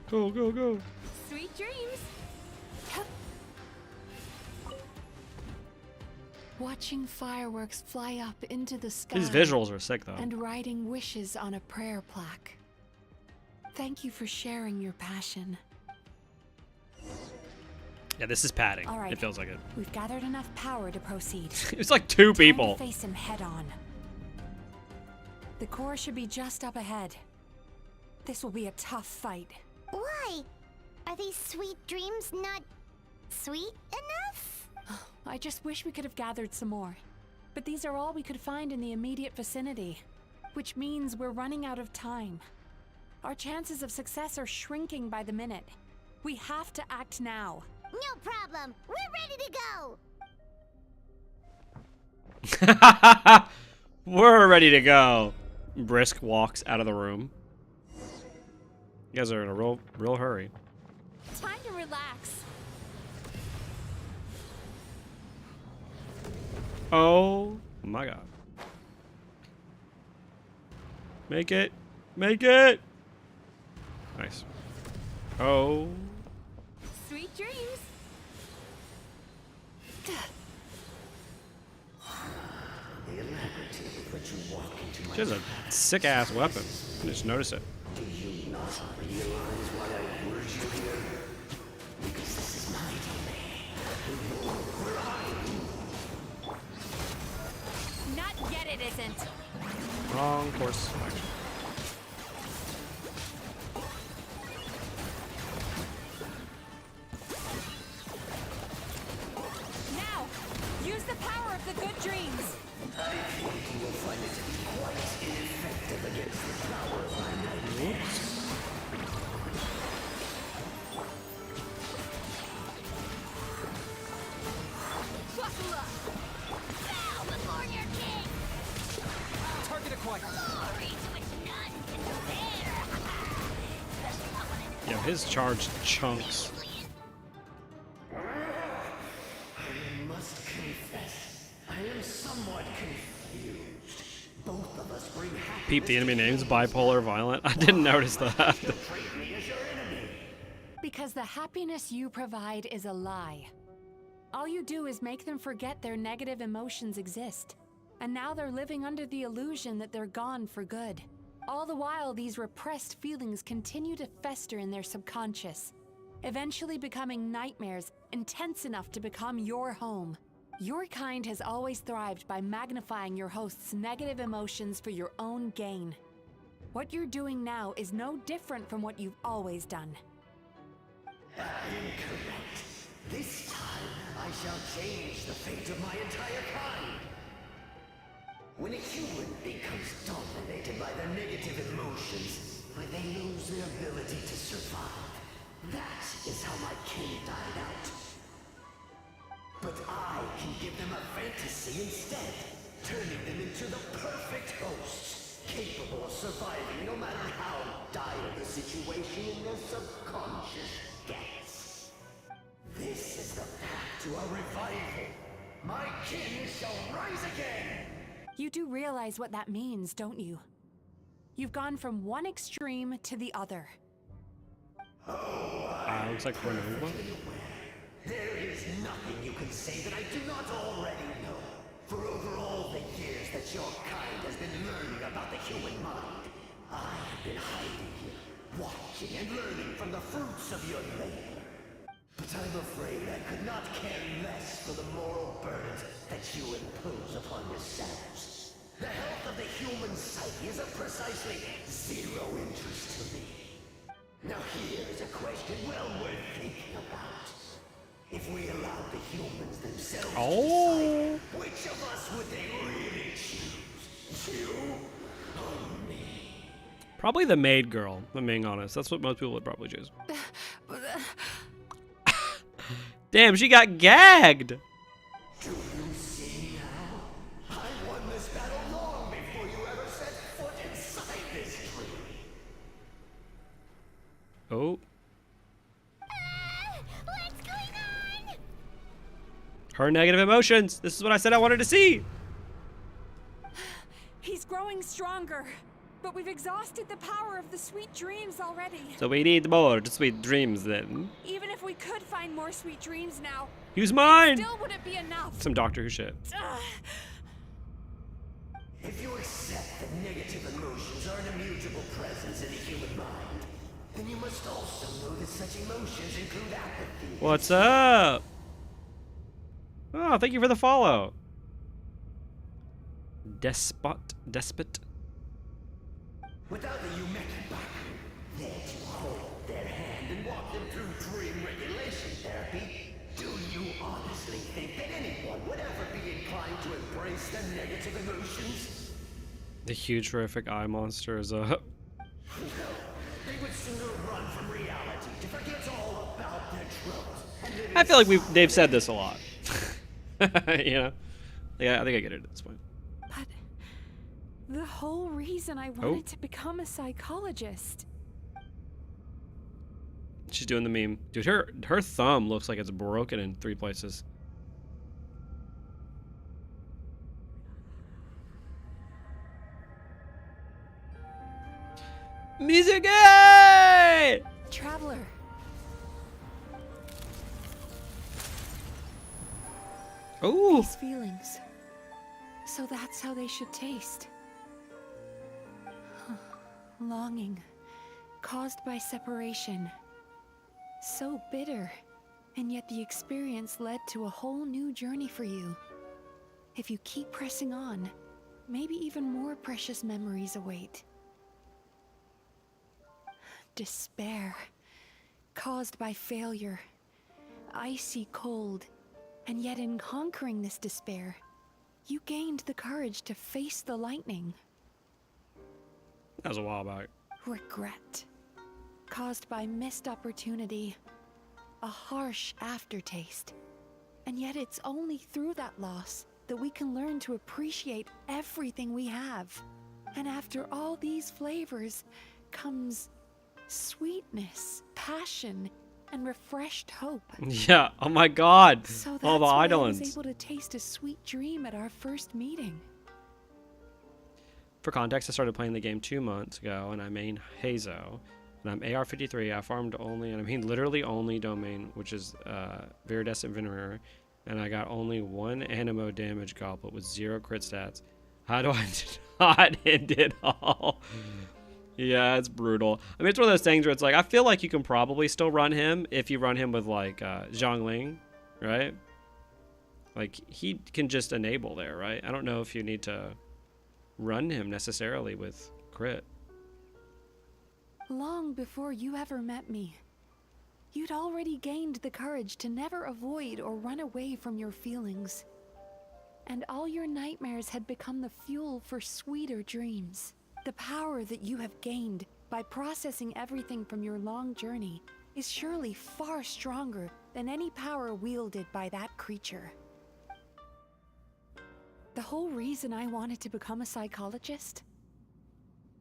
Go, go, go. Sweet dreams. Watching fireworks fly up into the sky. These visuals are sick, though. And writing wishes on a prayer plaque. Thank you for sharing your passion. Yeah, this is padding. All right. It feels like it. We've gathered enough power to proceed. It's like two Time people. to face him head on. The core should be just up ahead. This will be a tough fight. Why? Are these sweet dreams not sweet enough? I just wish we could have gathered some more. But these are all we could find in the immediate vicinity. Which means we're running out of time. Our chances of success are shrinking by the minute. We have to act now. No problem. We're ready to go. We're ready to go. Brisk walks out of the room. You guys are in a real hurry. Time to relax. Oh my god. Make it. Make it. Nice. Oh. Sweet dreams. The alacrity with She has a sick ass weapon. I just noticed it. Do you not realize why I lured you here? Because this is my domain. Where are you? Not yet, it isn't. Wrong course of action. Now, use the power of the good dreams. I think you will find it to be quite ineffective against the power of my nightmares. Buckle up! Bow before your king! Target acquired. Glory to which none can compare! Especially not when it's Yeah, his charged chunks. I must confess, I am somewhat confused. Both of us bring happiness. Peep the enemy names bipolar violent. I didn't notice that. Treat me as your enemy. Because the happiness you provide is a lie. All you do is make them forget their negative emotions exist. And now they're living under the illusion that they're gone for good. All the while, these repressed feelings continue to fester in their subconscious, eventually becoming nightmares intense enough to become your home. Your kind has always thrived by magnifying your host's negative emotions for your own gain. What you're doing now is no different from what you've always done. I am correct. This time, I shall change the fate of my entire kind. When a human becomes dominated by their negative emotions, when they lose their ability to survive, that is how my king died out. But I can give them a fantasy instead, turning them into the perfect hosts, capable of surviving no matter how dire the situation in their subconscious gets. This is the path to a revival. My king shall rise again! You do realize what that means, don't you? You've gone from one extreme to the other. Looks like we're moving one. There is nothing you can say that I do not already know. For over all the years that your kind has been learning about the human mind, I have been hiding here, watching and learning from the fruits of your labor. But I'm afraid I could not care less for the moral burdens that you impose upon yourselves. The health of the human psyche is of precisely zero interest to me. Now here is a question well worth thinking about. If we allowed the humans themselves to decide, which of us would they really choose? You or me? Probably the maid girl, if I'm being honest. That's what most people would probably choose. Damn, she got gagged! Do you see now? I won this battle long before you ever set foot inside this tree. Oh. What's going on? Her negative emotions. This is what I said I wanted to see. He's growing stronger, but we've exhausted the power of the sweet dreams already. So we need more sweet dreams then. Even if we could find more sweet dreams now, Use mine! still wouldn't be enough. Some Doctor Who shit. If you accept that negative emotions are an immutable presence in the human mind, then you must also know that such emotions include apathy. What's up? Oh, thank you for the follow. Despot. Without the Yumeki Baku, there to hold their hand and walk them through dream regulation therapy, do you honestly think that anyone would ever be inclined to embrace their negative emotions? The huge horrific eye monster is up. No, they would sooner run from reality to forget all about their troubles. I feel like they've said this a lot. You know? Yeah, I think I get it at this point. But the whole reason I wanted to become a psychologist. She's doing the meme. Dude, her thumb looks like it's broken in 3 places. Mizuki! Traveler. Ooh. These feelings. So that's how they should taste. Longing, caused by separation. So bitter, and yet the experience led to a whole new journey for you. If you keep pressing on, maybe even more precious memories await. Despair, caused by failure. Icy cold, and yet in conquering this despair, you gained the courage to face the lightning. That was a while back. Regret, caused by missed opportunity, a harsh aftertaste. And yet it's only through that loss that we can learn to appreciate everything we have. And after all these flavors comes sweetness, passion, and refreshed hope. Yeah, oh my god. So that's all the why Eidolons. I was able to taste a sweet dream at our first meeting. For context, I started playing the game 2 months ago, and I main Hazo. And I'm AR-53. I farmed only, and I mean literally only domain, which is Viridescent Venerer. And I got only 1 animo damage goblet with 0 crit stats. How do I not end it all? Yeah, it's brutal. I mean, it's one of those things where it's like, I feel like you can probably still run him if you run him with, like, Zhongling, right? Like, he can just enable there, right? I don't know if you need to run him necessarily with crit. Long before you ever met me, you'd already gained the courage to never avoid or run away from your feelings. And all your nightmares had become the fuel for sweeter dreams. The power that you have gained by processing everything from your long journey is surely far stronger than any power wielded by that creature. The whole reason I wanted to become a psychologist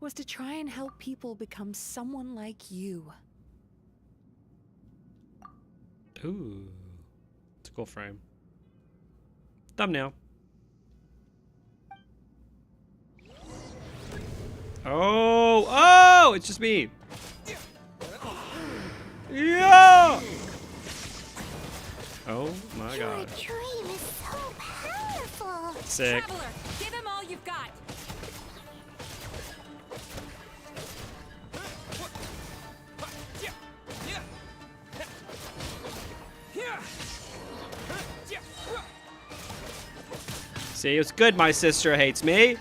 was to try and help people become someone like you. Ooh, it's a cool frame. Thumbnail. Oh, it's just me. Yeah. Oh my god. Your dream is so powerful. Sick. Traveler, give him all you've got. See, it's good my sister hates me.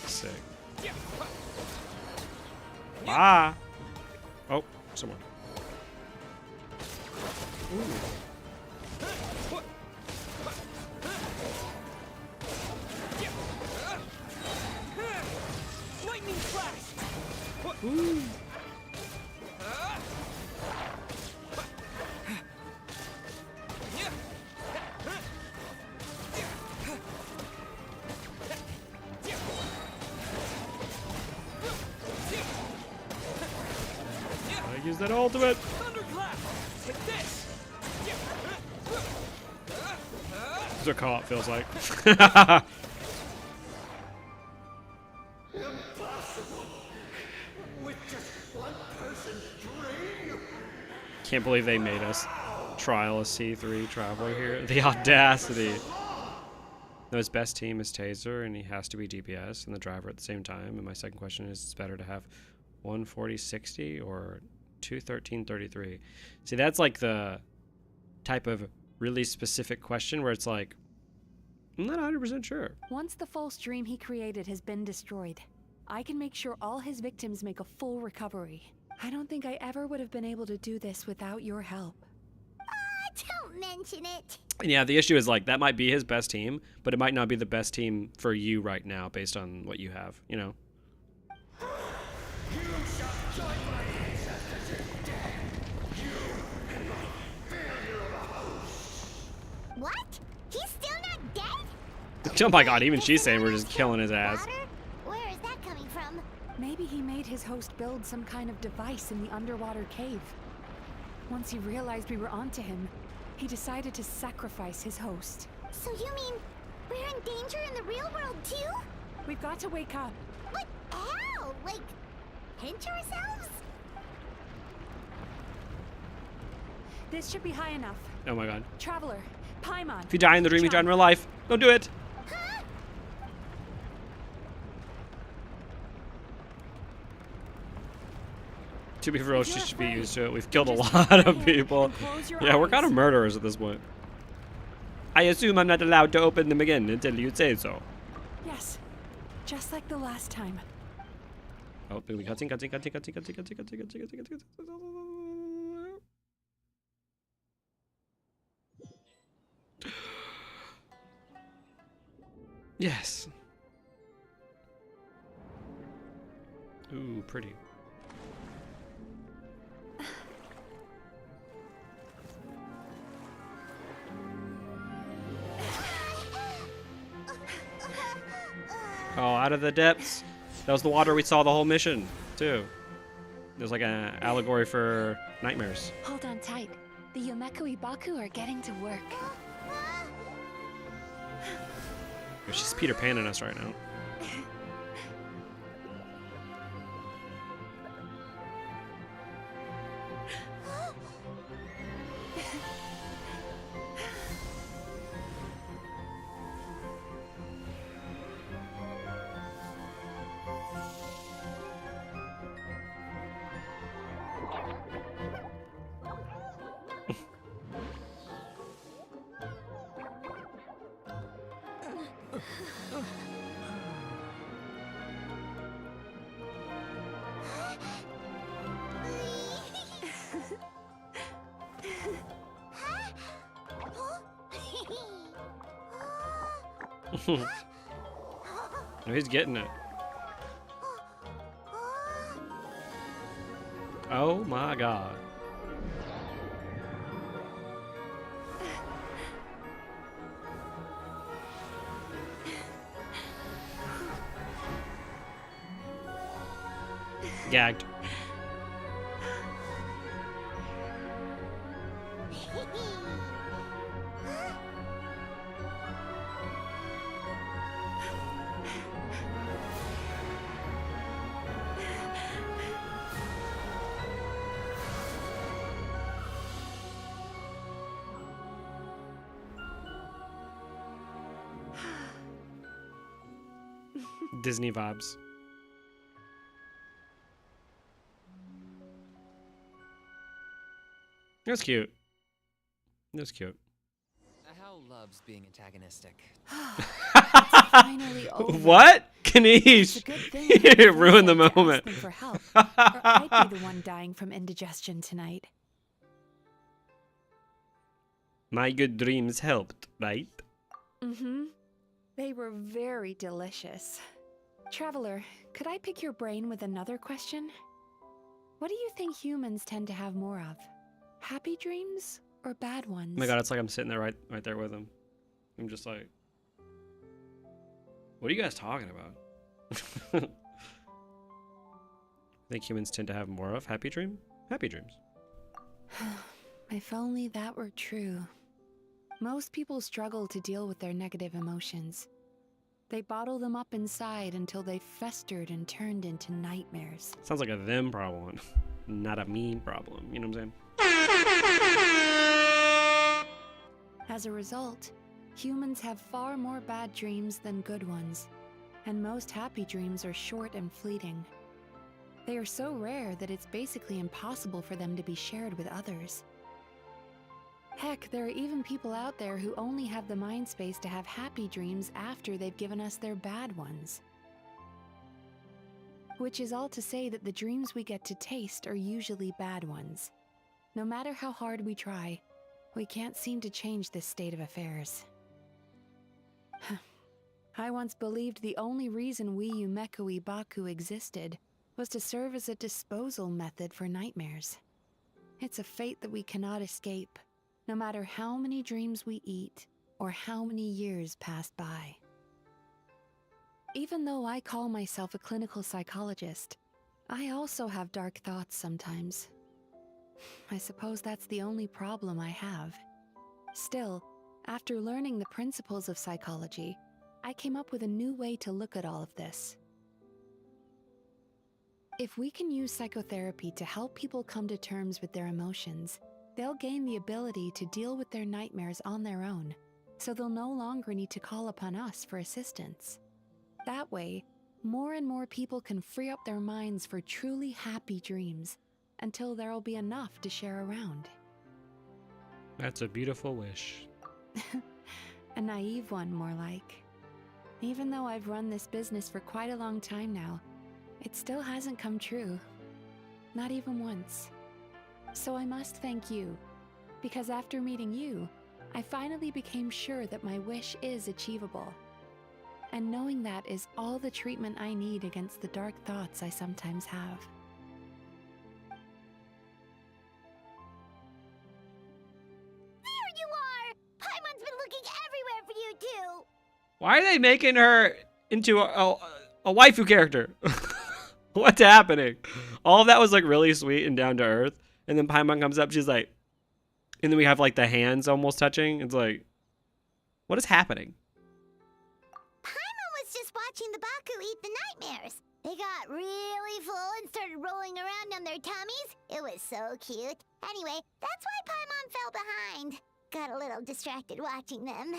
Sick. Ah. Oh, someone. Ooh. Lightning flash. Ooh. Use that ultimate. This is what co-op feels like. Can't believe they made us trial a C3 traveler here. The audacity. No, his best team is Taser, and he has to be DPS and the driver at the same time. And my second question is, it's better to have 140-60 or 213-33. See, that's like the type of really specific question where it's like, I'm not 100% sure. Once the false dream he created has been destroyed, I can make sure all his victims make a full recovery. I don't think I ever would have been able to do this without your help. Don't mention it. And yeah, the issue is like, that might be his best team, but it might not be the best team for you right now based on what you have, you know? What? He's still not dead? Oh my god, even she's saying we're just killing his ass. Where is that coming from? Maybe he made his host build some kind of device in the underwater cave. Once he realized we were onto him, he decided to sacrifice his host. So you mean we're in danger in the real world too? We've got to wake up. But how? Like, pinch ourselves? This should be high enough. Oh my god. Traveler, Paimon. If you die in the dream, you die in real life. Don't do it. To be ferocious, should be used to it. We've killed a lot of people. Yeah, we're kind of murderers at this point. I assume I'm not allowed to open them again until you say so. Yes, just like the last time. Oh, baby, cutting. Yes. Ooh, pretty. Oh, out of the depths. That was the water we saw the whole mission, too. There's like an allegory for nightmares. Hold on tight. The Yumekui Baku are getting to work. She's Peter Pan in us right now. No, he's getting it. Oh my god. Gagged. Disney vibes. That's cute. That's cute. How loves being antagonistic. Finally over. What? Kanish! It's a good thing You ruined the moment. to ask me for help, or I'd be the one dying from indigestion tonight. My good dreams helped, right? Mm-hmm. They were very delicious. Traveler, could I pick your brain with another question? What do you think humans tend to have more of? Happy dreams or bad ones? Oh my god, it's like I'm sitting there right there with him. I'm just like, what are you guys talking about? I think humans tend to have more of happy dreams. If only that were true. Most people struggle to deal with their negative emotions. They bottle them up inside until they festered and turned into nightmares. Sounds like a them problem, not a me problem. You know what I'm saying? As a result, humans have far more bad dreams than good ones, and most happy dreams are short and fleeting. They are so rare that it's basically impossible for them to be shared with others. Heck, there are even people out there who only have the mind space to have happy dreams after they've given us their bad ones. Which is all to say that the dreams we get to taste are usually bad ones. No matter how hard we try, we can't seem to change this state of affairs. I once believed the only reason we Yumekui Baku existed was to serve as a disposal method for nightmares. It's a fate that we cannot escape, no matter how many dreams we eat or how many years pass by. Even though I call myself a clinical psychologist, I also have dark thoughts sometimes. I suppose that's the only problem I have. Still, after learning the principles of psychology, I came up with a new way to look at all of this. If we can use psychotherapy to help people come to terms with their emotions, they'll gain the ability to deal with their nightmares on their own, so they'll no longer need to call upon us for assistance. That way, more and more people can free up their minds for truly happy dreams, until there'll be enough to share around. That's a beautiful wish. A naive one, more like. Even though I've run this business for quite a long time now, it still hasn't come true. Not even once. So I must thank you, because after meeting you, I finally became sure that my wish is achievable. And knowing that is all the treatment I need against the dark thoughts I sometimes have. There you are! Paimon's been looking everywhere for you too! Why are they making her into a waifu character? What's happening? All of that was like really sweet and down to earth. And then Paimon comes up, she's like, and then we have like the hands almost touching. It's like, what is happening? Paimon was just watching the Baku eat the nightmares. They got really full and started rolling around on their tummies. It was so cute. Anyway, that's why Paimon fell behind. Got a little distracted watching them.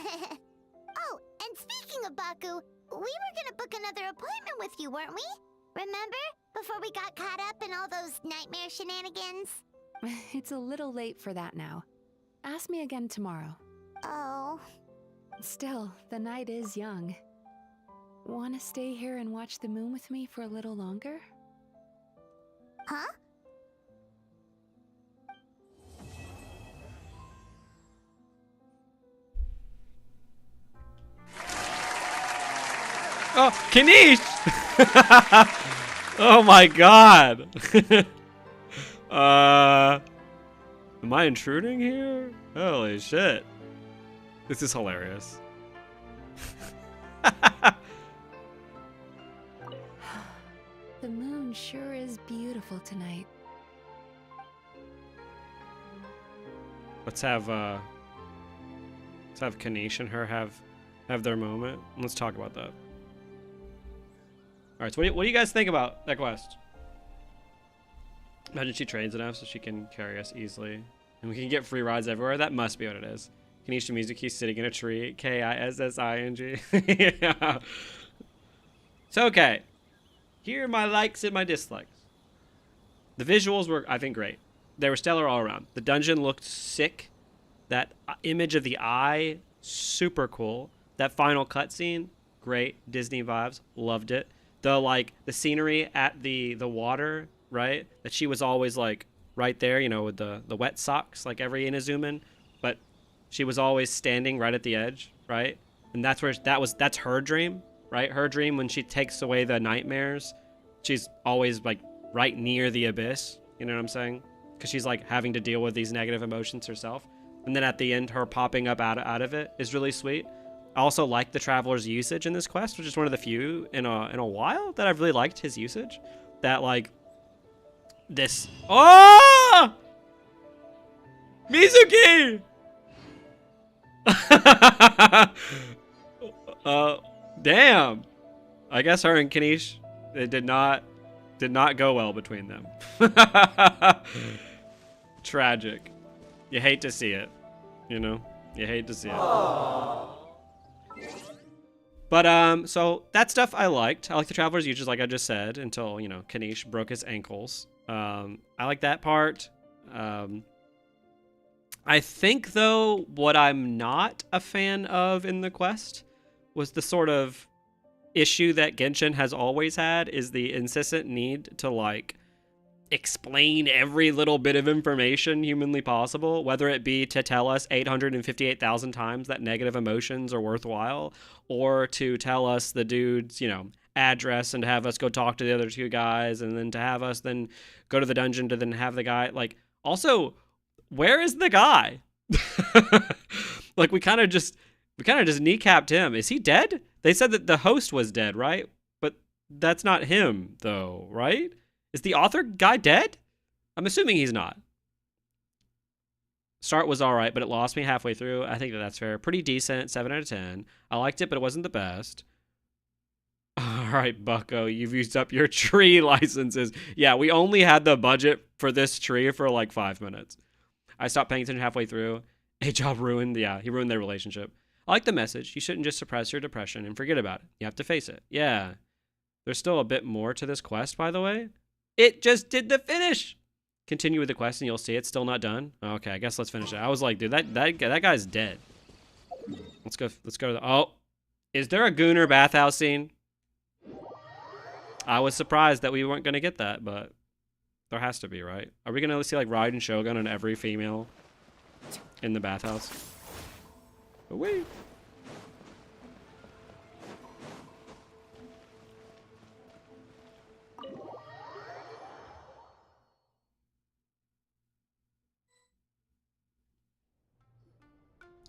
Oh, and speaking of Baku, we were gonna book another appointment with you, weren't we? Remember? Before we got caught up in all those nightmare shenanigans? It's a little late for that now. Ask me again tomorrow. Oh. Still, the night is young. Wanna stay here and watch the moon with me for a little longer? Huh? Oh, Kanish! Oh my god! Am I intruding here? Holy shit. This is hilarious. The moon sure is beautiful tonight. Let's have Kanish and her have their moment. Let's talk about that. All right, so what do you guys think about that quest? Imagine she trains enough so she can carry us easily. And we can get free rides everywhere. That must be what it is. Kanisha Mizuki sitting in a tree. Kissing. Yeah. So, okay. Here are my likes and my dislikes. The visuals were, I think, great. They were stellar all around. The dungeon looked sick. That image of the eye, super cool. That final cutscene, great. Disney vibes. Loved it. The scenery at the water, right? That she was always like right there, you know, with the wet socks, like every Inazuman, but she was always standing right at the edge, right? And that's her dream, right? Her dream when she takes away the nightmares, she's always like right near the abyss, you know what I'm saying? Because she's like having to deal with these negative emotions herself. And then at the end, her popping up out of it is really sweet. I also like the Traveler's usage in this quest, which is one of the few in a while that I've really liked his usage. That like this. Oh! Mizuki! Damn. I guess her and Kanish, it did not go well between them. Tragic. You hate to see it, you know? You hate to see it. Aww. But, so that stuff I liked. I like the Traveler's usage, like I just said, until, you know, Kanish broke his ankles. I like that part. I think, though, what I'm not a fan of in the quest was the sort of issue that Genshin has always had, is the incessant need to, like, explain every little bit of information humanly possible, whether it be to tell us 858,000 times that negative emotions are worthwhile, or to tell us the dude's, you know, address and to have us go talk to the other two guys, and then to have us then go to the dungeon to then have the guy, like, also, where is the guy? Like, we kind of just kneecapped him. Is he dead? They said that the host was dead, right? But that's not him, though, right? Is the author guy dead? I'm assuming he's not. Start was all right, but it lost me halfway through. I think that's fair. Pretty decent, 7 out of 10. I liked it, but it wasn't the best. All right, Bucko, you've used up your tree licenses. Yeah, we only had the budget for this tree for like 5 minutes. I stopped paying attention halfway through. A job ruined. Yeah, he ruined their relationship. I like the message. You shouldn't just suppress your depression and forget about it. You have to face it. Yeah. There's still a bit more to this quest, by the way. It just did the finish. Continue with the quest and you'll see it's still not done. Okay, I guess let's finish it. I was like, dude, that guy's dead. Let's go to the... Oh, is there a Gooner bathhouse scene? I was surprised that we weren't going to get that, but there has to be, right? Are we going to see like Raiden Shogun and every female in the bathhouse? Away.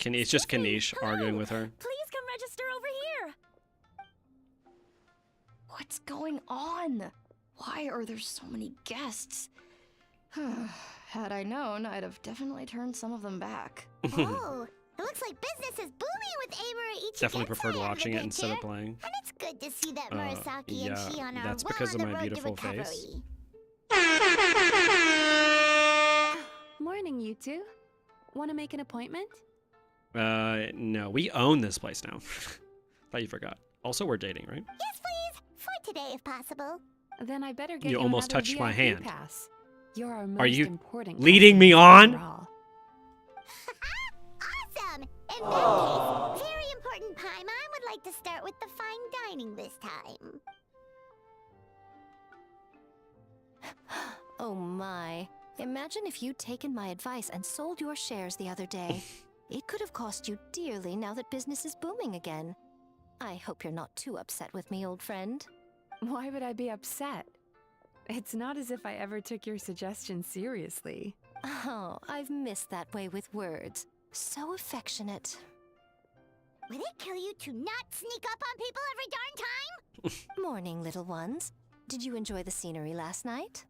It's just Kanish arguing with her. Please come register over here. What's going on? Why are there so many guests? Had I known, I'd have definitely turned some of them back. Oh, it looks like business is booming with Amura Ichigensai. Definitely preferred watching it instead of playing. And it's good to see that Murasaki and Shion are that's well because on of the my road beautiful to recovery. face. Morning, you two. Want to make an appointment? No, we own this place now. Thought you forgot. Also, we're dating, right? Yes, please. For today, if possible. Then I better get You almost another touched VIP my hand. Pass. You're our most Are you important leading me customer on? after all. Awesome! In that case, very important Paimon would like to start with the fine dining this time. Oh my. Imagine if you'd taken my advice and sold your shares the other day. It could have cost you dearly now that business is booming again. I hope you're not too upset with me, old friend. Why would I be upset? It's not as if I ever took your suggestion seriously. Oh, I've missed that way with words. So affectionate. Would it kill you to not sneak up on people every darn time? Morning, little ones. Did you enjoy the scenery last night?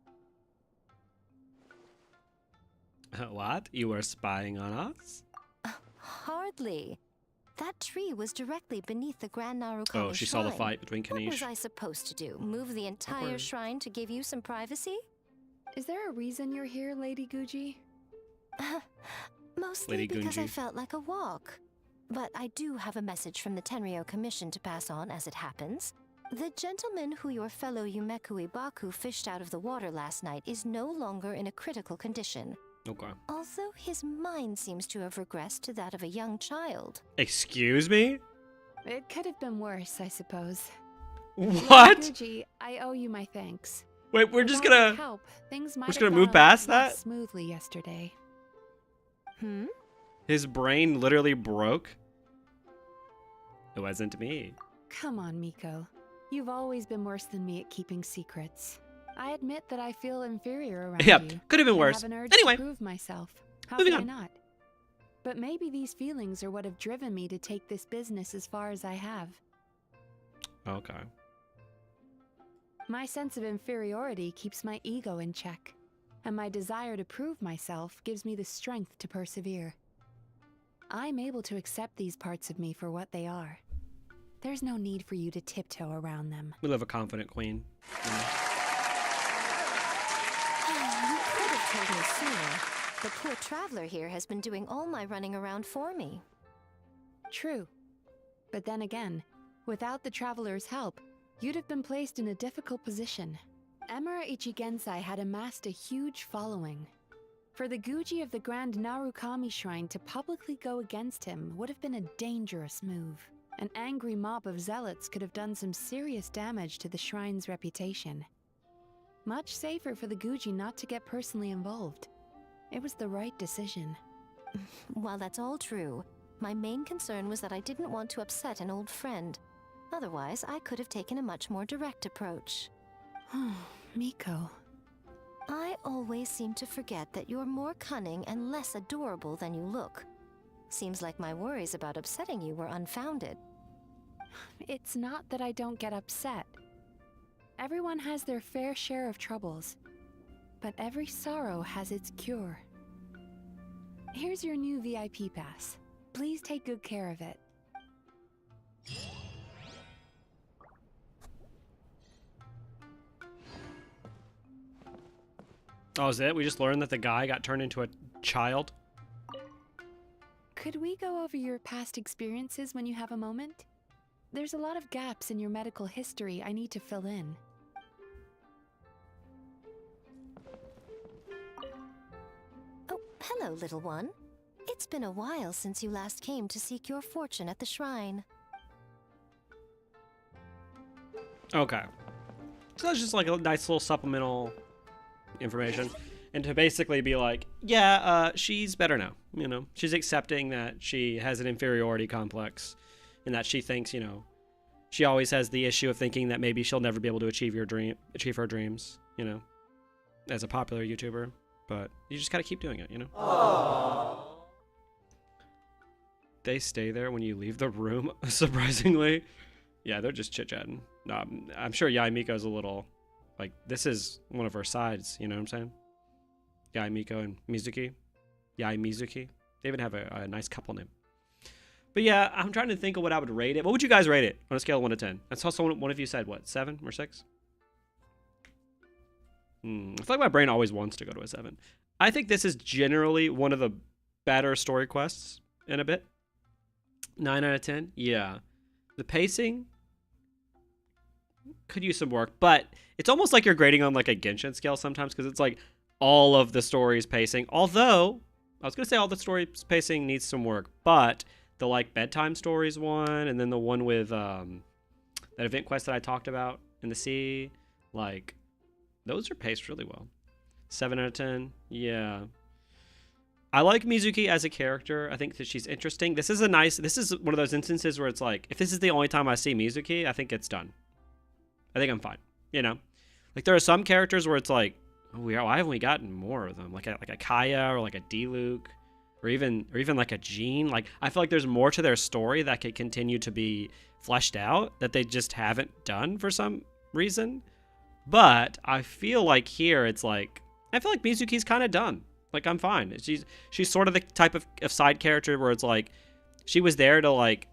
What? You were spying on us? Hardly. That tree was directly beneath the Grand Narukami Oh, she saw the shrine. fight between What was Kanish. I supposed to do? Move the entire Awkward. shrine to give you some privacy? Is there a reason you're here, Lady Guji? Mostly Lady because I Gunji. felt like a walk. But I do have a message from the Tenryo Commission to pass on as it happens. The gentleman who your fellow Yumekui Baku fished out of the water last night is no longer in a critical condition. Okay. Although his mind seems to have regressed to that of a young child. Excuse me? It could have been worse, I suppose. What? Lady Guji, I owe you my thanks. Wait, we're just Without your gonna... help, things might We're just have gonna move gone a lot past less that? smoothly yesterday. His brain literally broke? It wasn't me. Come on, Miko. You've always been worse than me at keeping secrets. I admit that I feel inferior around Yeah, you. could have been and worse. Have an urge Anyway. to prove myself. How Moving could on. I not? But maybe these feelings are what have driven me to take this business as far as I have. Okay. My sense of inferiority keeps my ego in check, and my desire to prove myself gives me the strength to persevere. I'm able to accept these parts of me for what they are. There's no need for you to tiptoe around them. We love a confident queen. You could have told me sooner. The poor traveler here has been doing all my running around for me. True. But then again, without the traveler's help, you'd have been placed in a difficult position. Emura Ichigensai had amassed a huge following. For the Guji of the Grand Narukami Shrine to publicly go against him would have been a dangerous move. An angry mob of zealots could have done some serious damage to the shrine's reputation. Much safer for the Guji not to get personally involved. It was the right decision. While that's all true, my main concern was that I didn't want to upset an old friend. Otherwise, I could have taken a much more direct approach. Miko. I always seem to forget that you're more cunning and less adorable than you look. Seems like my worries about upsetting you were unfounded. It's not that I don't get upset. Everyone has their fair share of troubles, but every sorrow has its cure. Here's your new VIP pass. Please take good care of it. Oh, is it? We just learned that the guy got turned into a child. Could we go over your past experiences when you have a moment? There's a lot of gaps in your medical history I need to fill in. Oh, hello, little one. It's been a while since you last came to seek your fortune at the shrine. Okay. So that's just like a nice little supplemental information. And to basically be like, yeah, she's better now. You know, she's accepting that she has an inferiority complex and that she thinks, you know, she always has the issue of thinking that maybe she'll never be able to achieve her dreams, you know, as a popular YouTuber. But you just gotta keep doing it, you know? Aww. They stay there when you leave the room, surprisingly. Yeah, they're just chit-chatting. No, I'm sure Yae Miko's a little, like, this is one of her sides, you know what I'm saying? Yae Miko and Mizuki. Yae Mizuki. They even have a nice couple name. But yeah, I'm trying to think of what I would rate it. What would you guys rate it on a scale of 1 to 10? That's also one of you said, what, 7 or 6? I feel like my brain always wants to go to a 7. I think this is generally one of the better story quests in a bit. 9 out of 10? Yeah. The pacing could use some work, but it's almost like you're grading on like a Genshin scale sometimes because it's like all of the story's pacing. Although, I was going to say all the story's pacing needs some work, but the like bedtime stories one and then the one with that event quest that I talked about in the sea, like those are paced really well. 7 out of 10. Yeah. I like Mizuki as a character. I think that she's interesting. This is one of those instances where it's like, if this is the only time I see Mizuki, I think it's done. I think I'm fine. You know? Like there are some characters where it's like, oh, why haven't we gotten more of them? Like a Kaya or like a D-Luke or even like a Jean. Like I feel like there's more to their story that could continue to be fleshed out that they just haven't done for some reason. But I feel like here it's like, I feel like Mizuki's kind of done. Like I'm fine. She's sort of the type of side character where it's like she was there to like,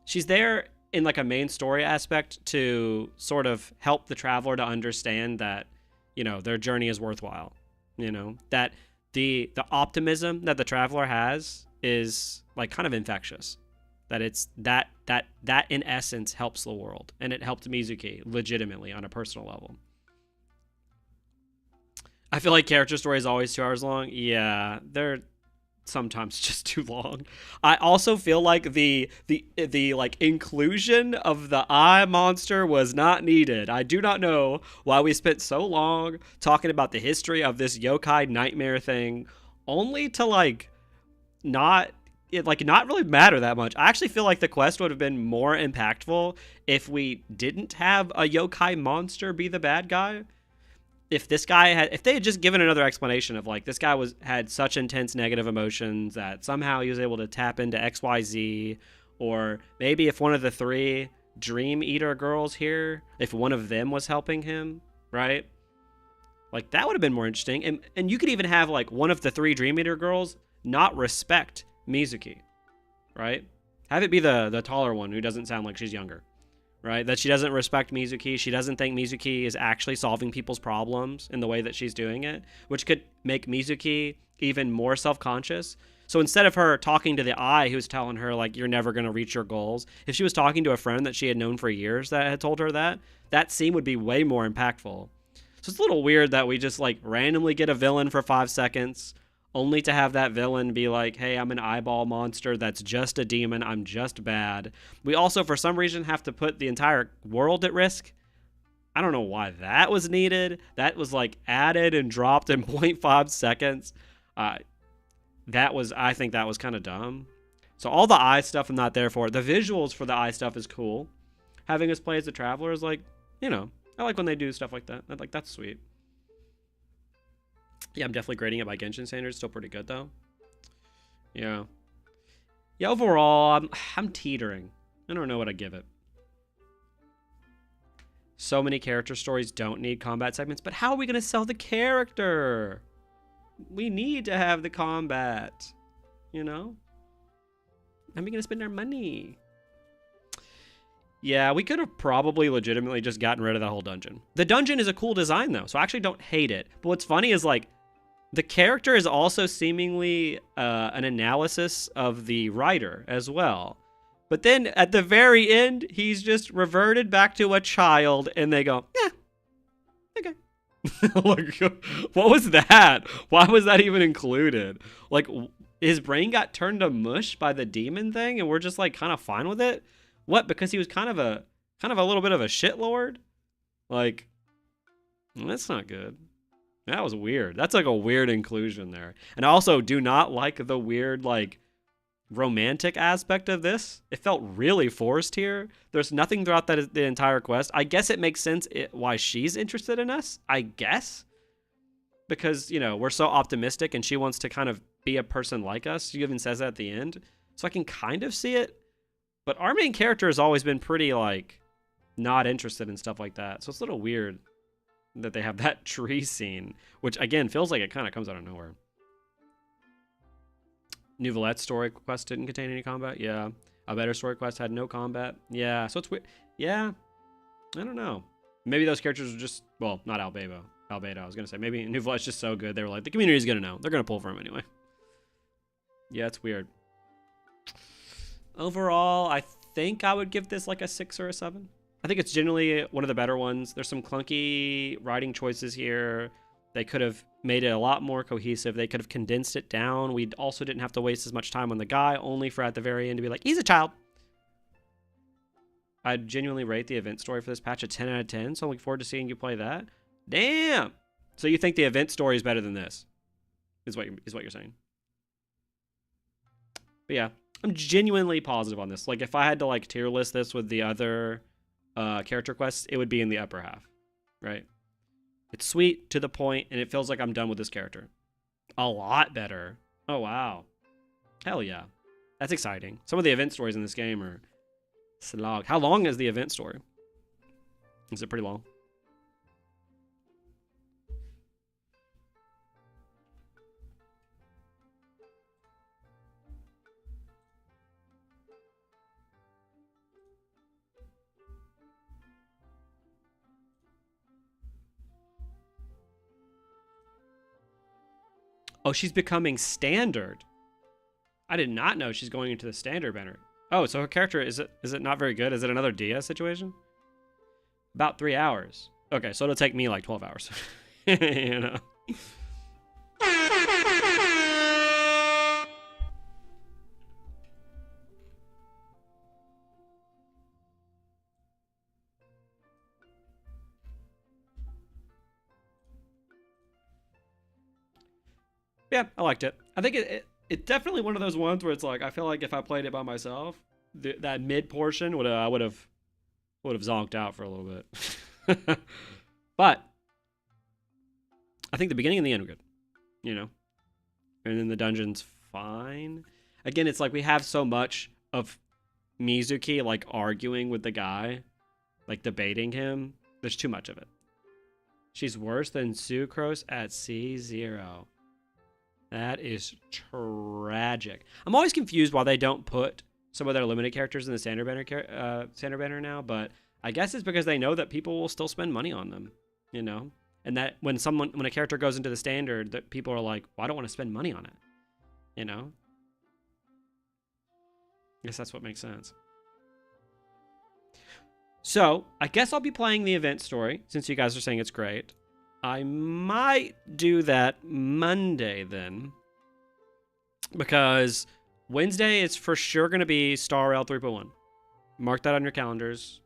she's there in like a main story aspect to sort of help the traveler to understand that, you know, their journey is worthwhile. You know, that the optimism that the traveler has is like kind of infectious. That it's that in essence helps the world, and it helped Mizuki legitimately on a personal level. I feel like character story is always 2 hours long. Yeah, they're sometimes just too long. I also feel like the like inclusion of the eye monster was not needed. I do not know why we spent so long talking about the history of this yokai nightmare thing, only to like not really matter that much. I actually feel like the quest would have been more impactful if we didn't have a yokai monster be the bad guy. If they had just given another explanation of like this guy had such intense negative emotions that somehow he was able to tap into XYZ, or maybe if one of the 3 Dream Eater girls here, if one of them was helping him, right? Like that would have been more interesting. And you could even have like one of the 3 Dream Eater girls not respect Mizuki, right? Have it be the taller one who doesn't sound like she's younger. Right? That she doesn't respect Mizuki. She doesn't think Mizuki is actually solving people's problems in the way that she's doing it, which could make Mizuki even more self-conscious. So instead of her talking to the eye who's telling her, like, you're never going to reach your goals, if she was talking to a friend that she had known for years that had told her that scene would be way more impactful. So it's a little weird that we just, like, randomly get a villain for 5 seconds, only to have that villain be like, hey, I'm an eyeball monster that's just a demon, I'm just bad. We also, for some reason, have to put the entire world at risk. I don't know why that was needed. That was, like, added and dropped in 0.5 seconds. I think that was kind of dumb. So all the eye stuff I'm not there for. The visuals for the eye stuff is cool. Having us play as the traveler is like, you know, I like when they do stuff like that. Like, that's sweet. Yeah, I'm definitely grading it by Genshin standards. Still pretty good, though. Yeah. Yeah, overall, I'm teetering. I don't know what I'd give it. So many character stories don't need combat segments, but how are we going to sell the character? We need to have the combat. You know? How are we going to spend our money? Yeah, we could have probably legitimately just gotten rid of that whole dungeon. The dungeon is a cool design, though, so I actually don't hate it. But what's funny is, like, the character is also seemingly an analysis of the writer as well. But then at the very end, he's just reverted back to a child, and they go, yeah, okay. Like, what was that? Why was that even included? Like, his brain got turned to mush by the demon thing, and we're just like kind of fine with it. What? Because he was kind of a little bit of a shitlord. Like, that's not good. That was weird. That's like a weird inclusion there. And I also do not like the weird like romantic aspect of this. It felt really forced here. There's nothing throughout the entire quest. I guess it makes sense why she's interested in us. I guess. Because, you know, we're so optimistic and she wants to kind of be a person like us. She even says that at the end. So I can kind of see it. But our main character has always been pretty, like, not interested in stuff like that. So it's a little weird that they have that tree scene, which, again, feels like it kind of comes out of nowhere. Nouvelette's story quest didn't contain any combat. Yeah. Albedo's story quest had no combat. Yeah. So it's weird. Yeah. I don't know. Maybe those characters are just, well, not Albedo, I was going to say. Maybe Nouvelette's just so good. They were like, the community's going to know. They're going to pull for him anyway. Yeah, it's weird. Overall, I think I would give this like a 6 or a 7. I think it's generally one of the better ones. There's some clunky writing choices here. They could have made it a lot more cohesive. They could have condensed it down. We also didn't have to waste as much time on the guy, only for at the very end to be like, he's a child. I'd genuinely rate the event story for this patch a 10 out of 10, so I'm looking forward to seeing you play that. Damn! So you think the event story is better than this? Is what you're saying. But yeah, I'm genuinely positive on this. Like, if I had to, like, tier list this with the other character quests, it would be in the upper half, right? It's sweet, to the point, and it feels like I'm done with this character. A lot better. Oh, wow. Hell yeah. That's exciting. Some of the event stories in this game are slog. How long is the event story? Is it pretty long? Oh, she's becoming standard. I did not know she's going into the standard banner. Oh, so her character, is it not very good? Is it another Dia situation? About 3 hours. Okay, so it'll take me like 12 hours. You know? Yeah, I liked it. I think it's definitely one of those ones where it's like, I feel like if I played it by myself, that mid portion I would have zonked out for a little bit. But I think the beginning and the end were good, you know? And then the dungeon's fine. Again, it's like we have so much of Mizuki like arguing with the guy, like debating him. There's too much of it. She's worse than Sucrose at C0. That is tragic. I'm always confused why they don't put some of their limited characters in the standard banner now, but I guess it's because they know that people will still spend money on them, you know? And that when a character goes into the standard, that people are like, well, I don't want to spend money on it, you know? I guess that's what makes sense. So, I guess I'll be playing the event story, since you guys are saying it's great. I might do that Monday then, because Wednesday is for sure going to be Star Rail 3.1. Mark that on your calendars.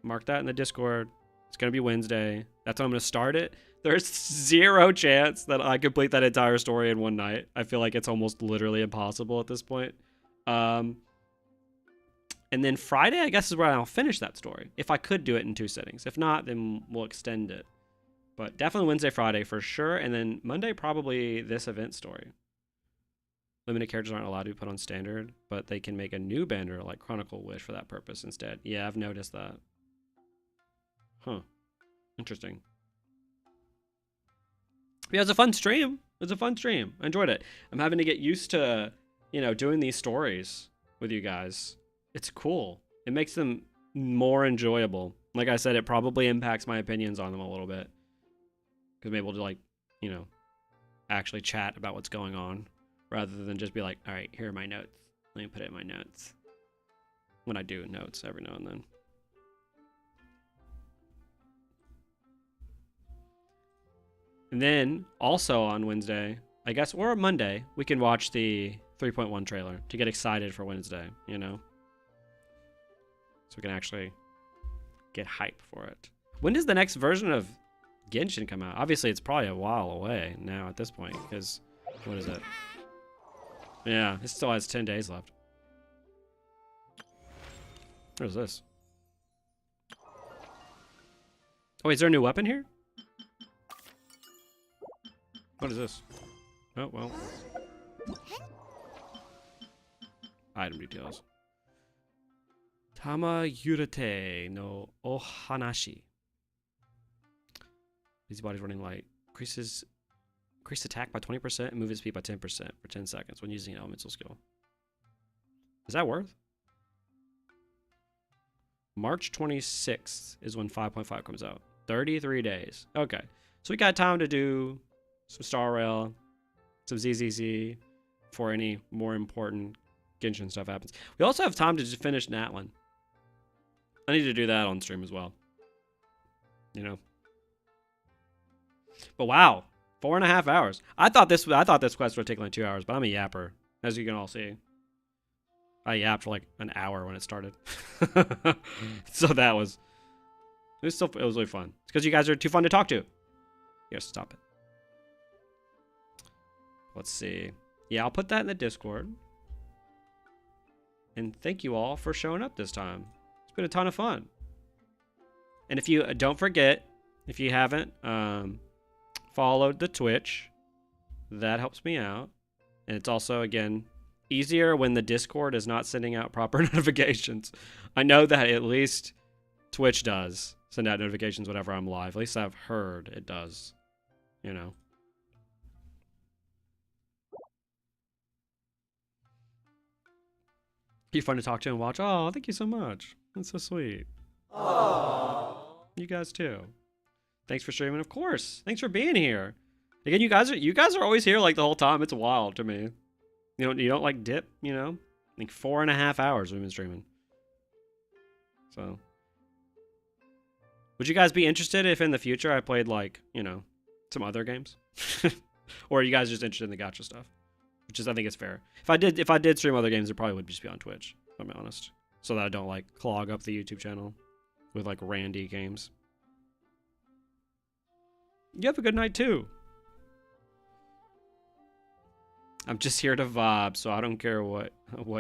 Mark that in the Discord. It's going to be Wednesday. That's when I'm going to start it. There's 0 chance that I complete that entire story in one night. I feel like it's almost literally impossible at this point. And then Friday, I guess, is where I'll finish that story. If I could do it in 2 sittings. If not, then we'll extend it. But definitely Wednesday, Friday for sure. And then Monday, probably this event story. Limited characters aren't allowed to be put on standard, but they can make a new banner like Chronicle Wish for that purpose instead. Yeah, I've noticed that. Huh. Interesting. Yeah, it was a fun stream. It was a fun stream. I enjoyed it. I'm having to get used to, you know, doing these stories with you guys. It's cool. It makes them more enjoyable. Like I said, it probably impacts my opinions on them a little bit. Because I'm able to, like, you know, actually chat about what's going on rather than just be like, all right, here are my notes. Let me put it in my notes. When I do notes every now and then. And then also on Wednesday, I guess, or Monday, we can watch the 3.1 trailer to get excited for Wednesday, you know? So we can actually get hype for it. When does the next version of Genshin come out? Obviously, it's probably a while away now at this point, because, what is it? Yeah, it still has 10 days left. What is this? Oh, is there a new weapon here? What is this? Oh, well. Item details. Tama Yurate no Ohanashi. Busy body's running light. Increased attack by 20% and movement speed by 10% for 10 seconds when using an elemental skill. Is that worth? March 26th is when 5.5 comes out. 33 days. Okay. So we got time to do some Star Rail, some ZZZ before any more important Genshin stuff happens. We also have time to just finish Natlin. I need to do that on stream as well. You know. But wow, 4.5 hours. I thought this quest would take like 2 hours, but I'm a yapper, as you can all see. I yapped for like an hour when it started. So it was really fun. It's because you guys are too fun to talk to. Yes, stop it. Let's see. Yeah, I'll put that in the Discord. And thank you all for showing up this time. It's been a ton of fun. And if you don't forget, if you haven't followed the Twitch, that helps me out. And it's also, again, easier when the Discord is not sending out proper notifications. I know that at least Twitch does send out notifications whenever I'm live. At least I've heard it does. You know. Be fun to talk to and watch. Oh, thank you so much. That's so sweet. Aww. You guys too. Thanks for streaming, of course. Thanks for being here. Again, you guys are always here like the whole time. It's wild to me. You don't like dip, you know? Like 4.5 hours we've been streaming. So, would you guys be interested if in the future I played like, you know, some other games? Or are you guys just interested in the gacha stuff? Which is, I think it's fair. If I did stream other games, it probably would just be on Twitch, if I'm honest. So that I don't like clog up the YouTube channel with like randy games. You have a good night too. I'm just here to vibe, so I don't care what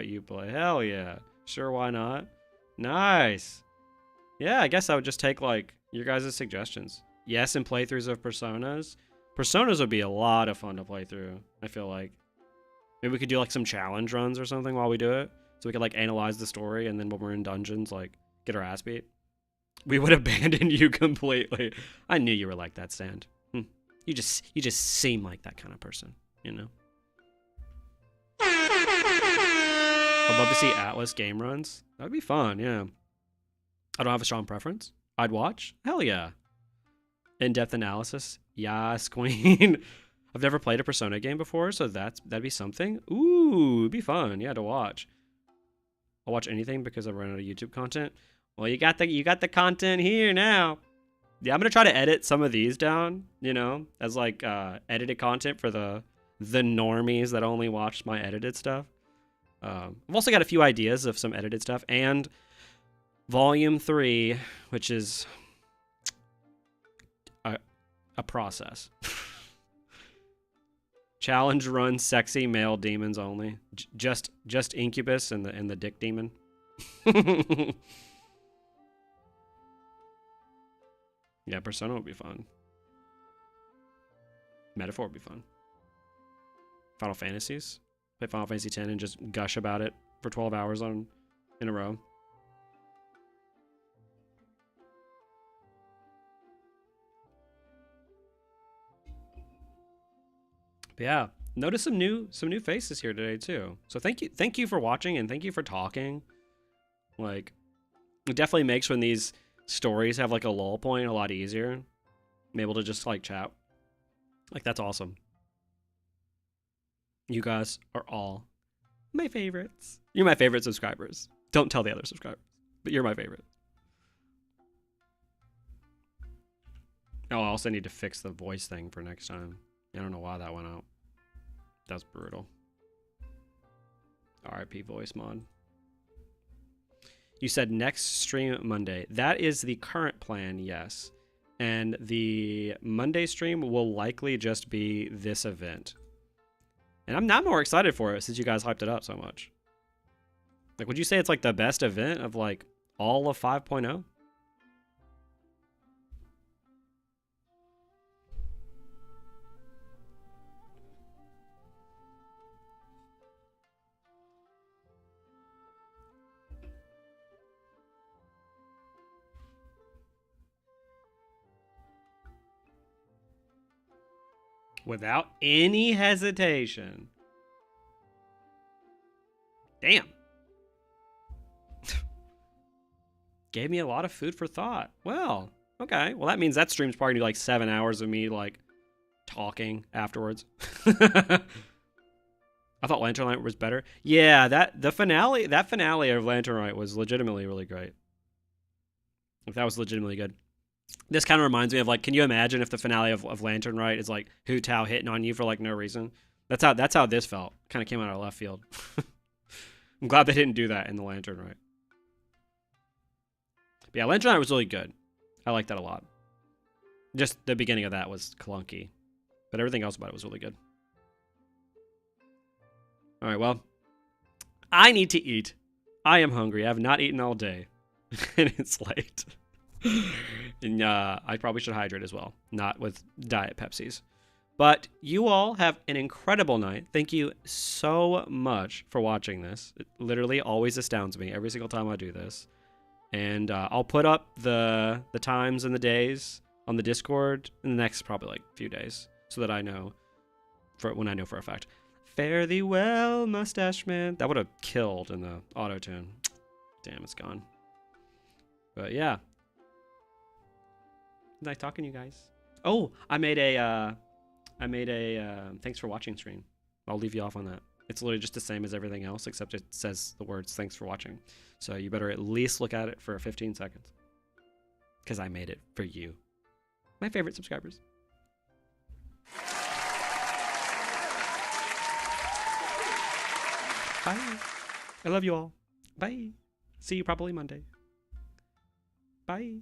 you play. Hell yeah. Sure, why not? Nice. Yeah, I guess I would just take like your guys' suggestions. Yes, and playthroughs of Personas. Personas would be a lot of fun to play through, I feel like. Maybe we could do like some challenge runs or something while we do it. So we could like analyze the story and then when we're in dungeons, like get our ass beat. We would abandon you completely. I knew you were like that, Sand. You just seem like that kind of person, you know? I'd love to see Atlas game runs. That would be fun, yeah. I don't have a strong preference. I'd watch. Hell yeah. In-depth analysis. Yes, queen. I've never played a Persona game before, so that'd be something. Ooh, it'd be fun, yeah, to watch. I'll watch anything because I run out of YouTube content. Well, you got the content here now. Yeah, I'm gonna try to edit some of these down, you know, as like edited content for the normies that only watch my edited stuff. I've also got a few ideas of some edited stuff and Volume 3, which is a process. Challenge run sexy male demons only. Just Incubus and the dick demon. Yeah, Persona would be fun. Metaphor would be fun. Final Fantasies. Play Final Fantasy X and just gush about it for 12 hours in a row. But yeah, notice some new faces here today too. So thank you for watching and thank you for talking. Like, it definitely makes when these stories have like a lull point a lot easier. I'm able to just like chat. Like, that's awesome. You guys are all my favorites. You're my favorite subscribers. Don't tell the other subscribers, but you're my favorite. Oh, I also need to fix the voice thing for next time. I don't know why that went out. That's brutal. RIP voice mod. You said next stream Monday. That is the current plan, yes. And the Monday stream will likely just be this event. And I'm not more excited for it since you guys hyped it up so much. Like, would you say it's like the best event of like all of 5.0? Without any hesitation. Damn. Gave me a lot of food for thought. Well, okay. Well, that means that stream's probably gonna be like 7 hours of me like talking afterwards. I thought Lantern Light was better. Yeah, that finale of Lantern Light was legitimately really great. Like, that was legitimately good. This kind of reminds me of like, can you imagine if the finale of Lantern Rite is like Hu Tao hitting on you for like no reason? That's how this felt. Kind of came out of left field. I'm glad they didn't do that in the Lantern Rite. But yeah, Lantern Rite was really good. I like that a lot. Just the beginning of that was clunky, but everything else about it was really good. All right, well, I need to eat. I am hungry. I have not eaten all day, and it's late. And I probably should hydrate as well, not with Diet Pepsis. But you all have an incredible night. Thank you so much for watching this. It literally always astounds me every single time I do this. And I'll put up the times and the days on the Discord in the next probably like few days, so that I know when I know for a fact. Fare thee well, Mustache Man. That would have killed in the auto tune. Damn, it's gone. But yeah. Nice talking to you guys. Oh, I made a thanks for watching stream. I'll leave you off on that. It's literally just the same as everything else, except it says the words thanks for watching. So you better at least look at it for 15 seconds. Because I made it for you. My favorite subscribers. Bye. I love you all. Bye. See you probably Monday. Bye.